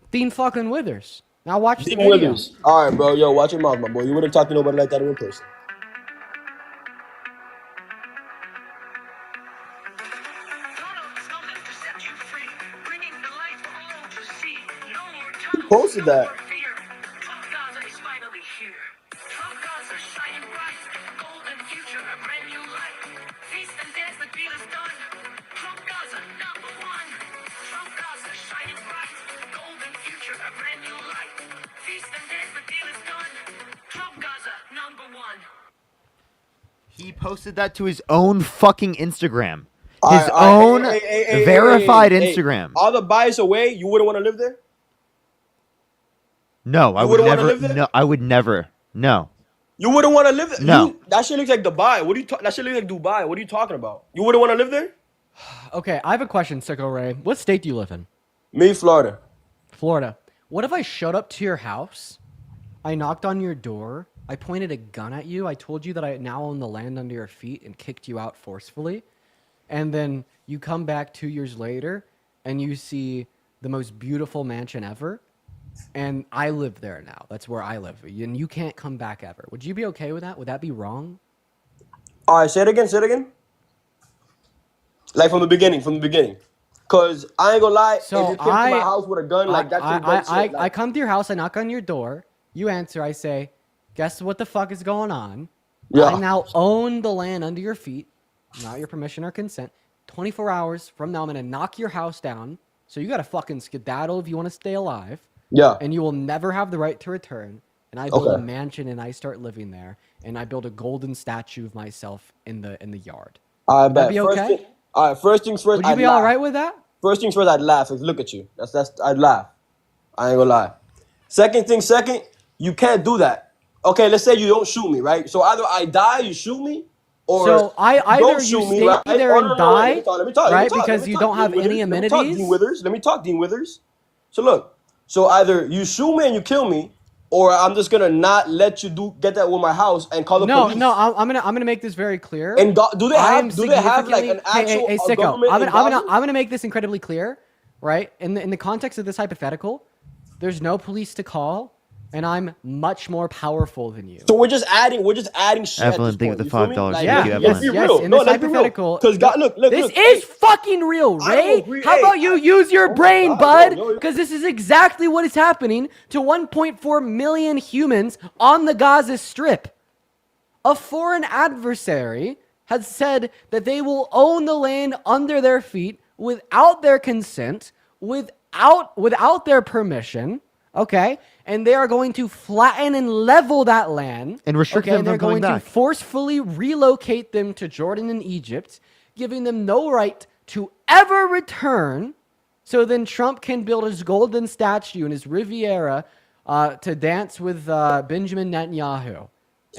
C: Dean fucking Withers. Now watch the
F: Dean
C: video.
F: Withers. All right, bro. Yo, watch your mouth, my boy. You wouldn't talk to nobody like that in person. Who posted that?
B: He posted that to his own fucking Instagram. His own verified Instagram.
F: All the bias away, you wouldn't want to live there?
B: No, I would never. No, I would never. No.
F: You wouldn't want to live there?
B: No.
F: That shit looks like Dubai. That shit looks like Dubai. What are you talking about? You wouldn't want to live there?
C: Okay, I have a question, Sicko Ray. What state do you live in?
F: Me, Florida.
C: Florida. What if I showed up to your house, I knocked on your door, I pointed a gun at you, I told you that I now own the land under your feet and kicked you out forcefully, and then you come back 2 years later and you see the most beautiful mansion ever, and I live there now. That's where I live, and you can't come back ever. Would you be okay with that? Would that be wrong?
F: All right, say it again. Like from the beginning. Cause I ain't gonna lie,
C: So
F: if you came to my house with a gun, like that's
C: I come to your house, I knock on your door, You answer. I say, guess what the fuck is going on?
F: Yeah.
C: I now own the land under your feet, not your permission or consent. 24 hours from now, I'm going to knock your house down. So you got to fucking skedaddle if you want to stay alive.
F: Yeah.
C: And you will never have the right to return. And I build a
F: Okay.
C: mansion and I start living there. And I build a golden statue of myself in the yard.
F: I
C: Would that
F: bet.
C: be okay?
F: All right. First things first.
C: Would you
F: I'd
C: be
F: laugh.
C: all right with that?
F: First things first. I'd laugh. Like, look at you. That's. I'd laugh. I ain't gonna lie. Second thing. Second, you can't do that. Okay. Let's say you don't shoot me, right? So either I die, you shoot me, or
C: So either
F: don't
C: you
F: shoot me,
C: stay
F: right?
C: there
F: Oh,
C: and
F: no,
C: die,
F: Let me talk. Let me talk.
C: right?
F: Let me
C: Because
F: talk,
C: you
F: Dean
C: don't have
F: Withers.
C: any
F: Let me talk, Dean
C: amenities.
F: Withers. Let me talk, Dean Withers. So look. So either you shoot me and you kill me, or I'm just gonna not let you get that with my house and call the police.
C: No. I'm gonna make this very clear.
F: And do they
C: I am
F: have like an
C: significantly- hey,
F: actual
C: hey, sicko,
F: government in Gaza?
C: I'm gonna make this incredibly clear, right? In the context of this hypothetical, there's no police to call, and I'm much more powerful than you.
F: So we're just adding shit at
B: Evelyn,
F: this
B: thank you
F: point.
B: for the
F: You feel me?
B: $5.
F: Like,
B: Thank you,
F: let's
B: Evelyn.
F: be real.
C: In
F: No,
C: this
F: let's be real.
C: hypothetical,
F: Because God, look.
C: This is fucking real,
F: I don't
C: Ray.
F: agree.
C: How
F: Hey,
C: about you use your brain,
F: God,
C: bud?
F: no.
C: Because this is exactly what is happening to 1.4 million humans on the Gaza Strip. A foreign adversary has said that they will own the land under their feet without their consent, without their permission. Okay, and they are going to flatten and level that land
B: And restrict them
C: and they're
B: from coming
C: going
B: back.
C: to forcefully relocate them to Jordan and Egypt, giving them no right to ever return. So then Trump can build his golden statue in his Riviera to dance with Benjamin Netanyahu.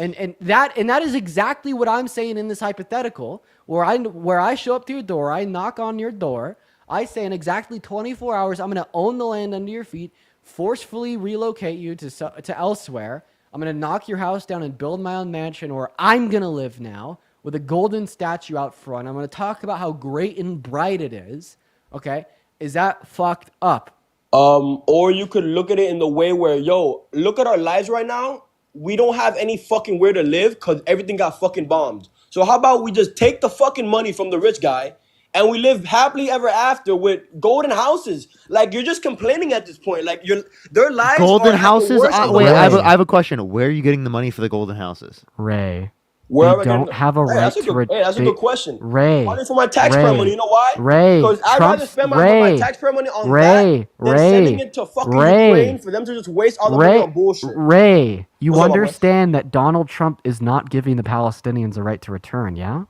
C: And that is exactly what I'm saying in this hypothetical, where I show up to your door, I knock on your door, I say in exactly 24 hours, I'm going to own the land under your feet, forcefully relocate you to elsewhere. I'm going to knock your house down and build my own mansion where I'm going to live now with a golden statue out front. I'm going to talk about how great and bright it is. Okay? Is that fucked up?
F: Or you could look at it in the way where, look at our lives right now. We don't have any fucking where to live because everything got fucking bombed. So how about we just take the fucking money from the rich guy and we live happily ever after with golden houses? Like, you're just complaining at this point. Like, their lives
B: Golden
F: are
B: houses?
F: Worse than the
B: Wait,
F: rest.
B: I have a question. Where are you getting the money for the golden houses?
E: Ray.
F: Where
E: They
F: am I getting
E: don't have a
F: Hey,
E: right
F: that's a
E: to
F: good, hey, that's a good question.
E: Ray.
F: Money for my taxpayer money. You know why?
E: Ray.
F: Because I'd rather spend my taxpayer money on that than sending it to fucking Ukraine for them to just waste all the money on bullshit.
E: Ray, you
F: What's up, my boy?
E: understand that Donald Trump is not giving the Palestinians a right to return, yeah?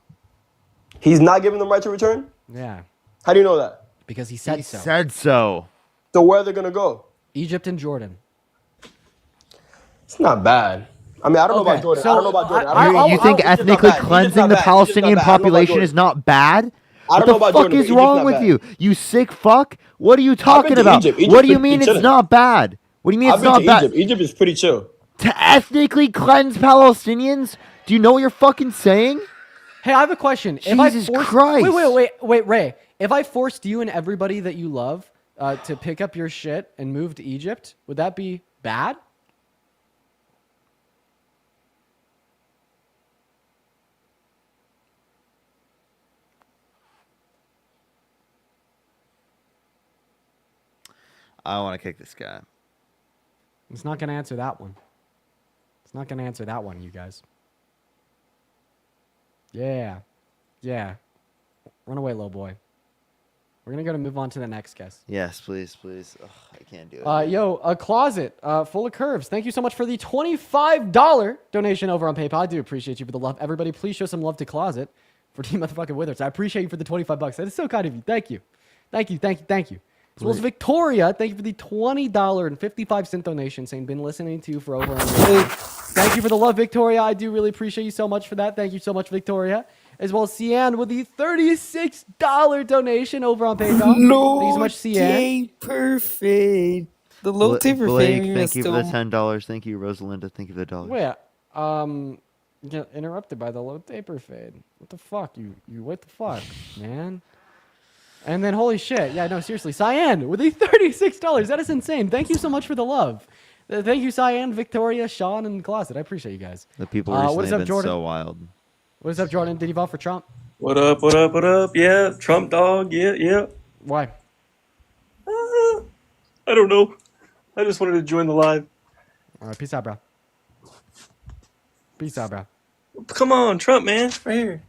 F: He's not giving them right to return?
C: Yeah.
F: How do you know that?
C: Because he said
B: He
C: so.
B: said so.
F: So where are they gonna go?
C: Egypt and Jordan.
F: It's not bad. I mean, I don't know
C: Okay,
F: about Jordan.
C: so
F: I don't know about Jordan. I don't know-
B: You
F: Egypt's
B: think
F: not bad.
B: ethnically
F: Egypt's not
B: cleansing
F: bad.
B: the
F: Egypt's not
B: Palestinian
F: bad. I don't know about
B: population
F: Jordan.
B: is not bad?
F: I
B: What
F: don't
B: the
F: know about
B: fuck
F: Jordan, but
B: is
F: Egypt's
B: wrong
F: not
B: with
F: bad.
B: you? You sick fuck? What are you
F: I've been
B: talking
F: to
B: about?
F: Egypt.
B: What do you
F: Egypt's
B: mean
F: pretty
B: it's
F: chilling.
B: not bad? What do you mean
F: I've
B: it's
F: been
B: not
F: to
B: bad?
F: Egypt. Egypt is pretty chill.
B: To ethnically cleanse Palestinians? Do you know what you're fucking saying?
C: Hey, I have a question.
B: Jesus Christ.
C: Wait, Ray. If I forced you and everybody that you love to pick up your shit and move to Egypt, would that be bad?
B: I want to kick this guy.
C: It's not going to answer that one. It's not going to answer that one, you guys. Yeah. Run away, little boy. We're going to move on to the next guest.
B: Yes, please. Ugh, I can't do it.
C: A closet full of curves. Thank you so much for the $25 donation over on PayPal. I do appreciate you for the love. Everybody, please show some love to Closet for Team Motherfucking Withers. I appreciate you for the $25. That is so kind of you. Thank you. As well as Victoria, thank you for the $20.55 donation, saying been listening to you for over a year. Thank you for the love, Victoria. I do really appreciate you so much for that. Thank you so much, Victoria. As well as Cian with the $36 donation over on PayPal. Thank you so much, Cian.
J: Perfect. The low taper
B: Blake,
J: fame
B: thank you for the
J: still-
B: $10. Thank you, Rosalinda. Thank you for the $1.
C: Wait, get interrupted by the low taper fade. What the fuck? You what the fuck, man? And then holy shit. Yeah, no, seriously. Cyan with the $36. That is insane. Thank you so much for the love. Thank you, Cyan, Victoria, Sean, and Closet. I appreciate you guys.
B: The people
C: what
B: recently
C: is
B: have
C: up,
B: been
C: Jordan?
B: so wild.
C: What is up, Jordan? Did you vote for Trump?
H: What up? Yeah, Trump dog. Yeah.
C: Why?
H: I don't know. I just wanted to join the live.
C: All right, peace out, bro. Peace out, bro.
H: Come on, Trump, man. Right here.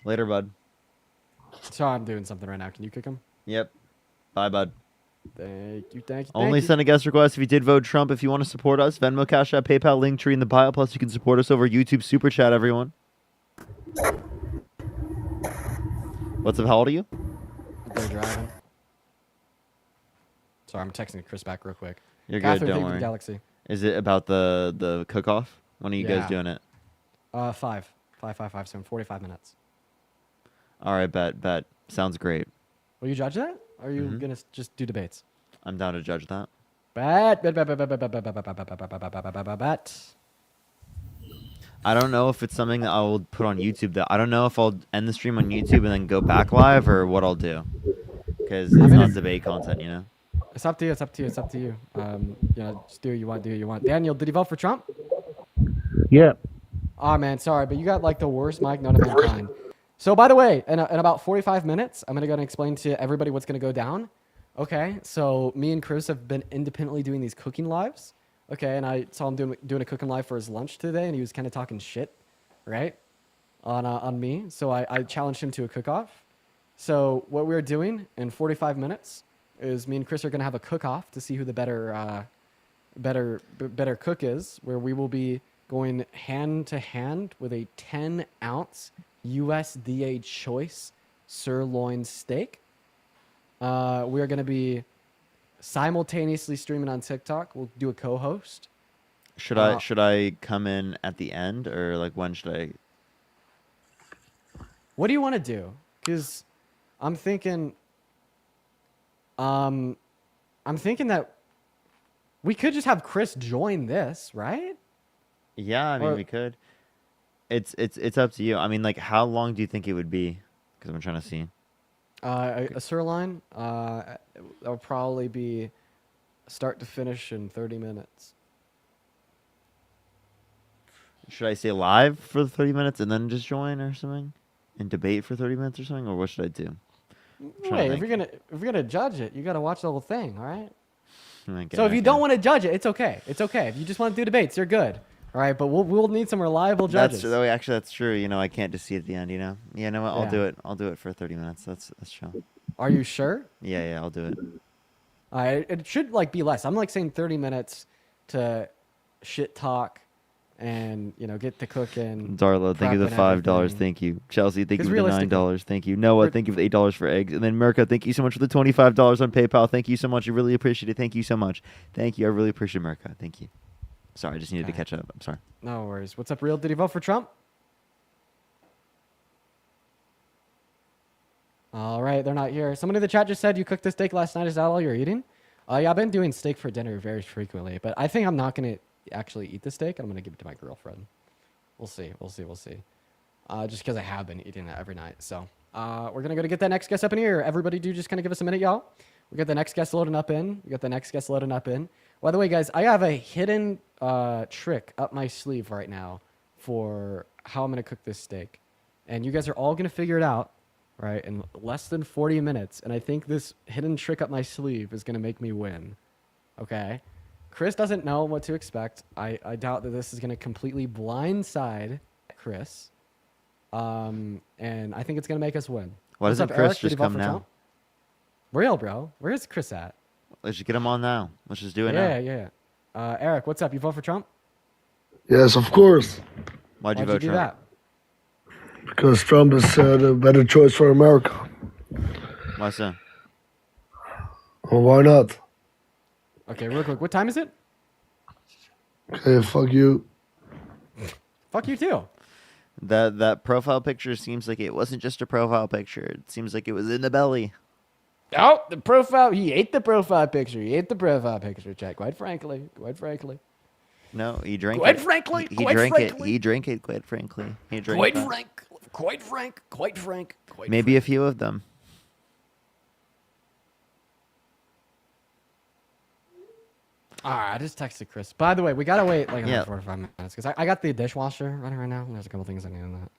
B: Later, bud.
C: So I'm doing something right now. Can you kick him?
B: Yep. Bye, bud.
C: Thank you, thank you,
B: Only
C: thank you.
B: send a guest request if you did vote Trump. If you want to support us, Venmo, Cash App, PayPal, Linktree in the bio. Plus, you can support us over YouTube Super Chat, everyone. What's up? How old are you?
C: They're driving. Sorry, I'm texting Chris back real quick.
B: You're
C: Catherine,
B: good, don't
C: thank you for the
B: worry.
C: Galaxy.
B: Is it about the cook-off? When are you guys doing it?
C: 5, so in 45 minutes.
B: All right, bet. Sounds great.
C: Will you judge that? Or are you gonna just do debates?
B: I'm down to judge that.
C: Bet.
B: I don't know if it's something that I will put on YouTube. Though I don't know if I'll end the stream on YouTube and then go back live or what I'll do, because it's not debate content, you know.
C: It's up to you. Just do what you want. Daniel, did you vote for Trump?
L: Yeah.
C: Oh man, sorry, but you got like the worst mic known to mankind. So by the way, in about 45 minutes, I'm gonna go and explain to everybody what's gonna go down. Okay, so me and Chris have been independently doing these cooking lives. Okay, and I saw him doing a cooking live for his lunch today, and he was kind of talking shit, right, on me. So I challenged him to a cook-off. So what we're doing in 45 minutes is me and Chris are gonna have a cook-off to see who the better cook is, where we will be going hand to hand with a 10-ounce USDA choice sirloin steak. We are going to be simultaneously streaming on TikTok. We'll do a co-host.
B: Should I come in at the end, or like when should I?
C: What do you want to do? Because I'm thinking that we could just have Chris join this, right?
B: Yeah, I mean we could. It's up to you. I mean, like, how long do you think it would be? Because I'm trying to see.
C: A sirloin, that'll probably be start to finish in 30 minutes.
B: Should I say live for 30 minutes and then just join or something, and debate for 30 minutes or something, or what should I do?
C: Wait, if you're gonna judge it, you gotta watch the whole thing, all right?
B: Okay,
C: So if you don't want to judge it, it's okay. It's okay. If you just want to do debates, you're good. All right, but we'll need some reliable judges.
B: That's true. You know, I can't just see at the end. You know. Yeah, no, I'll do it. I'll do it for 30 minutes. That's chill.
C: Are you sure?
B: Yeah, I'll do it.
C: It should like be less. I'm like saying 30 minutes to shit talk, and get to cooking.
B: Darla, thank you for the $5. Thank you, Chelsea. Thank you for the $9. Thank you, Noah. Thank you for the $8 for eggs, and then Mirka. Thank you so much for the $25 on PayPal. Thank you so much. I really appreciate it. Thank you so much. Thank you. I really appreciate Mirka. Thank you. Sorry, I just needed to catch up. I'm sorry.
C: No worries. What's up, Real? Did he vote for Trump? All right, they're not here. Someone in the chat just said you cooked the steak last night. Is that all you're eating? Yeah, I've been doing steak for dinner very frequently, but I think I'm not going to actually eat the steak. I'm going to give it to my girlfriend. We'll see. Just because I have been eating that every night. So we're going to go to get that next guest up in here. Everybody do just kind of give us a minute, y'all. We got the next guest loading up in. By the way, guys, I have a hidden trick up my sleeve right now for how I'm going to cook this steak. And you guys are all going to figure it out, right, in less than 40 minutes. And I think this hidden trick up my sleeve is going to make me win. Okay? Chris doesn't know what to expect. I doubt that this is going to completely blindside Chris. And I think it's going to make us win.
B: Why doesn't Chris just come now?
C: Real, bro. Where is Chris at?
B: Let's just get him on now. Let's just do it now.
C: Yeah. Eric, what's up? You vote for Trump?
T: Yes, of course.
B: Why'd you vote
C: do
B: Trump?
C: That?
T: Because Trump is the better choice for America.
B: Why so?
T: Well, why not?
C: Okay, real quick. What time is it?
T: Okay, fuck you.
C: Fuck you too.
B: That profile picture seems like it wasn't just a profile picture. It seems like it was in the belly.
C: Oh, the profile. He ate the profile picture. Jack. Quite frankly.
B: No, he drank
C: quite
B: it.
C: Frankly,
B: he
C: quite
B: drank
C: frankly.
B: it. He drank it, quite frankly. He drank
C: Quite frank.
B: Maybe a few of them.
C: All right, I just texted Chris. By the way, we got to wait like another 45 minutes because I got the dishwasher running right now. There's a couple things I need in that.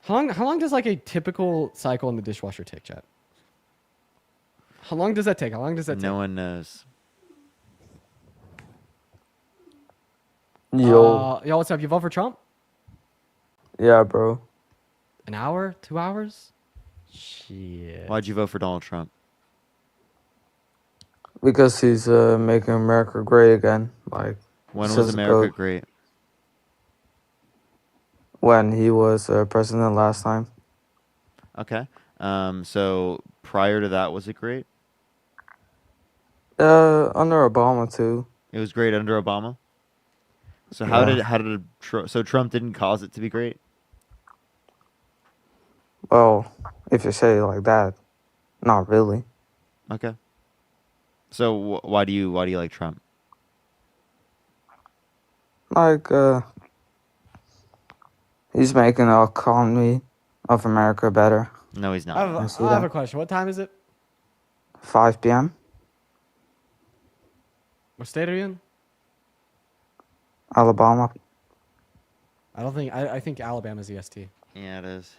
C: How long does like a typical cycle in the dishwasher take, Chet? How long does that take? How long does that take?
B: No one knows.
M: Yo.
C: Yo, what's up? You vote for Trump?
M: Yeah, bro.
C: An hour? 2 hours? Shit.
B: Why'd you vote for Donald Trump?
M: Because he's making America great again. Like,
B: When
M: says
B: was
M: the
B: America
M: code.
B: great?
M: When he was president last time.
B: Okay. So prior to that, was it great?
M: Under Obama too.
B: It was great under Obama. So
M: Yeah.
B: so Trump didn't cause it to be great?
M: Well, if you say it like that, not really.
B: Okay. So why do you like Trump?
M: Like, he's making the economy of America better.
B: No, he's not.
C: I have a question. What time is it?
M: 5 p.m.
C: What state are you in?
M: Alabama.
C: I don't think I think Alabama's EST.
B: Yeah, it is.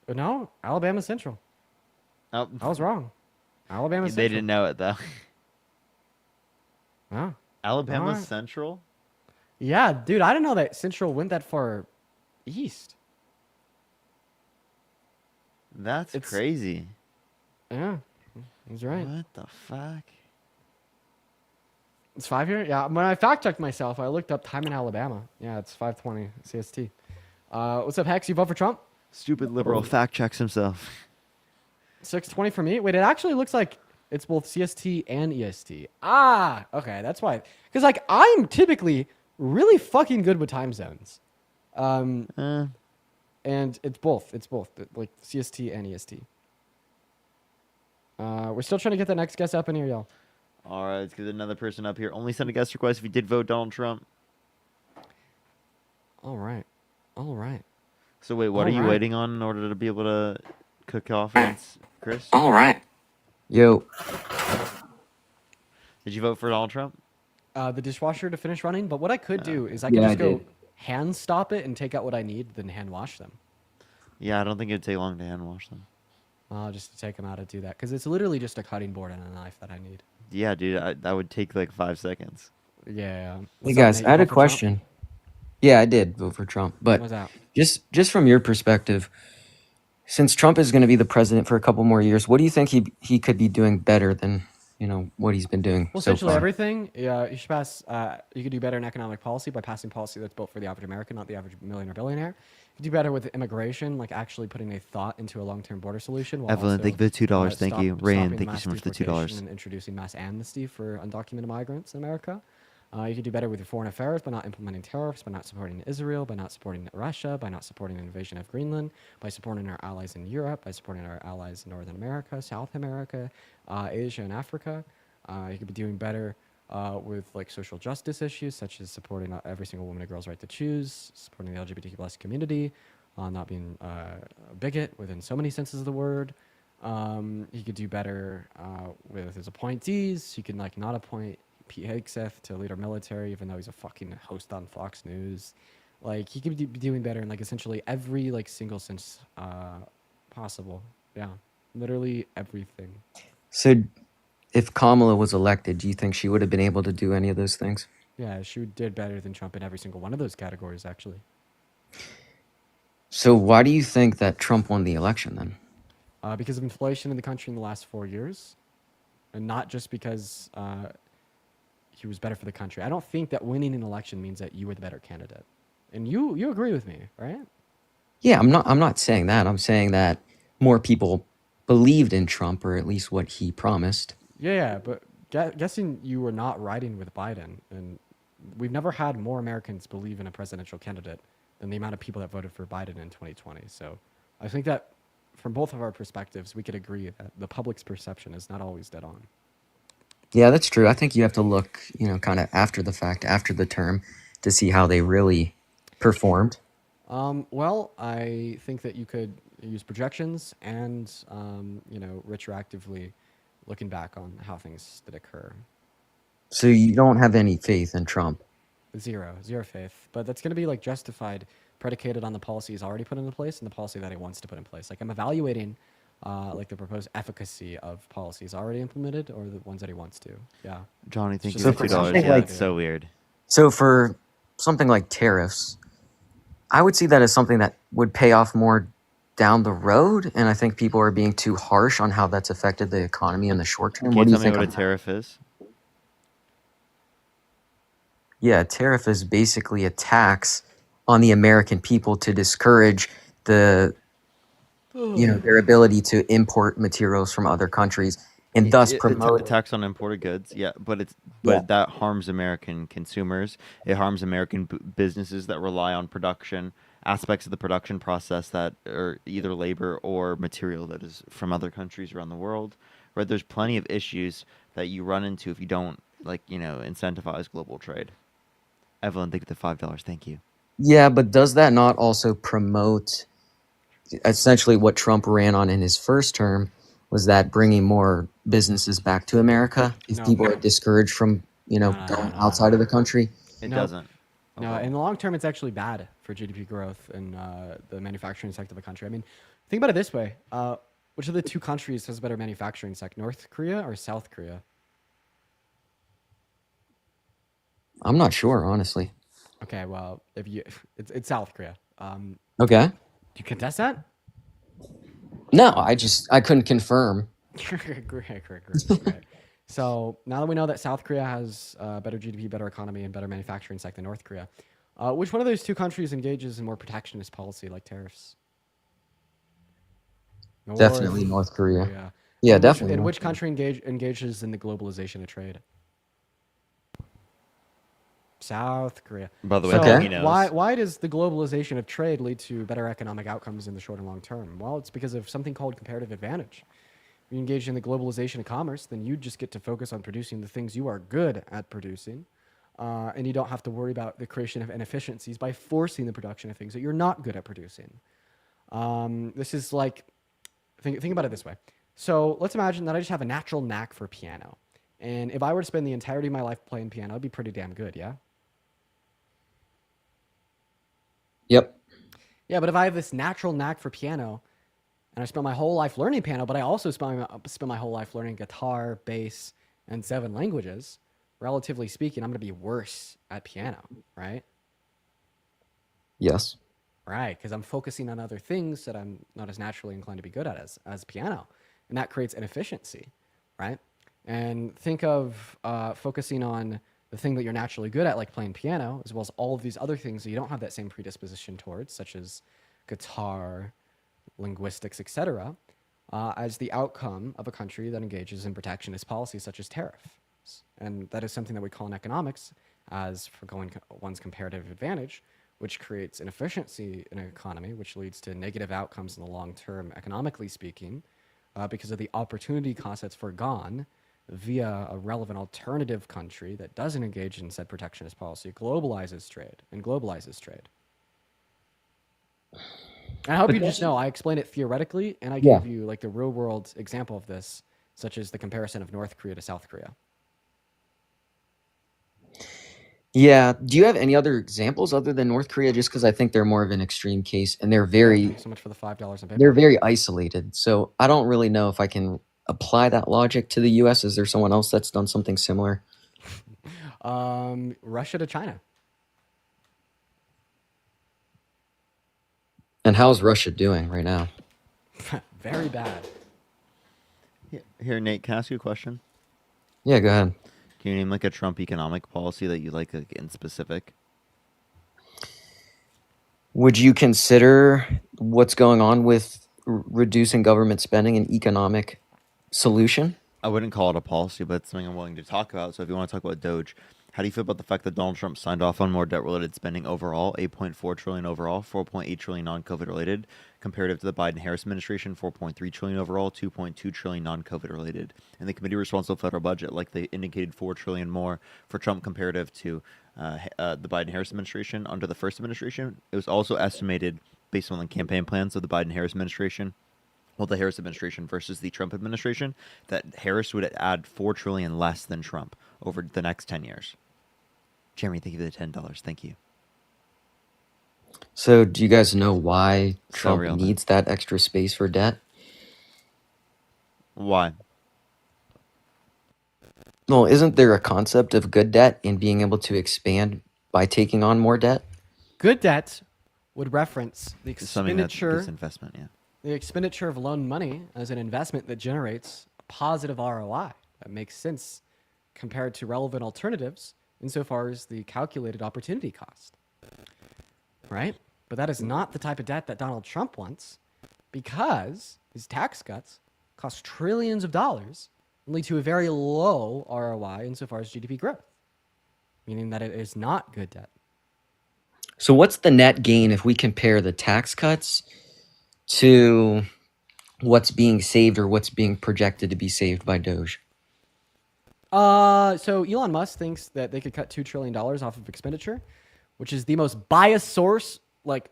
C: No, Alabama Central.
B: Oh,
C: I was wrong. Alabama Central.
B: They didn't know it though.
C: Oh.
B: Alabama
C: Alright.
B: Central?
C: Yeah, dude, I didn't know that Central went that far east.
B: That's crazy.
C: Yeah, he's right.
B: What the fuck?
C: It's 5 here? Yeah, when I fact checked myself, I looked up time in Alabama. Yeah, it's 5:20 CST. What's up, Hex? You vote for Trump?
B: Stupid liberal fact checks himself.
C: 6:20 for me? Wait, it actually looks like it's both CST and EST. Ah, okay, that's why. Because, like, I'm typically really fucking good with time zones. And it's both. It's both, like CST and EST. We're still trying to get the next guest up in here, y'all.
B: All right, let's get another person up here. Only send a guest request if you did vote Donald Trump.
C: All right. All right.
B: So wait, what
C: All
B: are you
C: right.
B: waiting on in order to be able to cook off against Chris?
C: All right.
P: Yo.
B: Did you vote for Donald Trump?
C: The dishwasher to finish running, but what I could do is I could
P: Yeah,
C: just
P: I
C: go
P: did.
C: hand stop it and take out what I need, then hand wash them.
B: Yeah, I don't think it'd take long to hand wash them.
C: Just to take them out and do that, because it's literally just a cutting board and a knife that I need.
B: Yeah, dude, that would take like 5 seconds.
C: Yeah.
P: Hey
C: What's up,
P: guys,
C: Nate?
P: I
C: You
P: had a
C: vote for Trump?
P: question. Yeah, I did vote for Trump, but
C: What's that?
P: just from your perspective, since Trump is going to be the president for a couple more years, what do you think he could be doing better than what he's been doing
C: Well,
P: so
C: essentially
P: far?
C: everything. Yeah, you should pass. You could do better in economic policy by passing policy that's built for the average American, not the average millionaire billionaire. You could do better with immigration, like actually putting a thought into a long-term border solution. While
B: Evelyn,
C: also,
B: thank you for the $2. Thank you. Rayan,
C: stopping
B: thank you
C: mass
B: so much for the
C: deportation
B: $2.
C: And introducing mass amnesty for undocumented migrants in America. You could do better with your foreign affairs by not implementing tariffs, by not supporting Israel, by not supporting Russia, by not supporting an invasion of Greenland, by supporting our allies in Europe, by supporting our allies in Northern America, South America, Asia, and Africa. You could be doing better with like social justice issues, such as supporting every single woman and girl's right to choose, supporting the LGBTQ+ community, not being a bigot within so many senses of the word. He could do better with his appointees. He can like not appoint Pete Hegseth to lead our military, even though he's a fucking host on Fox News. Like he could be doing better in like essentially every like single sense possible. Yeah, literally everything.
P: So, if Kamala was elected, do you think she would have been able to do any of those things?
C: Yeah, she did better than Trump in every single one of those categories, actually.
P: So, why do you think that Trump won the election then?
C: Because of inflation in the country in the last 4 years, and not just because he was better for the country. I don't think that winning an election means that you were the better candidate. And you agree with me, right?
P: Yeah, I'm not saying that. I'm saying that more people believed in Trump, or at least what he promised.
C: Yeah, but guessing you were not riding with Biden, and we've never had more Americans believe in a presidential candidate than the amount of people that voted for Biden in 2020. So I think that from both of our perspectives, we could agree that the public's perception is not always dead on.
P: Yeah, that's true. I think you have to look, kind of after the fact, after the term, to see how they really performed.
C: Well, I think that you could use projections and, retroactively looking back on how things did occur.
P: So you don't have any faith in Trump?
C: Zero faith. But that's going to be like justified predicated on the policy he's already put into place and the policy that he wants to put in place. Like I'm evaluating like the proposed efficacy of policies already implemented or the ones that he wants to. Yeah.
B: Johnny, thank you
C: just
B: for
C: like
B: $2. Yeah, it's so weird.
P: So for something like tariffs, I would see that as something that would pay off more down the road, and I think people are being too harsh on how that's affected the economy in the short term.
B: Can
P: What do
B: you
P: you
B: tell me
P: think?
B: what a
P: on that?
B: tariff is?
P: Yeah, a tariff is basically a tax on the American people to discourage the, their ability to import materials from other countries and thus
B: A
P: promote.
B: tax on imported goods, yeah, but
P: Yeah.
B: that harms American consumers. It harms American businesses that rely on production aspects of the production process that are either labor or material that is from other countries around the world. Right? There's plenty of issues that you run into if you don't incentivize global trade. Evelyn, thank you for the $5. Thank you.
P: Yeah, but does that not also promote essentially what Trump ran on in his first term? Was that bringing more businesses back to America if people are discouraged from going outside of the country?
B: It doesn't.
C: No, in the long term, it's actually bad for GDP growth and the manufacturing sector of the country. I mean, think about it this way: which of the two countries has a better manufacturing sector, North Korea or South Korea?
P: I'm not sure, honestly.
C: Okay, well, it's South Korea.
P: Okay.
C: Do you contest that?
P: No, I couldn't confirm.
C: Great. So now that we know that South Korea has better GDP, better economy, and better manufacturing sector than North Korea, which one of those two countries engages in more protectionist policy like tariffs?
P: Definitely North Korea. Yeah, definitely.
C: And which country engages in the globalization of trade? South Korea.
B: By the way,
C: so why does the globalization of trade lead to better economic outcomes in the short and long term? Well, it's because of something called comparative advantage. If you engage in the globalization of commerce, then you just get to focus on producing the things you are good at producing, and you don't have to worry about the creation of inefficiencies by forcing the production of things that you're not good at producing. This is like, think about it this way. So let's imagine that I just have a natural knack for piano. And if I were to spend the entirety of my life playing piano, it'd be pretty damn good, yeah?
P: Yep.
C: Yeah, but if I have this natural knack for piano, and I spent my whole life learning piano, but I also spent my whole life learning guitar, bass, and 7 languages, relatively speaking, I'm going to be worse at piano, right?
P: Yes.
C: Right, because I'm focusing on other things that I'm not as naturally inclined to be good at as piano. And that creates inefficiency, right? And think of focusing on the thing that you're naturally good at, like playing piano, as well as all of these other things that you don't have that same predisposition towards, such as guitar, linguistics, etc., as the outcome of a country that engages in protectionist policies such as tariffs. And that is something that we call in economics as foregoing one's comparative advantage, which creates inefficiency in an economy, which leads to negative outcomes in the long term, economically speaking, because of the opportunity cost that's foregone via a relevant alternative country that doesn't engage in said protectionist policy, globalizes trade. And I hope you just know I explained it theoretically, and I gave you like the real world example of this, such as the comparison of North Korea to South Korea.
P: Yeah. Do you have any other examples other than North Korea? Just because I think they're more of an extreme case, and they're very.
C: Thank you so much for the $5 in PayPal.
P: They're very isolated, so I don't really know if I can apply that logic to the U.S. Is there someone else that's done something similar?
C: Russia to China.
P: And how's Russia doing right now?
C: Very bad.
B: Here, Nate, can I ask you a question?
P: Yeah, go ahead.
B: Can you name like a Trump economic policy that you like in specific?
P: Would you consider what's going on with reducing government spending an economic solution?
B: I wouldn't call it a policy, but it's something I'm willing to talk about. So if you want to talk about Doge, how do you feel about the fact that Donald Trump signed off on more debt-related spending overall, $8.4 trillion overall, $4.8 trillion non-COVID related, comparative to the Biden-Harris administration, $4.3 trillion overall, $2.2 trillion non-COVID related, and the committee responsible for federal budget, like they indicated, $4 trillion more for Trump comparative to the Biden-Harris administration under the first administration. It was also estimated based on the campaign plans of the Biden-Harris administration. Well, the Harris administration versus the Trump administration, that Harris would add $4 trillion less than Trump over the next 10 years. Jeremy, thank you for the $10. Thank you.
P: So, do you guys know why
B: So
P: Trump
B: real, man.
P: needs that extra space for debt?
B: Why?
P: Well, isn't there a concept of good debt in being able to expand by taking on more debt?
C: Good debt would reference the
B: Something that
C: expenditure,
B: gives investment, yeah.
C: the expenditure of loan money as an investment that generates a positive ROI. That makes sense compared to relevant alternatives insofar as the calculated opportunity cost. Right? But that is not the type of debt that Donald Trump wants, because his tax cuts cost trillions of dollars and lead to a very low ROI insofar as GDP growth, meaning that it is not good debt.
P: So, what's the net gain if we compare the tax cuts to what's being saved or what's being projected to be saved by Doge?
C: So Elon Musk thinks that they could cut $2 trillion off of expenditure, which is the most biased source, like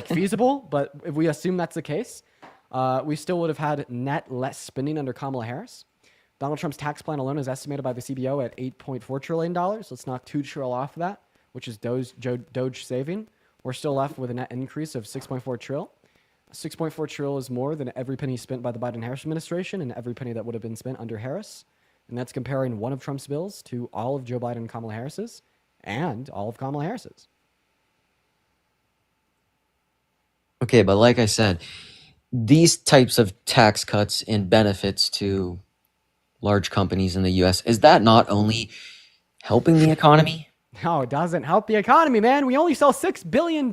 C: feasible. But if we assume that's the case, we still would have had net less spending under Kamala Harris. Donald Trump's tax plan alone is estimated by the CBO at $8.4 trillion. Let's knock $2 trillion off of that, which is Doge saving. We're still left with a net increase of $6.4 trillion. $6.4 trillion is more than every penny spent by the Biden-Harris administration and every penny that would have been spent under Harris. And that's comparing one of Trump's bills to all of Joe Biden and Kamala Harris's and all of Kamala Harris's.
P: Okay, but like I said, these types of tax cuts and benefits to large companies in the US, is that not only helping the economy?
C: No, it doesn't help the economy, man. We only saw $6 billion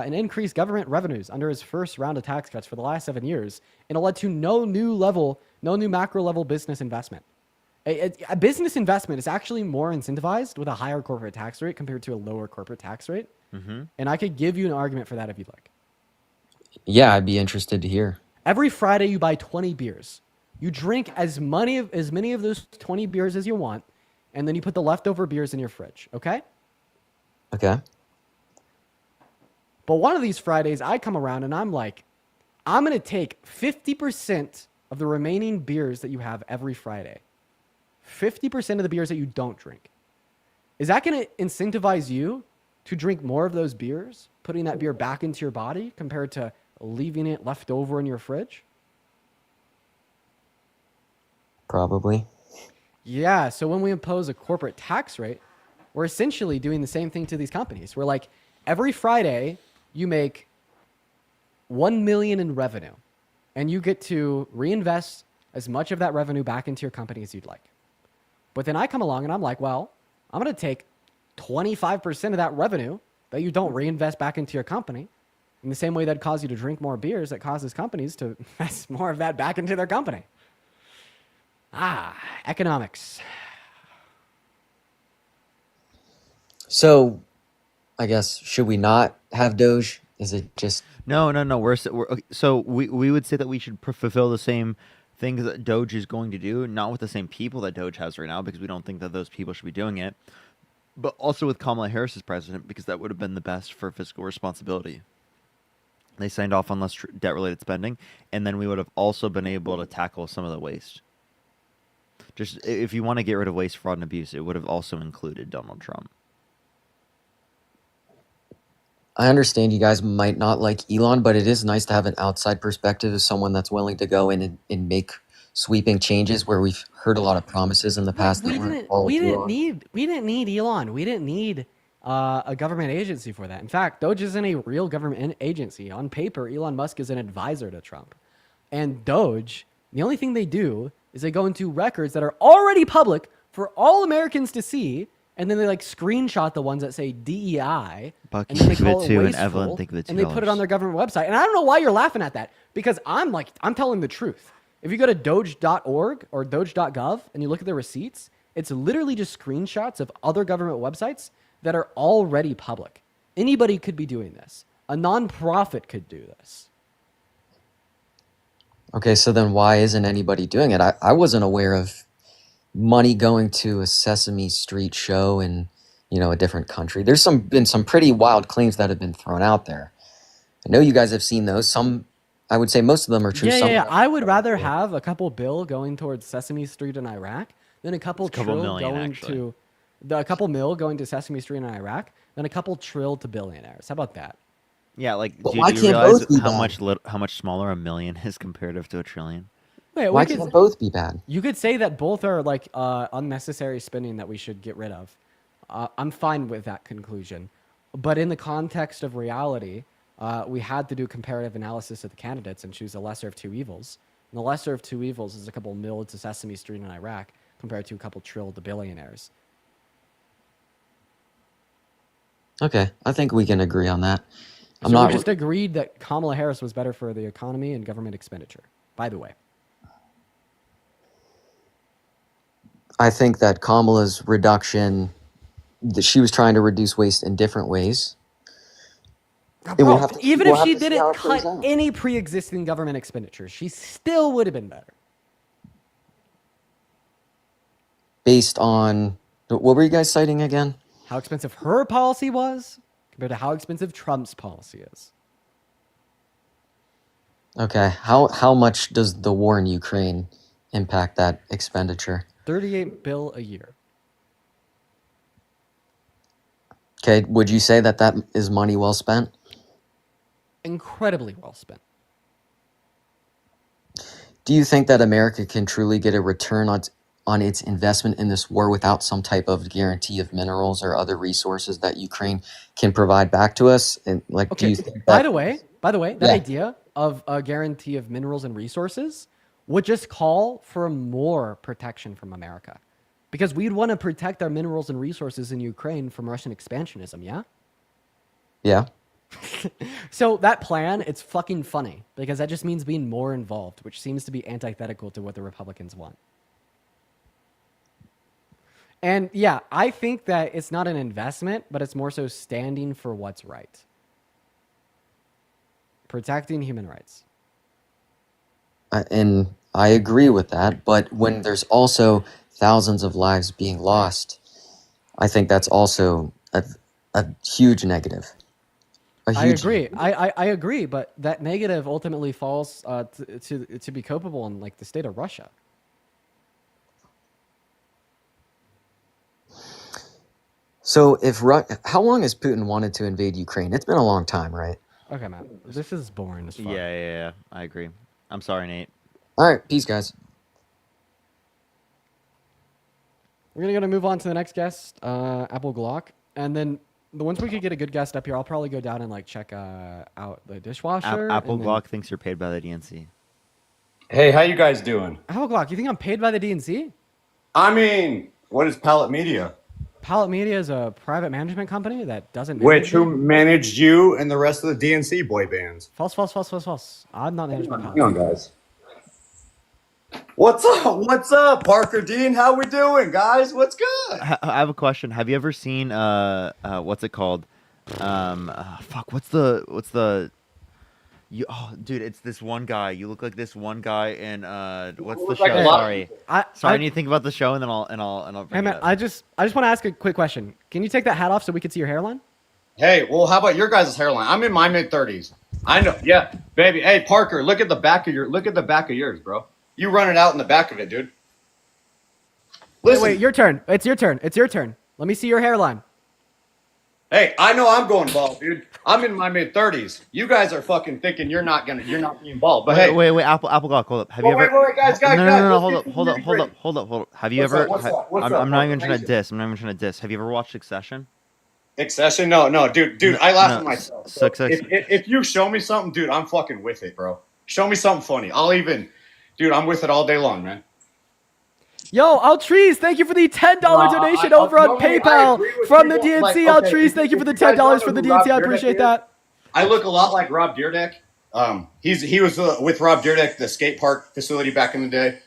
C: in increased government revenues under his first round of tax cuts for the last 7 years. And it led to no new macro level business investment. A business investment is actually more incentivized with a higher corporate tax rate compared to a lower corporate tax rate.
B: Mm-hmm.
C: And I could give you an argument for that if you'd like.
P: Yeah, I'd be interested to hear.
C: Every Friday you buy 20 beers. You drink as many of those 20 beers as you want, and then you put the leftover beers in your fridge, okay?
P: Okay.
C: But one of these Fridays, I come around and I'm like, I'm going to take 50% of the remaining beers that you have every Friday. 50% of the beers that you don't drink. Is that going to incentivize you to drink more of those beers, putting that beer back into your body compared to leaving it left over in your fridge?
P: Probably.
C: Yeah, so when we impose a corporate tax rate, we're essentially doing the same thing to these companies. We're like, every Friday you make $1 million in revenue, and you get to reinvest as much of that revenue back into your company as you'd like. But then I come along and I'm like, well, I'm going to take 25% of that revenue that you don't reinvest back into your company in the same way that causes you to drink more beers, that causes companies to invest more of that back into their company. Economics.
P: So, I guess, should we not have Doge? Is it just...
B: No. We're okay, so we would say that we should fulfill the same things that Doge is going to do, not with the same people that Doge has right now, because we don't think that those people should be doing it, but also with Kamala Harris as president, because that would have been the best for fiscal responsibility. They signed off on less debt-related spending, and then we would have also been able to tackle some of the waste. Just if you want to get rid of waste, fraud, and abuse, it would have also included Donald Trump.
P: I understand you guys might not like Elon, but it is nice to have an outside perspective of someone that's willing to go in and make sweeping changes where we've heard a lot of promises in the past.
C: We didn't need Elon. We didn't need a government agency for that. In fact, Doge isn't a real government agency. On paper, Elon Musk is an advisor to Trump. And Doge, the only thing they do is they go into records that are already public for all Americans to see, and then they like screenshot the ones that say DEI,
B: Bucky,
C: and then they
B: think of
C: call
B: it
C: it
B: too, and
C: wasteful,
B: Evelyn, think of it
C: and they put it on
B: $2.
C: their government website. And I don't know why you're laughing at that, because I'm telling the truth. If you go to doge.org or doge.gov and you look at the receipts, it's literally just screenshots of other government websites that are already public. Anybody could be doing this. A nonprofit could do this.
P: Okay, so then why isn't anybody doing it? I wasn't aware of money going to a Sesame Street show in, a different country. There's been some pretty wild claims that have been thrown out there. I know you guys have seen those. Some, I would say most of them are true.
C: Yeah. I would rather have a couple bill going towards Sesame Street in Iraq than a couple trill
B: million,
C: going
B: actually.
C: to A couple mil going to Sesame Street in Iraq, then a couple trill to billionaires. How about that?
B: Yeah, like,
P: But
B: do
P: why
B: you
P: can't
B: realize
P: both be
B: how
P: bad?
B: much smaller a million is comparative to a trillion?
C: Wait,
P: Why can't both be bad?
C: You could say that both are like unnecessary spending that we should get rid of. I'm fine with that conclusion. But in the context of reality, we had to do comparative analysis of the candidates and choose the lesser of two evils. And the lesser of two evils is a couple mil to Sesame Street in Iraq compared to a couple trill to billionaires.
P: Okay, I think we can agree on that. I'm
C: So
P: not.
C: we just agreed that Kamala Harris was better for the economy and government expenditure, by the way.
P: I think that Kamala's reduction, that she was trying to reduce waste in different ways.
C: Bro, even if she didn't cut any pre-existing government expenditures, she still would have been better.
P: Based on, what were you guys citing again?
C: How expensive her policy was compared to how expensive Trump's policy is.
P: Okay, how much does the war in Ukraine impact that expenditure?
C: $38 billion a year.
P: Okay, would you say that is money well spent?
C: Incredibly well spent.
P: Do you think that America can truly get a return on its investment in this war without some type of guarantee of minerals or other resources that Ukraine can provide back to us? And like,
C: Okay,
P: do you think
C: by the way, that
P: Yeah.
C: idea of a guarantee of minerals and resources would just call for more protection from America. Because we'd want to protect our minerals and resources in Ukraine from Russian expansionism, yeah?
P: Yeah.
C: So that plan, it's fucking funny because that just means being more involved, which seems to be antithetical to what the Republicans want. And yeah, I think that it's not an investment, but it's more so standing for what's right. Protecting human rights.
P: And I agree with that, but when there's also thousands of lives being lost, I think that's also a huge negative.
C: I agree. I agree, but that negative ultimately falls to be copable in like the state of Russia.
P: So how long has Putin wanted to invade Ukraine? It's been a long time, right?
C: Okay, man. This is boring as fuck.
B: Yeah. I agree. I'm sorry, Nate.
P: All right, peace, guys.
C: We're gonna move on to the next guest, Apple Glock, and then once we could get a good guest up here, I'll probably go down and like check out the dishwasher.
B: Apple
C: and
B: Glock thinks you're paid by the DNC.
G: Hey, how you guys doing?
C: Apple Glock, you think I'm paid by the DNC?
G: I mean, what is Palette Media?
C: Palette Media is a private management company that doesn't.
G: Who managed you and the rest of the DNC boy bands?
C: False. I'm not management.
G: Hang on, guys. What's up, Parker Dean? How we doing, guys? What's good?
B: I have a question. Have you ever seen what's it called? What's the dude, it's this one guy. You look like this one guy in what's the show?
C: Like
B: Sorry. I need to
C: I
B: think about the show and then I'll bring
C: Hey man,
B: it up.
C: I just want to ask a quick question. Can you take that hat off so we can see your hairline?
G: Hey, well, how about your guys' hairline? I'm in my mid-30s. I know, yeah, baby. Hey, Parker, look at the back of yours, bro. You running out in the back of it, dude. Listen.
C: Wait, your turn. It's your turn. Let me see your hairline.
G: Hey, I know I'm going bald, dude. I'm in my mid-30s. You guys are fucking thinking you're not being bald. But hey,
B: wait, Apple Glock, hold up. Have you ever?
G: Wait, guys.
B: No, hold up. Have you ever?
G: What's up?
B: I'm not even trying to diss. Have you ever watched Succession?
G: Succession? No, dude. I laugh at myself. So
B: Succession.
G: If you show me something, dude, I'm fucking with it, bro. Show me something funny. Dude, I'm with it all day long, man.
C: Yo, Altrice, thank you for the $10 donation over on PayPal from the DNC. Altrice, thank you for the $10 for the DNC. I appreciate that.
G: I look a lot like Rob Dyrdek. He was with Rob Dyrdek, the skate park facility back in the day.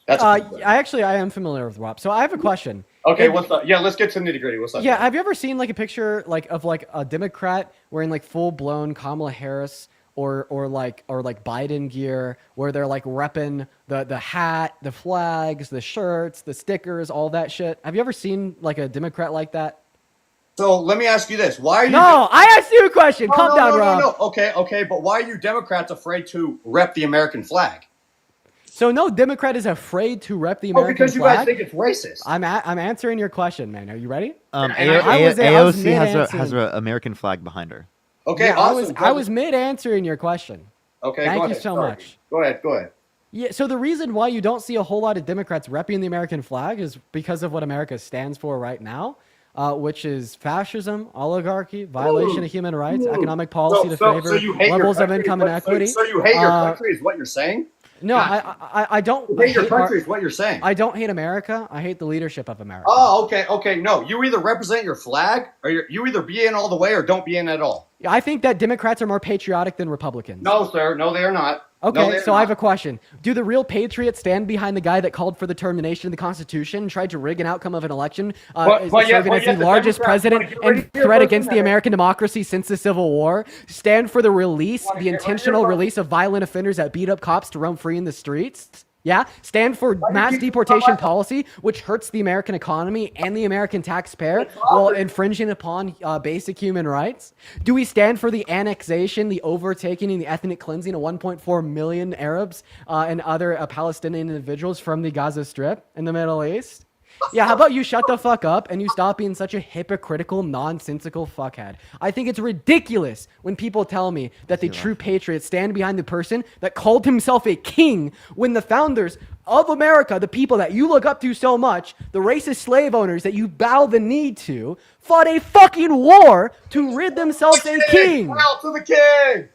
C: I am familiar with Rob. So I have a question.
G: Okay, what's up? Yeah, let's get to the nitty gritty. What's up?
C: Yeah, have you ever seen like a picture of a Democrat wearing like full blown Kamala Harris or like Biden gear where they're like repping the hat, the flags, the shirts, the stickers, all that shit? Have you ever seen like a Democrat like that?
G: So let me ask you this: why are you?
C: No, I asked you a question. Calm down, Rob.
G: No. Okay, but why are you Democrats afraid to rep the American flag?
C: So no Democrat is afraid to rep the American
G: because you
C: flag.
G: guys think it's racist.
C: I'm answering your question, man. Are you ready?
B: AOC has an American flag behind her.
G: Okay,
C: yeah,
G: awesome.
C: I was mid answering your question.
G: Okay,
C: thank
G: go
C: you
G: ahead.
C: so
G: Sorry.
C: much.
G: Go ahead.
C: Yeah, so the reason why you don't see a whole lot of Democrats repping the American flag is because of what America stands for right now, which is fascism, oligarchy, violation of human rights, economic policy to favor levels of income and equity.
G: So you hate your country is what you're saying?
C: No, I don't.
G: You hate your country is what you're saying.
C: I don't hate America. I hate the leadership of America.
G: Oh, okay. No, you either represent your flag, or you either be in all the way or don't be in at all.
C: I think that Democrats are more patriotic than Republicans.
G: No, sir. No, they are not.
C: Okay,
G: no,
C: so I have a question. Do the real patriots stand behind the guy that called for the termination of the Constitution and tried to rig an outcome of an election, serving as the largest president and threat against the American democracy since the Civil War? Stand for the intentional release of violent offenders that beat up cops to roam free in the streets? Yeah? Stand for mass deportation policy, which hurts the American economy and the American taxpayer while infringing upon basic human rights? Do we stand for the annexation, the overtaking, and the ethnic cleansing of 1.4 million Arabs and other Palestinian individuals from the Gaza Strip in the Middle East? Yeah, how about you shut the fuck up and you stop being such a hypocritical, nonsensical fuckhead? I think it's ridiculous when people tell me that the true patriots stand behind the person that called himself a king when the founders of America, the people that you look up to so much, the racist slave owners that you bow the knee to, fought a fucking war to rid themselves a king.
G: Hail to the king!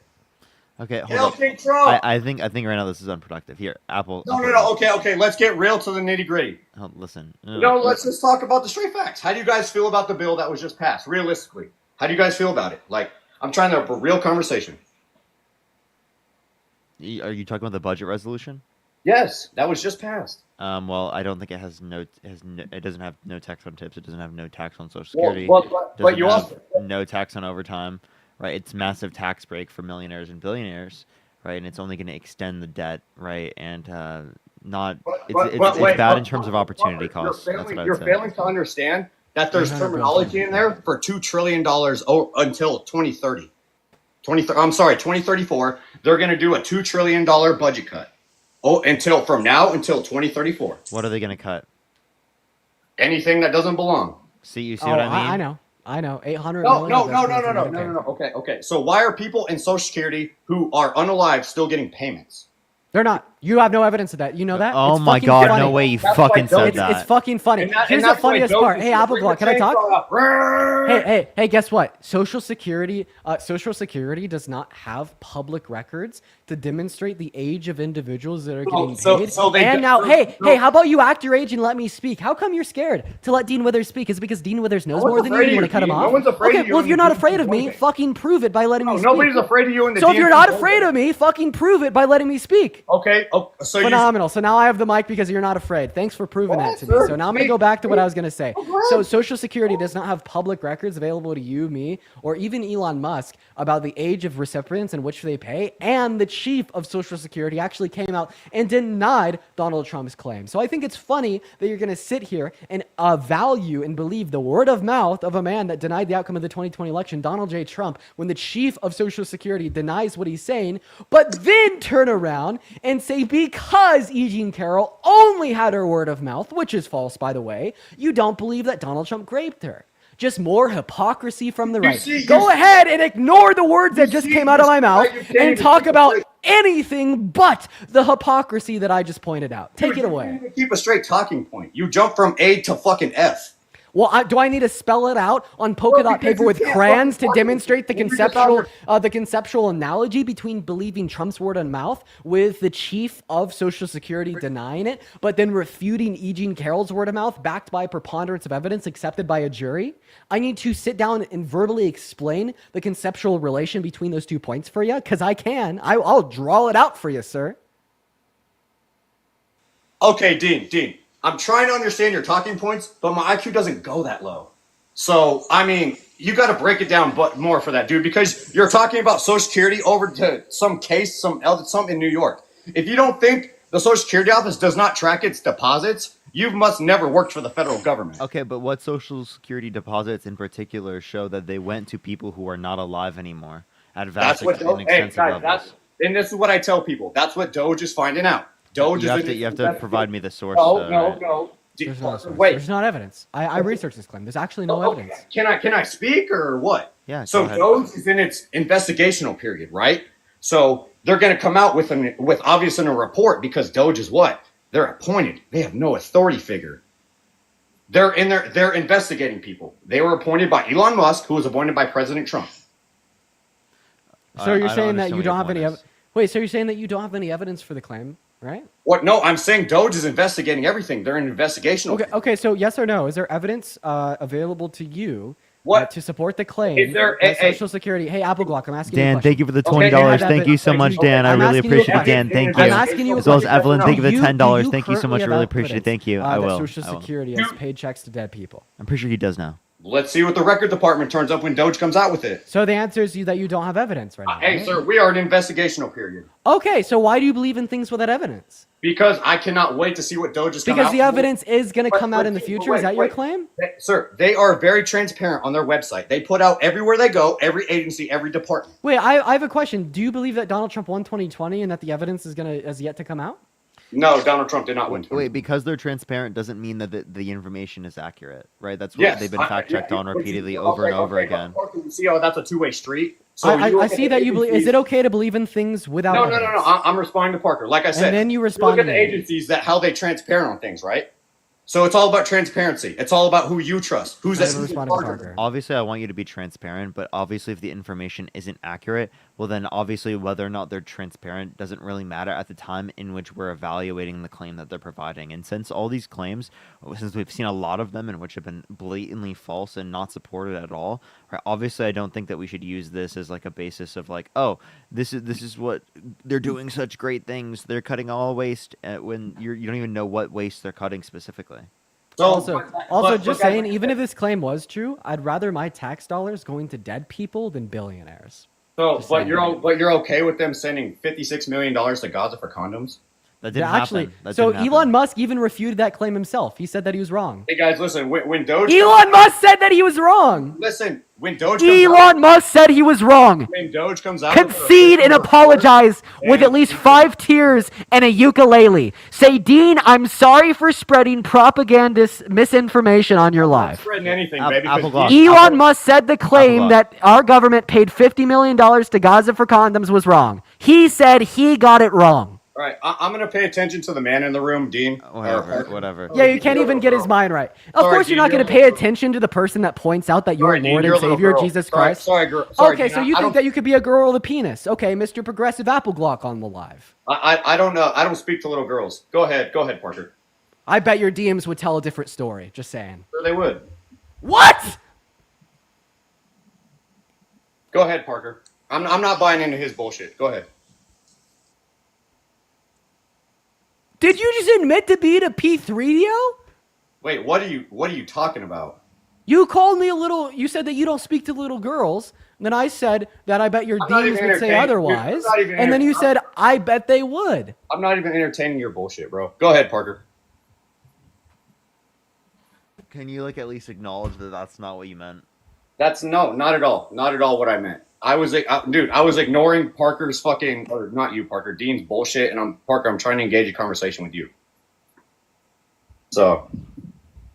B: Okay, hold
G: Hail
B: on.
G: King Trump!
B: I think right now this is unproductive. Here, Apple.
G: No. Okay. Let's get real to the nitty gritty.
B: Oh, listen.
G: No, let's just talk about the straight facts. How do you guys feel about the bill that was just passed? Realistically, how do you guys feel about it? Like, I'm trying to have a real conversation.
B: Are you talking about the budget resolution?
G: Yes, that was just passed.
B: Well, I don't think it has it doesn't have no tax on tips. It doesn't have no tax on Social Security.
G: But you also
B: no tax on overtime. Right, it's massive tax break for millionaires and billionaires, right? And it's only going to extend the debt, right? And it's bad in terms of opportunity costs.
G: You're failing to understand that there's terminology in there for $2 trillion until 2030. 2034. They're going to do a $2 trillion budget cut. Until 2034.
B: What are they going to cut?
G: Anything that doesn't belong.
B: See, you see what I mean?
C: I know. 800
G: No.
C: million.
G: Okay. So why are people in Social Security who are unalive still getting payments?
C: They're not. You have no evidence of that. You know that?
B: Oh my God! Funny. No way you fucking said that.
C: It's fucking funny. Here's the funniest part. Hey, Appleblock, can I talk? Hey, guess what? Social Security does not have public records to demonstrate the age of individuals that are getting paid. Hey, how about you act your age and let me speak? How come you're scared to let Dean Withers speak? Is it because Dean Withers knows more than you? You want to cut him off?
G: No one's afraid of you.
C: Well, if you're not afraid of me, fucking prove it by letting me speak.
G: Nobody's afraid of you in the
C: So if you're not afraid of me, fucking prove it by letting me speak.
G: Okay. So
C: phenomenal. So now I have the mic because you're not afraid. Thanks for proving that to me. So now I'm going to go back to what I was going to say. So Social Security does not have public records available to you, me, or even Elon Musk about the age of recipients in which they pay. And the chief of Social Security actually came out and denied Donald Trump's claim. So I think it's funny that you're going to sit here and value and believe the word of mouth of a man that denied the outcome of the 2020 election, Donald J. Trump, when the chief of Social Security denies what he's saying, but then turn around and say because E. Jean Carroll only had her word of mouth, which is false, by the way, you don't believe that Donald Trump raped her. Just more hypocrisy from the right. Go ahead and ignore the words that just came out of my mouth and talk about anything but the hypocrisy that I just pointed out. Take it away.
G: Keep a straight talking point. You jump from A to fucking F.
C: Well, do I need to spell it out on polka dot paper with crayons to demonstrate the conceptual analogy between believing Trump's word of mouth with the chief of Social Security denying it, but then refuting E. Jean Carroll's word of mouth backed by preponderance of evidence accepted by a jury? I need to sit down and verbally explain the conceptual relation between those 2 points for you, because I can. I'll draw it out for you, sir.
G: Okay, Dean. I'm trying to understand your talking points, but my IQ doesn't go that low. So, I mean, you got to break it down more for that, dude, because you're talking about Social Security over to some case, some in New York. If you don't think the Social Security office does not track its deposits, you must never worked for the federal government.
B: Okay, but what Social Security deposits in particular show that they went to people who are not alive anymore at vast and extensive levels?
G: And this is what I tell people. That's what Doge is finding out. Doge
B: You
G: is
B: have to, you have to provide me the source.
G: No.
C: There's no source.
G: Wait.
C: There's not evidence. I researched this claim. There's actually no evidence.
G: Can I speak or what?
B: Yeah.
G: So Doge is in its investigational period, right? So they're going to come out with obviously a report because Doge is what? They're appointed. They have no authority figure. They're investigating people. They were appointed by Elon Musk, who was appointed by President Trump.
C: So you're saying that you don't have any wait, so you're saying that you don't have any evidence for the claim, right?
G: What? No, I'm saying Doge is investigating everything. They're in investigational.
C: Okay, so yes or no, is there evidence available to you to support the claim
G: Is there
C: that Social Security? Hey, Apple Glock, I'm asking you a
B: Dan,
C: question.
B: thank you for the $20. Thank you so much, Dan. I really appreciate it, Dan. Thank you.
C: I'm asking you a
B: As well as
C: question.
B: Evelyn, thank you for the
C: Do
B: $10. Thank you so much. I
C: currently
B: really
C: have
B: appreciate it.
C: evidence,
B: Thank you. I will.
C: that Social Security has paid checks to dead people.
B: I'm pretty sure he does now.
G: Let's see what the record department turns up when Doge comes out with it.
C: So the answer is that you don't have evidence right now.
G: Hey,
C: right?
G: sir, we are in investigational period.
C: Okay, so why do you believe in things without evidence?
G: Because I cannot wait to see what Doge is coming out
C: Because the evidence is going to come out in the future. Is that your claim?
G: Sir, they are very transparent on their website. They put out everywhere they go, every agency, every department.
C: Wait, I have a question. Do you believe that Donald Trump won 2020 and that the evidence has yet to come out?
G: No, Donald Trump did not win.
B: Wait, because they're transparent doesn't mean that the information is accurate, right? That's what they've been fact-checked on repeatedly over and over again.
G: See how that's a two-way street? So
C: I see that you believe. Is it okay to believe in things without evidence?
G: No. I'm responding to Parker. Like I said,
C: And then you respond
G: look at
C: to
G: the
C: me.
G: agencies how they transparent on things, right? So it's all about transparency. It's all about who you trust. Who's
C: I
G: a
C: never responded to Parker.
B: Obviously, I want you to be transparent, but obviously if the information isn't accurate, well then obviously whether or not they're transparent doesn't really matter at the time in which we're evaluating the claim that they're providing. And since all these claims, since we've seen a lot of them in which have been blatantly false and not supported at all, right, obviously I don't think that we should use this as like a basis of like, oh, this is what they're doing, such great things, they're cutting all waste, when you don't even know what waste they're cutting specifically.
C: Also, just saying, even if this claim was true, I'd rather my tax dollars going to dead people than billionaires.
G: So, but you're okay with them sending $56 million to Gaza for condoms?
B: That didn't
C: actually,
B: happen. That
C: so
B: didn't happen.
C: Elon Musk even refuted that claim himself. He said that he was wrong.
G: Hey guys, listen. When Doge
C: Elon Musk said that he was wrong.
G: Listen, when Doge comes
E: Elon
G: out,
E: Musk said he was wrong.
G: when Doge comes out,
E: Concede and apologize with at least 5 tears and a ukulele. Say, Dean, I'm sorry for spreading propagandist misinformation on your live.
G: spreading anything, baby.
E: Elon Musk said the claim that our government paid $50 million to Gaza for condoms was wrong. He said he got it wrong.
G: All right, I'm going to pay attention to the man in the room, Dean.
B: Whatever.
C: Yeah, you can't even get his mind right. Of
G: Sorry,
C: course, you're
G: Dean,
C: not going to pay attention to the person that points out that you're
G: Sorry, Dean,
C: Lord
G: you're
C: and
G: a little
C: Savior,
G: girl.
C: Jesus
G: Sorry,
C: Christ.
G: sorry,
C: Okay,
G: Dean,
C: so you think that you could be a girl with a penis? Okay, Mr. Progressive Apple Glock on the live.
G: I don't know. I don't speak to little girls. Go ahead, Parker.
C: I bet your DMs would tell a different story. Just saying.
G: Sure, they would.
C: What?
G: Go ahead, Parker. I'm not buying into his bullshit. Go ahead.
C: Did you just admit to being a P3DO?
G: Wait, what are you talking about?
C: You called me a little. You said that you don't speak to little girls. And then I said that I bet your
G: I'm not
C: DMs
G: even
C: would say
G: entertaining-
C: otherwise.
G: You're not even
C: And then you said,
G: entertaining-
C: I bet they would.
G: I'm not even entertaining your bullshit, bro. Go ahead, Parker.
B: Can you like at least acknowledge that that's not what you meant?
G: That's not at all what I meant. I was ignoring Parker's fucking, or not you, Parker, Dean's bullshit, and I'm trying to engage a conversation with you. So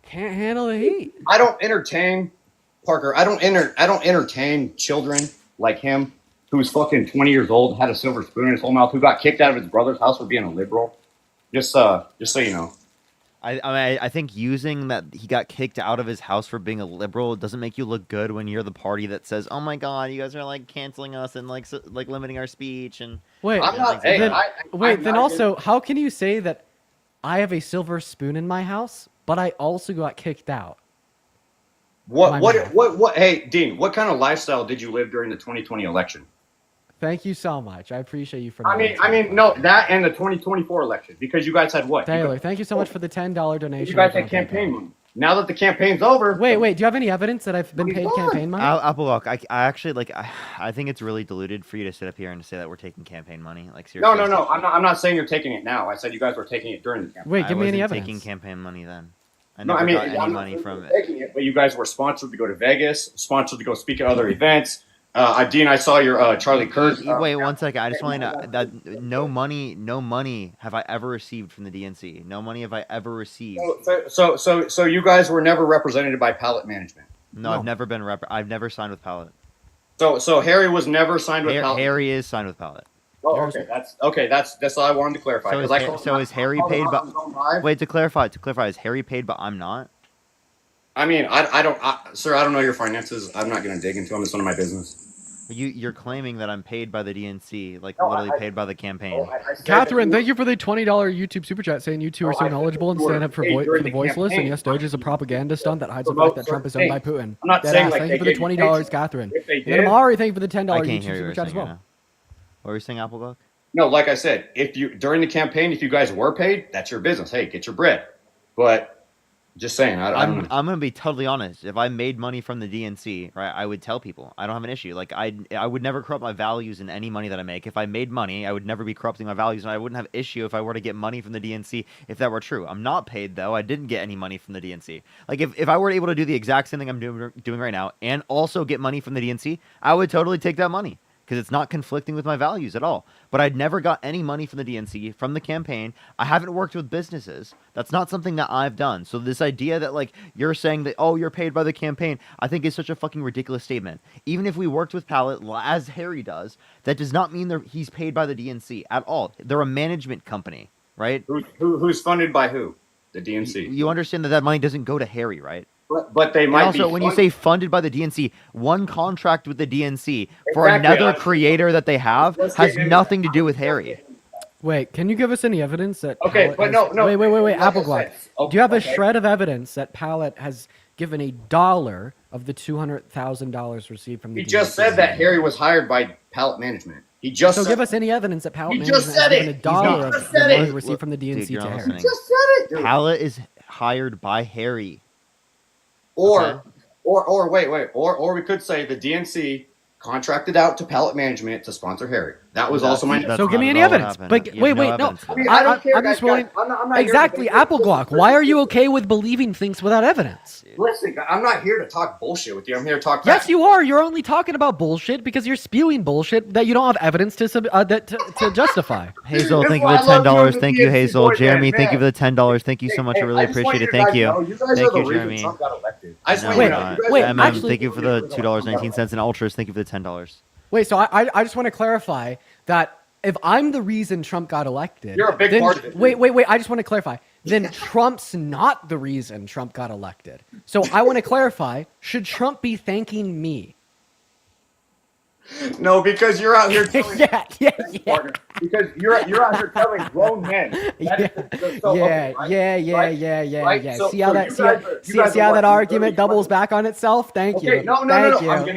C: Can't handle the heat.
G: I don't entertain Parker. I don't entertain children like him, who's fucking 20 years old, had a silver spoon in his whole mouth, who got kicked out of his brother's house for being a liberal. Just so you know.
B: I think using that he got kicked out of his house for being a liberal doesn't make you look good when you're the party that says, "Oh my God, you guys are like canceling us and like limiting our speech." And
C: Wait,
G: I'm not-
B: things like
G: hey,
B: that.
C: then also, how can you say that I have a silver spoon in my house, but I also got kicked out?
G: What? Hey, Dean, what kind of lifestyle did you live during the 2020 election?
C: Thank you so much. I appreciate you for.
G: I mean, no, that and the 2024 election, because you guys had what?
C: Taylor, thank you so much for the $10 donation.
G: You guys had campaign money. Now that the campaign's over.
C: Wait, do you have any evidence that I've been paid campaign money?
B: Applelock, I actually like. I think it's really diluted for you to sit up here and to say that we're taking campaign money. Like seriously.
G: No. I'm not saying you're taking it now. I said you guys were taking it during the campaign.
C: Wait, give me any
B: I wasn't
C: evidence.
B: taking campaign money then. I
G: No,
B: never
G: I mean,
B: got any
G: I'm
B: money
G: not
B: from it.
G: taking it, but you guys were sponsored to go to Vegas, sponsored to go speak at other events. Dean, I saw your Charlie Kirk.
B: Wait 1 second. I just want to know that no money have I ever received from the DNC. No money have I ever received.
G: So you guys were never represented by Pallet Management.
B: No, I've never been I've never signed with Pallet.
G: So Harry was never signed with Pallet.
B: Harry is signed with Pallet.
G: Oh, okay. That's all I wanted to clarify.
B: So is Harry paid? But wait, to clarify, is Harry paid, but I'm not?
G: I mean, I don't, sir. I don't know your finances. I'm not going to dig into them. It's none of my business.
B: You're claiming that I'm paid by the DNC, like literally paid by the campaign.
C: Catherine, thank you for the $20 YouTube super chat saying you two are so knowledgeable and stand up for the voiceless. And yes, Doge is a propaganda stunt that hides the fact that Trump is owned by Putin.
G: I'm not saying
C: thank you for the $20, Catherine. And Amari, thank you for the $10 YouTube super chat as well.
B: What were you saying, Applebuck?
G: No, like I said, if you during the campaign, if you guys were paid, that's your business. Hey, get your bread. But just saying, I'm
B: going to be totally honest. If I made money from the DNC, right, I would tell people. I don't have an issue. Like I would never corrupt my values in any money that I make. If I made money, I would never be corrupting my values, and I wouldn't have issue if I were to get money from the DNC if that were true. I'm not paid though. I didn't get any money from the DNC. Like if I were able to do the exact same thing I'm doing right now and also get money from the DNC, I would totally take that money, because it's not conflicting with my values at all. But I'd never got any money from the DNC, from the campaign. I haven't worked with businesses. That's not something that I've done. So this idea that, like, you're saying that, oh, you're paid by the campaign, I think is such a fucking ridiculous statement. Even if we worked with Pallet, as Harry does, that does not mean he's paid by the DNC at all. They're a management company, right?
G: Who's funded by who? The DNC.
B: You understand that money doesn't go to Harry, right?
G: But they might
B: also, when you say funded by the DNC, one contract with the DNC for another creator that they have has nothing to do with Harry.
C: Wait, can you give us any evidence that?
G: Okay, but no.
C: Wait, Applebuck. Do you have a shred of evidence that Pallet has given $1 of the $200,000 received from the DNC?
G: He just said that Harry was hired by Pallet Management. He just
C: so
G: said,
C: give us any evidence that Pallet
G: Management
C: has given $1 of the money received from the DNC to Harry.
G: He just said it.
B: Pallet is hired by Harry.
G: Or we could say the DNC contracted out to Pallet Management to sponsor Harry. That was also my.
C: So give me any evidence. But wait, no.
G: I mean, I don't care.
C: I'm just willing. Exactly, Applebuck. Why are you okay with believing things without evidence?
G: Listen, I'm not here to talk bullshit with you. I'm here to talk.
C: Yes, you are. You're only talking about bullshit because you're spewing bullshit that you don't have evidence to justify.
B: Hazel, thank you for the $10. Thank you, Hazel. Jeremy, thank you for the $10. Thank you so much. I really appreciate it. Thank you. Thank you, Jeremy. Wait. Thank you for the $2.19 and Ultras. Thank you for the $10.
C: Wait, so I just want to clarify that if I'm the reason Trump got elected,
G: you're a big part of it.
C: Wait. I just want to clarify. Then Trump's not the reason Trump got elected. So I want to clarify, should Trump be thanking me?
G: No, because you're out here telling because you're out here telling grown men.
C: See how that argument doubles back on itself? Thank you.
G: No.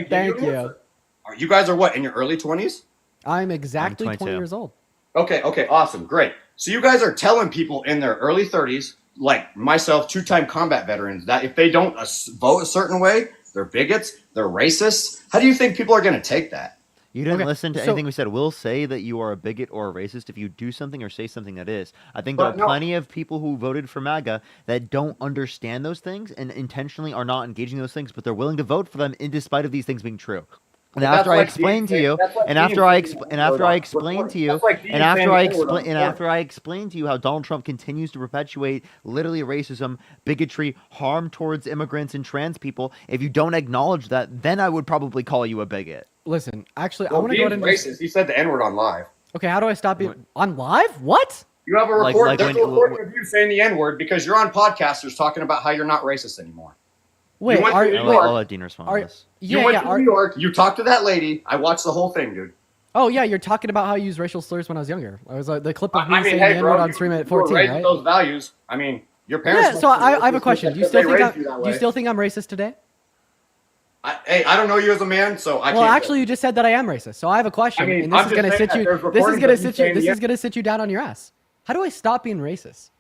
G: Thank you. You guys are what, in your early 20s?
C: I'm exactly 20 years old.
G: Okay, awesome, great. So you guys are telling people in their early 30s, like myself, 2-time combat veterans, that if they don't vote a certain way, they're bigots, they're racists. How do you think people are going to take that?
B: You didn't listen to anything we said. We'll say that you are a bigot or a racist if you do something or say something that is. I think there are plenty of people who voted for MAGA that don't understand those things and intentionally are not engaging those things, but they're willing to vote for them in despite of these things being true. And after I explain to you, after I explain to you how Donald Trump continues to perpetuate literally racism, bigotry, harm towards immigrants and trans people, if you don't acknowledge that, then I would probably call you a bigot.
C: Listen, actually, I want to go ahead and
G: racist. He said the N-word on live.
C: Okay, how do I stop being on live? What?
G: You have a recording of you saying the N-word because you're on podcasters talking about how you're not racist anymore.
C: Wait,
B: I'll let Dean respond to this.
G: You went to New York. You talked to that lady. I watched the whole thing, dude.
C: Oh yeah, you're talking about how I used racial slurs when I was younger. I was the clip of me saying the N-word on stream at 14, right?
G: Those values. I mean, your parents.
C: Yeah. So I have a question. Do you still think I'm racist today?
G: Hey, I don't know you as a man, so I can't.
C: Well, actually, you just said that I am racist. So I have a question, and this is going to sit you. This is going to sit you down on your ass. How do I stop being racist?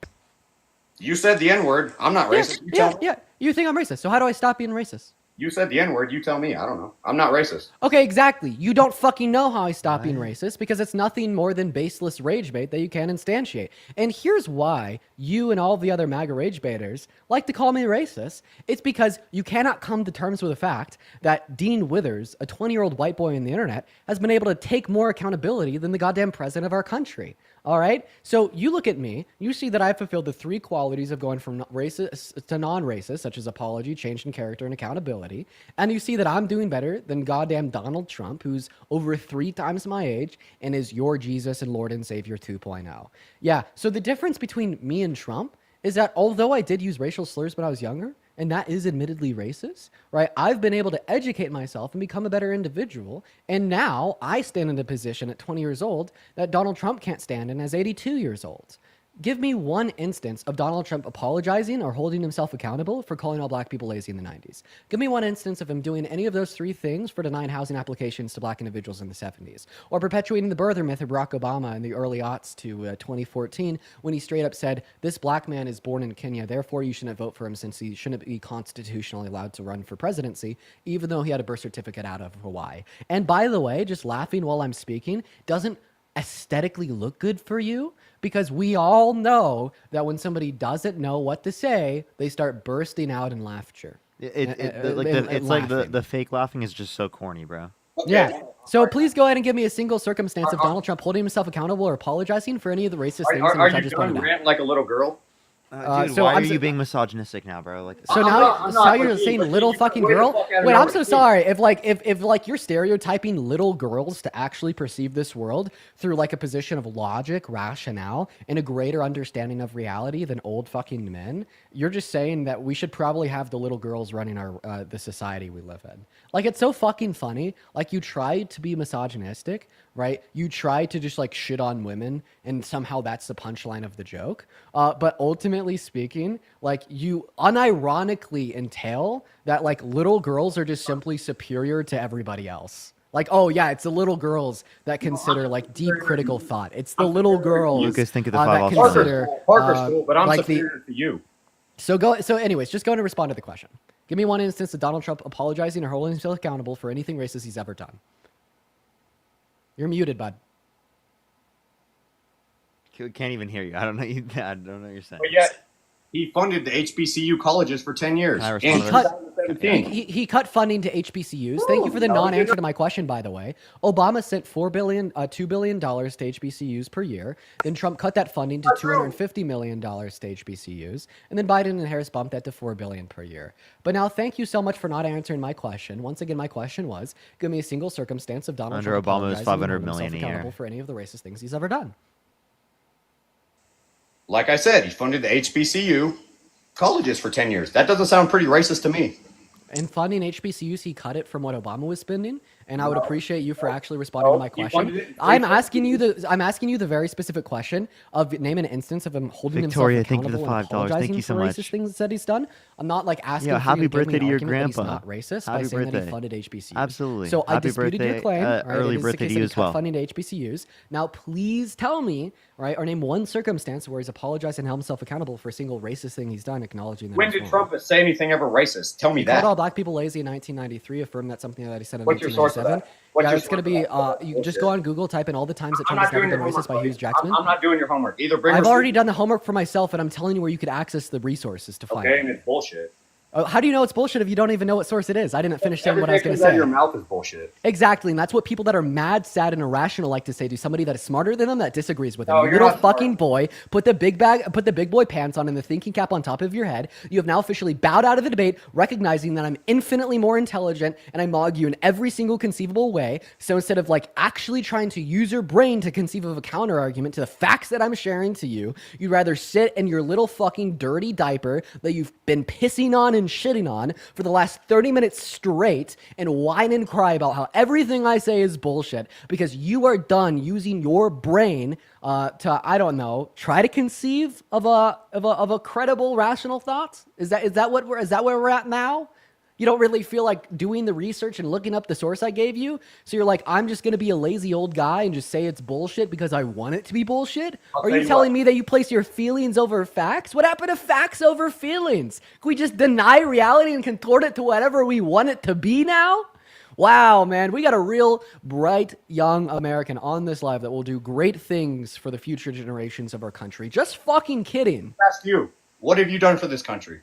G: You said the N-word. I'm not racist.
C: Yeah. You think I'm racist. So how do I stop being racist?
G: You said the N-word. You tell me. I don't know. I'm not racist.
C: Okay, exactly. You don't fucking know how I stop being racist because it's nothing more than baseless rage bait that you can't instantiate. And here's why you and all the other MAGA rage baiters like to call me racist. It's because you cannot come to terms with the fact that Dean Withers, a 20-year-old white boy on the internet, has been able to take more accountability than the goddamn president of our country. All right? So you look at me, you see that I've fulfilled the three qualities of going from racist to non-racist, such as apology, change in character, and accountability. And you see that I'm doing better than goddamn Donald Trump, who's over 3 times my age and is your Jesus and Lord and Savior 2.0. Yeah, so the difference between me and Trump is that although I did use racial slurs when I was younger, and that is admittedly racist, right? I've been able to educate myself and become a better individual. And now I stand in a position at 20 years old that Donald Trump can't stand in as 82 years old. Give me one instance of Donald Trump apologizing or holding himself accountable for calling all black people lazy in the 90s. Give me one instance of him doing any of those 3 things for denying housing applications to black individuals in the 70s, or perpetuating the birther myth of Barack Obama in the early aughts to 2014 when he straight up said, this black man is born in Kenya, therefore you shouldn't vote for him since he shouldn't be constitutionally allowed to run for presidency, even though he had a birth certificate out of Hawaii. And by the way, just laughing while I'm speaking doesn't aesthetically look good for you, because we all know that when somebody doesn't know what to say, they start bursting out in laughter.
B: It's like the fake laughing is just so corny, bro.
C: Yeah. So please go ahead and give me a single circumstance of Donald Trump holding himself accountable or apologizing for any of the racist things in which I just pointed out.
G: Rant like a little girl?
B: Dude, why are you being misogynistic now, bro? Like,
C: so now you're saying little fucking girl? Wait, I'm so sorry. If you're stereotyping little girls to actually perceive this world through like a position of logic, rationale, and a greater understanding of reality than old fucking men, you're just saying that we should probably have the little girls running our the society we live in. Like, it's so fucking funny. Like, you try to be misogynistic, right? You try to just like shit on women, and somehow that's the punchline of the joke. But ultimately speaking, like, you unironically entail that like little girls are just simply superior to everybody else. Like, oh yeah, it's the little girls that consider like deep critical thought. It's the little girls
B: Lucas, think of the
C: that consider
G: Parker's cool, but I'm
C: like
G: superior to you.
C: So anyways, just go and respond to the question. Give me one instance of Donald Trump apologizing or holding himself accountable for anything racist he's ever done. You're muted, bud.
B: Can't even hear you. I don't know. I don't know what you're saying.
G: But yet, he funded the HBCU colleges for 10 years.
C: He cut funding to HBCUs. Thank you for the non-answer to my question, by the way. Obama sent $2 billion to HBCUs per year. Then Trump cut that funding to $250 million to HBCUs. And then Biden and Harris bumped that to $4 billion per year. But now, thank you so much for not answering my question. Once again, my question was, give me a single circumstance of Donald Trump
B: Obama was $500
C: apologizing
B: million a year
C: accountable for any of the racist things he's ever done.
G: Like I said, he funded the HBCU colleges for 10 years. That doesn't sound pretty racist to me.
C: In funding HBCUs, he cut it from what Obama was spending, and I would appreciate you for actually responding to my question. I'm asking you the very specific question of name an instance of him holding
B: Victoria,
C: himself accountable
B: thank you for the $5.
C: and apologizing
B: Thank you so
C: for
B: much.
C: racist things that he's done. I'm not like asking
B: Yeah,
C: for
B: happy
C: you to give
B: birthday
C: me
B: to
C: an
B: your
C: argument that
B: grandpa.
C: he's not racist
B: Happy
C: by saying that he
B: birthday.
C: funded HBCUs.
B: Absolutely.
C: So I
B: Happy
C: disputed your
B: birthday,
C: claim. Right?
B: early
C: It is the
B: birthday
C: case
B: to
C: that
B: you
C: he
B: as
C: cut
B: well.
C: funding to HBCUs. Now, please tell me, right, or name one circumstance where he's apologized and held himself accountable for a single racist thing he's done, acknowledging that.
G: When did Trump say anything ever racist? Tell me
C: He
G: that.
C: called all black people lazy in 1993, affirmed that's something that he said in
G: What's your source of
C: 1997.
G: that? What's
C: Yeah,
G: your
C: it's going to be, you can just
G: Bullshit.
C: go on Google, type in all the times that
G: I'm
C: Trump has
G: not
C: never
G: doing
C: been
G: your
C: racist by
G: homework,
C: Hughes
G: buddy.
C: Jackson.
G: I'm not doing your homework. Either bring
C: I've
G: receipts-
C: already done the homework for myself, and I'm telling you where you could access the resources to find
G: Okay,
C: it.
G: and it's bullshit.
C: How do you know it's bullshit if you don't even know what source it is? I didn't finish saying what I was
G: Everything
C: going to
G: that comes out
C: say.
G: of your mouth is bullshit.
C: Exactly, and that's what people that are mad, sad, and irrational like to say to somebody that is smarter than them that disagrees with them.
G: No,
C: You
G: you're
C: little
G: not smart.
C: fucking boy, put the big boy pants on and the thinking cap on top of your head. You have now officially bowed out of the debate, recognizing that I'm infinitely more intelligent and I mog you in every single conceivable way. So instead of like actually trying to use your brain to conceive of a counter argument to the facts that I'm sharing to you, you'd rather sit in your little fucking dirty diaper that you've been pissing on and shitting on for the last 30 minutes straight and whine and cry about how everything I say is bullshit because you are done using your brain to, I don't know, try to conceive of a credible, rational thought. Is that where we're at now? You don't really feel like doing the research and looking up the source I gave you. So you're like, I'm just going to be a lazy old guy and just say it's bullshit because I want it to be bullshit? Are you telling me that you place your feelings over facts? What happened to facts over feelings? Can we just deny reality and contort it to whatever we want it to be now? Wow, man, we got a real bright young American on this live that will do great things for the future generations of our country. Just fucking kidding.
G: Ask you, what have you done for this country?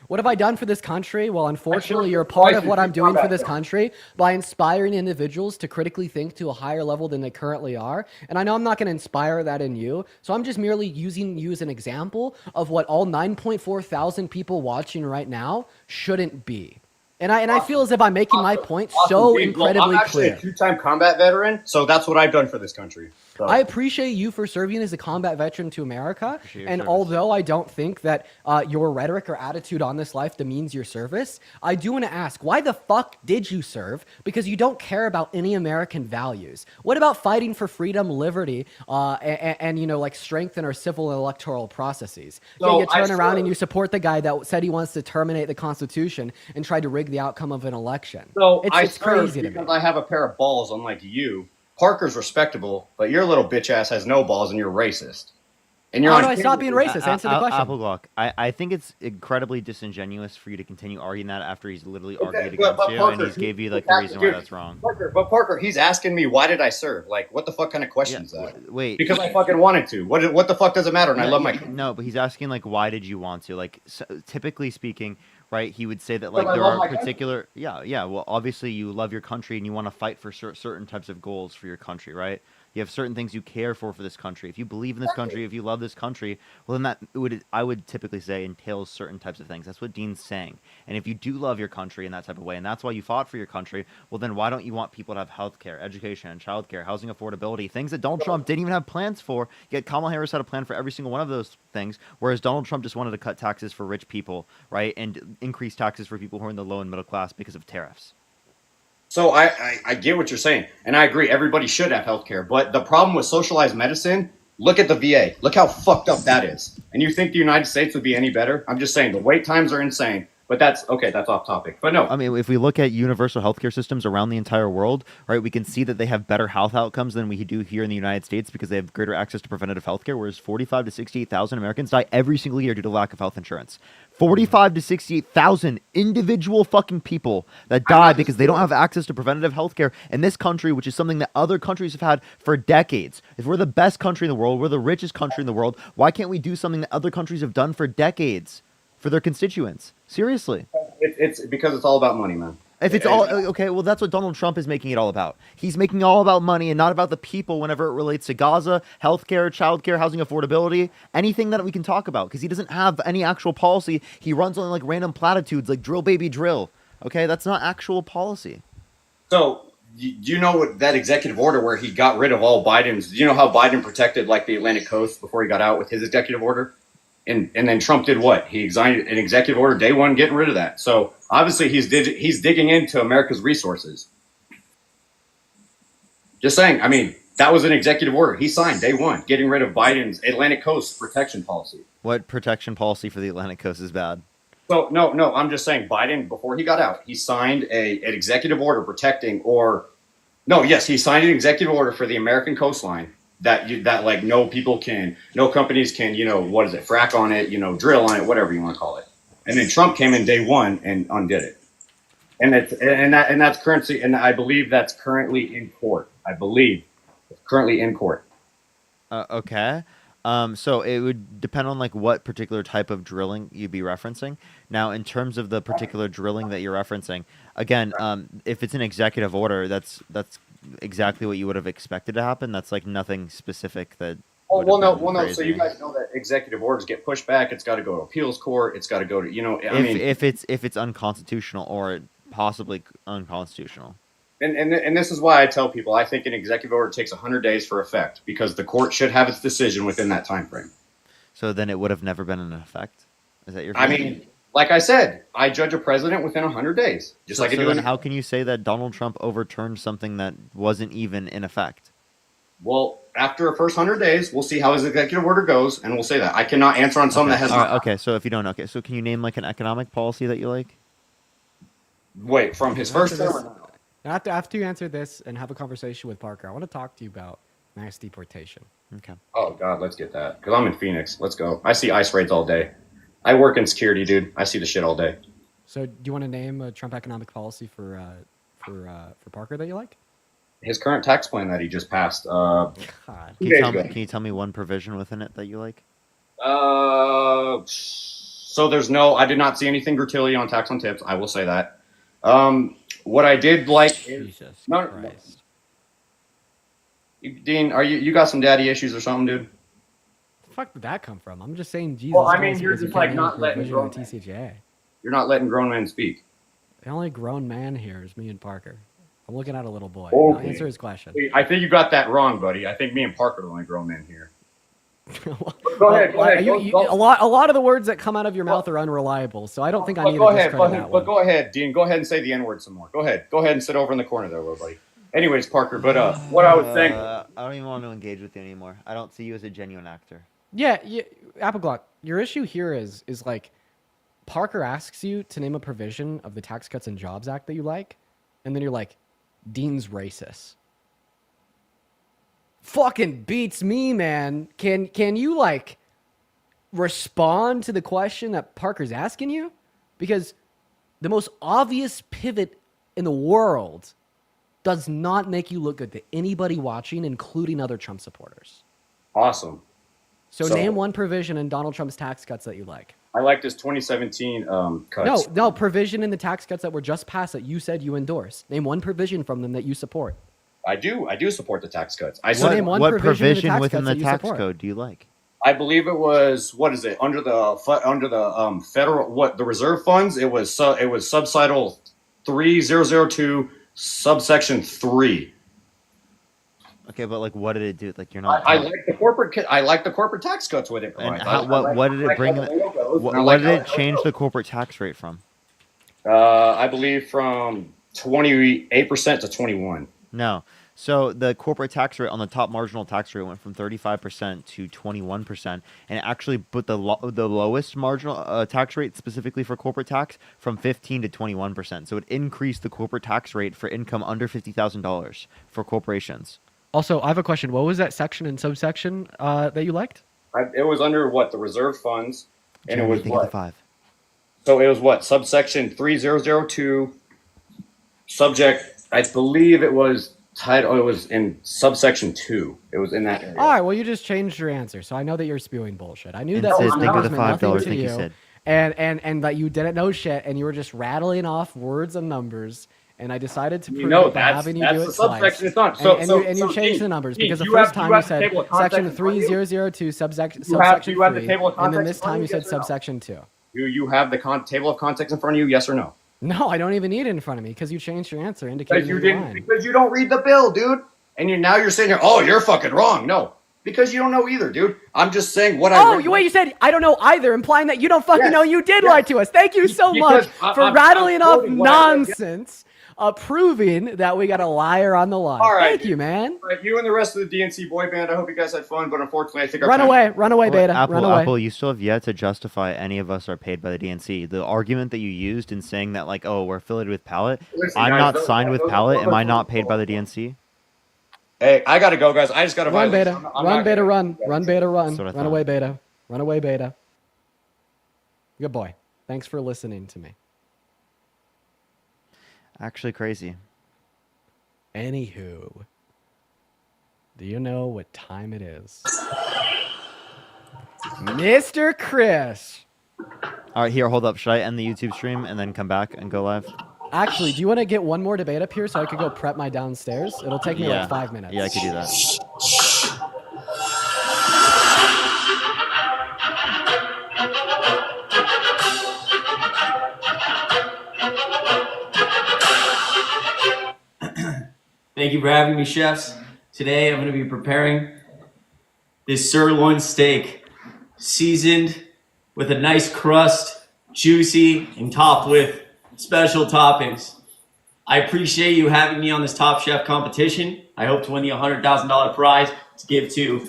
C: What have I done for this country? Well, unfortunately, you're a part of what I'm doing for this country by inspiring individuals to critically think to a higher level than they currently are. And I know I'm not going to inspire that in you. So I'm just merely using you as an example of what all 9.4 thousand people watching right now shouldn't be. And I feel as if I'm making my point so incredibly
G: I'm actually
C: clear.
G: a two-time combat veteran, so that's what I've done for this country. So.
C: I appreciate you for serving as a combat veteran to America. And although I don't think that your rhetoric or attitude on this life demeans your service, I do want to ask, why the fuck did you serve? Because you don't care about any American values. What about fighting for freedom, liberty, and you know, like strengthen our civil and electoral processes? So you turn around and you support the guy that said he wants to terminate the Constitution and tried to rig the outcome of an election.
G: So
C: it's crazy to me.
G: Because I have a pair of balls, unlike you. Parker's respectable, but your little bitch ass has no balls and you're racist. And you're
C: How do I stop being racist? Answer the question.
B: Appleblock, I think it's incredibly disingenuous for you to continue arguing that after he's literally argued against you,
G: Parker,
B: and he's gave you like the reason why that's wrong.
G: Parker, he's asking me, why did I serve? Like, what the fuck kind of question is that?
B: Wait.
G: Because I fucking wanted to. What the fuck does it matter? And I love my...
B: No, but he's asking, like, why did you want to? Like, so, typically speaking... Right, he would say that like there are particular, yeah. Well, obviously you love your country and you want to fight for certain types of goals for your country, right? You have certain things you care for this country. If you believe in this country, if you love this country, well, then I would typically say entails certain types of things. That's what Dean's saying. And if you do love your country in that type of way, and that's why you fought for your country, well, then why don't you want people to have healthcare, education, childcare, housing affordability, things that Donald Trump didn't even have plans for? Yet Kamala Harris had a plan for every single one of those things, whereas Donald Trump just wanted to cut taxes for rich people, right, and increase taxes for people who are in the low and middle class because of tariffs.
G: So I get what you're saying, and I agree. Everybody should have healthcare, but the problem with socialized medicine, look at the VA. Look how fucked up that is. And you think the United States would be any better? I'm just saying the wait times are insane. But that's okay. That's off topic. But no,
B: I mean, if we look at universal healthcare systems around the entire world, right, we can see that they have better health outcomes than we do here in the United States because they have greater access to preventative healthcare. Whereas 45 to 68,000 Americans die every single year due to lack of health insurance. 45 to 68,000 individual fucking people that die because they don't have access to preventative healthcare in this country, which is something that other countries have had for decades. If we're the best country in the world, we're the richest country in the world, why can't we do something that other countries have done for decades for their constituents? Seriously.
G: It's because it's all about money, man.
B: If it's all okay, well, that's what Donald Trump is making it all about. He's making it all about money and not about the people whenever it relates to Gaza, healthcare, childcare, housing affordability, anything that we can talk about, because he doesn't have any actual policy. He runs on like random platitudes like drill baby drill. Okay, that's not actual policy.
G: So do you know what that executive order where he got rid of all Biden's? Do you know how Biden protected like the Atlantic coast before he got out with his executive order? And then Trump did what? He signed an executive order day one, getting rid of that. So obviously he's digging into America's resources. Just saying. I mean, that was an executive order he signed day one, getting rid of Biden's Atlantic coast protection policy.
B: What protection policy for the Atlantic coast is bad?
G: So no, I'm just saying Biden, before he got out, he signed an executive order protecting he signed an executive order for the American coastline. That like no companies can, frack on it, drill on it, whatever you want to call it. And then Trump came in day one and undid it. And that's currency, and I believe that's currently in court.
B: Okay. So it would depend on like what particular type of drilling you'd be referencing. Now, in terms of the particular drilling that you're referencing, again, if it's an executive order, that's exactly what you would have expected to happen. That's like nothing specific that.
G: No. So you guys know that executive orders get pushed back. It's got to go to appeals court. It's got to go to
B: if it's unconstitutional or possibly unconstitutional.
G: And this is why I tell people I think an executive order takes 100 days for effect because the court should have its decision within that time frame.
B: So then it would have never been in effect. Is that your?
G: I mean, like I said, I judge a president within 100 days.
B: So then how can you say that Donald Trump overturned something that wasn't even in effect?
G: Well, after the first 100 days, we'll see how his executive order goes, and we'll say that. I cannot answer on something that has not.
B: Okay, so if you don't, so can you name like an economic policy that you like?
G: Wait, from his first term or now?
C: After you answer this and have a conversation with Parker, I want to talk to you about mass deportation.
B: Okay.
G: Oh God, let's get that. Because I'm in Phoenix. Let's go. I see ICE raids all day. I work in security, dude. I see the shit all day.
C: So, do you want to name a Trump economic policy for Parker that you like?
G: His current tax plan that he just passed.
C: God.
B: Can you tell me one provision within it that you like?
G: So there's no. I did not see anything gratuity on tax on tips. I will say that. What I did like is
C: Jesus
G: Christ. Dean, are you got some daddy issues or something, dude?
C: The fuck did that come from? I'm just saying Jesus.
G: Well, I mean,
C: Christ
G: you're
C: because
G: just
C: you can't
G: like
C: name a
G: not letting
C: provision
G: grown
C: in the TCJA.
G: You're not letting grown men speak.
C: The only grown man here is me and Parker. I'm looking at a little boy.
G: Okay.
C: Now answer his question.
G: I think you got that wrong, buddy. I think me and Parker are the only grown men here.
C: Go ahead. A lot of the words that come out of your mouth are unreliable, so I don't think I need to discredit that one.
G: But go ahead, Dean. Go ahead and say the N-word some more. Go ahead and sit over in the corner there, little buddy. Anyways, Parker, but what I was saying.
B: I don't even want to engage with you anymore. I don't see you as a genuine actor.
C: Yeah, Appleglock, your issue here is like Parker asks you to name a provision of the Tax Cuts and Jobs Act that you like, and then you're like, Dean's racist. Fucking beats me, man. Can you like respond to the question that Parker's asking you? Because the most obvious pivot in the world does not make you look good to anybody watching, including other Trump supporters.
G: Awesome.
C: So name one provision in Donald Trump's tax cuts that you like.
G: I like this 2017 cuts.
C: No, provision in the tax cuts that were just passed that you said you endorse. Name one provision from them that you support.
G: I do support the tax cuts.
B: What provision within the tax code do you like?
G: I believe it was, what is it, under the federal, the reserve funds? It was subtitle 3002 subsection 3.
B: Okay, but like, what did it do? Like, you're not.
G: I like the corporate tax cuts with it.
B: And what did it bring? What did it change the corporate tax rate from?
G: I believe from 28% to 21%.
B: No. So the corporate tax rate on the top marginal tax rate went from 35% to 21%, and it actually put the lowest marginal tax rate specifically for corporate tax from 15 to 21%. So it increased the corporate tax rate for income under $50,000 for corporations.
C: Also, I have a question. What was that section and subsection that you liked?
G: It was under the reserve funds, and it was what?
B: 5.
G: So it was what? Subsection 3002, subject. I believe it was title. It was in subsection 2. It was in that area.
C: All right. Well, you just changed your answer, so I know that you're spewing bullshit. I knew that
B: think
C: numbers
B: of the
C: meant nothing
B: $5
C: to
B: thing you
C: you,
B: said.
C: and that you didn't know shit, and you were just rattling off words and numbers. And I decided to prove it by having you do it twice. And you changed the numbers because the first time you said section 3002 subsection 3, and then this time you said subsection 2.
G: Do you have the table of context in front of you? Yes or no?
C: No, I don't even need it in front of me because you changed your answer indicating
G: because you don't read the bill, dude. And now you're saying, oh, you're fucking wrong. No, because you don't know either, dude. I'm just saying what I.
C: Oh, you said I don't know either, implying that you don't fucking know. You did lie to us. Thank you so much for rattling off nonsense. Proving that we got a liar on the line.
G: All right,
C: thank you, man.
G: All right, you and the rest of the DNC boy band. I hope you guys had fun, but unfortunately, I think
C: run away, Beta.
B: Apple, you still have yet to justify any of us are paid by the DNC. The argument that you used in saying that, like, oh, we're affiliated with Pallet. I'm not signed with Pallet. Am I not paid by the DNC?
G: Hey, I gotta go, guys. I just gotta
C: run, Beta. Run, Beta. Run, Beta. Run. Run away, Beta. Run away, Beta. Good boy. Thanks for listening to me.
B: Actually crazy.
C: Anywho, do you know what time it is? Mr. Chris.
B: All right, here, hold up. Should I end the YouTube stream and then come back and go live?
C: Actually, do you want to get one more debate up here so I could go prep my downstairs? It'll take me like 5 minutes.
B: Yeah, I could do that.
N: Thank you for having me, chefs. Today I'm going to be preparing this sirloin steak, seasoned with a nice crust, juicy, and topped with special toppings. I appreciate you having me on this Top Chef competition. I hope to win the $100,000 prize to give to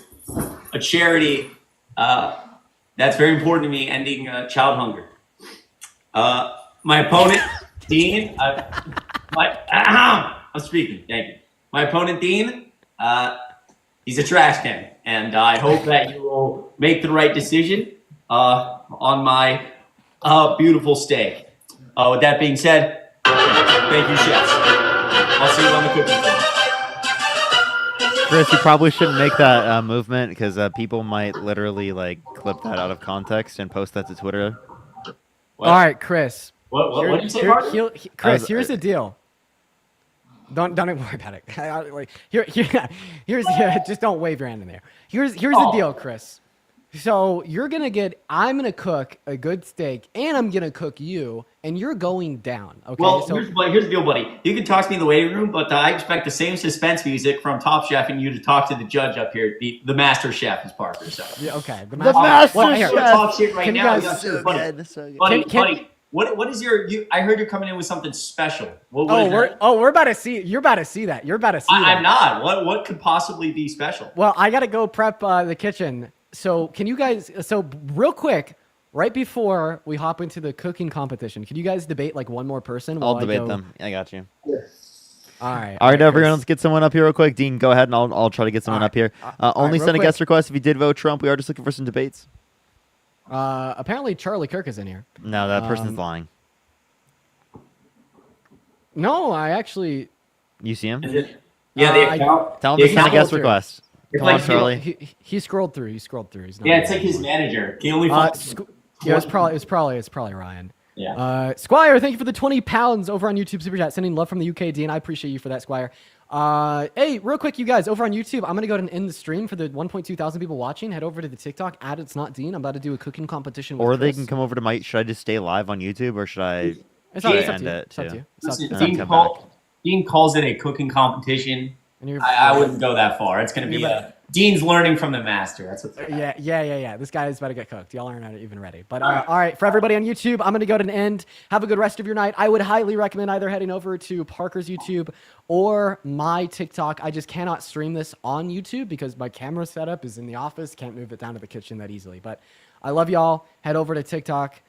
N: a charity that's very important to me, ending child hunger. My opponent Dean, I'm speaking. Thank you. My opponent, Dean, he's a trash can, and I hope that you will make the right decision on my beautiful steak. With that being said, thank you, chefs. I'll see you on the cooking floor.
B: Chris, you probably shouldn't make that movement because people might literally like clip that out of context and post that to Twitter.
C: All right, Chris.
N: What did you say, Martin?
C: Chris, here's the deal. Don't worry about it. Like here's just don't wave your hand in there. Here's the deal, Chris. So I'm gonna cook a good steak, and I'm gonna cook you, and you're going down. Okay.
N: Well,
C: so
N: here's the deal, buddy. You can talk to me in the waiting room, but I expect the same suspense music from Top Chef and you to talk to the judge up here. The master chef is Parker. So
C: yeah, okay.
B: The master chef.
N: Talk shit right
C: Can you
N: now.
C: guys-
N: Buddy, what is your? I heard you're coming in with something special.
C: We're about to see. You're about to see that. You're about to see.
N: I'm not. What could possibly be special?
C: Well, I gotta go prep the kitchen. So can you guys? So real quick, right before we hop into the cooking competition, can you guys debate like one more person?
B: I'll debate them. I got you.
C: All right.
B: All right, everyone, let's get someone up here real quick. Dean, go ahead, and I'll try to get someone up here. Only send a guest request if you did vote Trump. We are just looking for some debates.
C: Apparently Charlie Kirk is in here.
B: No, that person's lying.
C: No, I actually.
B: You see him?
N: Yeah, the account.
B: Tell him to send a guest request. Come on,
N: like
B: Charlie.
C: He scrolled through. He's not
N: Yeah, it's like his manager. He only.
C: Yeah, it's probably Ryan.
N: Yeah.
C: Squire, thank you for the 20 pounds over on YouTube Super Chat. Sending love from the UK, Dean. I appreciate you for that, Squire. Hey, real quick, you guys, over on YouTube, I'm going to go ahead and end the stream for the 1.2 thousand people watching. Head over to the TikTok, It's Not Dean. I'm about to do a cooking competition with
B: Or they
C: Chris.
B: can come over to my... Should I just stay live on YouTube, or should I
C: It's up
B: end
C: to you.
B: it,
C: It's up to
B: too?
C: you. It's up to you.
N: Dean calls it a cooking competition. I wouldn't go that far. It's going to be Dean's learning from the master. That's what.
C: Yeah. This guy is about to get cooked. Y'all aren't even ready. But all right, for everybody on YouTube, I'm going to go to an end. Have a good rest of your night. I would highly recommend either heading over to Parker's YouTube or my TikTok. I just cannot stream this on YouTube because my camera setup is in the office. Can't move it down to the kitchen that easily. But I love y'all. Head over to TikTok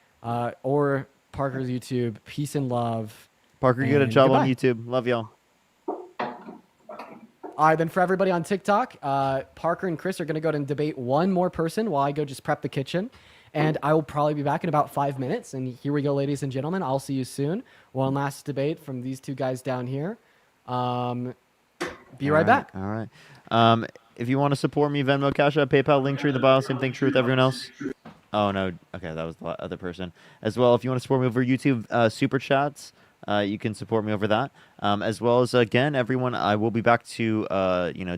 C: or Parker's YouTube. Peace and love.
B: Parker, you get a job
C: goodbye.
B: on YouTube. Love y'all.
C: All right, then for everybody on TikTok, Parker and Chris are going to go ahead and debate one more person while I go just prep the kitchen. And I will probably be back in about 5 minutes. And here we go, ladies and gentlemen. I'll see you soon. One last debate from these two guys down here. Be right back.
B: All right. If you want to support me, Venmo, Cash App, PayPal, link tree in the bio. Same thing true with everyone else. Oh, no. Okay, that was the other person. As well, if you want to support me over YouTube, Super Chats. You can support me over that, as well as, again, everyone, I will be back to,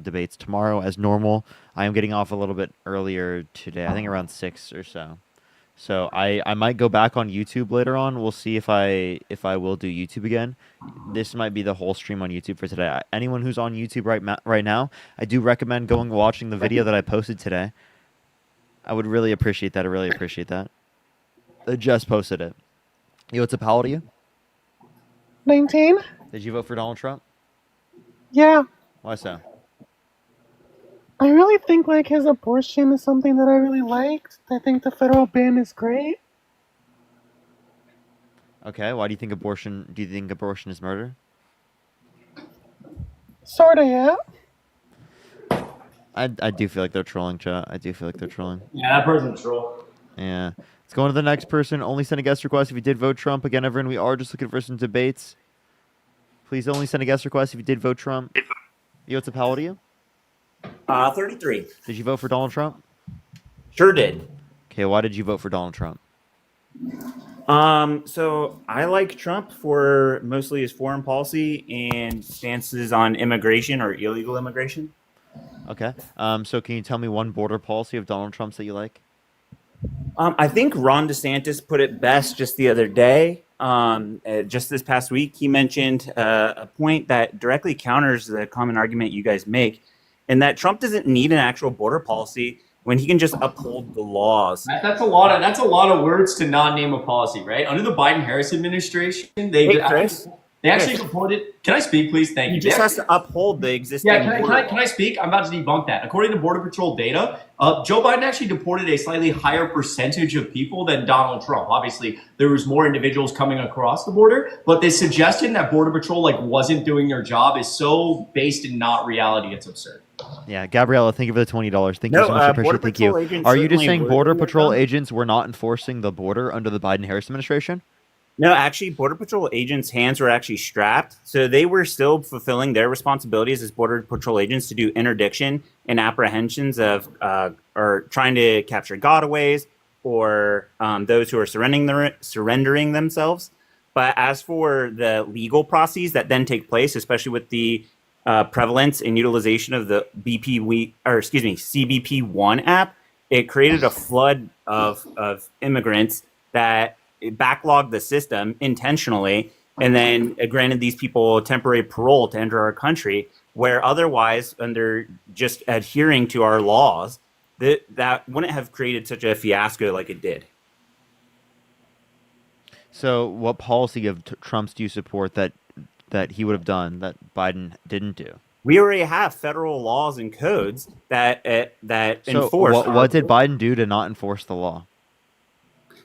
B: debates tomorrow as normal. I am getting off a little bit earlier today, I think around 6 or so. So I might go back on YouTube later on. We'll see if I will do YouTube again. This might be the whole stream on YouTube for today. Anyone who's on YouTube right now, I do recommend watching the video that I posted today. I would really appreciate that. I just posted it. Yo, what's up, how old are you?
O: 19?
B: Did you vote for Donald Trump?
O: Yeah.
B: Why so?
O: I really think like his abortion is something that I really liked. I think the federal ban is great.
B: Okay, why do you think abortion is murder?
O: Sorta, yeah.
B: I do feel like they're trolling, chat. I do feel like they're trolling.
N: Yeah, that person's a troll.
B: Yeah. Let's go on to the next person. Only send a guest request if you did vote Trump. Again, everyone, we are just looking for some debates. Please only send a guest request if you did vote Trump. Yo, what's up? How old are you?
Q: 33.
B: Did you vote for Donald Trump?
Q: Sure did.
B: Okay, why did you vote for Donald Trump?
Q: So I like Trump for mostly his foreign policy and stances on immigration or illegal immigration.
B: Okay. So can you tell me one border policy of Donald Trump's that you like?
Q: I think Ron DeSantis put it best just the other day. Just this past week, he mentioned a point that directly counters the common argument you guys make, and that Trump doesn't need an actual border policy when he can just uphold the laws.
N: That's a lot of words to not name a policy, right? Under the Biden-Harris administration,
Q: Hey, Chris.
N: They actually deported. Can I speak, please? Thank you.
Q: He just has to uphold the existing.
N: Yeah, can I speak? I'm about to debunk that. According to Border Patrol data, Joe Biden actually deported a slightly higher percentage of people than Donald Trump. Obviously, there was more individuals coming across the border, but the suggestion that Border Patrol wasn't doing their job is so based in not reality. It's absurd.
B: Yeah, Gabriella, thank you for the $20. Thank you so much. I appreciate it. Thank you. Are you just saying Border Patrol agents were not enforcing the border under the Biden-Harris administration?
Q: No, actually, Border Patrol agents' hands were actually strapped, so they were still fulfilling their responsibilities as Border Patrol agents to do interdiction and apprehensions of or trying to capture gotaways or those who are surrendering themselves. But as for the legal processes that then take place, especially with the prevalence and utilization of the CBP-1 app, it created a flood of immigrants that backlogged the system intentionally, and then granted these people temporary parole to enter our country, where otherwise, under just adhering to our laws, that wouldn't have created such a fiasco like it did.
B: So what policy of Trump's do you support that he would have done that Biden didn't do?
Q: We already have federal laws and codes that enforce.
B: What did Biden do to not enforce the law?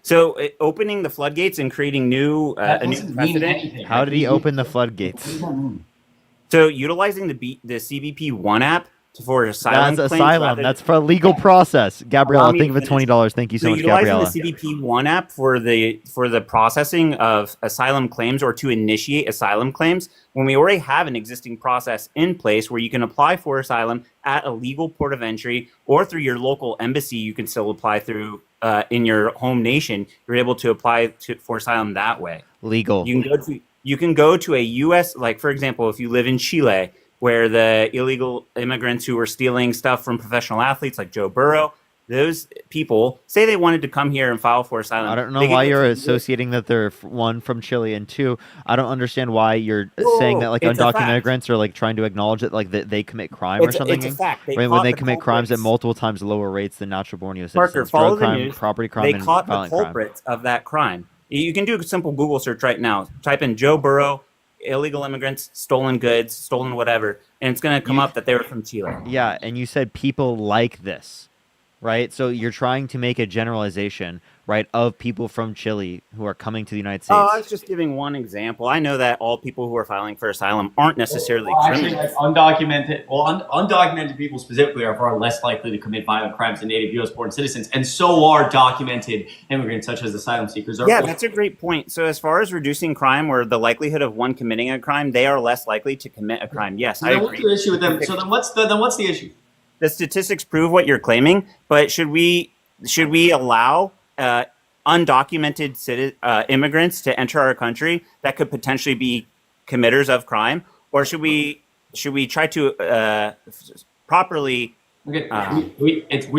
Q: So opening the floodgates and creating new precedent.
B: How did he open the floodgates?
Q: So utilizing the CBP-1 app for asylum
B: That's
Q: claims.
B: asylum. That's for a legal process. Gabriella, thank you for $20. Thank you so much, Gabriella.
Q: Utilizing the CBP-1 app for the processing of asylum claims or to initiate asylum claims, when we already have an existing process in place where you can apply for asylum at a legal port of entry or through your local embassy, you can still apply through in your home nation. You're able to apply for asylum that way.
B: Legal.
Q: You can go to a U.S. like, for example, if you live in Chile, where the illegal immigrants who were stealing stuff from professional athletes like Joe Burrow, those people say they wanted to come here and file for asylum.
B: I don't know why you're associating that they're one from Chile, and two, I don't understand why you're saying that undocumented immigrants are trying to acknowledge that they commit crime or something.
Q: It's a fact.
B: When they commit crimes at multiple times lower rates than natural born U.S.
Q: Parker,
B: citizens,
Q: follow
B: drug
Q: the
B: crime,
Q: news.
B: property crime,
Q: They
B: and
Q: caught the
B: violent crime.
Q: culprits of that crime. You can do a simple Google search right now. Type in Joe Burrow, illegal immigrants, stolen goods, stolen whatever, and it's going to come up that they were from Chile.
B: Yeah, and you said people like this, right? So you're trying to make a generalization, right, of people from Chile who are coming to the United States.
Q: Oh, I was just giving one example. I know that all people who are filing for asylum aren't necessarily
N: Actually,
Q: criminals.
N: Undocumented people specifically are far less likely to commit violent crimes than native U.S.-born citizens, and so are documented immigrants such as asylum seekers.
Q: Yeah, that's a great point. So as far as reducing crime or the likelihood of one committing a crime, they are less likely to commit a crime. Yes, I agree.
N: What's your issue with them? So then what's the issue?
Q: The statistics prove what you're claiming, but should we allow undocumented immigrants to enter our country that could potentially be committers of crime, or should we try to properly?
N: Okay,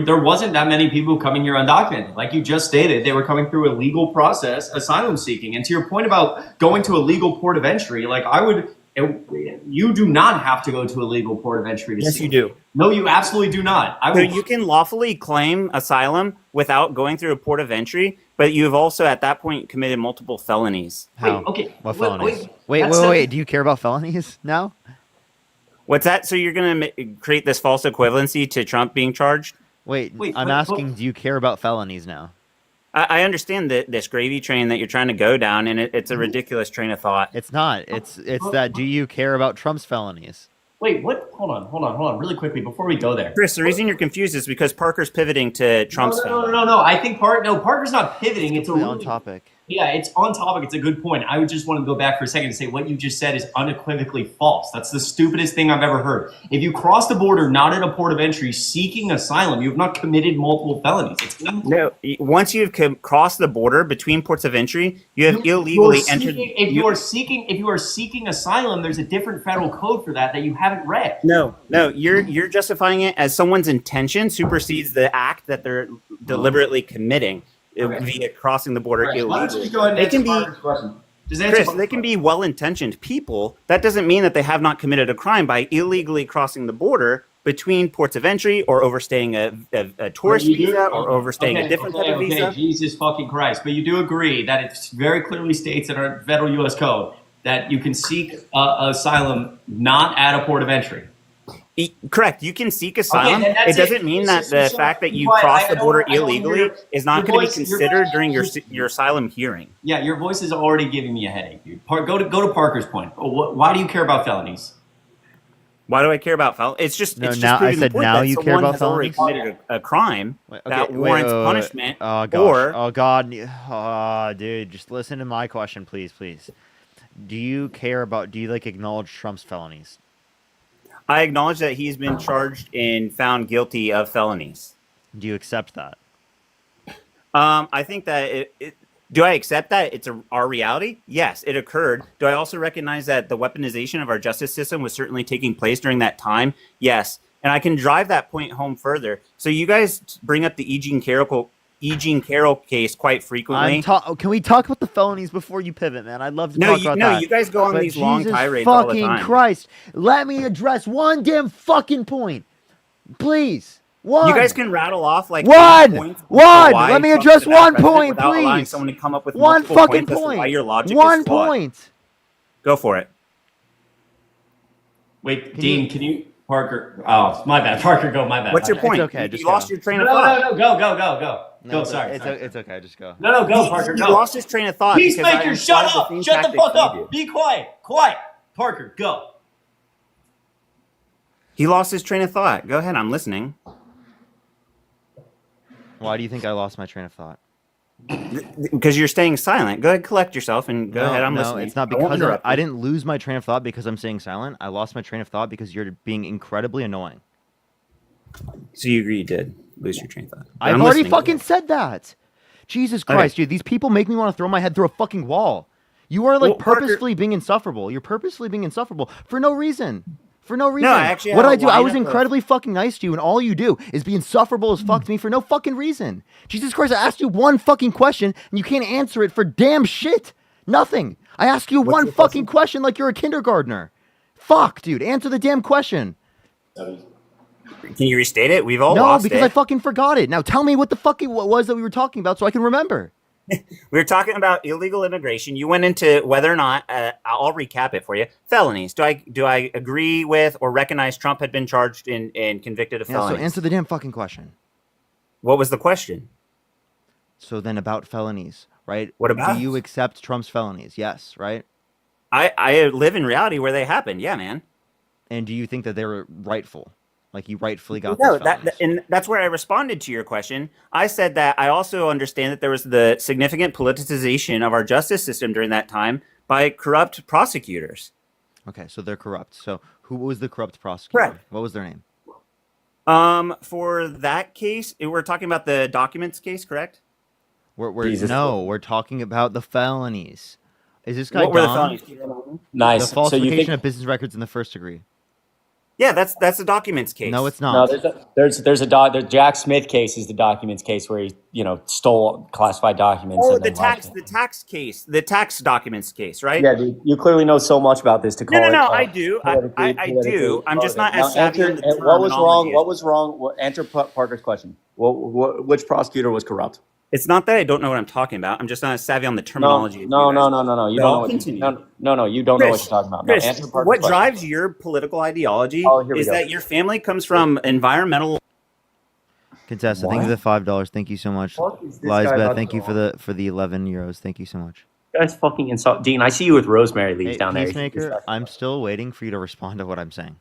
N: there wasn't that many people coming here undocumented. Like you just stated, they were coming through a legal process, asylum seeking. And to your point about going to a legal port of entry, you do not have to go to a legal port of entry.
Q: Yes, you do.
N: No, you absolutely do not.
Q: So you can lawfully claim asylum without going through a port of entry, but you've also at that point committed multiple felonies.
B: How? What felonies? Wait. Do you care about felonies now?
Q: What's that? So you're going to create this false equivalency to Trump being charged?
B: Wait, I'm asking, do you care about felonies now?
Q: I understand this gravy train that you're trying to go down, and it's a ridiculous train of thought.
B: It's not. It's that, do you care about Trump's felonies?
N: Wait, what? Hold on, really quickly before we go there.
Q: Chris, the reason you're confused is because Parker's pivoting to Trump's felonies.
N: No. I think Parker's not pivoting. It's
B: on topic.
N: Yeah, it's on topic. It's a good point. I would just want to go back for a second and say what you just said is unequivocally false. That's the stupidest thing I've ever heard. If you cross the border not at a port of entry seeking asylum, you have not committed multiple felonies.
Q: No, once you've crossed the border between ports of entry, you have illegally entered.
N: If you are seeking asylum, there's a different federal code for that you haven't read.
Q: No, you're justifying it as someone's intention supersedes the act that they're deliberately committing. Via crossing the border illegally. They can be, Chris, they can be well-intentioned people. That doesn't mean that they have not committed a crime by illegally crossing the border between ports of entry or overstaying a tourist visa or overstaying a different type of visa.
N: Jesus fucking Christ. But you do agree that it very clearly states in our federal U.S. code that you can seek asylum not at a port of entry.
Q: Correct. You can seek asylum.
N: then
Q: It
N: that's
Q: doesn't mean that the fact that you cross the border illegally is not going to be considered during your asylum hearing.
N: Yeah, your voice is already giving me a headache, dude. Go to Parker's point. Why do you care about felonies?
Q: Why do I care about felonies? It's just it's just
B: now I
Q: proving the
B: said
Q: point
B: now
Q: that
B: you care
Q: someone
B: about
Q: has already
B: felonies.
Q: committed a crime that warrants punishment.
B: Oh gosh.
Q: Or
B: Oh god. Oh, dude, just listen to my question, please. Do you like acknowledge Trump's felonies?
Q: I acknowledge that he's been charged and found guilty of felonies.
B: Do you accept that?
Q: I think that do I accept that it's our reality? Yes, it occurred. Do I also recognize that the weaponization of our justice system was certainly taking place during that time? Yes. And I can drive that point home further. So you guys bring up the E. Jean Carroll case quite frequently.
B: Can we talk about the felonies before you pivot, man? I'd love to talk about that.
Q: No, you guys go on these long
B: Jesus
Q: tirades all the
B: fucking
Q: time.
B: Christ. Let me address one damn fucking point. Please. One.
Q: You guys can rattle off like
B: one. Let me address one point,
Q: without allowing
B: please.
Q: someone to come up with
B: One
Q: multiple
B: fucking
Q: points as to
B: point.
Q: why your logic
B: One
Q: is flawed.
B: point.
Q: Go for it.
N: Wait, Dean, can you Parker? Oh, my bad. Parker, go. My bad.
Q: What's your point?
B: It's okay.
Q: You lost your train of
N: No,
Q: thought.
N: go.
B: No,
N: Sorry.
B: It's okay. Just go.
N: No, go, Parker.
Q: You
N: Go.
Q: lost his train of thought. because I
N: Peacemaker, shut
Q: employed
N: up.
Q: same
N: Shut the
Q: tactics
N: fuck
Q: you
N: up.
Q: did.
N: Be quiet. Quiet. Parker, go.
Q: He lost his train of thought. Go ahead. I'm listening.
B: Why do you think I lost my train of thought?
Q: Because you're staying silent. Go ahead, collect yourself, and go ahead. I'm listening.
B: No, it's not because I didn't lose my train of thought because I'm staying silent. I lost my train of thought because you're being incredibly annoying.
Q: So you agree you did lose your train of thought?
B: I've already fucking said that. Jesus Christ, dude. These people make me want to throw my head through a fucking wall. You are like purposefully being insufferable. You're purposely being insufferable for no reason. For no reason.
Q: No, I actually
B: what
Q: have
B: I
Q: a
B: do, I was
Q: lineup of-
B: incredibly fucking nice to you, and all you do is be insufferable as fuck to me for no fucking reason. Jesus Christ, I asked you one fucking question, and you can't answer it for damn shit. Nothing. I asked you one fucking question like you're a kindergartner. Fuck, dude. Answer the damn question.
Q: Can you restate it? We've all
B: No,
Q: lost
B: because
Q: it.
B: I fucking forgot it. Now tell me what the fuck it was that we were talking about so I can remember.
Q: We were talking about illegal immigration. You went into whether or not I'll recap it for you. Felonies. Do I agree with or recognize Trump had been charged and convicted of felonies?
B: So answer the damn fucking question.
Q: What was the question?
B: So then about felonies, right?
Q: What about?
B: Do you accept Trump's felonies? Yes, right?
Q: I live in reality where they happened. Yeah, man.
B: And do you think that they were rightful? Like you rightfully got
Q: No,
B: those felonies?
Q: and that's where I responded to your question. I said that I also understand that there was the significant politicization of our justice system during that time by corrupt prosecutors.
B: Okay, so they're corrupt. So who was the corrupt prosecutor?
Q: Correct.
B: What was their name?
Q: For that case, we're talking about the documents case, correct?
B: We're talking about the felonies. Is this guy
Q: What were the
B: Dom?
Q: felonies?
N: Nice.
B: The falsification
N: So you think
B: of business records in the first degree.
Q: Yeah, that's the documents case.
B: No, it's not.
N: No, there's Jack Smith case is the documents case where he stole classified documents.
Q: Oh,
N: and
Q: the
N: then
Q: tax case, the tax documents case, right?
N: Yeah, dude, you clearly know so much about this to call
Q: No,
N: it.
Q: I do. I do. I'm just not as savvy on the
N: What was wrong?
Q: terminology.
N: What was wrong? Answer Parker's question. Which prosecutor was corrupt?
Q: It's not that I don't know what I'm talking about. I'm just not as savvy on the terminology.
N: No. You
Q: No,
N: don't know. You don't know what you're talking about.
Q: Chris,
N: Answer Parker's
Q: what
N: question.
Q: drives your political ideology
N: here we
Q: is
N: go.
Q: that your family comes from environmental.
B: Contessa, thank you for the $5. Thank you so much.
N: What is this guy
B: Lisbeth,
N: about
B: thank
N: to
B: you for the 11 euros. Thank you so much.
N: You guys fucking insult Dean. I see you with rosemary leaves
B: Hey,
N: down there.
B: Peacemaker, I'm still waiting for you to respond to what I'm saying.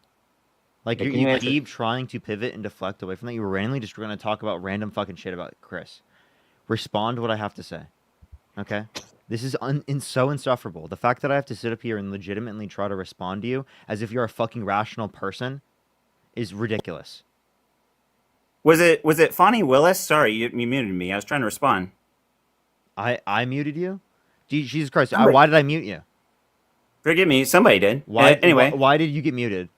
B: Like
N: Hey, can
B: you
N: you answer-
B: keep trying to pivot and deflect away from that. You were randomly just going to talk about random fucking shit about Chris. Respond to what I have to say. Okay? This is so insufferable. The fact that I have to sit up here and legitimately try to respond to you as if you're a fucking rational person is ridiculous.
Q: Was it Fonnie Willis? Sorry, you muted me. I was trying to respond.
B: I muted you? Jesus Christ.
Q: Somebody-
B: Why did I mute you?
Q: Forgive me. Somebody did.
B: Why?
Q: Anyway,
B: Why did you get muted?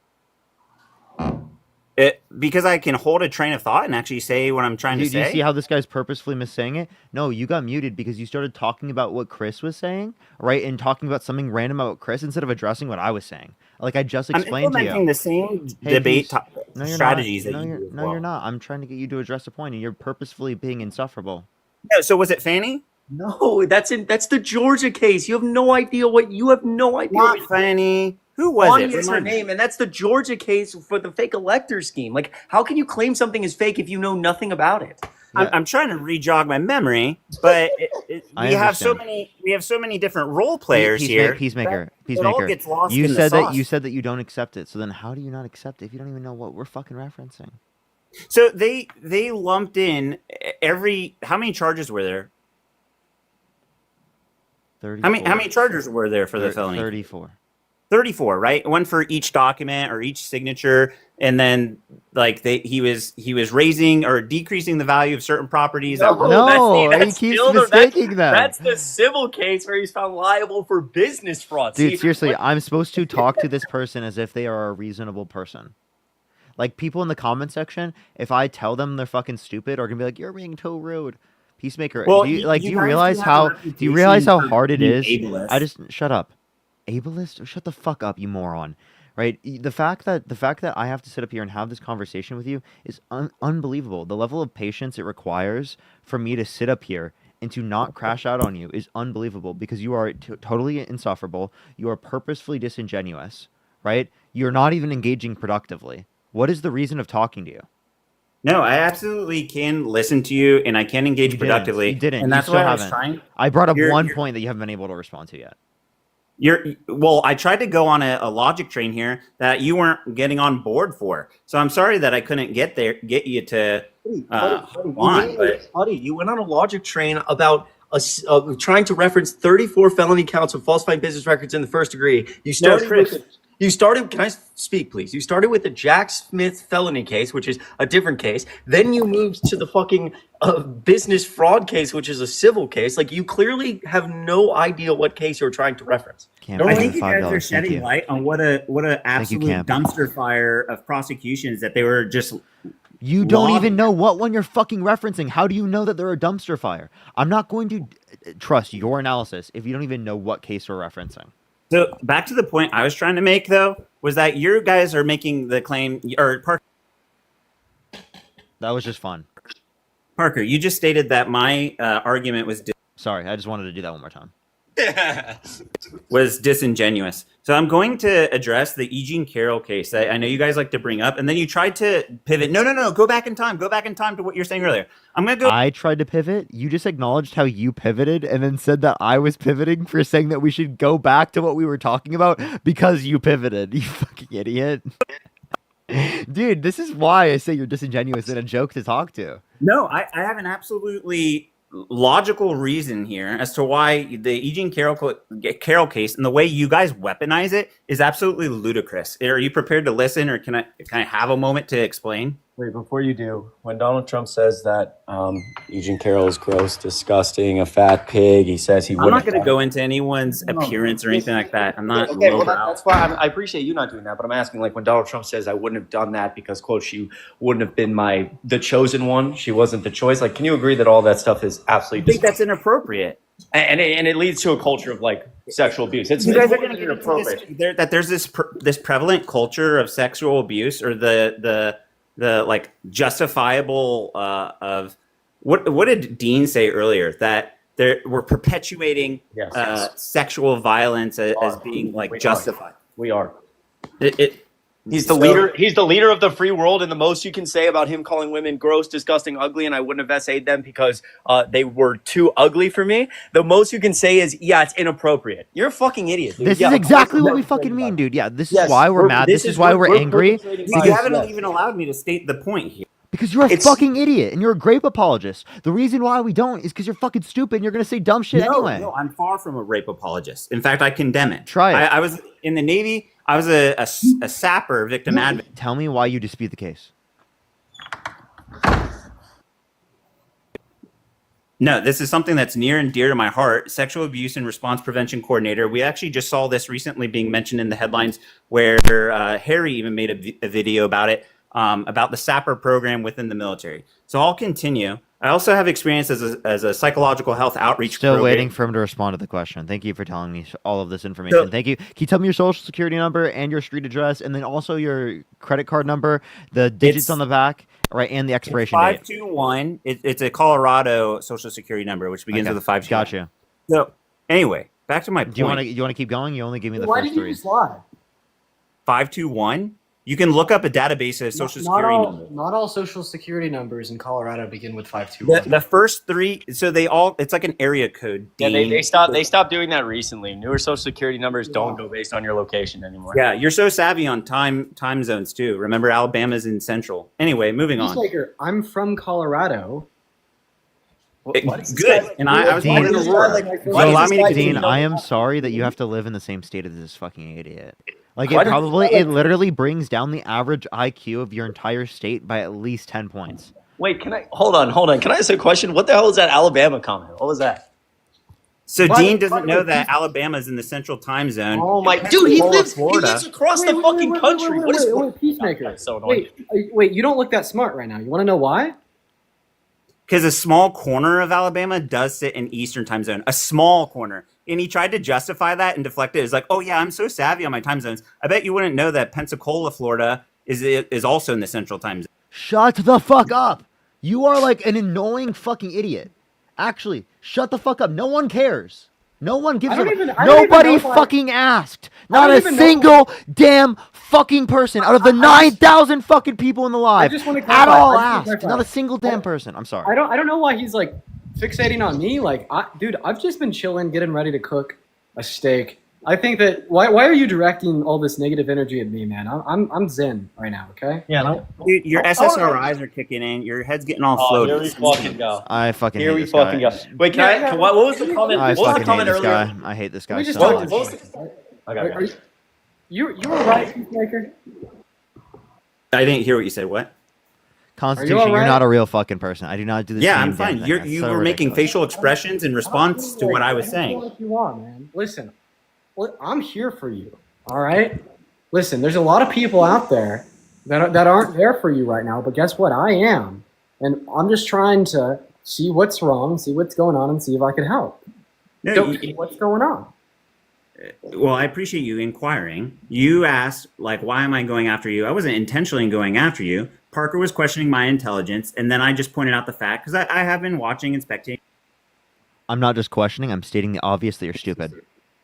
Q: because I can hold a train of thought and actually say what I'm trying to
B: Do you
Q: say.
B: see how this guy's purposefully missaying it? No, you got muted because you started talking about what Chris was saying, right? And talking about something random about Chris instead of addressing what I was saying. Like I just
Q: I'm
B: explained to
Q: implementing
B: you.
Q: the same
B: Hey,
Q: debate
B: No, you're
Q: strategies
B: not.
Q: that you do.
B: You're not. I'm trying to get you to address a point, and you're purposefully being insufferable.
Q: No, so was it Fanny?
N: No, that's the Georgia case. You have no idea what you have no idea.
Q: Not funny. Who was
N: Bonnie
Q: it?
N: is her
Q: Remind me.
N: name, and that's the Georgia case for the fake elector scheme. Like, how can you claim something is fake if you know nothing about it?
Q: I'm trying to re-jog my memory, but
B: I
Q: we have so
B: understand.
Q: many different role players here.
B: Peacemaker.
Q: It all gets lost
B: You
Q: in the
B: said that
Q: sauce.
B: you said that you don't accept it. So then how do you not accept it if you don't even know what we're fucking referencing?
Q: So they lumped in how many charges were there?
B: 34.
Q: How many charges were there for the felony?
B: 34.
Q: 34, right? One for each document or each signature, and then like he was raising or decreasing the value of certain properties.
B: He keeps mistaking them.
N: That's the civil case where he's found liable for business fraud.
B: Dude,
N: See,
B: seriously, I'm supposed to talk to this person as if they are a reasonable person. Like, people in the comment section, if I tell them they're fucking stupid, are gonna be like, "You're being too rude." Peacemaker,
Q: Well,
B: do you
Q: guys
B: realize
Q: have a
B: how
Q: reputation
B: hard it
Q: for
B: is?
Q: being ableist.
B: I just shut up. Ableist? Shut the fuck up, you moron. Right? The fact that I have to sit up here and have this conversation with you is unbelievable. The level of patience it requires for me to sit up here and to not crash out on you is unbelievable, because you are totally insufferable. You are purposefully disingenuous, right? You're not even engaging productively. What is the reason of talking to you?
Q: No, I absolutely can listen to you, and I can engage productively.
B: You didn't.
Q: And that's
B: you still
Q: why I was
B: haven't.
Q: trying.
B: I brought up one point that you haven't been able to respond to yet.
Q: Well, I tried to go on a logic train here that you weren't getting on board for. So I'm sorry that I couldn't get you to
N: Buddy, you went on a logic train about trying to reference 34 felony counts of falsifying business records in the first degree. You started. Can I speak, please? You started with the Jack Smith felony case, which is a different case. Then you moved to the fucking business fraud case, which is a civil case. Like, you clearly have no idea what case you're trying to reference.
Q: I think you guys are shedding light on what a absolute dumpster fire of prosecutions that they were just.
B: You don't even know what one you're fucking referencing. How do you know that they're a dumpster fire? I'm not going to trust your analysis if you don't even know what case we're referencing.
Q: So back to the point I was trying to make, though, was that you guys are making the claim, or Parker.
B: That was just fun.
Q: Parker, you just stated that my argument was.
B: Sorry, I just wanted to do that one more time.
Q: Was disingenuous. So I'm going to address the E. Jean Carroll case that I know you guys like to bring up, and then you tried to pivot. No, go back in time. Go back in time to what you're saying earlier. I'm going to go.
B: I tried to pivot. You just acknowledged how you pivoted and then said that I was pivoting for saying that we should go back to what we were talking about because you pivoted. You fucking idiot. Dude, this is why I say you're disingenuous and a joke to talk to.
Q: No, I have an absolutely logical reason here as to why the E. Jean Carroll case and the way you guys weaponize it is absolutely ludicrous. Are you prepared to listen, or can I have a moment to explain?
N: Wait, before you do, when Donald Trump says that Eugene Carroll is gross, disgusting, a fat pig, he says he
Q: I'm not going to go into anyone's appearance or anything like that. I'm not.
N: Okay, well, that's why I appreciate you not doing that, but I'm asking, like, when Donald Trump says I wouldn't have done that because, quote, she wouldn't have been the chosen one, she wasn't the choice. Like, can you agree that all that stuff is absolutely?
Q: I think that's inappropriate,
N: and it leads to a culture of like sexual abuse. It's
Q: you guys are going to get into that there's this prevalent culture of sexual abuse, or the like justifiable of what did Dean say earlier, that we're perpetuating sexual violence as being like justified.
N: We are. He's the leader. He's the leader of the free world, and the most you can say about him calling women gross, disgusting, ugly, and I wouldn't have essayed them because they were too ugly for me. The most you can say is, yeah, it's inappropriate. You're a fucking idiot, dude.
B: This is exactly what we fucking mean, dude. Yeah, this is why we're mad. This is why we're angry.
Q: You haven't even allowed me to state the point here.
B: Because you're a fucking idiot and you're a grape apologist. The reason why we don't is because you're fucking stupid and you're going to say dumb shit anyway.
Q: No, I'm far from a rape apologist. In fact, I condemn it.
B: Try it.
Q: I was in the Navy. I was a sapper, victim advocate.
B: Tell me why you dispute the case.
Q: No, this is something that's near and dear to my heart. Sexual abuse and response prevention coordinator. We actually just saw this recently being mentioned in the headlines, where Harry even made a video about it, about the sapper program within the military. So I'll continue. I also have experience as a psychological health outreach
B: Still
Q: program.
B: waiting for him to respond to the question. Thank you for telling me all of this information. Thank you. Can you tell me your social security number and your street address, and then also your credit card number, the digits on the back, right, and the expiration date.
Q: 521. It's a Colorado social security number, which begins with a 5.
B: Gotcha.
Q: So anyway, back to my point.
B: Do you want to keep going? You only give me the
C: Why
B: first
C: did you
B: three.
C: just lie?
Q: 521. You can look up a database of social security numbers.
C: Not all social security numbers in Colorado begin with 521.
Q: The first three, so they all, it's like an area code.
N: Yeah,
Q: Dean.
N: they stopped doing that recently. Newer social security numbers don't go based on your location anymore.
Q: Yeah, you're so savvy on time zones too. Remember, Alabama's in Central. Anyway, moving on.
C: Peacemaker, I'm from Colorado.
Q: Good. And I was born in Aurora.
B: Allow me to Dean, I am sorry that you have to live in the same state as this fucking idiot. Like, it literally brings down the average IQ of your entire state by at least 10 points.
N: Wait, hold on. Can I ask a question? What the hell is that Alabama comment? What was that?
Q: So Dean doesn't know that Alabama's in the Central Time Zone.
N: Oh my dude, he lives across the fucking country. What is
C: Peacemaker?
N: That's so annoying.
C: Wait, you don't look that smart right now. You want to know why?
Q: Because a small corner of Alabama does sit in Eastern Time Zone. A small corner. And he tried to justify that and deflect it. It's like, oh yeah, I'm so savvy on my time zones. I bet you wouldn't know that Pensacola, Florida is also in the Central Time Zone.
B: Shut the fuck up. You are like an annoying fucking idiot. Actually, shut the fuck up. No one cares. No one gives a... Nobody fucking asked. Not a single damn fucking person out of the 9,000 fucking people in the live at all asked. Not a single damn person. I'm sorry.
C: I don't know why he's like fixating on me. Like, dude, I've just been chilling, getting ready to cook a steak. I think that why are you directing all this negative energy at me, man? I'm zen right now. Okay.
N: Yeah.
Q: Dude, your SSRIs are kicking in. Your head's getting all floated.
N: Here we fucking go.
B: I fucking
N: Here
B: hate
N: we
B: this
N: fucking
B: guy.
N: go. Wait, what was the comment?
B: I
N: What was the
B: fucking hate
N: comment
B: this
N: earlier?
B: guy. I hate this guy so much.
N: Okay.
C: You were right, Peacemaker.
Q: I didn't hear what you said. What?
B: Constitution, you're not a real fucking person. I do not do this.
Q: Yeah, I'm fine. You were making facial expressions in response to what I was saying.
C: What you want, man? Listen, I'm here for you. All right. Listen, there's a lot of people out there that aren't there for you right now, but guess what? I am, and I'm just trying to see what's wrong, see what's going on, and see if I can help. What's going on?
Q: Well, I appreciate you inquiring. You asked, like, why am I going after you? I wasn't intentionally going after you. Parker was questioning my intelligence, and then I just pointed out the fact, because I have been watching and spectating.
B: I'm not just questioning, I'm stating the obvious that you're stupid.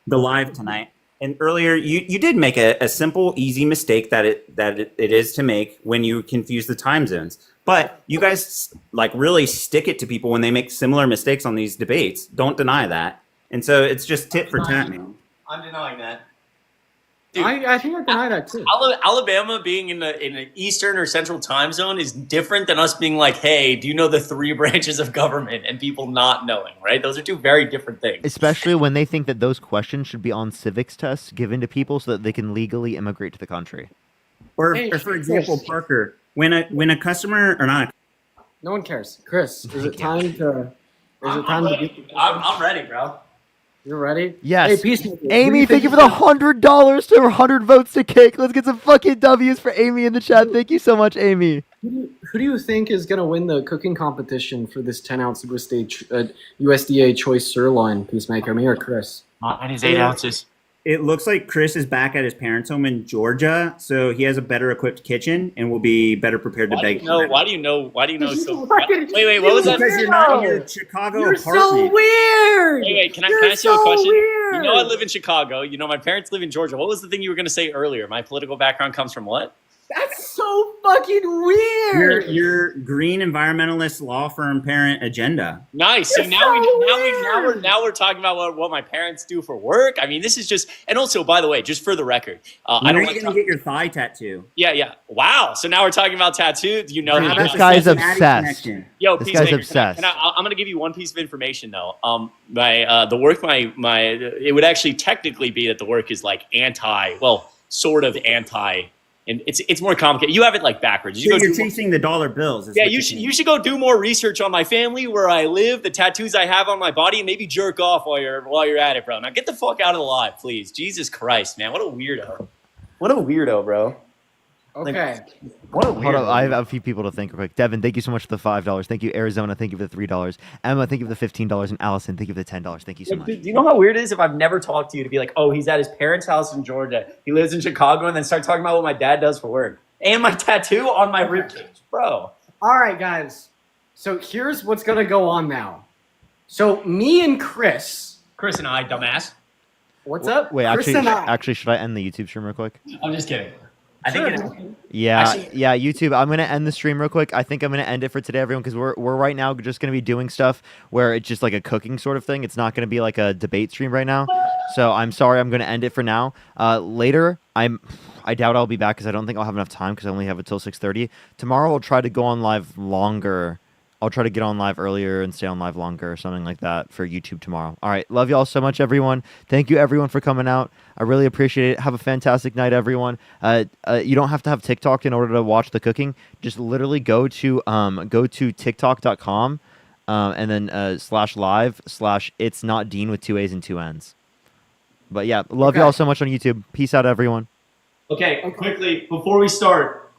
Q: The live tonight. And earlier, you did make a simple, easy mistake that it is to make when you confuse the time zones. But you guys, like, really stick it to people when they make similar mistakes on these debates. Don't deny that. And so it's just tit for tat, man.
N: I'm denying that.
C: Dude, I think I deny that too.
N: Alabama being in an Eastern or Central time zone is different than us being like, hey, do you know the 3 branches of government, and people not knowing, right? Those are 2 very different things.
B: Especially when they think that those questions should be on civics tests given to people so that they can legally immigrate to the country.
Q: Or for example, Parker, when a customer or not.
C: No one cares. Chris, is it time to?
N: I'm ready, bro.
C: You're ready?
B: Yes.
C: Hey, Peacemaker,
B: Amy, thank you for the $100 to 100 votes to kick. Let's get some fucking W's for Amy in the chat. Thank you so much, Amy.
C: Who do you think is going to win the cooking competition for this 10-ounce USDA choice sirloin, Peacemaker? Me or Chris?
N: Mine is 8 ounces.
Q: It looks like Chris is back at his parents' home in Georgia, so he has a better equipped kitchen and will be better prepared to bake.
N: Why do you know? So? Wait, what was that?
Q: Because you're not in your Chicago apartment.
C: So weird.
N: Wait, can I ask you a question? Weird. You know I live in Chicago. You know my parents live in Georgia. What was the thing you were going to say earlier? My political background comes from what?
C: That's so fucking weird.
Q: Your green environmentalist law firm parent agenda.
N: Nice. See, now we're talking about what my parents do for work. I mean, this is just, and also, by the way, just for the record,
Q: when are you going to get your thigh tattoo?
N: Yeah. Wow. So now we're talking about tattoos. You know,
B: this guy's obsessed.
N: Yo,
B: this guy's obsessed.
N: I'm going to give you one piece of information though. The work, it would actually technically be that the work is like sort of anti. And it's more complicated. You have it like backwards.
Q: You're chasing the dollar bills.
N: Yeah, you should go do more research on my family, where I live, the tattoos I have on my body, and maybe jerk off while you're at it, bro. Now get the fuck out of the live, please. Jesus Christ, man, what a weirdo. What a weirdo, bro.
C: Okay.
N: What a weirdo.
B: Hold up, I have a few people to thank real quick. Devin, thank you so much for the $5. Thank you, Arizona. Thank you for the $3. Emma, thank you for the $15. And Allison, thank you for the $10. Thank you so much.
N: Do you know how weird it is if I've never talked to you to be like, oh, he's at his parents' house in Georgia, he lives in Chicago, and then start talking about what my dad does for work and my tattoo on my ribcage, bro?
C: All right, guys. So here's what's gonna go on now. So me and Chris
N: and I, dumbass.
C: What's up?
B: Wait,
C: Chris
B: actually,
C: and I.
B: actually, should I end the YouTube stream real quick?
N: I'm just kidding. I think it's
B: Yeah, yeah, YouTube. I'm gonna end the stream real quick. I think I'm gonna end it for today, everyone, because we're right now just gonna be doing stuff where it's just like a cooking sort of thing. It's not gonna be like a debate stream right now. So I'm sorry. I'm gonna end it for now. Later, I doubt I'll be back because I don't think I'll have enough time because I only have until 6:30. Tomorrow I'll try to go on live longer. I'll try to get on live earlier and stay on live longer or something like that for YouTube tomorrow. All right. Love y'all so much, everyone. Thank you, everyone, for coming out. I really appreciate it. Have a fantastic night, everyone. You don't have to have TikTok in order to watch the cooking. Just literally go to tiktok.com and then /live/it's not Dean with 2 A's and 2 N's. But yeah, love y'all so much on YouTube. Peace out, everyone.
N: Okay, quickly, before we start,